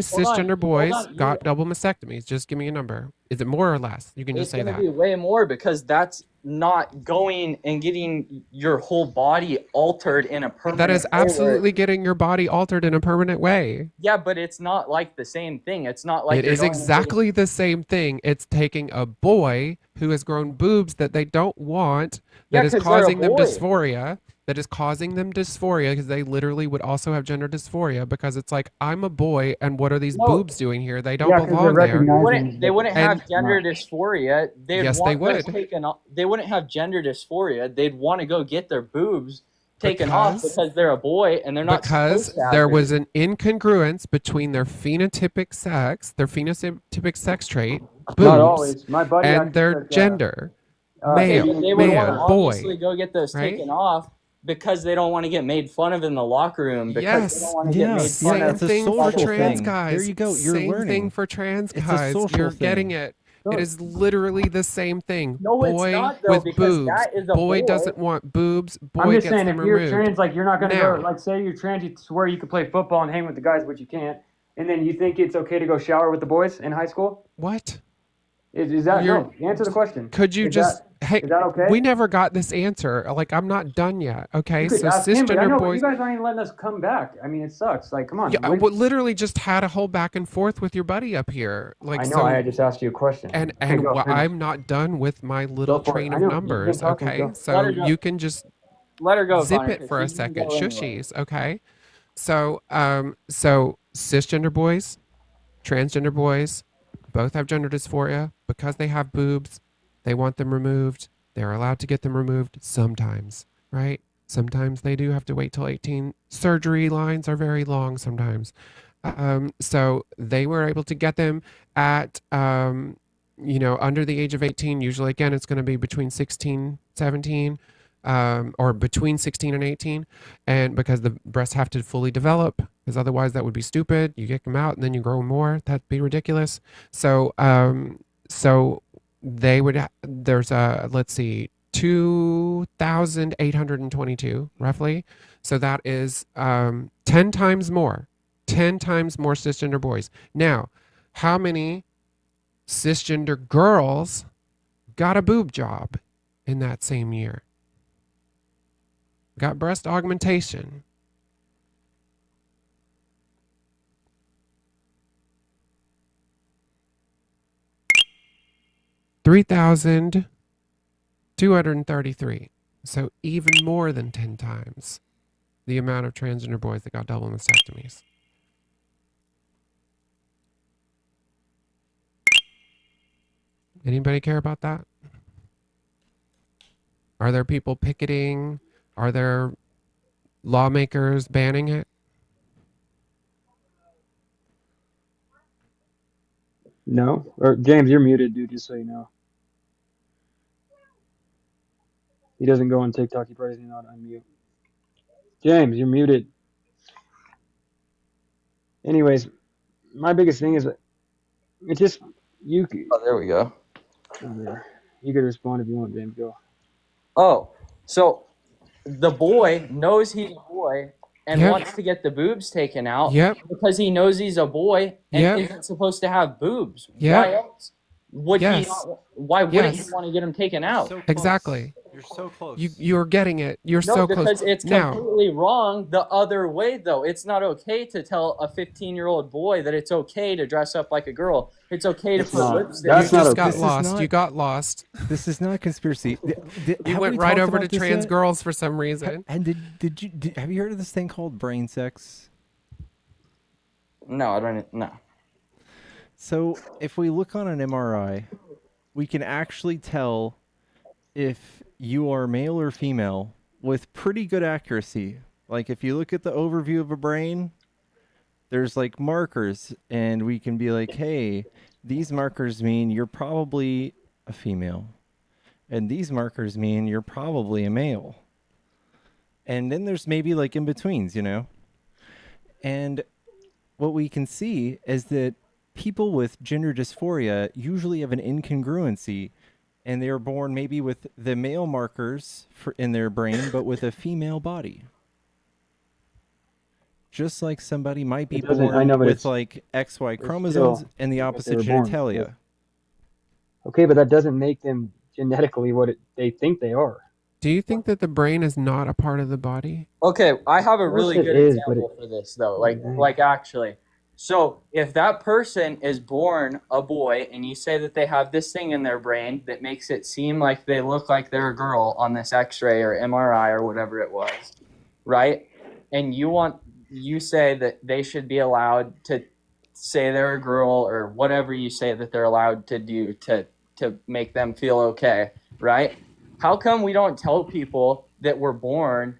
cisgender
Hold
boys
on.
got double mastectomies? Just give me a number. Is it more or less? You can just
It's
say
going to
that.
be way more because that's not going and getting your whole body altered in a
That
permanent
is
way where
absolutely getting your body altered in a permanent way.
yeah, but it's not like the same thing. It's not like
It
you're
is
going and getting
exactly the same thing. It's taking a boy who has grown boobs that they don't want,
yeah,
that is
because they're a
causing them
boy.
dysphoria, because they literally would also have gender dysphoria because it's like, I'm a boy and what are these
No,
boobs doing here? They don't
Yeah, because they're
belong there.
recognizing
they
that
wouldn't
And
have gender dysphoria. They'd
yes, they
want those
would.
taken off. They wouldn't have gender dysphoria. They'd want to go get their boobs taken off
Because
because they're a boy and they're not supposed to have
there
boobs.
was an incongruence between their phenotypic sex trait,
Not
boobs,
always. My buddy
and
actually
their
took
gender,
Okay,
male,
but they would want to
man,
obviously
boy,
go get those
right?
taken off because they don't want to get made fun of in the locker room because they don't
Yes.
want to get made
Yes, yeah,
fun
Same
of.
it's a
thing for
social
trans
thing. There
guys.
you go. You're
Same thing
learning.
for trans
It's a
guys.
social
You're
thing.
getting it. It is literally the same thing.
No, it's
Boy
not though
with
because
boobs.
that is a
Boy
boy.
doesn't want boobs.
I'm
Boy
just
gets
saying,
them
if you're
removed.
trans, like you're not gonna go,
Now,
like say you're trans, you swear you can play football and hang with the guys, but you can't, and then you think it's okay to go shower with the boys in high school?
what?
Is that
You're
no? Answer the question.
Could you
Is
just hey?
that okay?
We never got this answer. Like I'm not done yet. Okay,
You could
so
ask him, but I
cisgender
know, but you
boys.
guys aren't even letting us come back. I mean, it sucks. Like, come on.
Yeah, I literally just had a whole back and forth with your buddy up here. Like
I know.
so,
I just asked you a question.
and
Okay, go finish.
I'm not done with my little
Go for it.
train
I
of
know you've been
numbers.
talking.
Okay,
Go.
Let
so
her go.
you can just
Let her go,
zip
Connor,
it
'cause
for a
she can
second,
go anyway.
shushies. Okay, so so cisgender boys, transgender boys, both have gender dysphoria because they have boobs. They want them removed. They're allowed to get them removed sometimes, right? Sometimes they do have to wait till 18. Surgery lines are very long sometimes. So they were able to get them at, under the age of 18. Usually, again, it's going to be between 16, 17, or between 16 and 18. And because the breasts have to fully develop, because otherwise that would be stupid. You get them out and then you grow more. That'd be ridiculous. So, so they would, there's let's see, 2,822 roughly. So that is 10 times more. 10 times more cisgender boys. Now, how many cisgender girls got a boob job in that same year? Got breast augmentation. $3,233. So even more than 10 times the amount of transgender boys that got double mastectomies. Anybody care about that? Are there people picketing? Are there lawmakers banning it?
No. Or James, you're muted, dude. Just so you know. He doesn't go on TikTok. He probably doesn't know how to unmute. James, you're muted. Anyways, my biggest thing is it's just you.
Oh, there we go.
You could respond if you want, James. Go.
Oh, so the boy knows he's a boy and
Yep.
wants to get the boobs taken out
Yep.
because he knows he's a boy and
Yep.
isn't supposed to have boobs.
Yep.
Why else? would he
Yes.
not, why wouldn't
Yes.
he want to get them taken out?
Exactly.
You're so close.
You're getting it. You're
No,
so close.
because it's
Now,
completely wrong the other way, though. It's not okay to tell a 15-year-old boy that it's okay to dress up like a girl. It's okay to
It's
put
not.
lipstick.
That's
you
not
just
okay.
got
This is
lost.
not-
You got lost.
This is not conspiracy.
You
Have
went
we
right
talked
over to
about this
trans
yet?
girls for some reason.
And have you heard of this thing called brain sex?
No, I don't. No.
So if we look on an MRI, we can actually tell if you are male or female with pretty good accuracy. Like if you look at the overview of a brain, there's like markers, and we can be like, hey, these markers mean you're probably a female. And these markers mean you're probably a male. And then there's maybe like in betweens, you know? And what we can see is that people with gender dysphoria usually have an incongruency, and they are born maybe with the male markers in their brain, but with a female body. Just like somebody might be
It doesn't- I
born
know, but
with
it's-
like XY
it's
chromosomes
still
and the
what they
opposite
were born
genitalia.
with. Okay, but that doesn't make them genetically what they think they are.
Do you think that the brain is not a part of the body?
Okay, I have a
Of course
really
it
good
is, but
example for this though. Like actually. So if that person is born a boy and you say that they have this thing in their brain that makes it seem like they look like they're a girl on this X-ray or MRI or whatever it was, right? And you say that they should be allowed to say they're a girl or whatever you say that they're allowed to do to make them feel okay, right? How come we don't tell people that we're born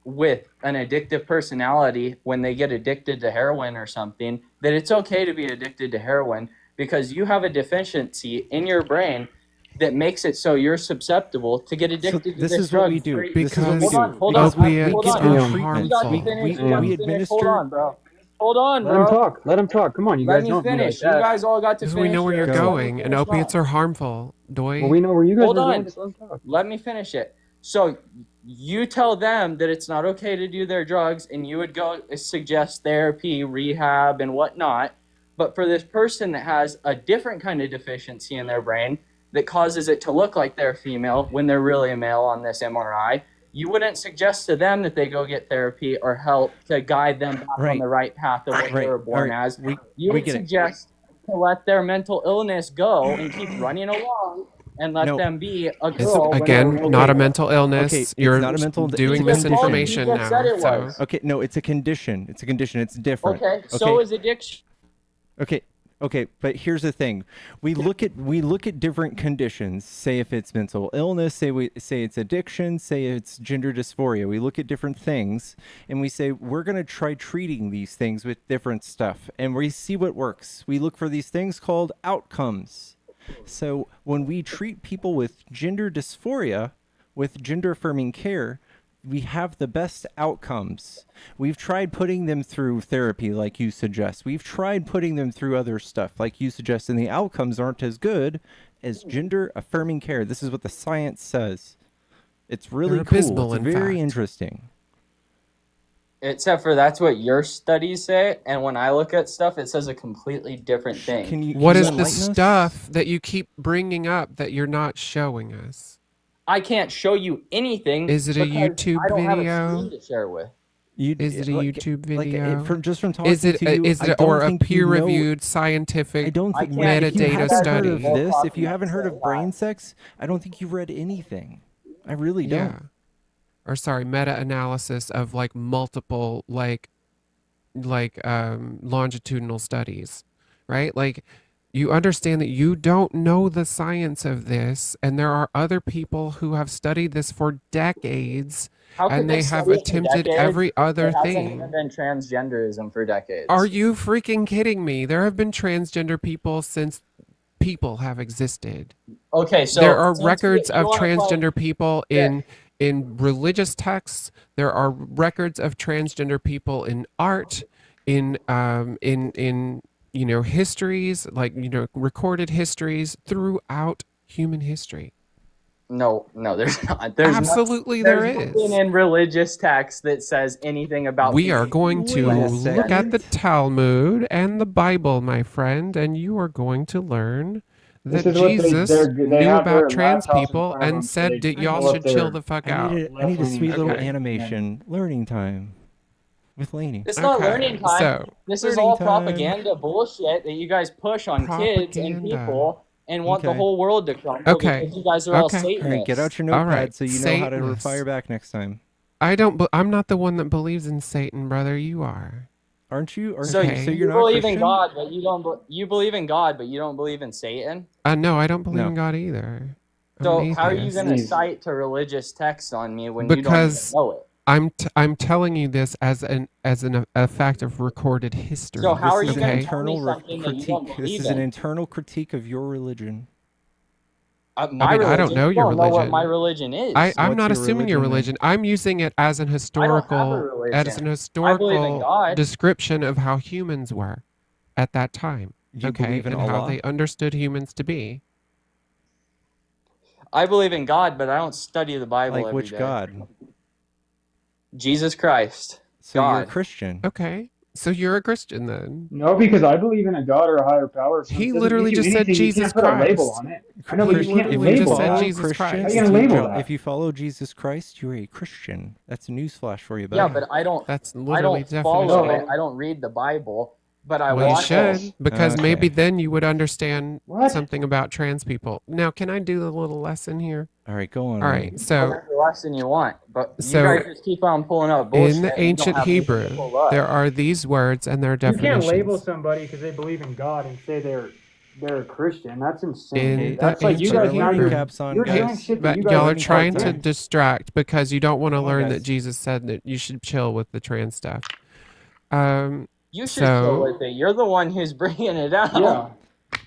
with an addictive personality when they get addicted to heroin or something, that it's okay to be addicted to heroin because you have a deficiency in your brain that makes it so you're susceptible to get addicted to
this
this
is what
drug.
we do.
Very-
This is what we do.
Hold on.
Opiates
Hold
are
on. You
harmful.
got to finish. You got to
we
finish.
administer.
Hold on, bro. Hold on,
Let him
bro.
talk. Let him talk. Come on, you
Let
guys
me
don't be like
finish. You
that.
guys all got to
Because
finish.
we know where you're
this. Let me
going, and
finish
opiates
mine.
are harmful, Doy.
Well, we know where you guys
Hold
are
on.
going. Just let him talk.
Let me finish it. So you tell them that it's not okay to do their drugs, and you would go suggest therapy, rehab, and whatnot. But for this person that has a different kind of deficiency in their brain that causes it to look like they're female when they're really a male on this MRI, you wouldn't suggest to them that they go get therapy or help to guide them back on the right path of what they were born as. You would
get it.
suggest to let their mental illness go and keep running along and let them be a girl. when
Again,
they're
not a
really-
mental illness.
It's
You're
not a mental.
doing
it's a condition.
misinformation
You just said it
now.
was.
So.
Okay, no, it's a condition. It's a condition. It's different.
Okay, so is addiction.
Okay, but here's the thing. We look at different conditions. Say if it's mental illness, say it's addiction, say it's gender dysphoria. We look at different things and we say we're going to try treating these things with different stuff and we see what works. We look for these things called outcomes. So when we treat people with gender dysphoria with gender affirming care, we have the best outcomes. We've tried putting them through therapy like you suggest. We've tried putting them through other stuff like you suggest, and the outcomes aren't as good as gender affirming care. This is what the science says. It's really
They're
cool.
abysmal,
It's
in
very
fact.
interesting.
Except for that's what your studies say, and when I look at stuff, it says a completely different thing.
What is the stuff that you keep bringing up that you're not showing us?
I can't show you anything.
Is it a
because
YouTube
I don't
video?
have a screen to share with.
Is it a YouTube video?
Just from talking
is it
to you,
is
I
it
don't
or a
think you know-
peer-reviewed scientific
I don't think if you
metadata
haven't
study?
heard of this, if you haven't heard of brain sex, I don't think you've read anything. I really don't.
Yeah. Or sorry, meta-analysis of like multiple longitudinal studies, right? Like you understand that you don't know the science of this, and there are other people who have studied this for decades,
How could
and they have
study it for
attempted
decades?
every other
There hasn't
thing.
even been transgenderism for decades.
Are you freaking kidding me? There have been transgender people since people have existed.
Okay, so
there are
since
records
you
of
wanna call-
transgender people in religious texts. There are records of transgender people in art, in histories, like recorded histories throughout human history.
No, there's not. There's
Absolutely
there's
there is.
nothing in religious text that says anything about.
We are going to
Listen.
look at the Talmud and the Bible, my friend, and you are going to learn
This
that
is what
Jesus
they
knew
have
about
their
trans
laptops in
people
front of
and
them, so
said
they
that
I
y'all
pull
need
up
should chill
their
the fuck
I need
out.
I need a
left-leaning
sweet little
shit.
Okay.
animation learning time with Lainey.
It's not learning
Okay.
time.
So,
This is
Learning
all
time.
propaganda bullshit that you guys push on kids and
propaganda.
people and want the
Okay.
whole world to crumble
Okay.
because you guys are all
Okay.
All right, get out
Satanists.
your
All right.
notepad so you know how to fire
Satanists.
back next time.
I'm not the one that believes in Satan, brother. You are.
Aren't you?
So
So
Okay.
you're
you
not
believe in
Christian?
God, but you don't. You believe in God, but you don't believe in Satan.
No, I don't believe
No.
in God either. I'm
So
an
how are you
atheist.
going to cite to religious texts on me when you don't even
Because
know it?
I'm telling you this as a fact of recorded history.
So how
This
are
is
you
an
going to tell me
internal
something that you don't
critique. This
believe
is an
in?
internal critique of your religion.
My
I mean, I
religion.
don't know
You
your
don't know what my
religion.
religion is.
I'm
What's
not
your
assuming your
religion then?
religion. I'm using it as an
I don't have a
historical
religion. I believe in God.
description of how humans were at that time.
Do you
Okay,
believe in
and how
Allah?
they understood humans to be.
I believe in God, but I don't study the Bible
Like
every
which
day.
God?
Jesus Christ.
So you're a
God.
Christian.
Okay, so you're a Christian then.
No, because I believe in a God or a higher power. So
He
it doesn't
literally
make you
just said
anything. You
Jesus
can't put a label
Christ.
on it. I know, but you can't
If you
just
label
said
that.
Jesus
Christian,
How are
Christ.
you gonna label
if
that?
you follow Jesus Christ, you're a Christian. That's a newsflash for you,
Yeah,
buddy.
but I don't.
That's
I
literally
don't follow
definition.
it. I don't read the Bible, but I
Well, you
watch it.
should, because maybe
Okay.
then you would understand
What?
something about trans people. Now, can I do a little lesson here?
All right, go on.
All
Lainey.
right, so
Whatever lesson you want, but you
So,
guys just keep on pulling out bullshit.
in the
and you don't
ancient
have anything to
Hebrew,
pull up.
there are these words and their
You can't label
definitions.
somebody because they believe in God and say they're a Christian. That's insane.
In
Hey,
the
That's like you
ancient
guys now
learning
Hebrew,
caps on,
you're doing
guys.
shit that you
but
guys
y'all are
learning
trying
caps
to
on.
distract because you don't want to
Come on,
learn that
guys.
Jesus said that you should chill with the trans stuff.
You should chill
So,
with it. You're the one who's bringing it out.
Yeah.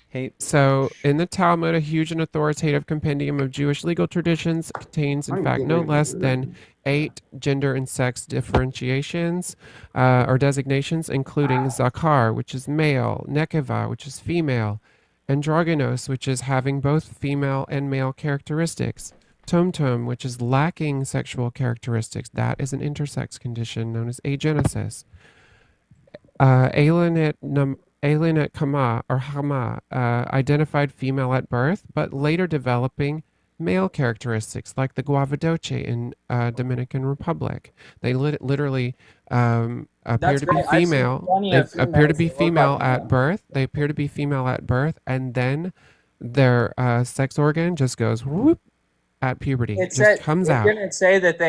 Hey,
so in the Talmud, a huge and authoritative compendium of Jewish legal traditions contains, in fact, no less than 8 gender and sex differentiations or designations, including zakar, which is male, nekeva, which is female, androgynos, which is having both female and male characteristics, tumtum, which is lacking sexual characteristics. That is an intersex condition known as agenesis. Alienate Kama or Hama, identified female at birth, but later developing male characteristics, like the Guavadoce in Dominican Republic. They literally appear
That's
to be
great. I've seen
female.
plenty
They
of
appear to
females
be
that look like
female at
men.
birth. They appear to be female at birth, and then their sex organ just goes whoop at puberty.
It
Just
said
comes
it
out.
didn't say that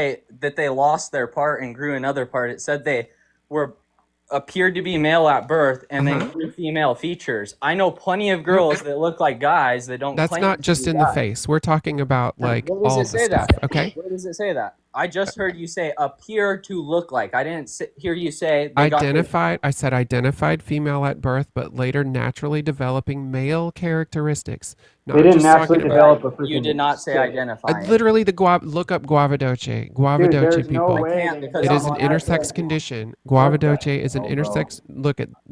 they lost their part and grew another part. It said they were appeared to be male at birth and then grew female features. I know plenty of girls that look like guys that don't
That's
claim
not
to
just
be
in the
guys.
face. We're talking about like
Where does
all
it
the
say
stuff,
that?
okay?
Where does it say that? I just heard you say appear to look like. I didn't hear you say they got their
I said identified female at birth, but later naturally developing male characteristics.
They
Not
didn't
just
naturally
talking about.
develop a freaking
You did not say
stick.
identifying.
Literally, look up Guavadoce.
Dude,
Guavadoce
there's no
people.
way
can't
they
because
It is
I'm
an
on
intersex condition. Guavadoce is an intersex.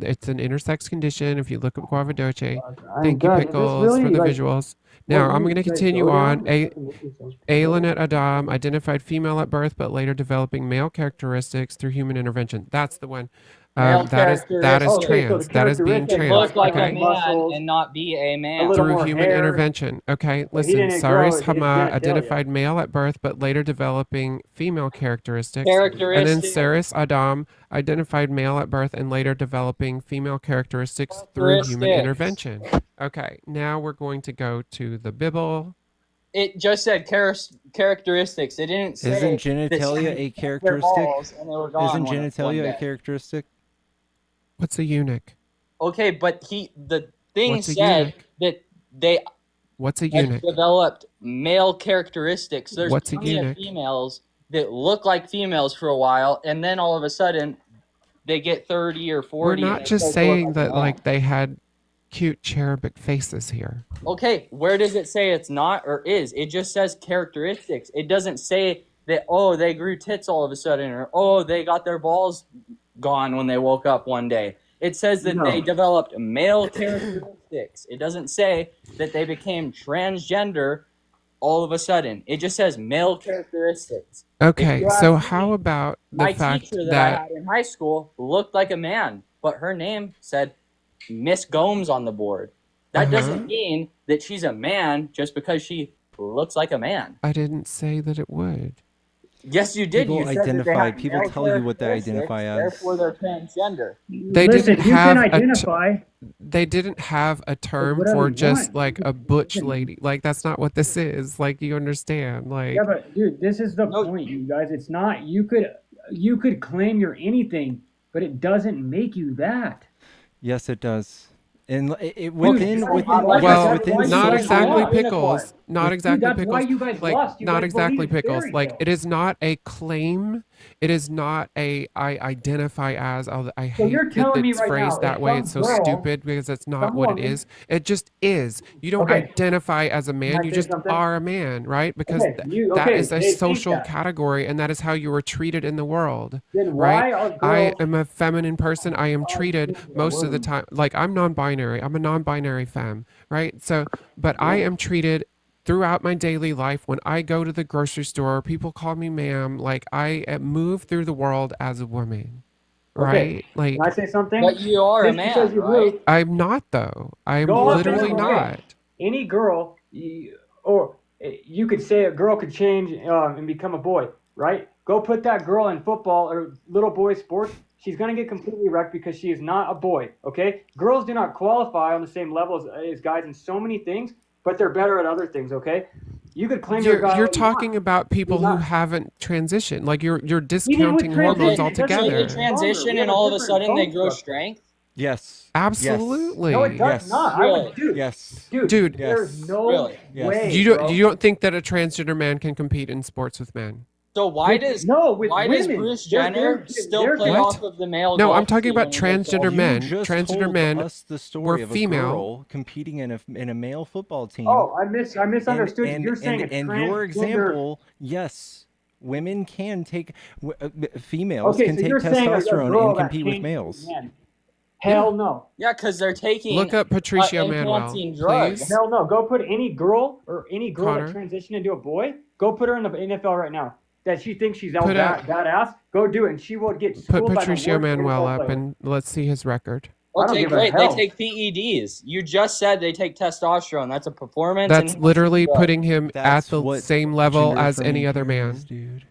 It's an intersex condition. If you look up Guavadoce,
I'm
thank you,
done. Is this
Pickles,
really
for the
like
visuals. Now, I'm going to continue on. Ailenet Adam, identified female at birth, but later developing male characteristics through human intervention. That's the one.
male
That is
characteristics.
trans. That is being
Can
trans.
look like a
Okay.
man and not be a man.
little
Through
more
human
hair.
intervention. Okay,
But he
listen.
didn't grow
Saris
his
Hama,
genitalia.
identified male at birth, but later developing female characteristics. And then
Characteristics.
Saris Adam, identified male at birth and later developing female characteristics through human
Characteristics.
intervention. Okay, now we're going to go to the Bible.
It just said characteristics. It didn't say
Isn't
that
genitalia
somebody
a
had their
characteristic?
balls and they were gone
Isn't
one
genitalia a
day.
characteristic?
What's a eunuch?
Okay, but the thing
What's a
said
eunuch?
that they
What's a
had
eunuch?
developed male characteristics. There's
What's a
plenty of
eunuch?
females that look like females for a while, and then all of a sudden they get 30 or 40.
We're
and
not
they
just
start to look
saying
like
that
a man.
like they had cute cherubic faces here.
Okay, where does it say it's not or is? It just says characteristics. It doesn't say that, oh, they grew tits all of a sudden, or oh, they got their balls gone when they woke up one day. It says that they developed male characteristics. It doesn't say that they became transgender all of a sudden. It just says male characteristics.
Okay,
you
so
ask
how about the
My
fact
teacher that
that
I had in high school looked like a man, but her name said Miss Gomes on the board. That doesn't mean that she's a man just because she looks like a man.
I didn't say that it would.
Yes, you did.
People
You said that they
identify.
have
People
male
tell you what they identify
characteristics,
as.
therefore they're transgender.
They
Listen,
didn't
you
have
can identify.
they didn't have a term
whatever
for
you
just
want.
like a butch lady. Like that's not what this is. Like you understand? Like
Yeah, but dude, this is the point, you guys. It's not you could claim you're anything, but it doesn't make you that.
Yes, it does. And
Well,
not exactly pickles. Not
Dude,
exactly
that's why
pickles.
you guys
Like
lost. You
not
guys
exactly
believe
pickles.
fairy
Like
tales.
it is not a claim. It is not a I identify as. I
So
hate
you're
that
telling me
it's
right
phrased
now,
that
if
way.
some
It's so
girl,
stupid because it's not
some
what it
woman-
is. It just is. You don't
Okay.
identify as a man.
I
You
say
just
something?
are a man, right? Because
Okay,
that is a
they think
social
that.
category, and that is how you are treated in the world.
Then why
Right?
are
I
girls?
am a feminine person. I am treated most of the time like I'm non-binary. I'm a non-binary femme, right? So, but I am treated throughout my daily life when I go to the grocery store, people call me ma'am, like I move through the world as a woman. Right? Like
Can I say something?
But you are a
Just because
man,
you
right?
move,
I'm not though. I'm
go up
literally
and okay.
not.
Any girl, or you could say a girl could change and become a boy, right? Go put that girl in football or little boy sports. She's gonna get completely wrecked because she is not a boy. Okay, girls do not qualify on the same level as guys in so many things, but they're better at other things. Okay, you could claim you're a guy.
You're
all you want.
talking about people
You're
who
not.
haven't transitioned. Like you're
with
discounting hormones
transition,
altogether.
They transition and all of a sudden they grow strength.
Yes.
Absolutely.
No, it does not. I would, dude.
Yes.
Dude,
Yes.
there's no
Really?
way.
You don't think that a transgender man can compete in sports with men?
So why does
women.
Bruce
They're-
Jenner
they're-
still
they're-
play
What?
off of the male?
No, I'm
golf
talking
team
about
when he goes
transgender
golf?
men.
You just
Transgender
told
men
us the
were
story of a
female.
girl competing in a male football team.
Oh, I misunderstood you. You're saying a
and your
transgender.
example, yes, women can take females
Okay,
can
so
take
you're saying a
testosterone
girl
and
that
compete with
changed
males.
to a man. Hell no.
Yeah, because they're taking
Look up Patricio Manuel,
enhancing drugs.
please.
Hell no. Go put any girl or any girl
Connor.
that transitioned into a boy. Go put her in the NFL right now. That she thinks she's all
Put up-
badass. Go do it, and she will get
Put
schooled by the
Patricio
worst
Manuel
NFL
up
player.
and let's see his record.
I don't
Okay,
give a
great. They
hell.
take PEDs. You just said they take testosterone. That's a performance.
That's
enhancing
literally
drug.
putting him
That's
at the
what
same level
gender
as any
affirming
other man.
is, dude.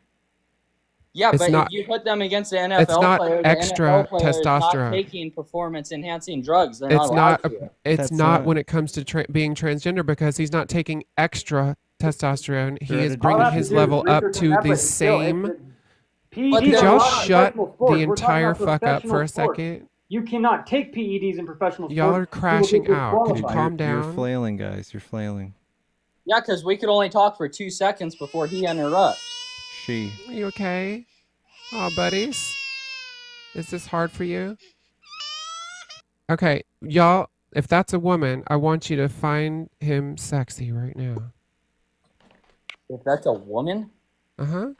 Yeah,
It's
but
not-
if you put them against the
it's
NFL
not
player, the
extra
NFL player is not
testosterone.
taking performance-enhancing drugs. They're
It's
not
not.
allowed to.
It's
That's
not
not-
when it comes to being transgender because he's not taking extra testosterone. He
They're
is
at a
bringing
All I have
his
to do is
level up
research on
to
that,
the
but still,
same.
PEDs
Could
are
y'all
not
shut
professional sports.
the
We're talking
entire
about
fuck up
professional
for a
sports.
second?
You cannot take PEDs in professional sports.
Y'all are
You will
crashing
get
out. Could you
disqualified.
calm
You're
down?
flailing, guys. You're flailing.
Yeah, because we could only talk for 2 seconds before he interrupts.
She.
Are you okay? Aw, buddies. Is this hard for you? Okay, y'all, if that's a woman, I want you to find him sexy right now.
If that's a woman,
Uh-huh.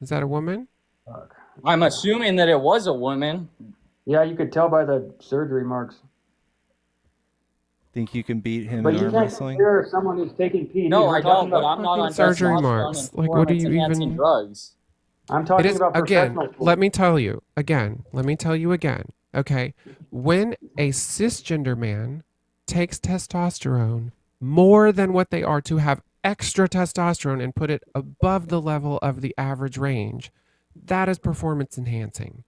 Is that a woman?
I'm assuming that it was a woman.
Yeah, you could tell by the surgery marks.
Think you can beat him
But
in
you
arm
can't
wrestling?
compare someone who's taking PEDs.
No,
We're
I
talking
don't, but
about
I'm not on
surgery
testosterone
marks.
and
Like, what do you
performance-enhancing
even-
drugs.
I'm
It
talking
is,
about
again,
professional sports.
let me tell you again, okay? When a cisgender man takes testosterone more than what they are to have extra testosterone and put it above the level of the average range, that is performance enhancing.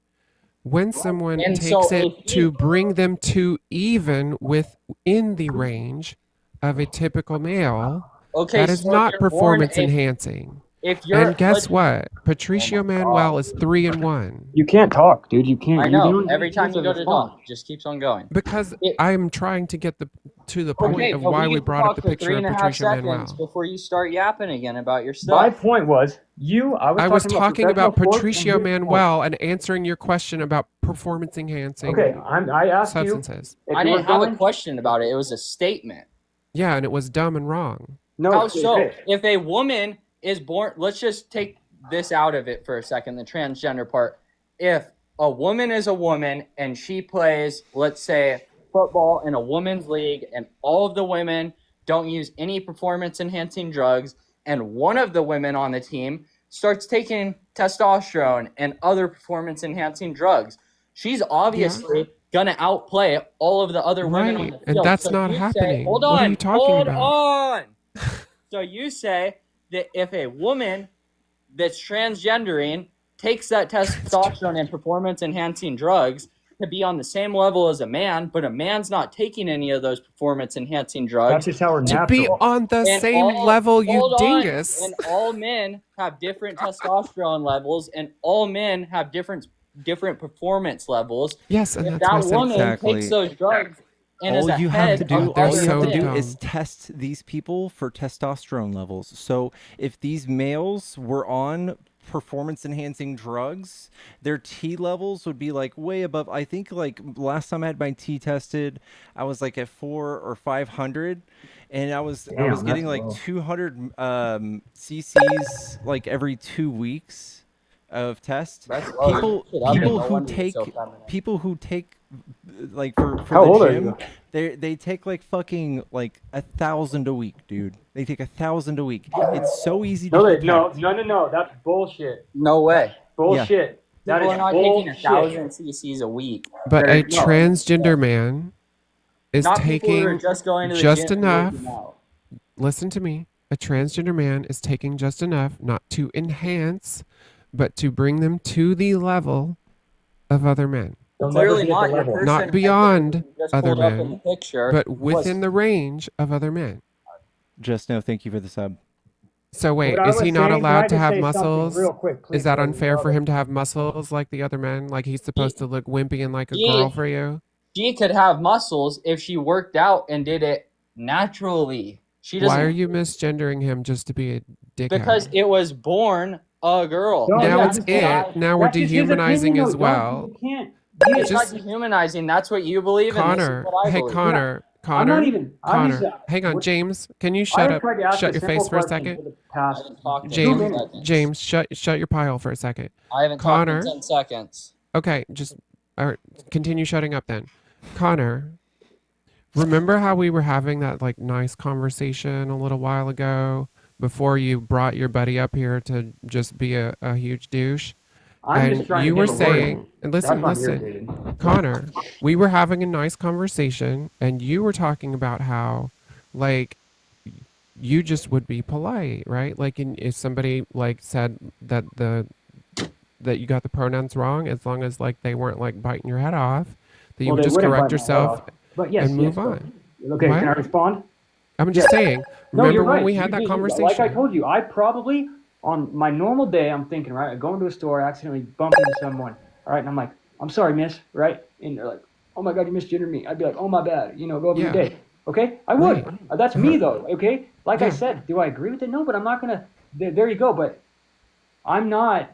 When someone
And
takes
so
it
if
to bring them to even within the range of a typical male,
Okay,
that is
so if
not
you're born-
performance
if-
enhancing.
If you're,
And guess
let's-
what? Patricio Manuel is 3-1.
You can't talk, dude. You can't.
I
You
know.
don't
Every
even
time you go to
respond.
talk, just keeps on going.
Because I'm trying to get to the point
Okay,
of
but
why we
can
brought up
talk
the
for
picture of
3.5
Patricio
seconds
Manuel.
before you start yapping again about your
My
stuff.
point was, I was
talking about
professional sports
Patricio
and you're-
Manuel and answering your question about performance enhancing
Okay, I asked you
substances.
if
I
you were
didn't have a
going.
question about it. It was a statement.
Yeah, and it was dumb and wrong.
No,
How
it's-
so?
hey,
If a woman is born, let's just take this out of it for a second, the transgender part. If a woman is a woman and she plays, let's say, football in a women's league, and all of the women don't use any performance enhancing drugs, and one of the women on the team starts taking testosterone and other performance enhancing drugs, she's obviously gonna outplay all of the other women on
Right,
the
and
field.
that's
So
not
you say,
happening.
hold
What are
on,
you talking about?
on. So you say that if a woman that's transgendering takes that testosterone and performance enhancing drugs to be on the same level as a man, but a man's not taking any of those performance enhancing drugs.
That's just how we're
To be
natural.
on the
And
same
all,
level, you
hold on,
dingus.
and all men have different testosterone levels, and all men have different performance levels.
Yes, and
If
that's my
that woman
Exactly.
takes those drugs and
All
is
you have
ahead
to do,
of
they're
all
other
you have to
so
do
men,
is
dumb.
test these people for testosterone levels. So if these males were on performance enhancing drugs, their T levels would be like way above. I think like last time I had my T tested, I was like at 400 or 500, and I was
Damn,
getting
that's
like
low.
200 cc's like every 2 weeks of test.
that's low.
People
Shit, I've been
people
no
who
wonder you're
take
so feminine.
people who take like for
How
the
old are
gym,
you?
they take like fucking like 1,000 a week, dude. They take 1,000 a week. It's so easy to
No,
get
no,
packed.
no. That's bullshit.
No way.
Bullshit. That
People
is
are not taking
bullshit.
1,000 cc's a week.
But a
There's no.
transgender man is
Not people who are
taking
just going to the
just
gym and
enough.
working out.
Listen to me. A transgender man is taking just enough, not to enhance, but to bring them to the level of other men.
They'll
Clearly
never be at the
not. Your
level.
person
Not beyond
just
other
pulled up in the
men,
picture
but
was
within the range of other men.
Just no, thank you for the sub.
So wait,
What I
is he
was
not
saying, can I
allowed to
just
have
say something
muscles?
real quick, please?
Is that
brother?
unfair for him to have muscles like the other men? Like he's supposed to look wimpy and like a girl for you?
She could have muscles if she worked out and did it naturally. She doesn't.
Why are you misgendering him just to be a dickhead?
Because it was born a girl.
No,
now
yeah,
it's
just-
it. Now we're
That's just his
dehumanizing
opinion,
as
though.
well.
You can't.
It's
Just-
not dehumanizing. That's what you believe in. This is
Connor,
what I
hey
believe.
Connor,
I'm
Connor,
not even. I'm
Connor.
just.
Hang on,
what-
James. Can you
I
shut
have
up?
tried to ask
Shut
a
your
simple
face for a
question
second.
for the past
Talking
2
James,
minutes.
James, shut your pile for a second.
I haven't
Connor.
talked in 10 seconds.
Okay, just all right, continue shutting up then. Connor, remember how we were having that like nice conversation a little while ago before you brought your buddy up here to just be a huge douche?
I'm just
And
trying
you
to
were
give a word.
saying, and listen,
That's why I'm
listen,
irritated.
Connor, we were having a nice conversation, and you were talking about how, like, you just would be polite, right? Like, if somebody like said that that you got the pronouns wrong, as long as like they weren't like biting your head off, that you
Well,
would
they
just
wouldn't
correct
bite my head
yourself
off. But yes,
and move
yes,
on.
Okay,
What?
can I respond?
I'm just saying.
No,
Remember
you're
when
right.
we had that conversation?
Like I told you, I probably on my normal day, I'm thinking, right, I go into a store, I accidentally bump into someone, all right, and I'm like, I'm sorry, miss, right? And they're like, oh my God, you misgendered me. I'd be like, oh my bad, go over your
Yeah.
day. Okay, I would.
Right.
That's me though. Okay, like I
Yeah.
said, do I agree with it? No, but I'm not gonna. There you go. But I'm not.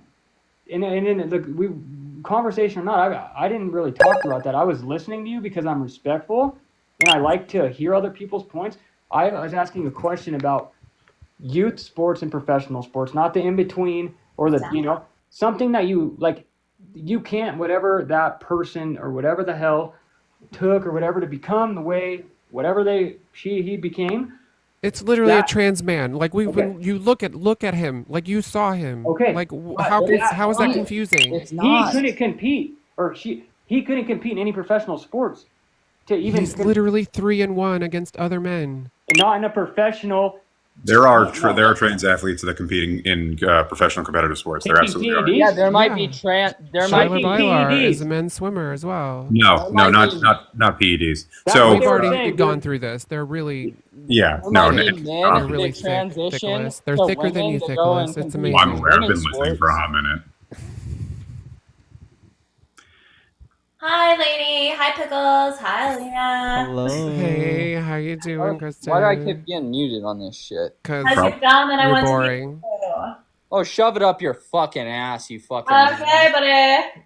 And the conversation or not, I didn't really talk about that. I was listening to you because I'm respectful and I like to hear other people's points. I was asking a question about youth sports and professional sports, not the in between or the something that you like. You can't whatever that person or whatever the hell took or whatever to become the way whatever he became.
It's literally
That-
a trans man. Like when you look at him, like you saw him.
Okay.
Like
But
how
that's
is that
fine.
confusing?
It's
He
not.
couldn't compete, or he couldn't compete in any professional sports to even
He's literally 3-1 against other men.
not in a professional.
There are trans athletes that are competing in professional competitive sports. There absolutely are.
Yeah, there might be
Yeah.
there might
Shyla
be
Bylar
PEDs.
is a men's swimmer as well.
No, not PEDs.
That's
So
what
We've
they were
already
saying,
gone
dude.
through this. They're really
yeah,
there
no,
might
Nick.
be men
they're really
that
thick,
transition
thickless. They're
to
thicker than
women
you,
to go and
thickless. It's
compete
Well, I'm
amazing.
aware. I've been
women's
listening for a hot minute.
Hi, lady. Hi, Pickles. Hi, Alina.
Hello.
Hey, how you doing, Kristen?
Why do I keep getting muted on this shit?
Because
How's your gum that I
you're
want
boring.
to
Oh, shove it up your fucking ass, you fucking.
Okay, buddy.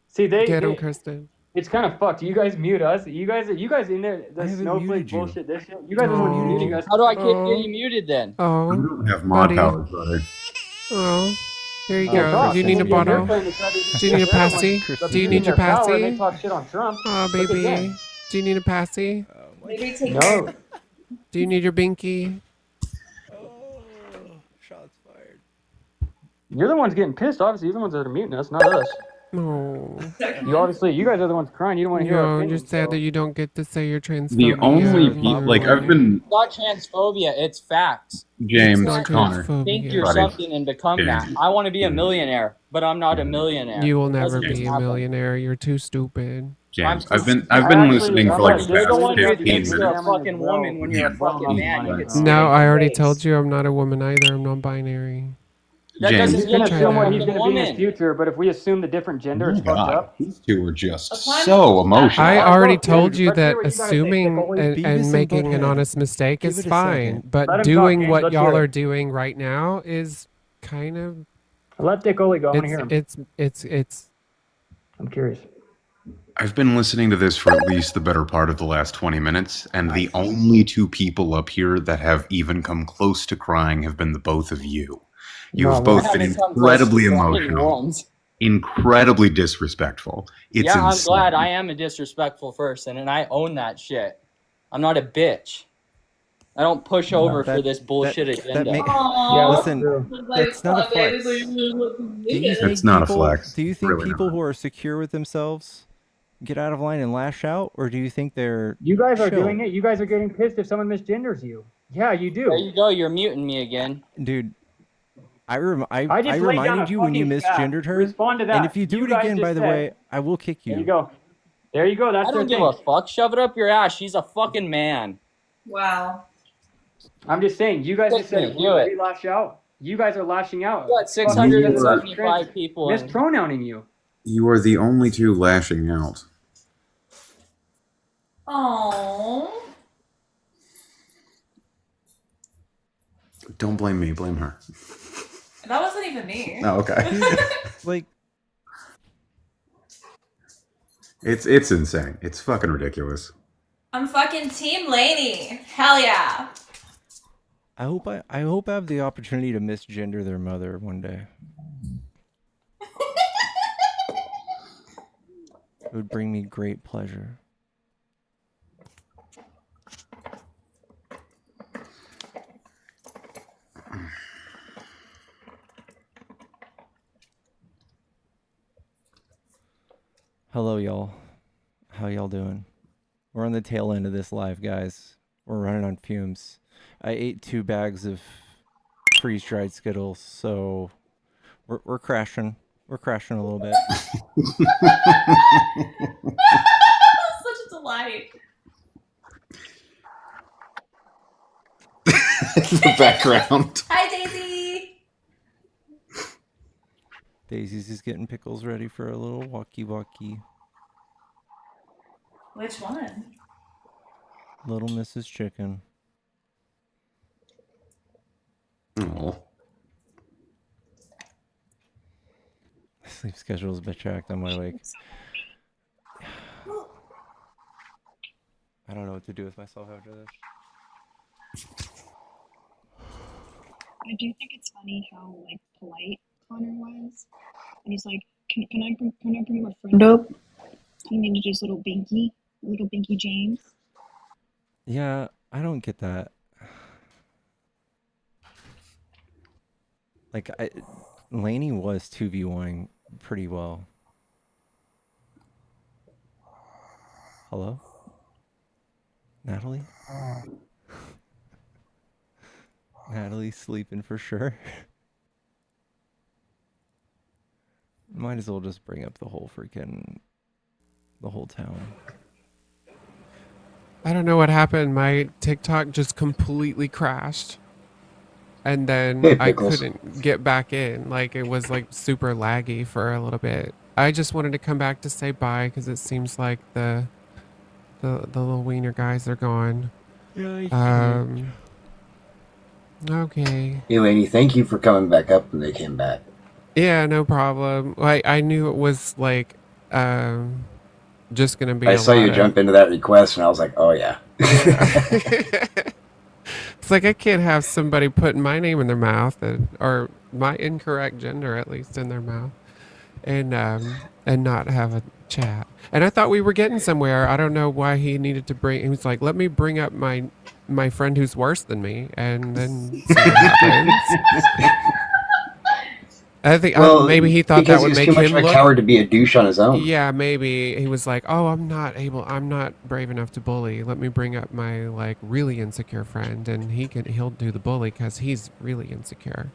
See,
Get him, Kristen.
It's kind of fucked. You guys mute us. You guys in there. The
I haven't
snowflake
muted you.
bullshit. This shit. You guys are the ones muting us.
How do I keep getting muted then?
Oh,
You don't have mod
buddy.
powers, brother.
Oh, here you
Oh,
go.
God.
Do you need a
Well, yeah, they're
bottle?
playing the credit-
Do you need a
they're the ones
passy?
abusing
Do you need your
their power, and
passy?
They talk shit on Trump.
Oh,
Look at
baby.
them.
Do you need a passy?
Maybe take
No.
Do you need your binky?
Shots fired.
You're the ones getting pissed. Obviously, you're the ones that are muting us, not us.
No.
You guys are the ones crying. You don't want to hear our
No,
opinion.
you're sad that you don't get to say your transphobia.
The only people, like, I've been,
It's not transphobia, it's facts.
James,
You can't
Connor,
just think you're
buddy.
something and become that. I want to be a millionaire, but I'm not a millionaire.
You will
It
never
doesn't just
be a
happen.
millionaire. You're too stupid.
James, I've been listening for like the
You're the
past
one who
15
thinks you're a
minutes.
fucking woman when you're a fucking man. You get spit
No,
in
I
your
already
face.
told you I'm not a woman either. I'm non-binary.
That
James.
doesn't
He's
mean
gonna
you're
assume what
a
he's
fucking
gonna be in his
woman.
future, but if we assume the different gender, it's fucked
God,
up.
these two are just so emotional.
I already told you
Let's hear
that
what you gotta say,
assuming
Pickle.
and
Beavis and
making an
Butthead.
honest mistake
Give
is
it a
fine,
second.
but
Let him talk,
doing
James.
what
Let's
y'all
hear
are
it.
doing right now is kind of
Let Dick Ole go. I want to hear him.
it's
I'm curious.
I've been listening to this for at least the better part of the last 20 minutes, and the only two people up here that have even come close to crying have been the both of you. You have both been incredibly emotional, incredibly disrespectful. It's
Yeah, I'm
insane.
glad I am a disrespectful person, and I own that shit. I'm not a bitch. I don't push over for this bullshit agenda.
Listen, that's not a flex. Do you think
It's not a
people,
flex.
Do you think
Really
people who are secure with themselves get out of line and lash out, or do you think they're
You guys are
chill?
doing it. You guys are getting pissed if someone misgenders you. Yeah, you do.
There you go. You're muting me again.
Dude, I
just laid down
reminded
a
you when you
fucking fact.
misgendered her.
Respond to that.
And if you do
You
it
guys
again, by
just
the
said-
way, I will kick you.
There you go. There you go. That's
I don't
their
give
thing.
a fuck. Shove it up your ass. She's a fucking man.
Wow.
I'm just saying. You guys
Kick
just said
me,
if
do it.
we lash out. You guys are lashing out.
You got 675 people in.
mispronouncing you.
You are the only two lashing out.
Oh.
Don't blame me, blame her.
That wasn't even me.
Oh, okay.
Like,
It's insane. It's fucking ridiculous.
I'm fucking Team Laney. Hell yeah.
I hope I have the opportunity to misgender their mother one day. It would bring me great pleasure. Hello, y'all. How y'all doing? We're on the tail end of this live, guys. We're running on fumes. I ate 2 bags of freeze-dried Skittles, so we're crashing. We're crashing a little bit.
Such a delight.
The background.
Hi, Daisy.
Daisy's just getting pickles ready for a little walkie-walkie.
Which one?
Little Mrs. Chicken.
Oh.
Sleep schedule's been checked on my wake. I don't know what to do with myself after this.
I do think it's funny how like polite Connor was, and he's like, "Can I bring my friend up?" And then just little Binky James.
Yeah, I don't get that. Like, Lainey was 2v1 pretty well. Hello? Natalie? Natalie's sleeping for sure. Might as well just bring up the whole town.
I don't know what happened. My TikTok just completely crashed. And then
Hey,
I
Pickles.
couldn't get back in. Like, it was like super laggy for a little bit. I just wanted to come back to say bye because it seems like the little wiener guys are gone.
Yeah,
Okay.
Hey, lady, thank you for coming back up when they came back.
Yeah, no problem. I knew it was like just gonna be.
I saw you jump into that request, and I was like, oh, yeah.
It's like I can't have somebody putting my name in their mouth or my incorrect gender at least in their mouth, and not have a chat. And I thought we were getting somewhere. I don't know why he needed to bring. He was like, "Let me bring up my friend who's worse than me," and then see what happens. I think
Well,
maybe he thought that
because
would
he's
make
too much
him
of a
look.
coward to be a douche on his own.
Yeah, maybe he was like, "Oh, I'm not brave enough to bully. Let me bring up my like really insecure friend, and he'll do the bully because he's really insecure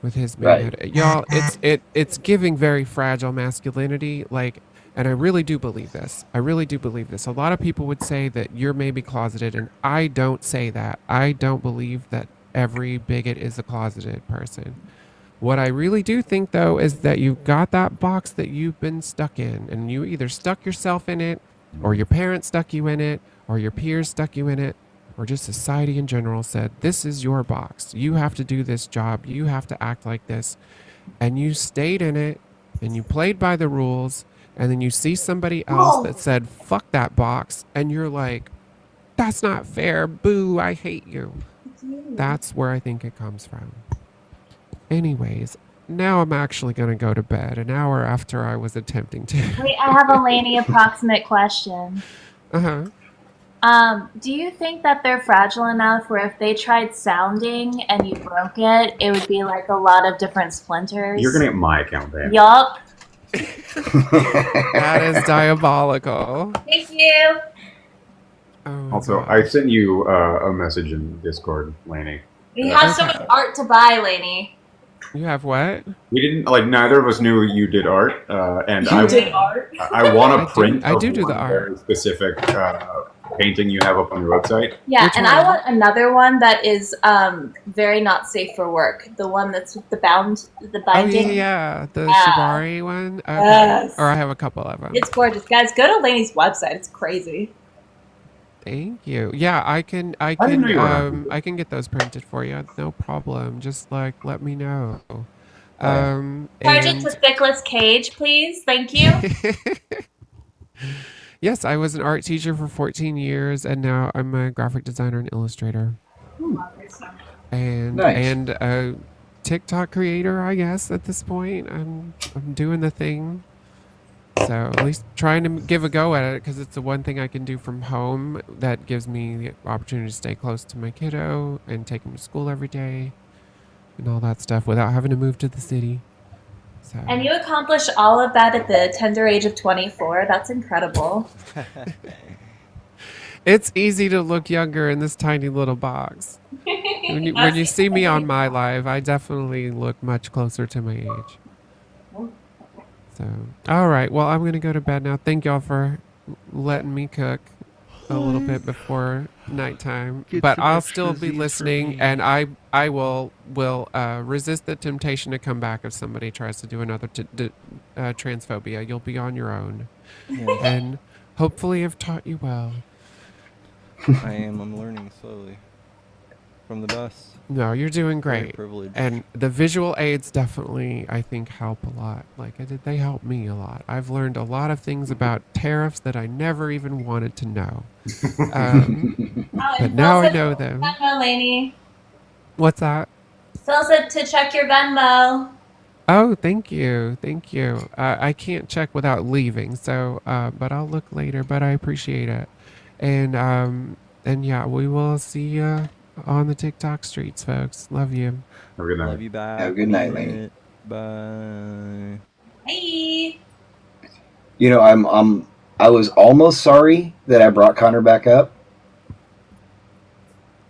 with his
Right.
manhood." Y'all, it's giving very fragile masculinity, like, and I really do believe this. I really do believe this. A lot of people would say that you're maybe closeted, and I don't say that. I don't believe that every bigot is a closeted person. What I really do think, though, is that you've got that box that you've been stuck in, and you either stuck yourself in it, or your parents stuck you in it, or your peers stuck you in it, or just society in general said, this is your box. You have to do this job. You have to act like this. And you stayed in it, and you played by the rules, and then you see somebody else that said, fuck that box, and you're like, that's not fair. Boo, I hate you. That's where I think it comes from. Anyways, now I'm actually going to go to bed an hour after I was attempting to.
Wait, I have a Laney approximate question.
Uh-huh.
Do you think that they're fragile enough where if they tried sounding and you broke it, it would be like a lot of different splinters?
You're gonna get my account banned.
Yup.
That is diabolical.
Thank you.
Also, I sent you a message in Discord, Laney.
We have so much art to buy, Laney.
You have what?
We didn't like. Neither of us knew you did art, and
You did art?
I want to print.
I do the
one
art.
very specific painting you have up on your website.
Yeah,
Which
and
one?
I want another one that is very not safe for work. The one that's with the
Oh,
binding.
yeah. The
Yeah.
Shibari one? Okay.
Yes.
Or I have a couple of them.
It's gorgeous. Guys, go to Laney's website. It's crazy.
Thank you. Yeah, I can
didn't know you were
I can get those printed for you. No problem. Just like let me know.
Charge it to Thickless Cage, please. Thank you.
Yes, I was an art teacher for 14 years, and now I'm a graphic designer and illustrator. And
Nice.
and a TikTok creator, I guess, at this point. I'm doing the thing. So at least trying to give a go at it because it's the one thing I can do from home that gives me the opportunity to stay close to my kiddo and take him to school every day and all that stuff without having to move to the city. So
And you accomplished all of that at the tender age of 24. That's incredible.
it's easy to look younger in this tiny little box. When you see me on my live, I definitely look much closer to my age. So, all right. Well, I'm going to go to bed now. Thank y'all for letting me cook a little bit before nighttime.
Get
But
some
I'll
extra
still be
Z's for
listening,
me.
and I will resist the temptation to come back if somebody tries to do another transphobia. You'll be on your own.
Yeah.
And hopefully I've taught you well.
I am. I'm learning slowly. From the best.
No, you're doing
Very
great.
privileged.
And the visual aids definitely, I think, help a lot. Like, they help me a lot. I've learned a lot of things about tariffs that I never even wanted to know. But now I know them.
Venmo, Laney.
What's that?
Phil said to check your Venmo.
Oh, thank you. Thank you. I can't check without leaving, so, but I'll look later, but I appreciate it. And yeah, we will see you on the TikTok streets, folks. Love you.
Have a good night.
Love you back.
Have a good night,
Mean
Laney.
it. Bye.
Hey.
You know, I was almost sorry that I brought Connor back up,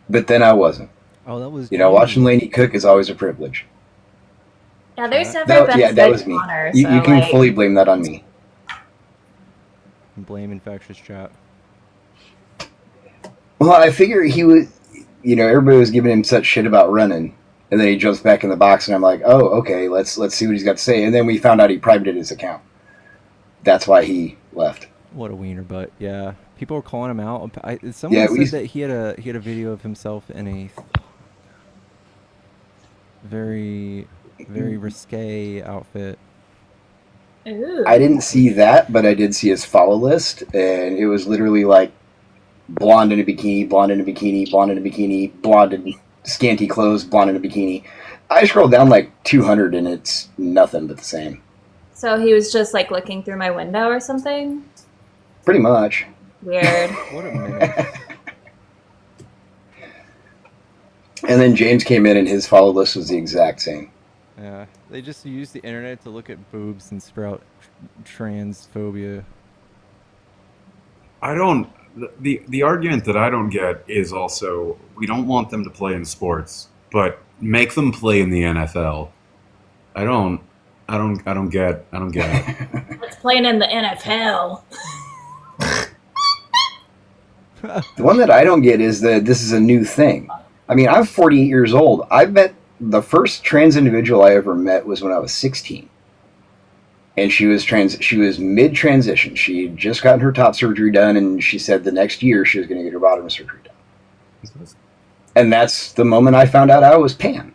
but then I wasn't.
Oh, that was.
You know, watching Laney cook is always a privilege.
Yeah, there's never been a
that
good
was me.
Connor,
You
so,
can
like,
fully blame that on me.
Blame infectious chat.
Well, I figure he was, you know, everybody was giving him such shit about running, and then he jumps back in the box, and I'm like, oh, okay, let's see what he's got to say. And then we found out he privated his account. That's why he left.
What a wiener butt. Yeah, people were calling him out. Someone said that he had a video of himself in a very risque outfit.
Ooh.
I didn't see that, but I did see his follow list, and it was literally like blonde in a bikini, blonde in a bikini, blonde in a bikini, blonde in scanty clothes, blonde in a bikini. I scrolled down like 200, and it's nothing but the same.
So he was just like looking through my window or something?
Pretty much.
Weird.
What a minute.
And then James came in, and his follow list was the exact same.
Yeah, They just use the internet to look at boobs and sprout transphobia.
I don't. The argument that I don't get is also we don't want them to play in sports, but make them play in the NFL. I don't get it.
It's playing in the NFL.
The one that I don't get is that this is a new thing. I mean, I'm 48 years old. I've met the first trans individual I ever met was when I was 16. And she was mid-transition. She had just gotten her top surgery done, and she said the next year she was going to get her bottom surgery done. And that's the moment I found out I was pan.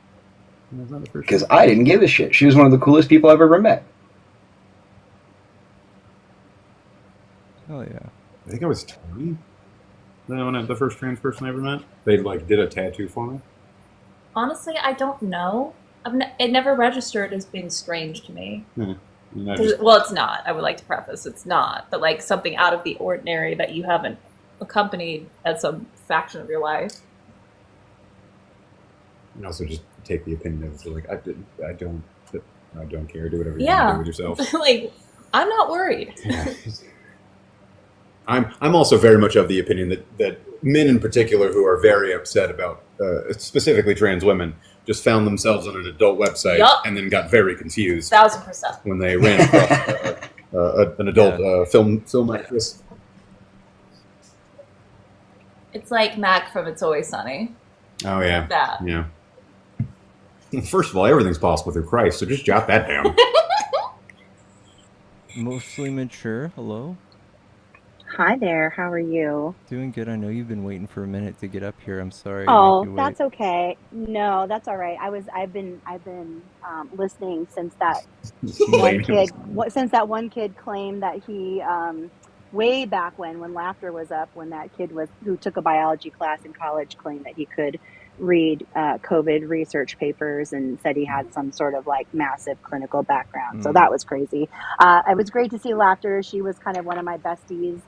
Because I didn't give a shit. She was one of the coolest people I've ever met.
Oh yeah.
I think I was 20 when the first trans person I ever met. They did a tattoo for me.
Honestly, I don't know. It never registered as being strange to me. Well, it's not. I would like to preface, it's not. But like something out of the ordinary that you haven't accompanied at some faction of your life.
And also just take the opinion of it. Like I don't care. Do whatever you
Yeah.
want to do with yourself.
Like, I'm not worried.
I'm also very much of the opinion that men in particular who are very upset about specifically trans women just found themselves on an adult website and then got very confused
1000%
when they ran across an adult film actress.
It's like Mac from It's Always Sunny.
Oh yeah,
Like that.
yeah. First of all, everything's possible through Christ, so just jot that down.
Mostly mature. Hello.
Hi there, how are you?
Doing good. I know you've been waiting for a minute to get up here. I'm sorry.
Oh,
to make you
that's
wait.
okay. No, that's all right. I've been listening since that one kid claimed that he way back when laughter was up, when that kid who took a biology class in college claimed that he could read COVID research papers and said he had some sort of like massive clinical background. So that was crazy. It was great to see Laughter. She was kind of one of my besties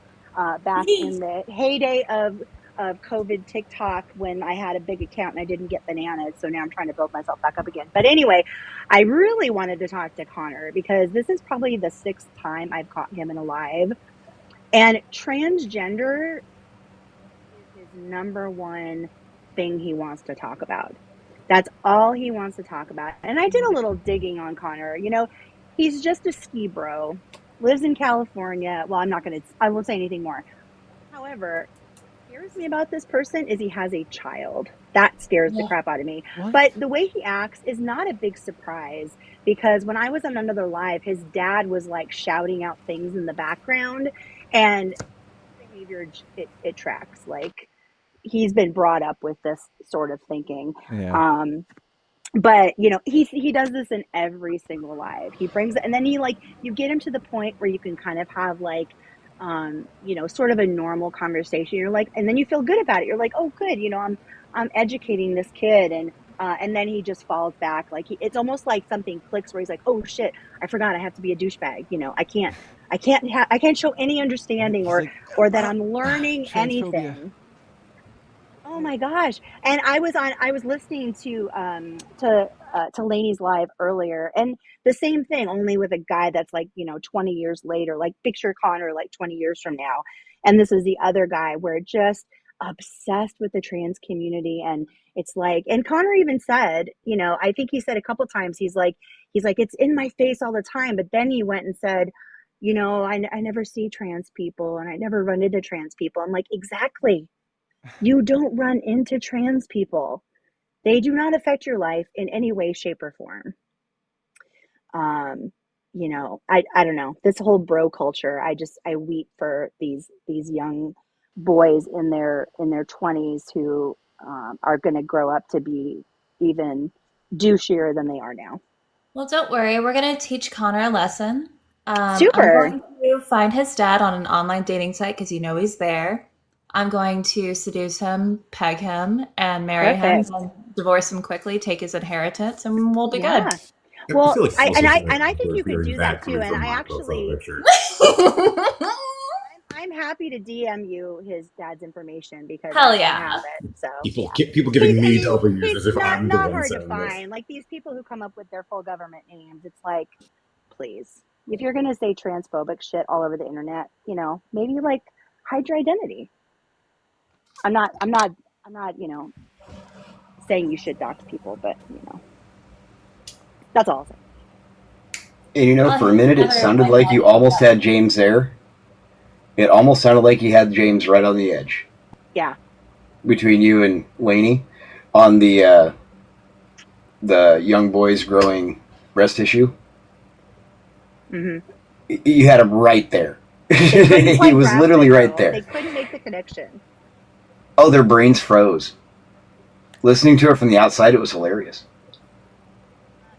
back in the heyday of COVID TikTok, when I had a big account and I didn't get bananas. So now I'm trying to build myself back up again. But anyway, I really wanted to talk to Connor because this is probably the 6th time I've caught him in a live. And transgender is his number one thing he wants to talk about. That's all he wants to talk about. And I did a little digging on Connor. You know, he's just a ski bro, lives in California. Well, I won't say anything more. However, what scares me about this person is he has a child. That scares the crap out of me.
What?
But the way he acts is not a big surprise, because when I was on another live, his dad was like shouting out things in the background, and behavior, it tracks. Like, he's been brought up with this sort of thinking.
Yeah.
But you know, he does this in every single live. He brings it, and then you get him to the point where you can kind of have like, you know, sort of a normal conversation. You're like, and then you feel good about it. You're like, oh, good, you know, I'm educating this kid, and then he just falls back. Like, it's almost like something clicks where he's like, oh shit, I forgot I have to be a douchebag. You know, I can't show any understanding or that I'm learning anything. Oh my gosh. And I was listening to Lainey's live earlier, and the same thing, only with a guy that's like, you know, 20 years later, like picture Connor like 20 years from now. And this is the other guy, where just obsessed with the trans community. And it's like, and Connor even said, you know, I think he said a couple times, he's like, it's in my face all the time. But then he went and said, you know, I never see trans people, and I never run into trans people. I'm like, exactly. You don't run into trans people. They do not affect your life in any way, shape, or form. You know, I don't know. This whole bro culture, I weep for these young boys in their 20s who are going to grow up to be even douchier than they are now.
Well, don't worry. We're going to teach Connor a lesson.
Super.
I'm going to find his dad on an online dating site, because you know he's there. I'm going to seduce him, peg him, and marry him, and divorce him quickly, take his inheritance, and we'll be good.
Well, I think you could do that too. And I I'm happy to DM you his dad's information because
Hell
I
yeah.
have it. So
People giving me
He's
W's as if
not
I'm the one
hard to
saying this.
find. Like these people who come up with their full government names, it's like, please, if you're gonna say transphobic shit all over the internet, maybe like hide your identity. I'm not, saying you should dox people, but that's all I'll say.
And for a minute, it sounded like you almost had James there. It almost sounded like you had James right on the edge.
Yeah.
Between you and Laney on the young boys growing breast tissue.
Mm-hmm.
You had him right there. He was literally right there.
They couldn't make the connection.
Oh, their brains froze. Listening to it from the outside, it was hilarious.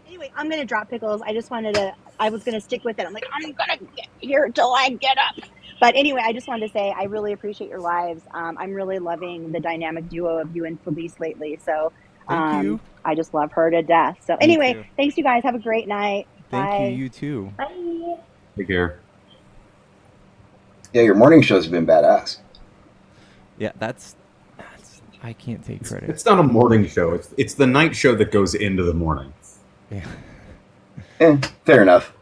Anyway, I'm gonna drop pickles. I was gonna stick with it. I'm like, I'm gonna get here till I get up. But anyway, I just wanted to say I really appreciate your lives. I'm really loving the dynamic duo of you and Felice lately. So
Thank you.
I just love her to death. So
Me
anyway,
too.
thanks you guys. Have a great night.
Thank
Bye.
you too.
Bye.
Take care.
Yeah, your morning show's been badass.
Yeah, that's I can't take credit.
It's not a morning show. It's the night show that goes into the morning.
Yeah.
Fair enough.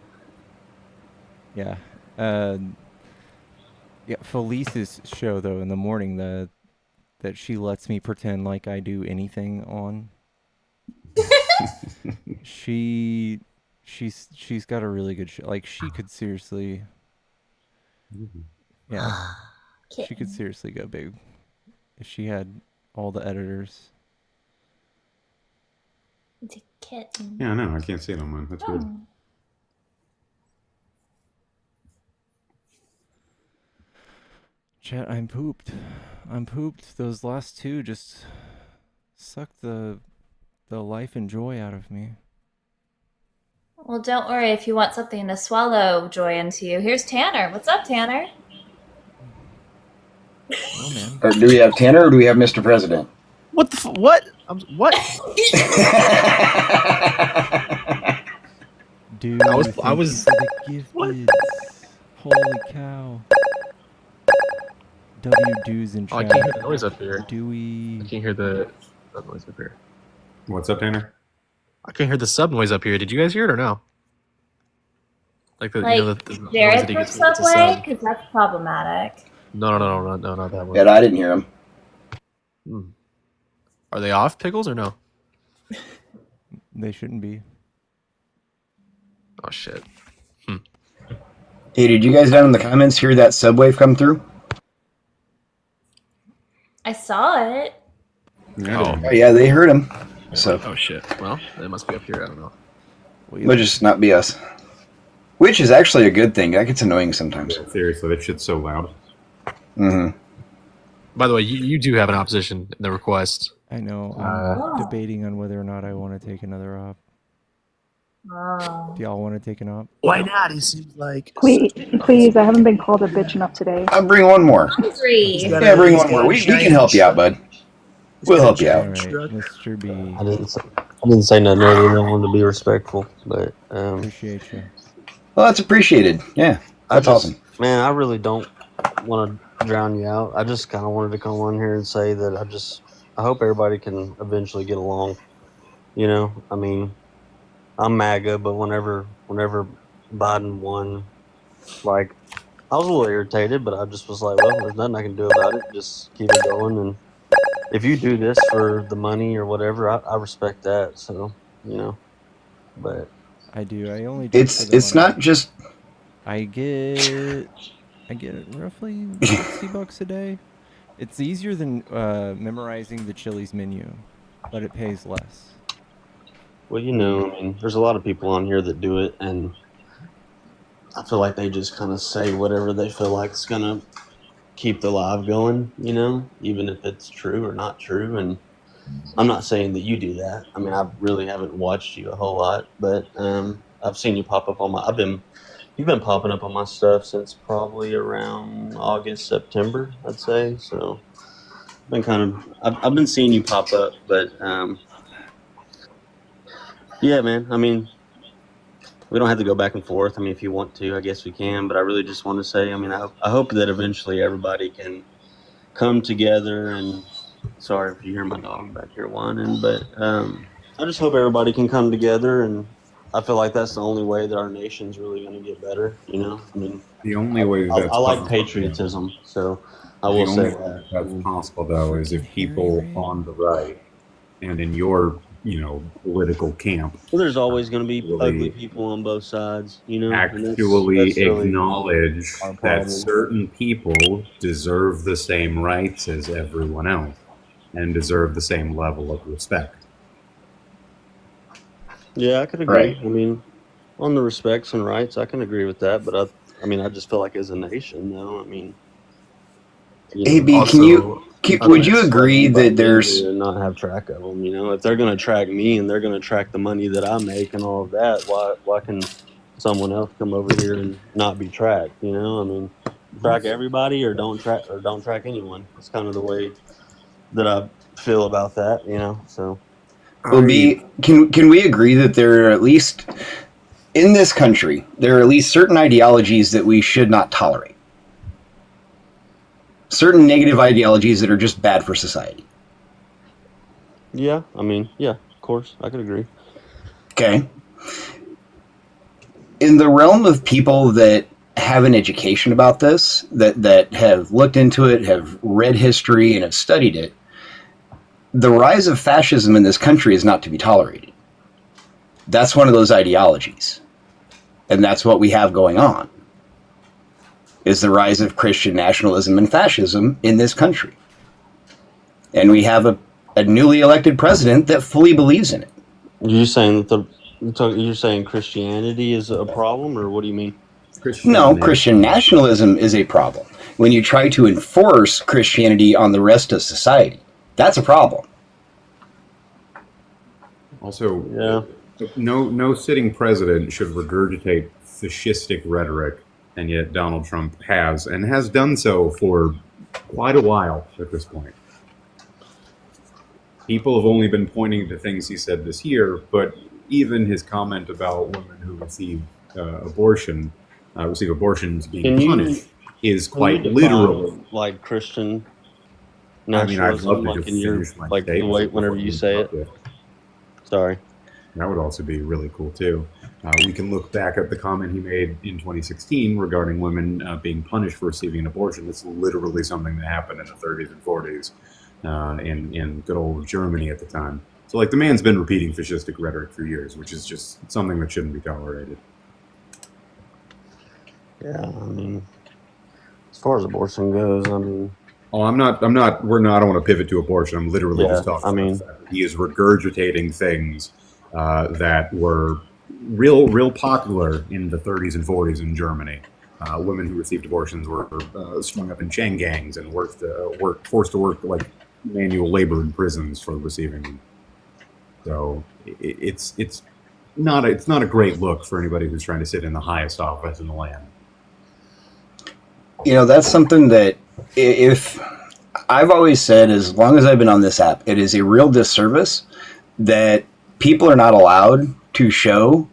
Yeah. Yeah, Felice's show though in the morning that she lets me pretend like I do anything on. she's got a really good show. Like she could seriously yeah. She could seriously go big if she had all the editors.
It's a kitten.
Yeah, I know. I can't see it on mine. That's weird.
Chat, I'm pooped. Those last two just sucked the life and joy out of me.
Well, don't worry if you want something to swallow joy into you. Here's Tanner. What's up, Tanner?
Oh, man.
Or do we have Tanner or do we have Mr. President?
What the what? What?
Dude,
I was
for the gifted. Holy cow. W dues in chat.
Oh, I can't hear the noise up here.
Dewey.
I can't hear the sub noise up here.
What's up, Tanner?
I can't hear the sub noise up here. Did you guys hear it or no? Like the
Like
the noise
Jared
that he
from
gets when it's a
Subway?
sub.
Because that's problematic.
No, not that one.
Yeah, I didn't hear him.
Are they off, Pickles, or no?
They shouldn't be.
Oh shit.
Hey, did you guys down in the comments hear that subwave come through?
I saw it.
Oh yeah, they heard him. So.
Oh shit. Well, they must be up here. I don't know.
But just not be us. Which is actually a good thing. That gets annoying sometimes.
Yeah, seriously, that shit's so loud.
Mm-hmm.
By the way, you do have an opposition in the request.
I know. I'm debating on whether or not I want to take another op.
Oh.
Do y'all want to take an op?
Why not? He seems like.
Please, I haven't been called a bitch enough today.
I'll bring one more.
Hungry.
Yeah, bring one more. We can help you out, bud. We'll help you out.
All right, Mr. B.
I didn't say nothing earlier. I wanted to be respectful, but
Appreciate you.
Well, that's appreciated. Yeah, that's awesome.
Man, I really don't want to drown you out. I just kind of wanted to come on here and say that I hope everybody can eventually get along. You know, I mean, I'm MAGA, but whenever Biden won, like, I was a little irritated, but I just was like, well, there's nothing I can do about it. Just keep it going. And if you do this for the money or whatever, I respect that. So, you know, but
I do. I only do it for the
It's
money.
not just.
I get roughly $60 a day. It's easier than memorizing the Chili's menu, but it pays less.
well, you know, I mean, there's a lot of people on here that do it, and I feel like they just kind of say whatever they feel like is gonna keep the live going, you know, even if it's true or not true. And I'm not saying that you do that. I mean, I really haven't watched you a whole lot, but I've seen you pop up on my. You've been popping up on my stuff since probably around August, September, I'd say. So I've been seeing you pop up, but yeah, man. I mean, we don't have to go back and forth. I mean, if you want to, I guess we can. But I really just want to say, I mean, I hope that eventually everybody can come together. And sorry if you hear my dog back here whining, but I just hope everybody can come together. And I feel like that's the only way that our nation's really going to get better. You know, I mean,
The only way that's
I like
possible,
patriotism, so I
the
will say
only way
that.
that's possible, though, is if people on the right and in your, political camp
Well, there's always going to be
really
ugly people on both sides, you know. And
actually
that's really
acknowledge
our
that
problem.
certain people deserve the same rights as everyone else and deserve the same level of respect.
Yeah, I could agree.
Right.
I mean, on the respects and rights, I can agree with that. But I mean, I just feel like as a nation, though, I mean,
AB, would you agree that there's
and not have track of them? You know, if they're going to track me and they're going to track the money that I make and all of that, why can someone else come over here and not be tracked? You know, I mean, track everybody or don't track anyone. It's kind of the way that I feel about that. You know, so.
Well, B, can we agree that there are at least in this country there are at least certain ideologies that we should not tolerate? Certain negative ideologies that are just bad for society.
Yeah, I mean, yeah, of course, I could agree.
Okay. In the realm of people that have an education about this, that have looked into it, have read history, and have studied it, the rise of fascism in this country is not to be tolerated. That's one of those ideologies. And that's what we have going on, is the rise of Christian nationalism and fascism in this country. And we have a newly elected president that fully believes in it.
You're saying that you're saying Christianity is a problem, or what do you mean?
No, Christian nationalism is a problem. When you try to enforce Christianity on the rest of society, that's a problem.
Also, no sitting president should regurgitate fascistic rhetoric, and yet Donald Trump has done so for quite a while at this point. People have only been pointing to things he said this year, but even his comment about women who receive abortions being punished is quite literal.
Like Christian
I mean, I'd love
nationalism,
to
like
just
in your
finish my
like the
statement
way whenever
before
you say it. Sorry.
That would also be really cool too. We can look back at the comment he made in 2016 regarding women being punished for receiving an abortion. That's literally something that happened in the 30s and 40s in good old Germany at the time. So, like, the man's been repeating fascistic rhetoric for years, which is just something that shouldn't be tolerated.
Yeah, I mean, as far as abortion goes, I mean.
Oh, I don't want to pivot to abortion. I'm literally just talking about the fact that he is regurgitating things that were real popular in the 30s and 40s in Germany. Women who received abortions were strung up in chain gangs and forced to work like manual labor in prisons for receiving them. So it's not a great look for anybody who's trying to sit in the highest office in the land.
You know, that's something that if I've always said, as long as I've been on this app, it is a real disservice that people are not allowed to show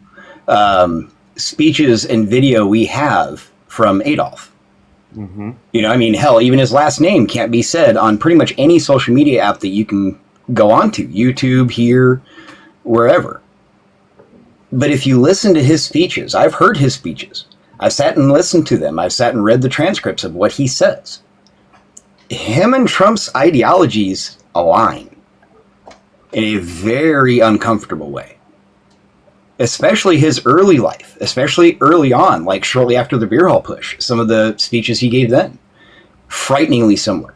speeches and video we have from Adolf.
Mm-hmm.
You know, I mean, hell, even his last name can't be said on pretty much any social media app that you can go onto, YouTube, here, wherever. But if you listen to his speeches, I've heard his speeches. I've sat and listened to them. I've sat and read the transcripts of what he says. Him and Trump's ideologies align in a very uncomfortable way. Especially his early life, especially early on, like shortly after the beer hall push. Some of the speeches he gave then, frighteningly similar.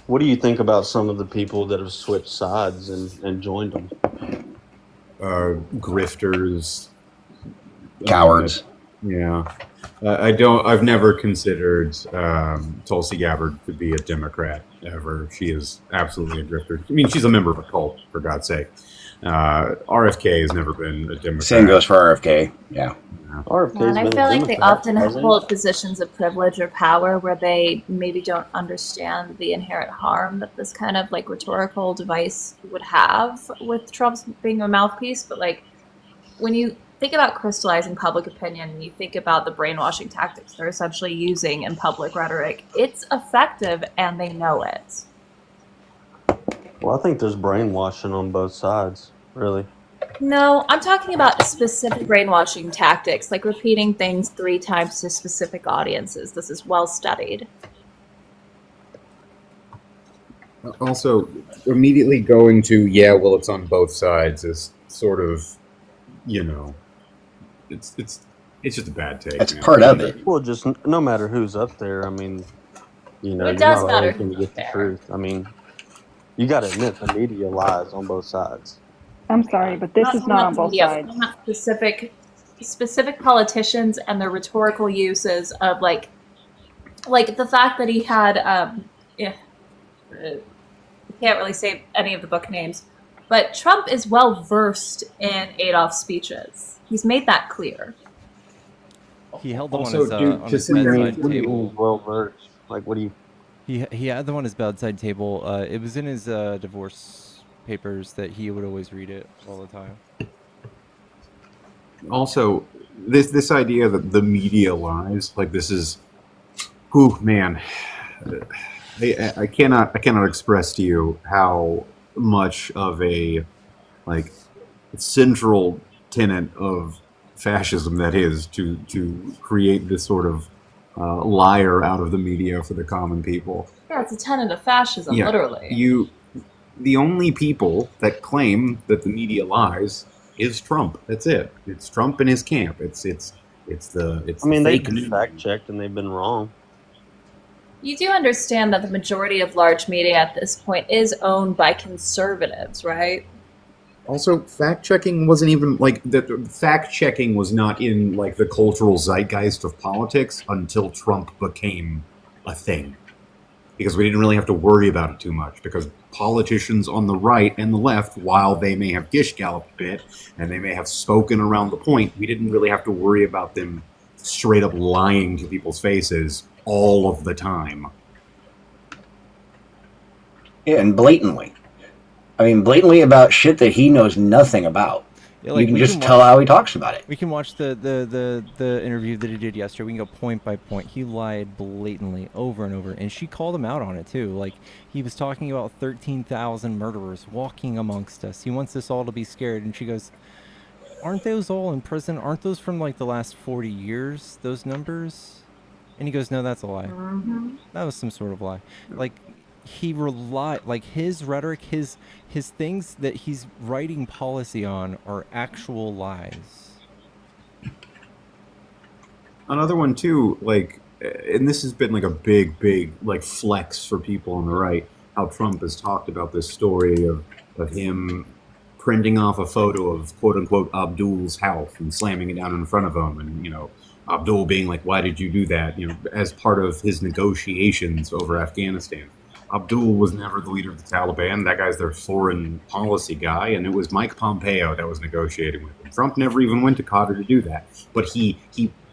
What do you think about some of the people that have switched sides and joined them?
Grifters.
Cowards.
Yeah. I've never considered Tulsi Gabbard to be a Democrat ever. She is absolutely a grifter. I mean, she's a member of a cult, for God's sake. RFK has never been a Democrat.
Same goes for RFK. Yeah.
And I feel like they often hold positions of privilege or power where they maybe don't understand the inherent harm that this kind of like rhetorical device would have with Trump's being a mouthpiece. But like when you think about crystallizing public opinion and you think about the brainwashing tactics they're essentially using in public rhetoric, it's effective and they know it.
Well, I think there's brainwashing on both sides, really.
No, I'm talking about specific brainwashing tactics, like repeating things 3 times to specific audiences. This is well studied.
Also, immediately going to, well, it's on both sides is sort of, it's just a bad take.
That's part of it.
Well, just no matter who's up there, I mean,
It
you're
does
not
matter
always going to get the truth. I mean, you got to admit the media lies on both sides.
I'm sorry, but this is not on both sides.
Not specific politicians and their rhetorical uses of like the fact that he had I can't really say any of the book names, but Trump is well versed in Adolf's speeches. He's made that clear.
He held the
Also,
one on
dude,
his
to sit there
bedside
and- what do you
table.
Well versed. Like, what do you?
He had the one on his bedside table. It was in his divorce papers that he would always read it all the time.
Also, this idea that the media lies, like this is, man, I cannot express to you how much of a central tenet of fascism that is to create this sort of liar out of the media for the common people.
Yeah, it's a tenet of fascism,
Yeah,
literally.
the only people that claim that the media lies is Trump. That's it. It's Trump and his camp. It's
I mean, they've been fact checked and they've been wrong.
You do understand that the majority of large media at this point is owned by conservatives, right?
Also, fact checking wasn't even fact checking was not in the cultural zeitgeist of politics until Trump became a thing. Because we didn't really have to worry about it too much, because politicians on the right and the left, while they may have gish-galloped a bit, and they may have spoken around the point, we didn't really have to worry about them straight up lying to people's faces all of the time.
Yeah, and blatantly. I mean, blatantly about shit that he knows nothing about.
Yeah,
you can just tell how he talks about it.
We can watch the interview that he did yesterday. We can go point by point. He lied blatantly over and over, and she called him out on it too. Like, he was talking about 13,000 murderers walking amongst us. He wants us all to be scared, and she goes, "Aren't those all in prison? Aren't those from the last 40 years? Those numbers?" And he goes, "No, that's a lie. That was some sort of lie." He relied, his rhetoric, his things that he's writing policy on are actual lies.
Another one too, and this has been a big flex for people on the right, how Trump has talked about this story of him printing off a photo of quote unquote Abdul's house and slamming it down in front of him, and Abdul being like, "Why did you do that?" As part of his negotiations over Afghanistan. Abdul was never the leader of the Taliban. That guy's their foreign policy guy, and it was Mike Pompeo that was negotiating with him. Trump never even went to Qatar to do that. But he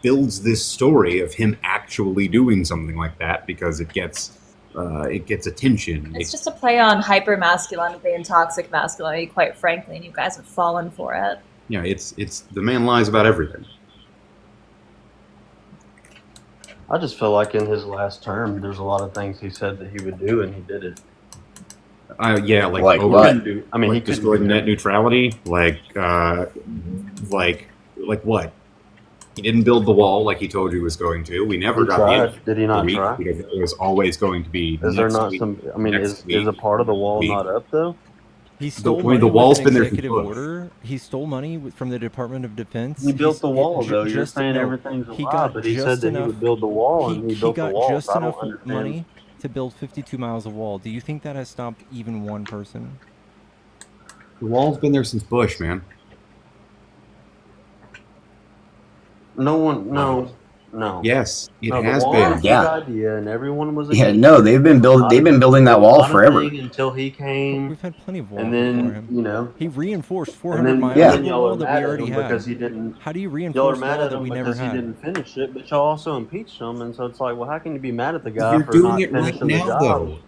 builds this story of him actually doing something like that because it gets attention.
It's just a play on hyper masculinity and toxic masculinity, quite frankly, and you guys have fallen for it.
Yeah, it's the man lies about everything.
I just feel like in his last term, there's a lot of things he said that he would do, and he did it.
Yeah,
Like
over,
what?
I mean, he destroyed net neutrality. Like what? He didn't build the wall like he told you he was going to. We never
He
got
tried.
the
Did he not
week
try?
because it was always going to be.
Is there
next
not
week,
some? I mean,
next
is a part of the wall
week.
not up though?
He stole money
the
with
wall's
an
been there since
executive
Bush.
order. He stole money from the Department of Defense.
He built the wall,
ju-
though. You're
just-
saying
no,
everything's a
he
lie,
got
but he
just
said that
enough-
he would build the wall, and he built the
got
wall.
just
So I don't
enough
understand.
money to build 52 miles of wall. Do you think that has stopped even one person?
The wall's been there since Bush, man.
No one, no. No.
Yes, it
No, the
has
wall
been.
was a good idea, and everyone was
Yeah,
against
no,
it.
they've been building that
It was
wall
not a
forever.
thing until he came.
We've had plenty of walls
And
before
then,
him.
you know,
He reinforced
and
400
then
miles of a
y'all are
wall that
mad
we
at
already
him
had.
because he didn't.
How do you
Y'all are
reinforce
mad
wall
at
that
him
we never
because he
had?
didn't finish it, but y'all also impeached him, and so it's like, well, how can you be mad at the guy
You're
for
doing
not
it right
finishing the
now,
job?
though.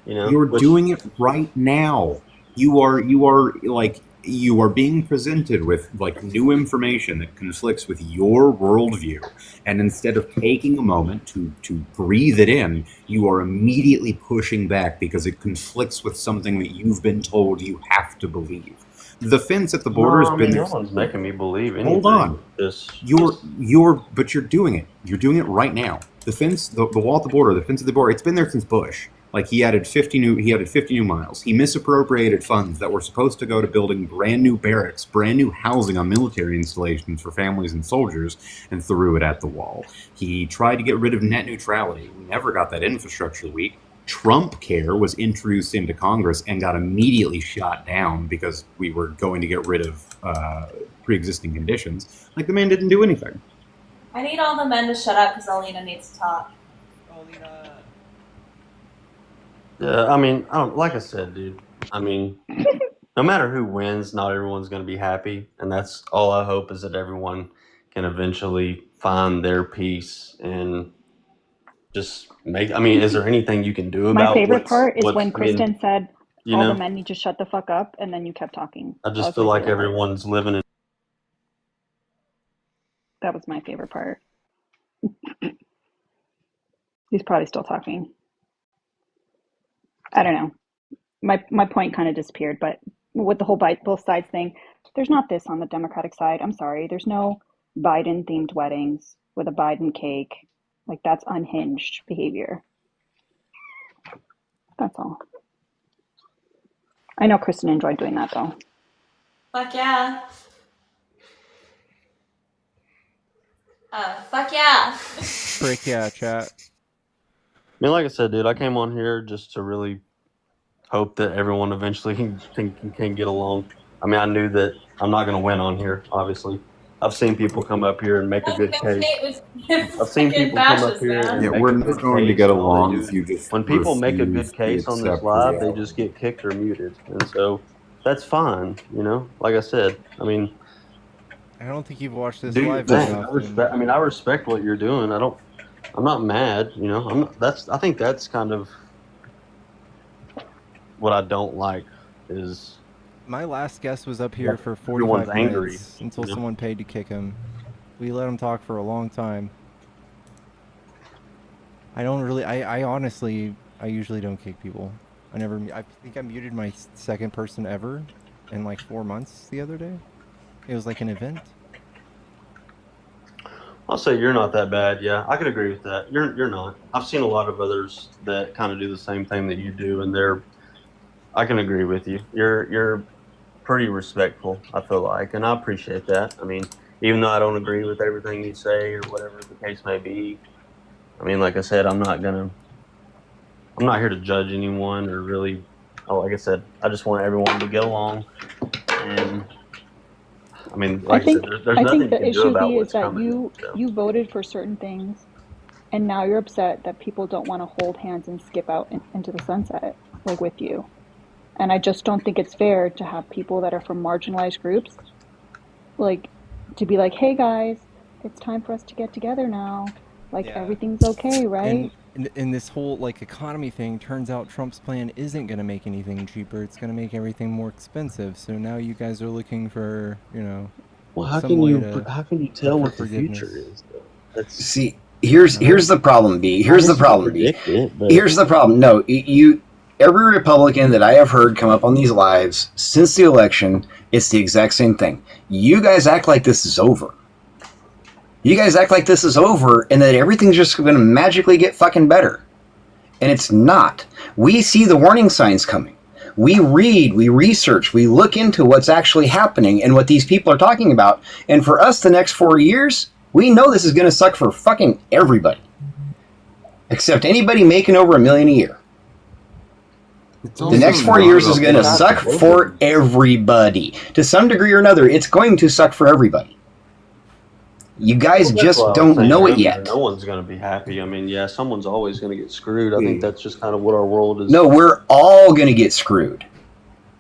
You know,
You're
which
doing it right now. You are like you are being presented with like new information that conflicts with your worldview, and instead of taking a moment to breathe it in, you are immediately pushing back because it conflicts with something that you've been told you have to believe. The fence at the border
no,
has
I
been
mean,
there.
no one's making me believe anything.
Hold on.
Just
But you're doing it. You're doing it right now. The fence, the wall at the border, the fence at the border, it's been there since Bush. Like he added 50 new miles. He misappropriated funds that were supposed to go to building brand new barracks, brand new housing on military installations for families and soldiers, and threw it at the wall. He tried to get rid of net neutrality. We never got that infrastructure week. Trump Care was introduced into Congress and got immediately shot down because we were going to get rid of pre-existing conditions. Like the man didn't do anything.
I need all the men to shut up because Alina needs to talk.
yeah, I mean, like I said, dude. I mean, no matter who wins, not everyone's going to be happy, and that's all I hope is that everyone can eventually find their peace and just make. I mean, is there anything you can do
My
about
favorite part is
what's?
when
I mean,
Kristen said
you
all the
know,
men need to shut the fuck up, and then you kept talking.
I
That
just
was
feel
my
like
favorite part.
everyone's living in.
That was my favorite part. He's probably still talking. I don't know. My point kind of disappeared, but with the whole both sides thing, there's not this on the Democratic side. I'm sorry. There's no Biden themed weddings with a Biden cake. Like that's unhinged behavior. That's all. I know Kristen enjoyed doing that though.
Fuck yeah. Fuck yeah.
Frick yeah, chat.
I mean, like I said, dude, I came on here just to really hope that everyone eventually can get along. I mean, I knew that I'm not going to win on here, obviously. I've seen people come up here and make a good case. I've seen people come up here and
Yeah,
make
we're
a
never
good
going to
case,
get
and all they
along
do
if you just
when people make a
refuse
good
to
case on this
accept
live, they
reality.
just get kicked or muted, and so that's fine. You know, like I said, I mean,
I don't think you've watched this
do your
live very
thing.
often.
I respect what you're doing. I'm not mad. You know, I think that's kind of what I don't like is
My last guest was up here for
everyone's
45
angry.
minutes until
You know?
someone paid to kick him. We let him talk for a long time. I honestly, I usually don't kick people. I think I muted my second person ever in like 4 months the other day. It was like an event.
I'll say you're not that bad. Yeah, I could agree with that. You're not. I've seen a lot of others that kind of do the same thing that you do, and I can agree with you. You're pretty respectful, I feel like, and I appreciate that. I mean, even though I don't agree with everything you say or whatever the case may be, I mean, like I said, I'm not here to judge anyone or really. Like I said, I just want everyone to get along, and I mean, like I said, there's
I
nothing
think
you
the
can do
issue
about
B is
what's
that
coming. So.
you voted for certain things, and now you're upset that people don't want to hold hands and skip out into the sunset like with you. And I just don't think it's fair to have people that are from marginalized groups like to be like, hey guys, it's time for us to get together now. Like everything's okay, right?
And this whole like economy thing, turns out Trump's plan isn't going to make anything cheaper. It's going to make everything more expensive. So now you guys are looking for,
Well, how
some
can
way
you
to
tell
for
what the
forgiveness.
future is? Though?
See, here's the problem, B. Here's the problem, B. Here's the problem. No, every Republican that I have heard come up on these lives since the election, it's the exact same thing. You guys act like this is over. You guys act like this is over and that everything's just going to magically get fucking better. And it's not. We see the warning signs coming. We read, we research, we look into what's actually happening and what these people are talking about. And for us, the next 4 years, we know this is going to suck for fucking everybody. Except anybody making over $1 million a year. The next 4 years is going to suck for everybody. To some degree or another, it's going to suck for everybody. You guys
Well, that's
just
what I was
don't
saying
know it
earlier.
yet.
No one's going to be happy. I mean, yeah, someone's always going to get screwed. I think that's just kind of what our world is.
No, we're all going to get screwed.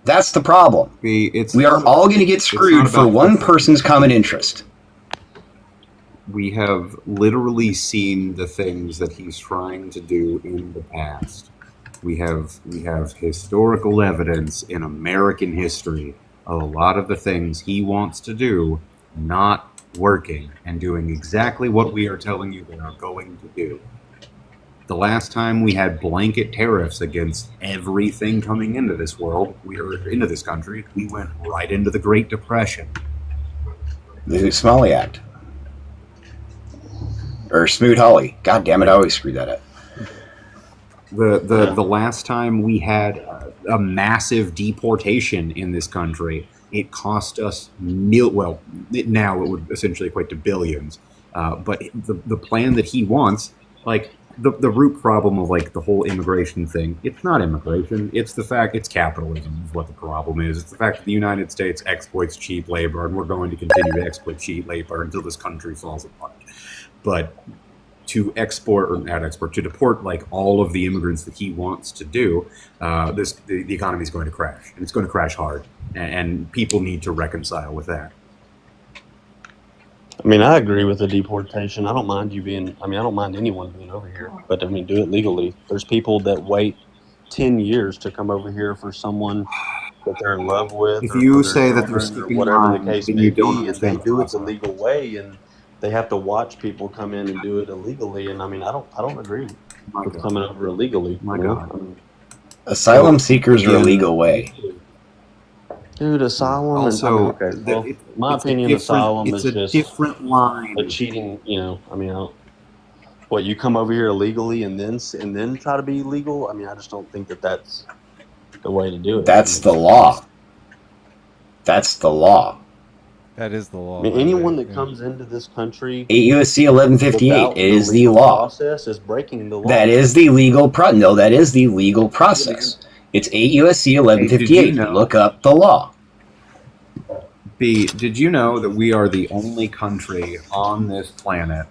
That's the problem. We are all going to get screwed for one person's common interest.
We have literally seen the things that he's trying to do in the past. We have historical evidence in American history of a lot of the things he wants to do not working and doing exactly what we are telling you they are going to do. The last time we had blanket tariffs against everything coming into this world, into this country, we went right into the Great Depression.
The Smalley Act. Or Smoot-Hawley. God damn it, I always screw that up.
The last time we had a massive deportation in this country, it cost us now it would essentially equate to billions. But the plan that he wants, like the root problem of like the whole immigration thing, it's not immigration. It's the fact it's capitalism is what the problem is. It's the fact that the United States exploits cheap labor, and we're going to continue to exploit cheap labor until this country falls apart. But to deport like all of the immigrants that he wants to do, the economy is going to crash, and it's going to crash hard, and people need to reconcile with that.
I mean, I agree with the deportation. I don't mind anyone being over here, but I mean, do it legally. There's people that wait 10 years to come over here for someone that they're in love with.
If you say that
or
they're skipping
whatever the
lines,
case
then
may
you don't
be, and they
understand the
do it the
process.
legal way, and they have to watch people come in and do it illegally. And I mean, I don't agree with coming over illegally.
My
you know?
God.
I mean,
Asylum seekers are a legal way.
dude, asylum.
Also,
okay. Well, my
it's a
opinion,
different-
asylum
it's
is
a
just
different line.
a cheating. You know, I mean, what, you come over here illegally and then try to be legal? I mean, I just don't think that's the way to do it.
That's the law. That's the law.
That is the law.
I mean,
by the way,
anyone that
yeah.
comes into this country
8 U.S.C. 1158
without
is the
legal
law.
process is breaking the law.
That is the legal that is the legal process. It's 8 U.S.C. 1158.
know-
Look up the law.
B, did you know that we are the only country on this planet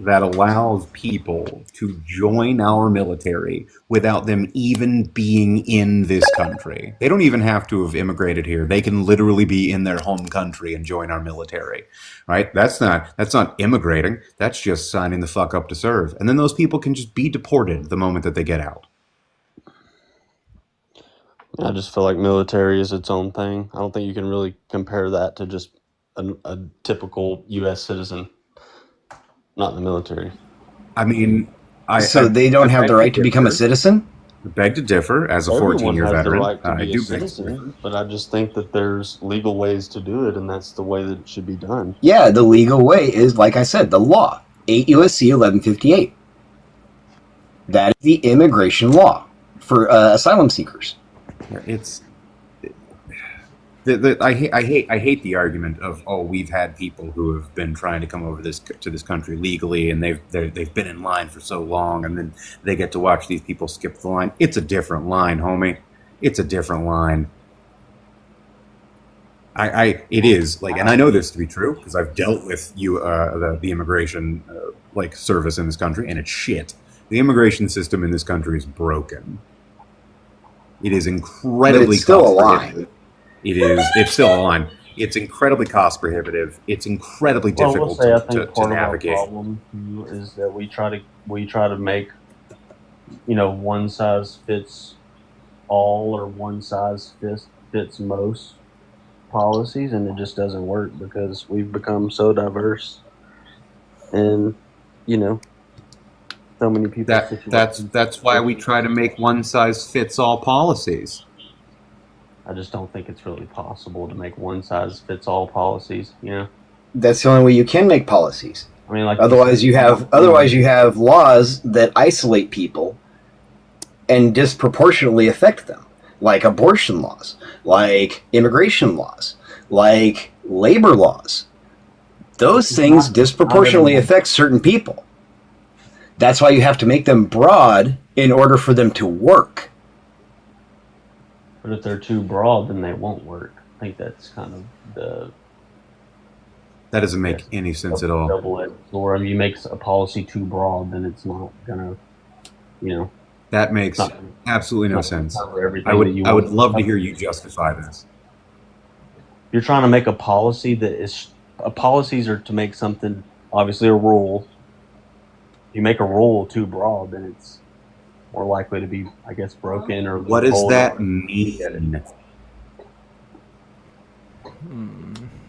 that allows people to join our military without them even being in this country? They don't even have to have immigrated here. They can literally be in their home country and join our military, right? That's not immigrating. That's just signing the fuck up to serve. And then those people can just be deported the moment that they get out.
I just feel like military is its own thing. I don't think you can really compare that to just a typical U.S. citizen, not in the military.
I mean,
they don't have the right to become a citizen?
I beg to differ. As a
Everyone
14-year
has
veteran,
the right to
I
be
do
a
beg to
citizen, but I just think that there's legal ways to do it, and that's the way that it should be done.
Yeah, the legal way is, like I said, the law. 8 U.S.C. 1158. That is the immigration law for asylum seekers.
It's I hate the argument of, oh, we've had people who have been trying to come over to this country legally, and they've been in line for so long, and then they get to watch these people skip the line. It's a different line, homie. It's a different line. It is, like, and I know this to be true because I've dealt with the immigration service in this country, and it's shit. The immigration system in this country is broken. It is incredibly
But it's still a
cost
line.
prohibitive. It's still a line. It's incredibly cost prohibitive. It's incredibly difficult
I
to
think part
navigate.
of our problem too is that we try to make, one size fits all or one size fits most policies, and it just doesn't work because we've become so diverse, and so many people.
That's why we try to make one size fits all policies.
I just don't think it's really possible to make one size fits all policies.
That's the only way you can make policies.
I mean, like
otherwise you have laws that isolate people and disproportionately affect them, like abortion laws, like immigration laws, like labor laws. Those things disproportionately affect certain people. That's why you have to make them broad in order for them to work.
But if they're too broad, then they won't work. I think that's kind of
That doesn't make any sense at all.
Double-edged sword. You make a policy too broad, then it's not gonna,
That makes absolutely no sense. I would love to hear you justify this.
You're trying to make a policy policies are to make something, obviously a rule. If you make a rule too broad, then it's more likely to be, I guess, broken or.
What does that mean?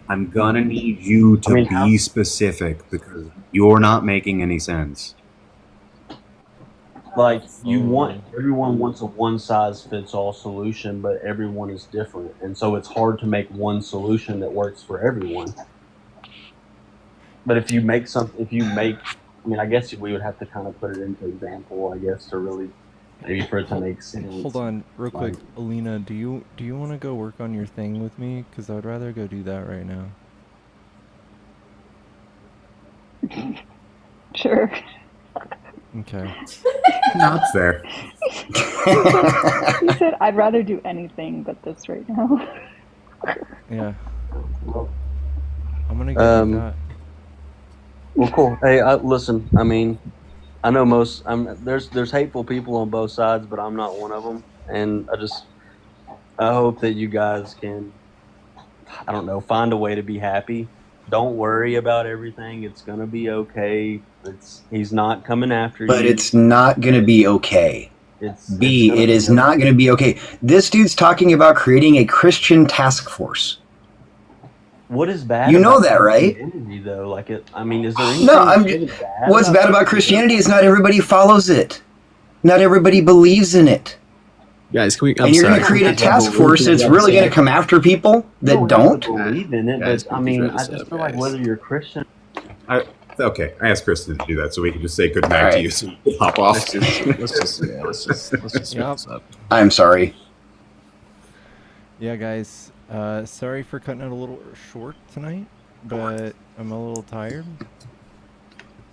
I'm gonna need you to be specific because you're not making any sense.
Like everyone wants a one-size-fits-all solution, but everyone is different, and so it's hard to make one solution that works for everyone. But I mean, I guess we would have to kind of put it into example, I guess, to really maybe for it to make sense.
Hold on, real quick, Alina. Do you want to go work on your thing with me? Because I would rather go do that right now.
Sure.
Okay.
Not fair.
He said, "I'd rather do anything but this right now."
Yeah. I'm gonna go do that.
Well, cool. Hey, listen. I mean, I know there's hateful people on both sides, but I'm not one of them. And I hope that you guys can, I don't know, find a way to be happy. Don't worry about everything. It's gonna be okay. He's not coming after you.
But it's not gonna be okay. It is not gonna be okay. This dude's talking about creating a Christian task force.
What is bad?
You know
about
that, right?
Christianity, though, is there anything?
No, what's bad about Christianity is not everybody follows it. Not everybody believes in it.
Guys, can we?
And you're going to create a task force that's really going to come after people that don't.
Believe in it, but I mean, I just feel like whether you're Christian.
Okay, I asked Kristen to do that so we can just say good night to you so you can hop off.
Let's just wrap this up.
I'm sorry.
Yeah, guys. Sorry for cutting it a little short tonight, but I'm a little tired.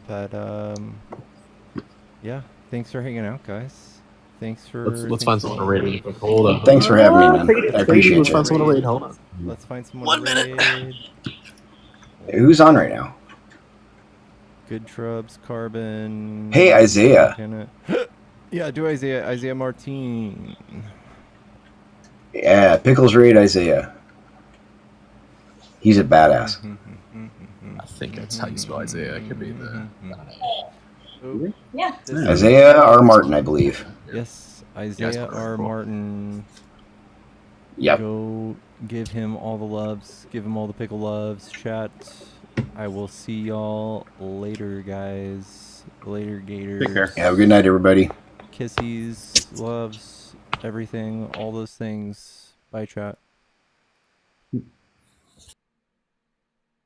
But yeah, thanks for hanging out, guys. Thanks for.
Let's find someone to raid. Hold on.
Thanks for having me, man. I appreciate
Let's
you.
find someone to raid. Hold on.
Let's find someone.
1
to
minute.
raid.
Who's on right now?
Good Trubs, Carbon.
Hey, Isaiah.
Yeah, do Isaiah. Isaiah Martin.
Yeah, Pickles raid Isaiah. He's a badass.
I think that's how you spell Isaiah. It could be the.
Yeah.
Isaiah R. Martin, I believe.
Yes, Isaiah R. Martin.
Yep.
Go give him all the loves. Give him all the pickle loves. Chat. I will see y'all later, guys. Later, Gators.
Take care. Have a good night, everybody.
Kissies, loves, everything, all those things. Bye, chat.